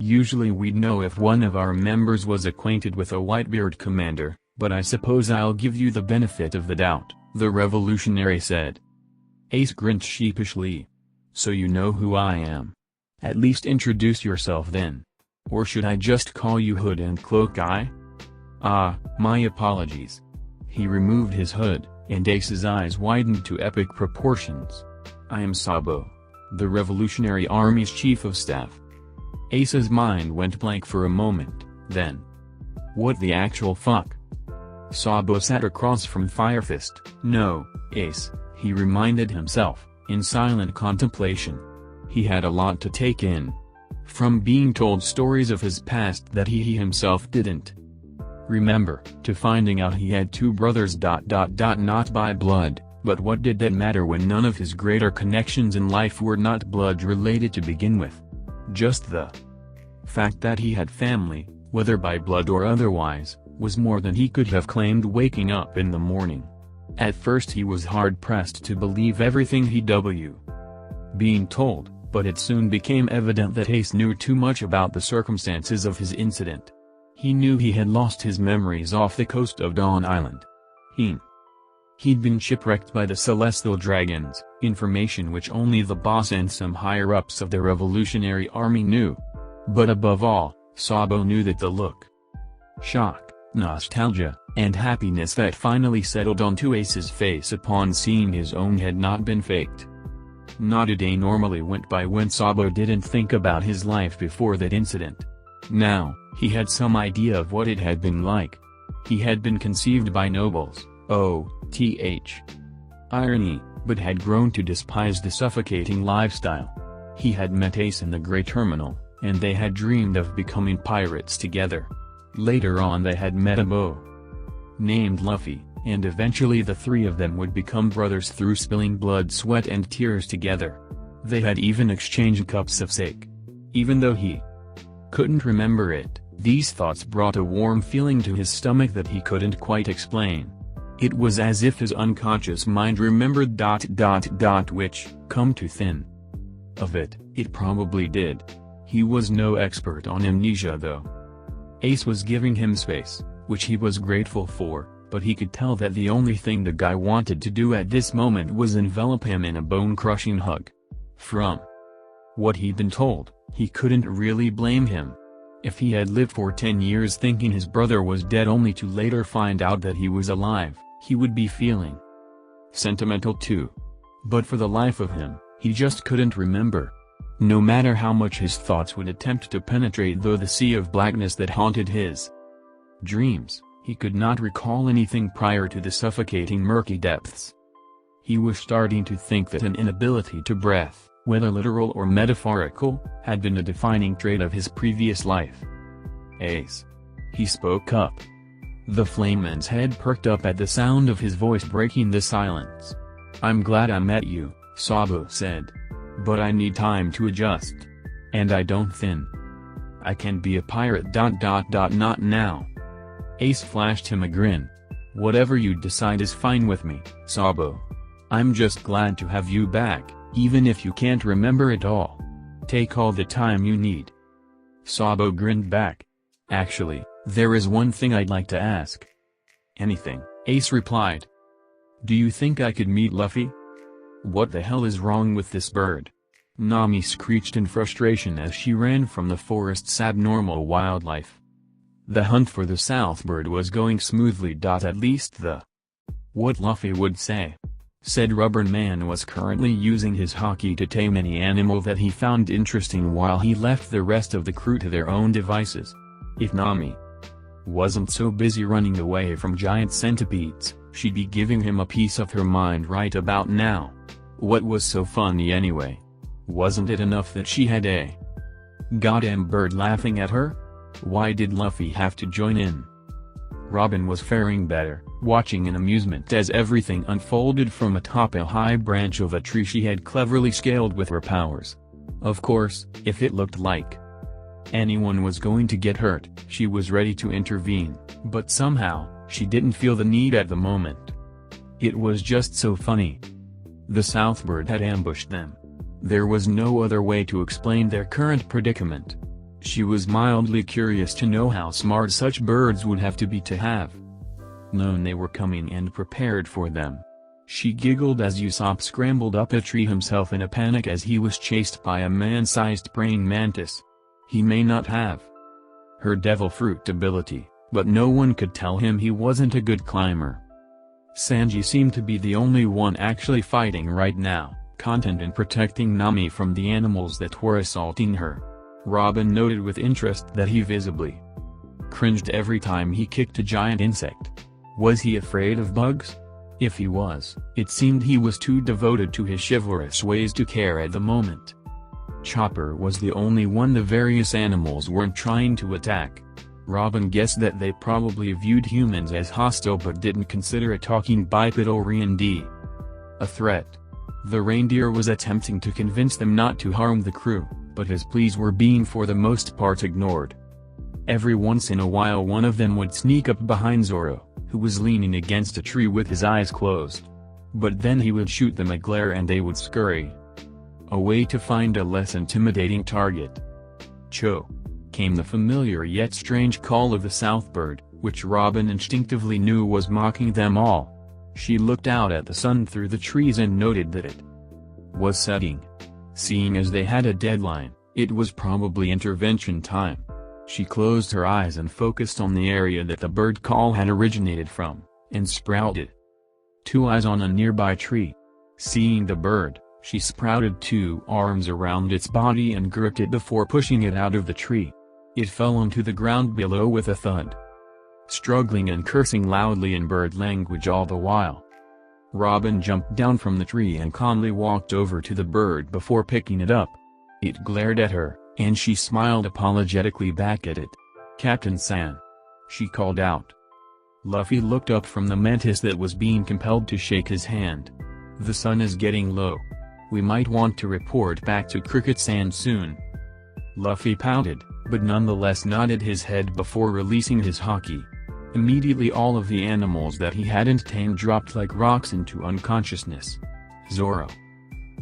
Usually we'd know if one of our members was acquainted with a Whitebeard commander, but I suppose I'll give you the benefit of the doubt, the revolutionary said. Ace grinned sheepishly. So you know who I am. At least introduce yourself then. Or should I just call you Hood and Cloak Guy? Ah, my apologies. He removed his hood, and Ace's eyes widened to epic proportions. I am Sabo, the Revolutionary Army's Chief of Staff. Ace's mind went blank for a moment, then. What the actual fuck? Sabo sat across from Firefist. No, Ace, he reminded himself, in silent contemplation. He had a lot to take in. From being told stories of his past that he himself didn't remember, to finding out he had two brothers. Not by blood, but what did that matter when none of his greater connections in life were not blood related to begin with? Just the fact that he had family, whether by blood or otherwise, was more than he could have claimed waking up in the morning. At first he was hard-pressed to believe everything he being told, but it soon became evident that Ace knew too much about the circumstances of his incident. He knew he had lost his memories off the coast of Dawn Island. He'd been shipwrecked by the Celestial Dragons, information which only the boss and some higher-ups of the Revolutionary Army knew. But above all, Sabo knew that the look, shock, nostalgia, and happiness that finally settled onto Ace's face upon seeing his own had not been faked. Not a day normally went by when Sabo didn't think about his life before that incident. Now, he had some idea of what it had been like. He had been conceived by nobles, irony, but had grown to despise the suffocating lifestyle. He had met Ace in the Grey Terminal, and they had dreamed of becoming pirates together. Later on they had met a boy named Luffy, and eventually the three of them would become brothers through spilling blood, sweat and tears together. They had even exchanged cups of sake. Even though he couldn't remember it, these thoughts brought a warm feeling to his stomach that he couldn't quite explain. It was as if his unconscious mind remembered ... which, come to think of it, it probably did. He was no expert on amnesia though. Ace was giving him space, which he was grateful for, but he could tell that the only thing the guy wanted to do at this moment was envelop him in a bone-crushing hug. From what he'd been told, he couldn't really blame him. If he had lived for 10 years thinking his brother was dead only to later find out that he was alive, he would be feeling sentimental too. But for the life of him, he just couldn't remember. No matter how much his thoughts would attempt to penetrate through the sea of blackness that haunted his dreams, he could not recall anything prior to the suffocating murky depths. He was starting to think that an inability to breathe, whether literal or metaphorical, had been a defining trait of his previous life. Ace. He spoke up. The flameman's head perked up at the sound of his voice breaking the silence. I'm glad I met you, Sabo said. But I need time to adjust. And I don't think I can be a pirate. Not now. Ace flashed him a grin. Whatever you decide is fine with me, Sabo. I'm just glad to have you back, even if you can't remember it all. Take all the time you need. Sabo grinned back. Actually, there is one thing I'd like to ask. Anything, Ace replied. Do you think I could meet Luffy? What the hell is wrong with this bird? Nami screeched in frustration as she ran from the forest's abnormal wildlife. The hunt for the Southbird was going smoothly. At least what Luffy would say. Said Rubber Man was currently using his haki to tame any animal that he found interesting while he left the rest of the crew to their own devices. If Nami wasn't so busy running away from giant centipedes, she'd be giving him a piece of her mind right about now. What was so funny anyway? Wasn't it enough that she had a goddamn bird laughing at her? Why did Luffy have to join in? Robin was faring better, watching in amusement as everything unfolded from atop a high branch of a tree she had cleverly scaled with her powers. Of course, if it looked like anyone was going to get hurt, she was ready to intervene, but somehow, she didn't feel the need at the moment. It was just so funny. The Southbird had ambushed them. There was no other way to explain their current predicament. She was mildly curious to know how smart such birds would have to be to have known they were coming and prepared for them. She giggled as Usopp scrambled up a tree himself in a panic as he was chased by a man-sized praying mantis. He may not have her devil fruit ability, but no one could tell him he wasn't a good climber. Sanji seemed to be the only one actually fighting right now, content in protecting Nami from the animals that were assaulting her. Robin noted with interest that he visibly cringed every time he kicked a giant insect. Was he afraid of bugs? If he was, it seemed he was too devoted to his chivalrous ways to care at the moment. Chopper was the only one the various animals weren't trying to attack. Robin guessed that they probably viewed humans as hostile but didn't consider a talking bipedal reindeer a threat. The reindeer was attempting to convince them not to harm the crew, but his pleas were being for the most part ignored. Every once in a while one of them would sneak up behind Zoro, who was leaning against a tree with his eyes closed. But then he would shoot them a glare and they would scurry away to find a less intimidating target. Cho! Came the familiar yet strange call of the Southbird, which Robin instinctively knew was mocking them all. She looked out at the sun through the trees and noted that it was setting. Seeing as they had a deadline, it was probably intervention time. She closed her eyes and focused on the area that the bird call had originated from, and sprouted 2 eyes on a nearby tree. Seeing the bird, she sprouted 2 arms around its body and gripped it before pushing it out of the tree. It fell onto the ground below with a thud, struggling and cursing loudly in bird language all the while. Robin jumped down from the tree and calmly walked over to the bird before picking it up. It glared at her, and she smiled apologetically back at it. "Captain San," she called out. Luffy looked up from the mantis that was being compelled to shake his hand. "The sun is getting low. We might want to report back to Cricket-san soon." Luffy pouted, but nonetheless nodded his head before releasing his haki. Immediately all of the animals that he hadn't tamed dropped like rocks into unconsciousness. Zoro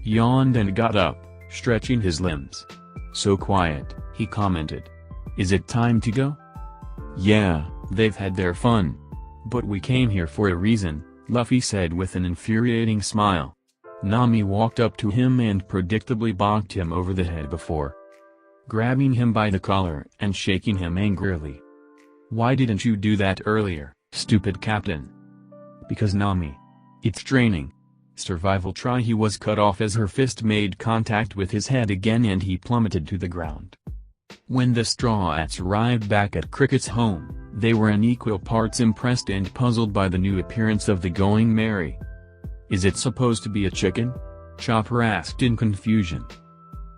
yawned and got up, stretching his limbs. "So quiet," he commented. "Is it time to go?" "Yeah, they've had their fun. But we came here for a reason," Luffy said with an infuriating smile. Nami walked up to him and predictably bonked him over the head before grabbing him by the collar and shaking him angrily. "Why didn't you do that earlier, stupid captain?" "Because Nami. It's draining." Survival try. He was cut off as her fist made contact with his head again and he plummeted to the ground. When the Straw Hats arrived back at Cricket's home, they were in equal parts impressed and puzzled by the new appearance of the Going Merry. "Is it supposed to be a chicken?" Chopper asked in confusion.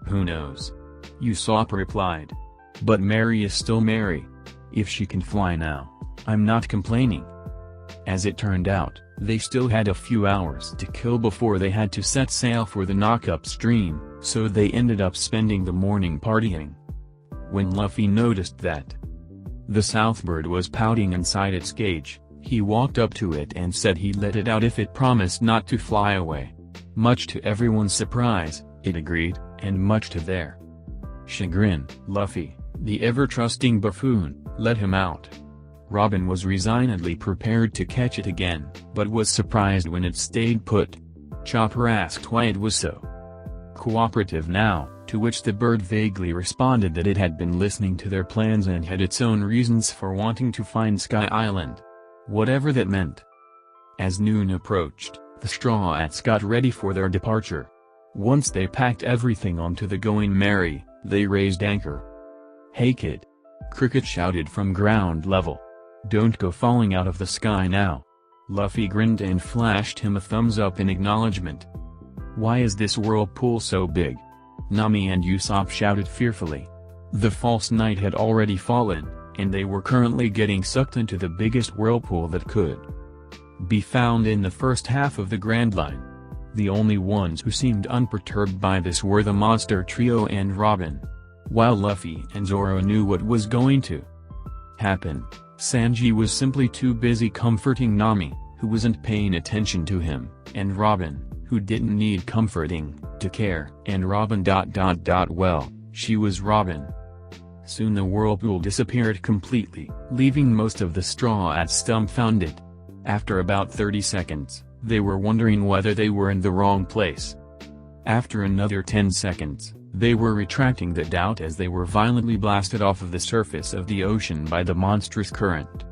"Who knows?" Usopp replied. "But Mary is still Mary. If she can fly now, I'm not complaining." As it turned out, they still had a few hours to kill before they had to set sail for the knock-up stream, so they ended up spending the morning partying. When Luffy noticed that the Southbird was pouting inside its cage, he walked up to it and said he'd let it out if it promised not to fly away. Much to everyone's surprise, it agreed, and much to their chagrin, Luffy, the ever-trusting buffoon, let him out. Robin was resignedly prepared to catch it again, but was surprised when it stayed put. Chopper asked why it was so cooperative now, to which the bird vaguely responded that it had been listening to their plans and had its own reasons for wanting to find Sky Island. Whatever that meant. As noon approached, the Straw Hats got ready for their departure. Once they packed everything onto the Going Merry, they raised anchor. "Hey kid!" Cricket shouted from ground level. "Don't go falling out of the sky now." Luffy grinned and flashed him a thumbs up in acknowledgement. "Why is this whirlpool so big?" Nami and Usopp shouted fearfully. The false night had already fallen, and they were currently getting sucked into the biggest whirlpool that could be found in the first half of the Grand Line. The only ones who seemed unperturbed by this were the monster trio and Robin. While Luffy and Zoro knew what was going to happen, Sanji was simply too busy comforting Nami, who wasn't paying attention to him, and Robin, who didn't need comforting, to care, and Robin ... well, she was Robin. Soon the whirlpool disappeared completely, leaving most of the Straw Hats dumbfounded. After about 30 seconds, They were wondering whether they were in the wrong place. After another 10 seconds, they were retracting the doubt as they were violently blasted off of the surface of the ocean by the monstrous current.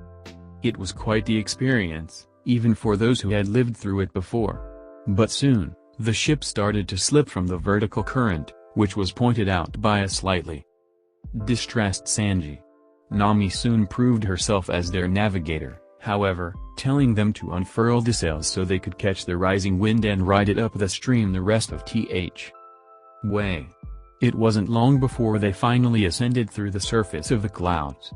It was quite the experience, even for those who had lived through it before. But soon, the ship started to slip from the vertical current, which was pointed out by a slightly distressed Sanji. Nami soon proved herself as their navigator, however, telling them to unfurl the sails so they could catch the rising wind and ride it up the stream the rest of th. way. It wasn't long before they finally ascended through the surface of the clouds.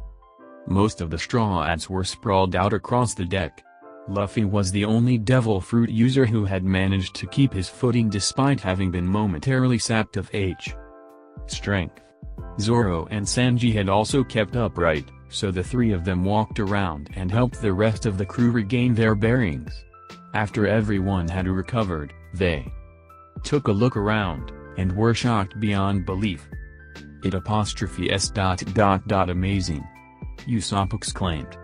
Most of the straw hats were sprawled out across the deck. Luffy was the only devil fruit user who had managed to keep his footing despite having been momentarily sapped of strength. Zoro and Sanji had also kept upright, so the three of them walked around and helped the rest of the crew regain their bearings. After everyone had recovered, they took a look around, and were shocked beyond belief. Amazing! Usopp exclaimed.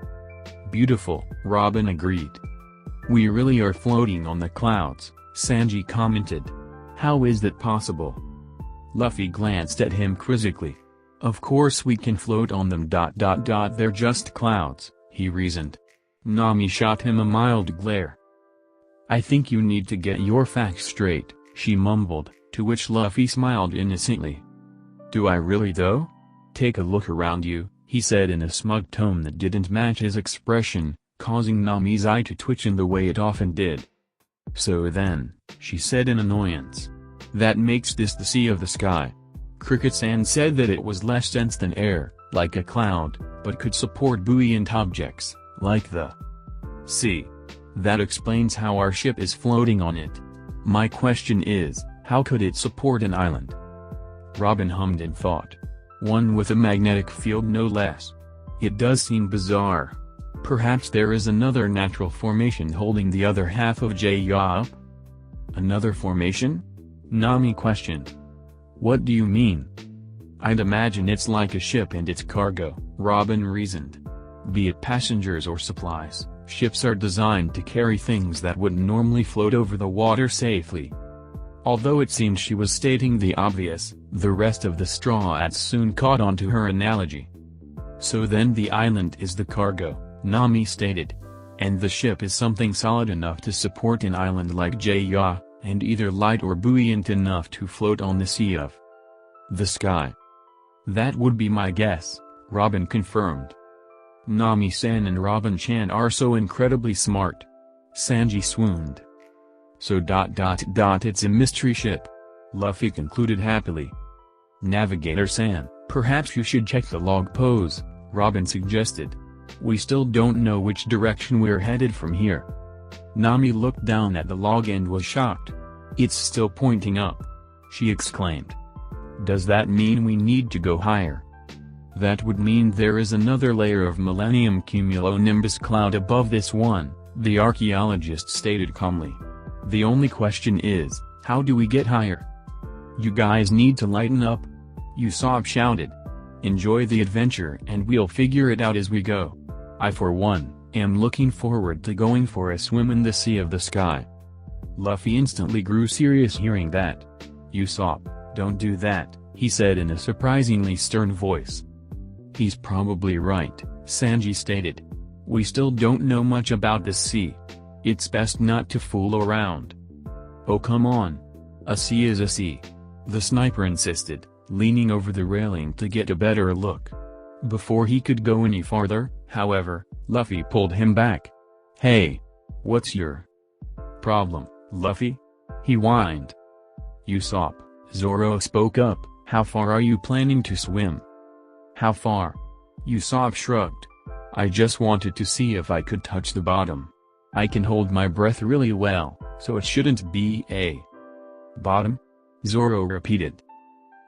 Beautiful, Robin agreed. We really are floating on the clouds, Sanji commented. How is that possible? Luffy glanced at him quizzically. Of course we can float on them. They're just clouds, he reasoned. Nami shot him a mild glare. I think you need to get your facts straight, she mumbled, to which Luffy smiled innocently. Do I really though? Take a look around you, he said in a smug tone that didn't match his expression, causing Nami's eye to twitch in the way it often did. So then, she said in annoyance. That makes this the sea of the sky. Cricket-san said that it was less dense than air, like a cloud, but could support buoyant objects, like the sea. That explains how our ship is floating on it. My question is, how could it support an island? Robin hummed in thought. One with a magnetic field no less. It does seem bizarre. Perhaps there is another natural formation holding the other half of J-Ya up? Another formation? Nami questioned. What do you mean? I'd imagine it's like a ship and its cargo, Robin reasoned. Be it passengers or supplies, ships are designed to carry things that wouldn't normally float over the water safely. Although it seemed she was stating the obvious, the rest of the straw hats soon caught on to her analogy. So then the island is the cargo, Nami stated. And the ship is something solid enough to support an island like J-Ya, and either light or buoyant enough to float on the sea of the sky. That would be my guess, Robin confirmed. Nami-san and Robin-chan are so incredibly smart. Sanji swooned. So it's a mystery ship. Luffy concluded happily. Navigator-san, perhaps you should check the log pose, Robin suggested. We still don't know which direction we're headed from here. Nami looked down at the log and was shocked. It's still pointing up, she exclaimed. Does that mean we need to go higher? That would mean there is another layer of Millennium cumulonimbus cloud above this one, the archaeologist stated calmly. The only question is, how do we get higher? You guys need to lighten up, Usopp shouted. Enjoy the adventure and we'll figure it out as we go. I for one, am looking forward to going for a swim in the sea of the sky. Luffy instantly grew serious hearing that. Usopp, don't do that, he said in a surprisingly stern voice. He's probably right, Sanji stated. We still don't know much about this sea. It's best not to fool around. Oh come on. A sea is a sea. The sniper insisted, leaning over the railing to get a better look. Before he could go any farther, however, Luffy pulled him back. Hey! What's your problem, Luffy? He whined. Usopp, Zoro spoke up, how far are you planning to swim? How far? Usopp shrugged. I just wanted to see if I could touch the bottom. I can hold my breath really well, so it shouldn't be a bottom? Zoro repeated.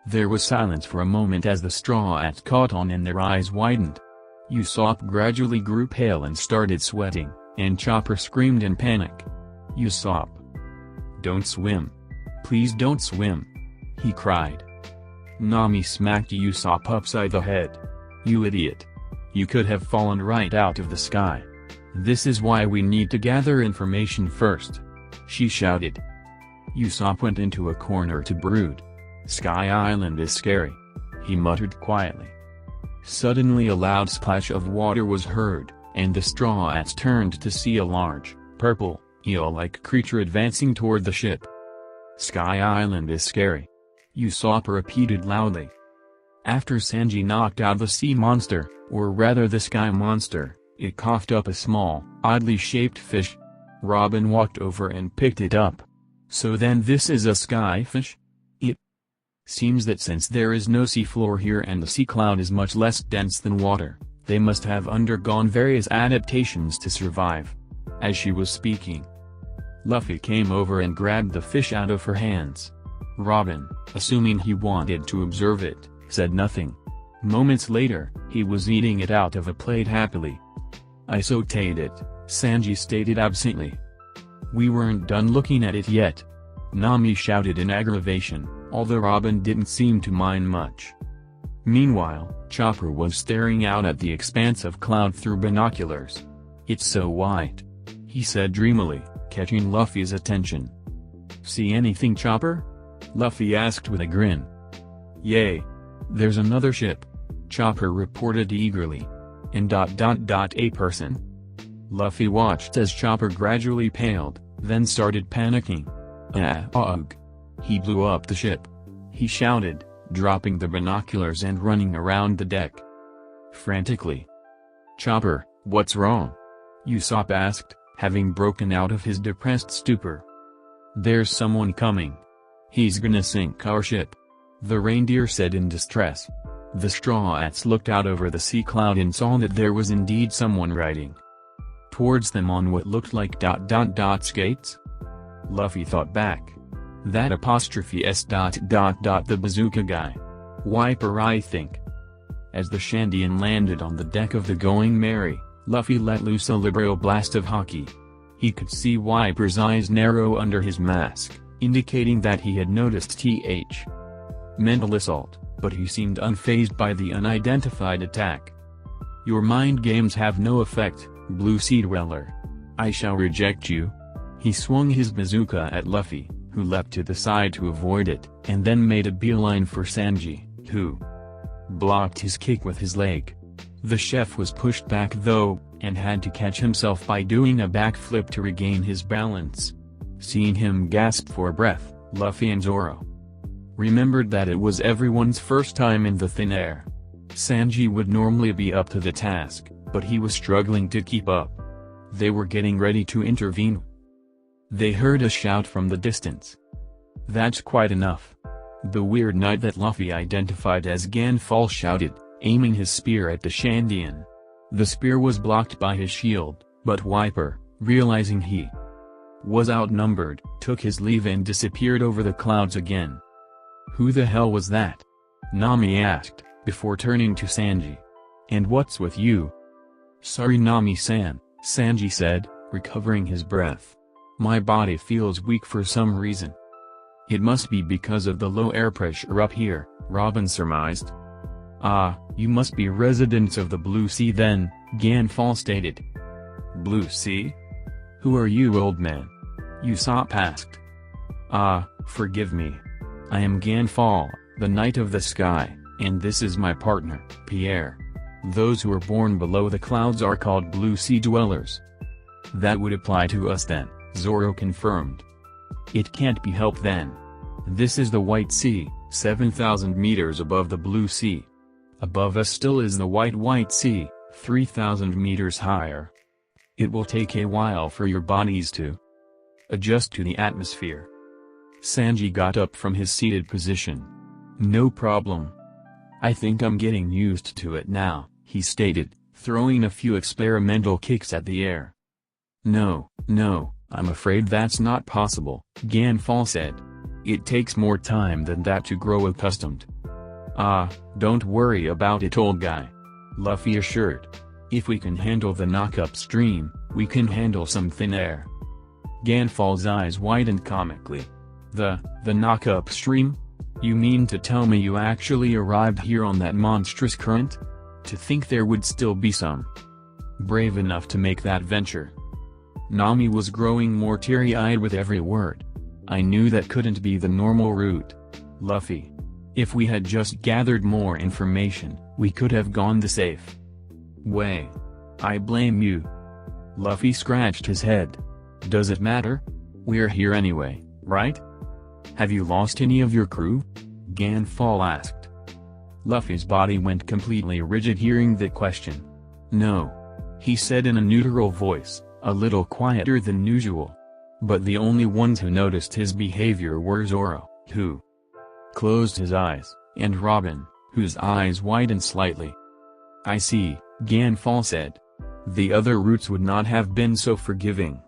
There was silence for a moment as the straw hats caught on and their eyes widened. Usopp gradually grew pale and started sweating, and Chopper screamed in panic. Usopp! Don't swim. Please don't swim! He cried. Nami smacked Usopp upside the head. You idiot! You could have fallen right out of the sky. This is why we need to gather information first, she shouted. Usopp went into a corner to brood. Sky Island is scary, he muttered quietly. Suddenly a loud splash of water was heard, and the Straw-Hats turned to see a large, purple, eel-like creature advancing toward the ship. Sky Island is scary, Usopp repeated loudly. After Sanji knocked out the sea monster, or rather the sky monster, it coughed up a small, oddly shaped fish. Robin walked over and picked it up. So then this is a sky fish? It seems that since there is no seafloor here and the sea cloud is much less dense than water, they must have undergone various adaptations to survive. As she was speaking, Luffy came over and grabbed the fish out of her hands. Robin, assuming he wanted to observe it, said nothing. Moments later, he was eating it out of a plate happily. I sautéed it, Sanji stated absently. We weren't done looking at it yet, Nami shouted in aggravation, although Robin didn't seem to mind much. Meanwhile, Chopper was staring out at the expanse of cloud through binoculars. It's so white, he said dreamily, catching Luffy's attention. See anything, Chopper? Luffy asked with a grin. Yay! There's another ship, Chopper reported eagerly. And a person? Luffy watched as Chopper gradually paled, then started panicking. Ugh! He blew up the ship, he shouted, dropping the binoculars and running around the deck frantically. Chopper, what's wrong? Usopp asked, having broken out of his depressed stupor. There's someone coming. He's gonna sink our ship, the reindeer said in distress. The Straw-Hats looked out over the sea cloud and saw that there was indeed someone riding towards them on what looked like skates. Luffy thought back. That apostrophe s. The bazooka guy. Wiper, I think. As the Shandian landed on the deck of the Going Merry, Luffy let loose a liberal blast of haki. He could see Wiper's eyes narrow under his mask, indicating that he had noticed mental assault, but he seemed unfazed by the unidentified attack. Your mind games have no effect, Blue Sea Dweller. I shall reject you. He swung his bazooka at Luffy, who leapt to the side to avoid it, and then made a beeline for Sanji, who blocked his kick with his leg. The chef was pushed back though, and had to catch himself by doing a backflip to regain his balance. Seeing him gasp for breath, Luffy and Zoro remembered that it was everyone's first time in the thin air. Sanji would normally be up to the task, but he was struggling to keep up. They were getting ready to intervene. They heard a shout from the distance. That's quite enough. The weird knight that Luffy identified as Ganfall shouted, aiming his spear at the Shandian. The spear was blocked by his shield, but Wiper, realizing he was outnumbered, took his leave and disappeared over the clouds again. Who the hell was that? Nami asked, before turning to Sanji. And what's with you? Sorry Nami-san, Sanji said, recovering his breath. My body feels weak for some reason. It must be because of the low air pressure up here, Robin surmised. Ah, you must be residents of the Blue Sea then, Ganfall stated. Blue Sea? Who are you, old man? Usopp asked. Ah, forgive me. I am Ganfall, the Knight of the Sky, and this is my partner, Pierre. Those who are born below the clouds are called Blue Sea Dwellers. That would apply to us then, Zoro confirmed. It can't be helped then. This is the White Sea, 7,000 meters above the Blue Sea. Above us still is the White Sea, 3,000 meters higher. It will take a while for your bodies to adjust to the atmosphere. Sanji got up from his seated position. No problem. I think I'm getting used to it now, he stated, throwing a few experimental kicks at the air. No, I'm afraid that's not possible, Ganfall said. It takes more time than that to grow accustomed. Ah, don't worry about it, old guy, Luffy assured. If we can handle the knock-up stream, we can handle some thin air. Ganfall's eyes widened comically. The knock-up stream? You mean to tell me you actually arrived here on that monstrous current? To think there would still be some brave enough to make that venture. Nami was growing more teary-eyed with every word. I knew that couldn't be the normal route. Luffy. If we had just gathered more information, we could have gone the safe way. I blame you. Luffy scratched his head. Does it matter? We're here anyway, right? Have you lost any of your crew? Ganfall asked. Luffy's body went completely rigid hearing the question. No. He said in a neutral voice, a little quieter than usual. But the only ones who noticed his behavior were Zoro, who closed his eyes, and Robin, whose eyes widened slightly. I see, Ganfall said. The other routes would not have been so forgiving.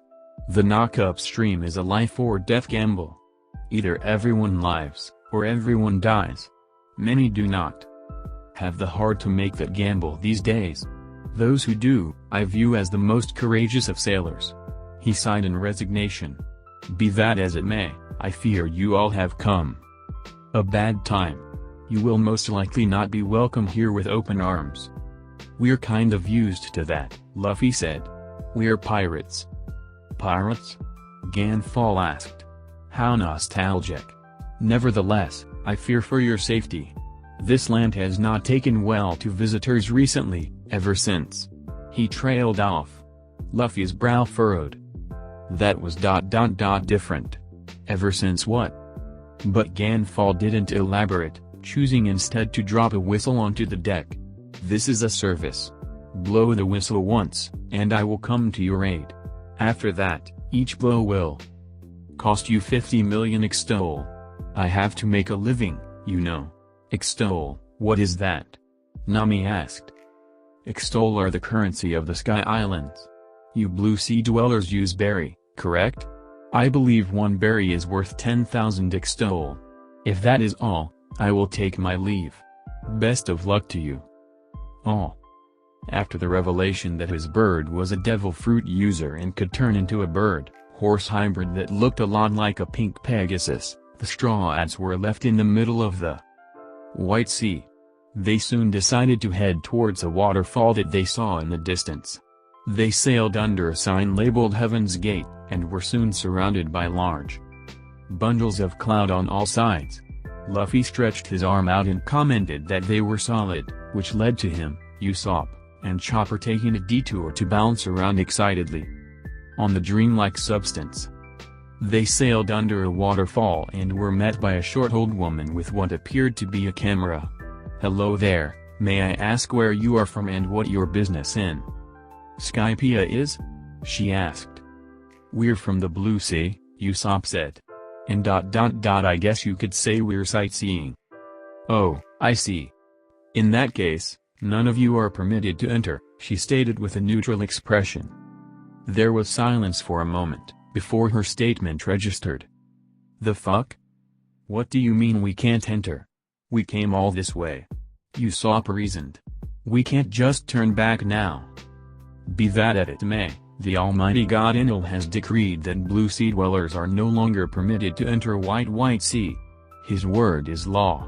The knock-up stream is a life-or-death gamble. Either everyone lives, or everyone dies. Many do not have the heart to make that gamble these days. Those who do, I view as the most courageous of sailors. He sighed in resignation. Be that as it may, I fear you all have come a bad time. You will most likely not be welcome here with open arms. We're kind of used to that, Luffy said. We're pirates. Pirates? Ganfall asked. How nostalgic. Nevertheless, I fear for your safety. This land has not taken well to visitors recently, ever since. He trailed off. Luffy's brow furrowed. That was ... different. Ever since what? But Ganfall didn't elaborate, choosing instead to drop a whistle onto the deck. This is a service. Blow the whistle once, and I will come to your aid. After that, each blow will cost you 50 million extol. I have to make a living, you know. Extol, what is that? Nami asked. Extol are the currency of the Sky Islands. You Blue Sea dwellers use berry, correct? I believe one berry is worth 10,000 extol. If that is all, I will take my leave. Best of luck to you. All. After the revelation that his bird was a devil fruit user and could turn into a bird-horse hybrid that looked a lot like a pink Pegasus, the Straw Hats were left in the middle of the White Sea. They soon decided to head towards a waterfall that they saw in the distance. They sailed under a sign labeled Heaven's Gate, and were soon surrounded by large bundles of cloud on all sides. Luffy stretched his arm out and commented that they were solid, which led to him, Usopp, and Chopper taking a detour to bounce around excitedly on the dreamlike substance. They sailed under a waterfall and were met by a short old woman with what appeared to be a camera. Hello there, may I ask where you are from and what your business in Skypiea is? She asked. We're from the Blue Sea, Usopp said. And ... I guess you could say we're sightseeing. Oh, I see. In that case, none of you are permitted to enter, she stated with a neutral expression. There was silence for a moment, before her statement registered. The fuck? What do you mean we can't enter? We came all this way. Usopp reasoned. We can't just turn back now. Be that as it may, the almighty God Enel has decreed that Blue Sea dwellers are no longer permitted to enter White Sea. His word is law.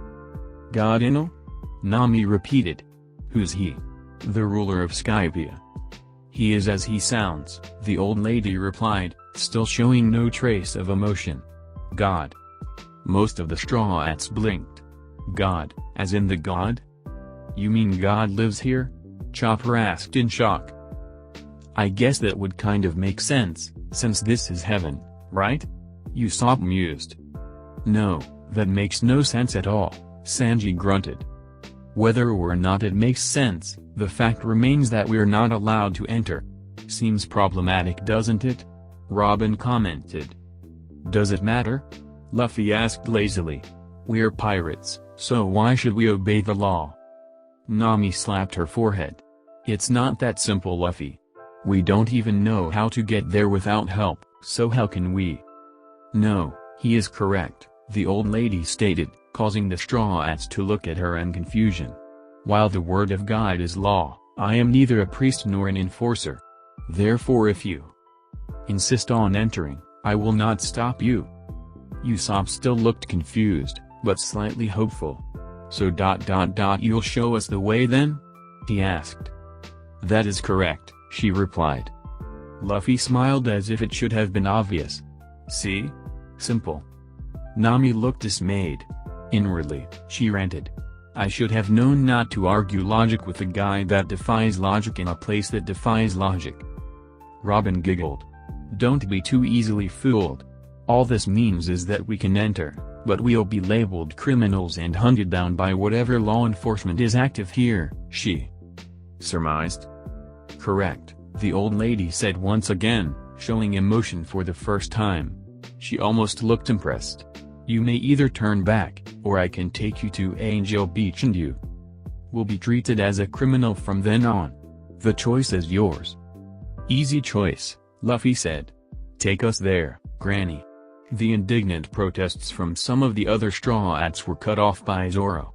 God Enel? Nami repeated. Who's he? The ruler of Skypiea. He is as he sounds, the old lady replied, still showing no trace of emotion. God. Most of the Straw Hats blinked. God, as in the god? You mean God lives here? Chopper asked in shock. I guess that would kind of make sense, since this is heaven, right? Usopp mused. No, that makes no sense at all, Sanji grunted. Whether or not it makes sense, the fact remains that we're not allowed to enter. Seems problematic, doesn't it? Robin commented. Does it matter? Luffy asked lazily. We're pirates, so why should we obey the law? Nami slapped her forehead. It's not that simple, Luffy. We don't even know how to get there without help, so how can we? No, he is correct, the old lady stated, causing the Straw Hats to look at her in confusion. While the word of God is law, I am neither a priest nor an enforcer. Therefore if you insist on entering, I will not stop you. Usopp still looked confused, but slightly hopeful. So ... you'll show us the way then? He asked. That is correct, she replied. Luffy smiled as if it should have been obvious. See? Simple. Nami looked dismayed. Inwardly, she ranted. I should have known not to argue logic with a guy that defies logic in a place that defies logic. Robin giggled. Don't be too easily fooled. All this means is that we can enter, but we'll be labeled criminals and hunted down by whatever law enforcement is active here, she surmised. Correct, the old lady said once again, showing emotion for the first time. She almost looked impressed. You may either turn back, or I can take you to Angel Beach and you will be treated as a criminal from then on. The choice is yours. Easy choice, Luffy said. Take us there, Granny. The indignant protests from some of the other Straw Hats were cut off by Zoro.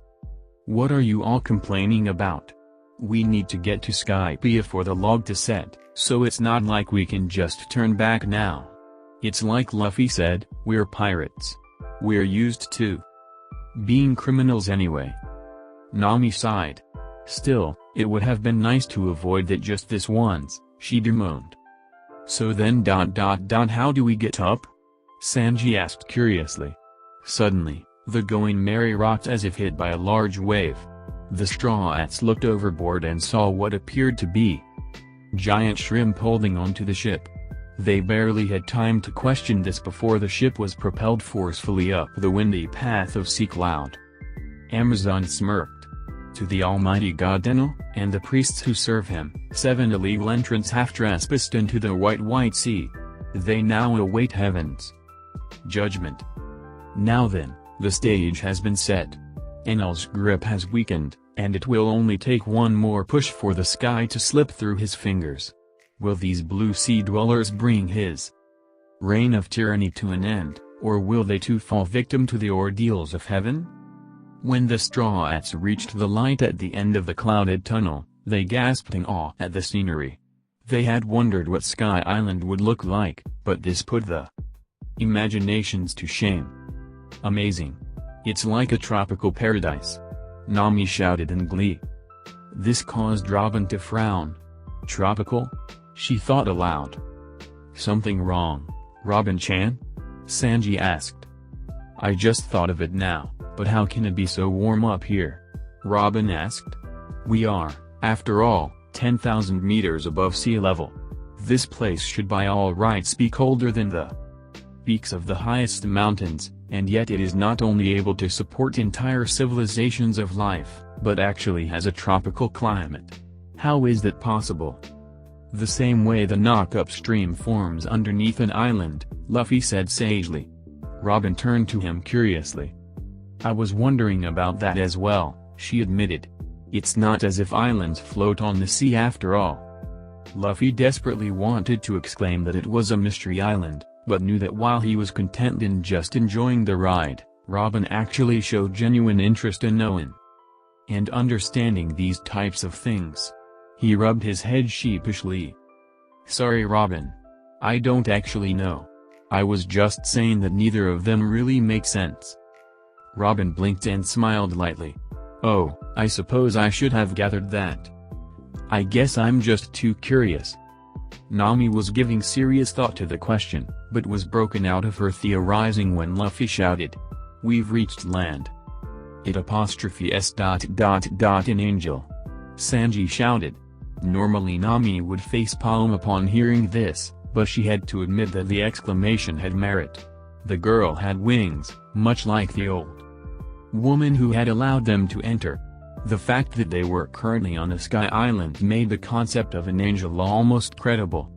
What are you all complaining about? We need to get to Skypiea for the log to set, so it's not like we can just turn back now. It's like Luffy said, we're pirates. We're used to being criminals anyway. Nami sighed. Still, it would have been nice to avoid that just this once, she bemoaned. So then how do we get up? Sanji asked curiously. Suddenly, the Going Merry rocked as if hit by a large wave. The Straw Hats looked overboard and saw what appeared to be giant shrimp holding onto the ship. They barely had time to question this before the ship was propelled forcefully up the windy path of Sea Cloud. Amazon smirked. To the almighty God Enel, and the priests who serve him, 7 illegal entrants have trespassed into the white sea. They now await heaven's judgment. Now then, the stage has been set. Enel's grip has weakened, and it will only take one more push for the sky to slip through his fingers. Will these blue sea dwellers bring his reign of tyranny to an end, or will they too fall victim to the ordeals of heaven? When the Straw Hats reached the light at the end of the clouded tunnel, they gasped in awe at the scenery. They had wondered what Sky Island would look like, but this put the imaginations to shame. Amazing. It's like a tropical paradise. Nami shouted in glee. This caused Robin to frown. Tropical? She thought aloud. Something wrong, Robin-chan? Sanji asked. I just thought of it now, but how can it be so warm up here? Robin asked. We are, after all, 10,000 meters above sea level. This place should by all rights be colder than the peaks of the highest mountains, and yet it is not only able to support entire civilizations of life, but actually has a tropical climate. How is that possible? The same way the knock-up stream forms underneath an island, Luffy said sagely. Robin turned to him curiously. I was wondering about that as well, she admitted. It's not as if islands float on the sea after all. Luffy desperately wanted to exclaim that it was a mystery island, but knew that while he was content in just enjoying the ride, Robin actually showed genuine interest in knowing and understanding these types of things. He rubbed his head sheepishly. Sorry Robin. I don't actually know. I was just saying that neither of them really make sense. Robin blinked and smiled lightly. Oh, I suppose I should have gathered that. I guess I'm just too curious. Nami was giving serious thought to the question, but was broken out of her theorizing when Luffy shouted. We've reached land. It apostrophe in Angel. Sanji shouted. Normally Nami would facepalm upon hearing this, but she had to admit that the exclamation had merit. The girl had wings, much like the old woman who had allowed them to enter. The fact that they were currently on a sky island made the concept of an angel almost credible.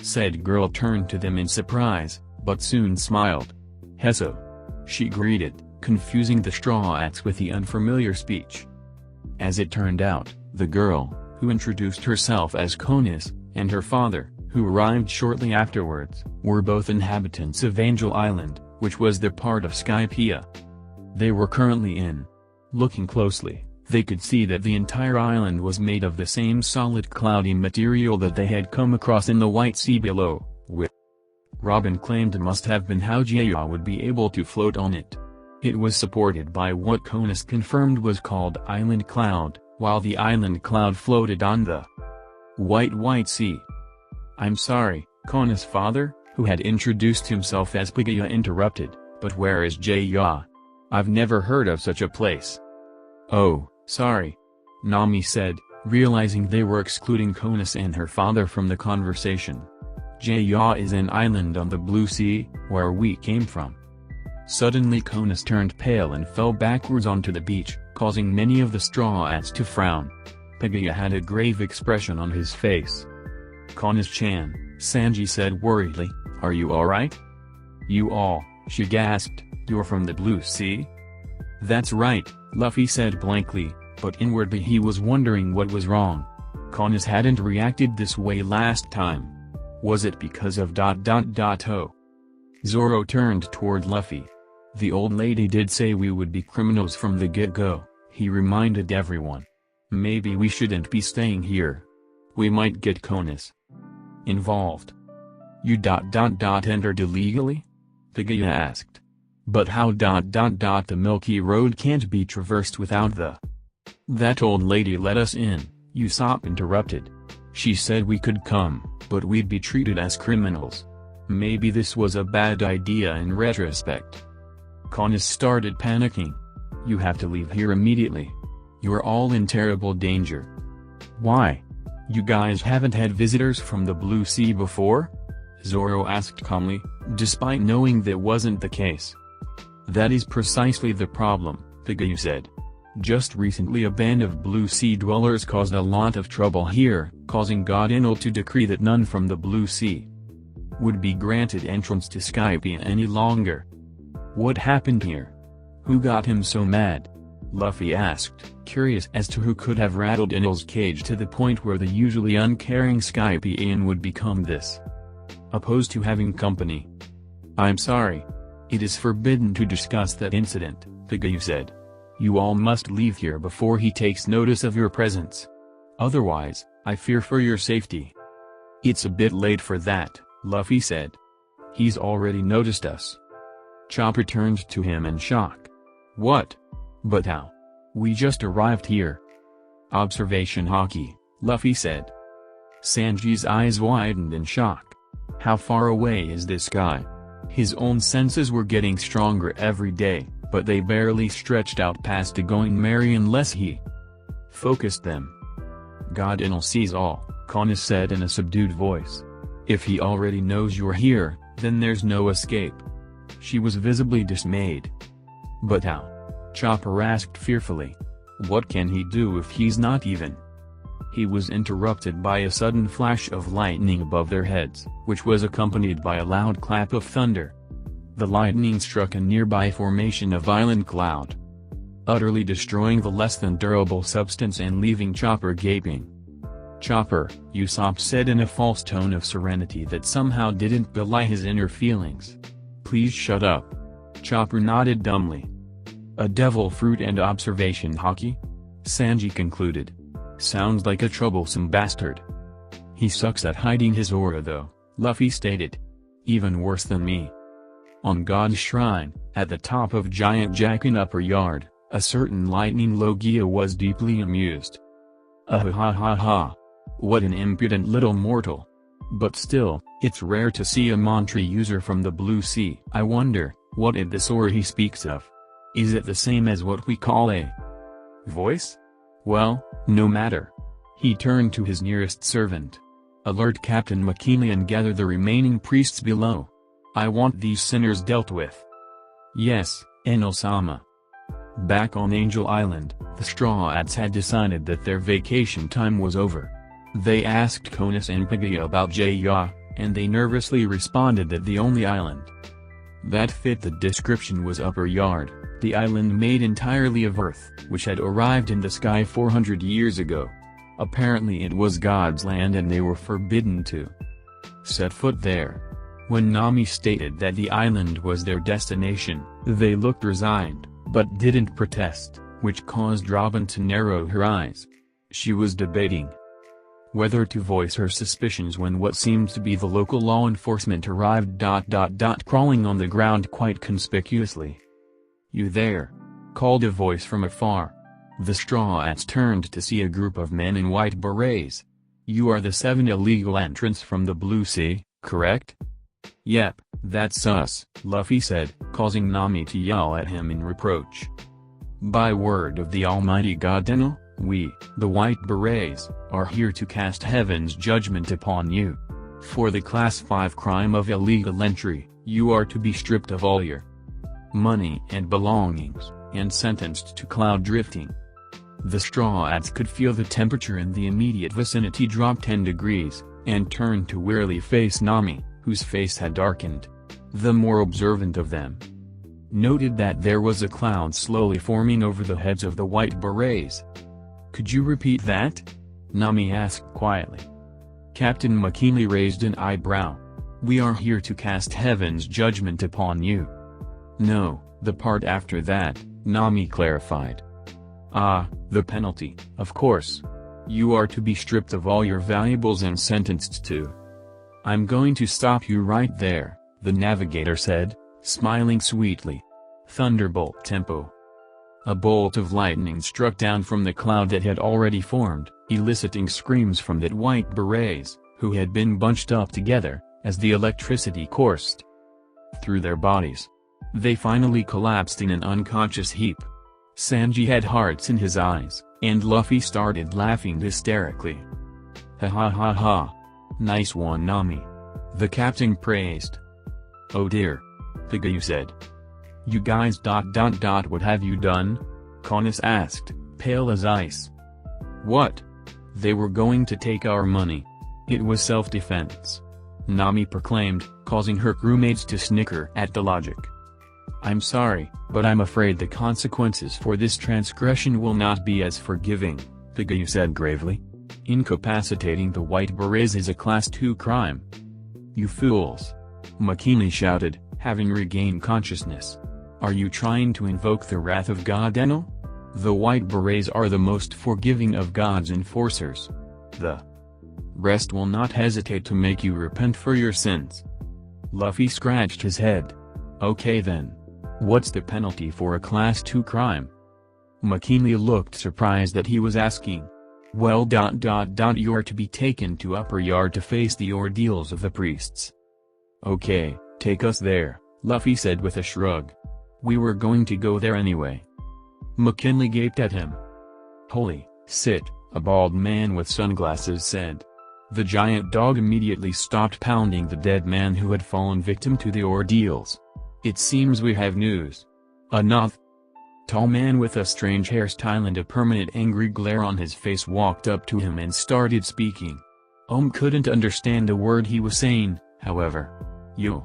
Said girl turned to them in surprise, but soon smiled. Hesso. She greeted, confusing the Straw Hats with the unfamiliar speech. As it turned out, the girl, who introduced herself as Konis, and her father, who arrived shortly afterwards, were both inhabitants of Angel Island, which was the part of Skypiea they were currently in. Looking closely, they could see that the entire island was made of the same solid cloudy material that they had come across in the White Sea below, which Robin claimed must have been how Jaya would be able to float on it. It was supported by what Konis confirmed was called Island Cloud, while the Island Cloud floated on the White Sea. I'm sorry, Kona's father, who had introduced himself as Pagaya, interrupted, but where is Jaya? I've never heard of such a place. Oh, sorry. Nami said, realizing they were excluding Konas and her father from the conversation. Jaya is an island on the Blue Sea, where we came from. Suddenly Konas turned pale and fell backwards onto the beach, causing many of the Straw-Hats to frown. Pagaya had a grave expression on his face. Konas-chan, Sanji said worriedly, are you alright? You all, she gasped, you're from the Blue Sea? That's right, Luffy said blankly, but inwardly he was wondering what was wrong. Konas hadn't reacted this way last time. Was it because of ... Zoro turned toward Luffy. The old lady did say we would be criminals from the get-go, he reminded everyone. Maybe we shouldn't be staying here. We might get Konas involved. You ... entered illegally? Pagaya asked. But how ... the Milky Road can't be traversed without the... That old lady let us in, Usopp interrupted. She said we could come, but we'd be treated as criminals. Maybe this was a bad idea in retrospect. Konas started panicking. You have to leave here immediately. You're all in terrible danger. Why? You guys haven't had visitors from the Blue Sea before? Zoro asked calmly, despite knowing that wasn't the case. That is precisely the problem, Pagaya said. Just recently a band of Blue Sea dwellers caused a lot of trouble here, causing God Enel to decree that none from the Blue Sea would be granted entrance to Skypiea any longer. What happened here? Who got him so mad? Luffy asked, curious as to who could have rattled Enel's cage to the point where the usually uncaring Skypiean would become this opposed to having company. I'm sorry. It is forbidden to discuss that incident, Pagaya said. You all must leave here before he takes notice of your presence. Otherwise, I fear for your safety. It's a bit late for that, Luffy said. He's already noticed us. Chopper turned to him in shock. What? But how? We just arrived here. Observation Haki, Luffy said. Sanji's eyes widened in shock. How far away is this guy? His own senses were getting stronger every day, but they barely stretched out past a going merry unless he focused them. God Enel sees all, Konas said in a subdued voice. If he already knows you're here, then there's no escape. She was visibly dismayed. But how? Chopper asked fearfully. What can he do if he's not even? He was interrupted by a sudden flash of lightning above their heads, which was accompanied by a loud clap of thunder. The lightning struck a nearby formation of island cloud, utterly destroying the less than durable substance and leaving Chopper gaping. Chopper, Usopp said in a false tone of serenity that somehow didn't belie his inner feelings. Please shut up. Chopper nodded dumbly. A devil fruit and observation Haki? Sanji concluded. Sounds like a troublesome bastard. He sucks at hiding his aura though, Luffy stated. Even worse than me. On God's shrine, at the top of Giant Jack in Upper Yard, a certain lightning Logia was deeply amused. Ha ha ha. What an impudent little mortal. But still, it's rare to see a mantra user from the Blue Sea. I wonder, what is this aura he speaks of? Is it the same as what we call a voice? Well, no matter. He turned to his nearest servant. Alert Captain McKinley and gather the remaining priests below. I want these sinners dealt with. Yes, Enel-sama. Back on Angel Island, the Straw Hats had decided that their vacation time was over. They asked Konas and Pagaya about Jaya, and they nervously responded that the only island that fit the description was Upper Yard, the island made entirely of earth, which had arrived in the sky 400 years ago. Apparently it was God's land and they were forbidden to set foot there. When Nami stated that the island was their destination, they looked resigned, but didn't protest, which caused Robin to narrow her eyes. She was debating whether to voice her suspicions when what seemed to be the local law enforcement arrived. Crawling on the ground quite conspicuously. You there? Called a voice from afar. The Straw Hats turned to see a group of men in white berets. You are the 7 illegal entrants from the Blue Sea, correct? Yep, that's us, Luffy said, causing Nami to yell at him in reproach. By word of the Almighty God Tenno, we, the White Berets, are here to cast heaven's judgment upon you. For the Class 5 crime of illegal entry, you are to be stripped of all your money and belongings, and sentenced to cloud drifting. The Straw-Hats could feel the temperature in the immediate vicinity drop 10 degrees, and turned to wearily face Nami, whose face had darkened. The more observant of them noted that there was a cloud slowly forming over the heads of the White Berets. Could you repeat that? Nami asked quietly. Captain McKinley raised an eyebrow. We are here to cast heaven's judgment upon you. No, the part after that, Nami clarified. Ah, the penalty, of course. You are to be stripped of all your valuables and sentenced to. I'm going to stop you right there, the navigator said, smiling sweetly. Thunderbolt tempo. A bolt of lightning struck down from the cloud that had already formed, eliciting screams from the White Berets, who had been bunched up together, as the electricity coursed through their bodies. They finally collapsed in an unconscious heap. Sanji had hearts in his eyes, and Luffy started laughing hysterically. Ha ha ha ha. Nice one, Nami. The captain praised. Oh dear. Pigayu said. You guys ... what have you done? Konis asked, pale as ice. What? They were going to take our money. It was self-defense, Nami proclaimed, causing her crewmates to snicker at the logic. I'm sorry, but I'm afraid the consequences for this transgression will not be as forgiving, Pigayu said gravely. Incapacitating the White Berets is a Class 2 crime. You fools! McKinley shouted, having regained consciousness. Are you trying to invoke the wrath of God Enel? The White Berets are the most forgiving of God's enforcers. The rest will not hesitate to make you repent for your sins. Luffy scratched his head. Okay then. What's the penalty for a Class 2 crime? McKinley looked surprised that he was asking. Well ... you are to be taken to Upper Yard to face the ordeals of the priests. Okay, take us there, Luffy said with a shrug. We were going to go there anyway. McKinley gaped at him. Holy, sit, a bald man with sunglasses said. The giant dog immediately stopped pounding the dead man who had fallen victim to the ordeals. It seems we have news. A tall man with a strange hairstyle and a permanent angry glare on his face walked up to him and started speaking. Couldn't understand a word he was saying, however. You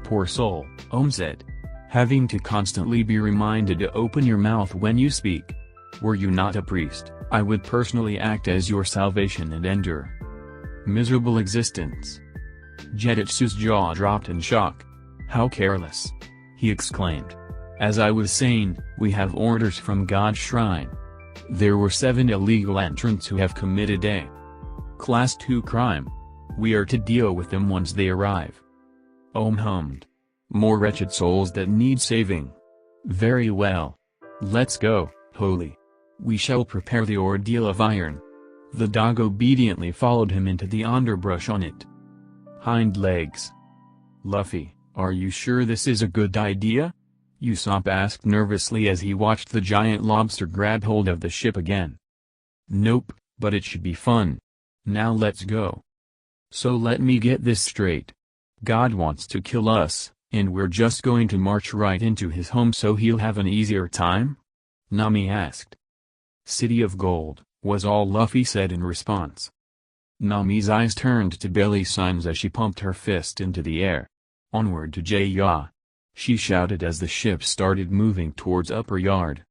poor soul, said. Having to constantly be reminded to open your mouth when you speak. Were you not a priest, I would personally act as your salvation and end your miserable existence. Zetsu's jaw dropped in shock. How careless! He exclaimed. As I was saying, we have orders from God's shrine. There were 7 illegal entrants who have committed a Class 2 crime. We are to deal with them once they arrive. Hummed. More wretched souls that need saving. Very well. Let's go, Holy. We shall prepare the ordeal of iron. The dog obediently followed him into the underbrush on its hind legs. Luffy, are you sure this is a good idea? Usopp asked nervously as he watched the giant lobster grab hold of the ship again. Nope, but it should be fun. Now let's go. So let me get this straight. God wants to kill us, and we're just going to march right into his home so he'll have an easier time? Nami asked. City of Gold, was all Luffy said in response. Nami's eyes turned to belly signs as she pumped her fist into the air. Onward to Jaya! She shouted as the ship started moving towards Upper Yard.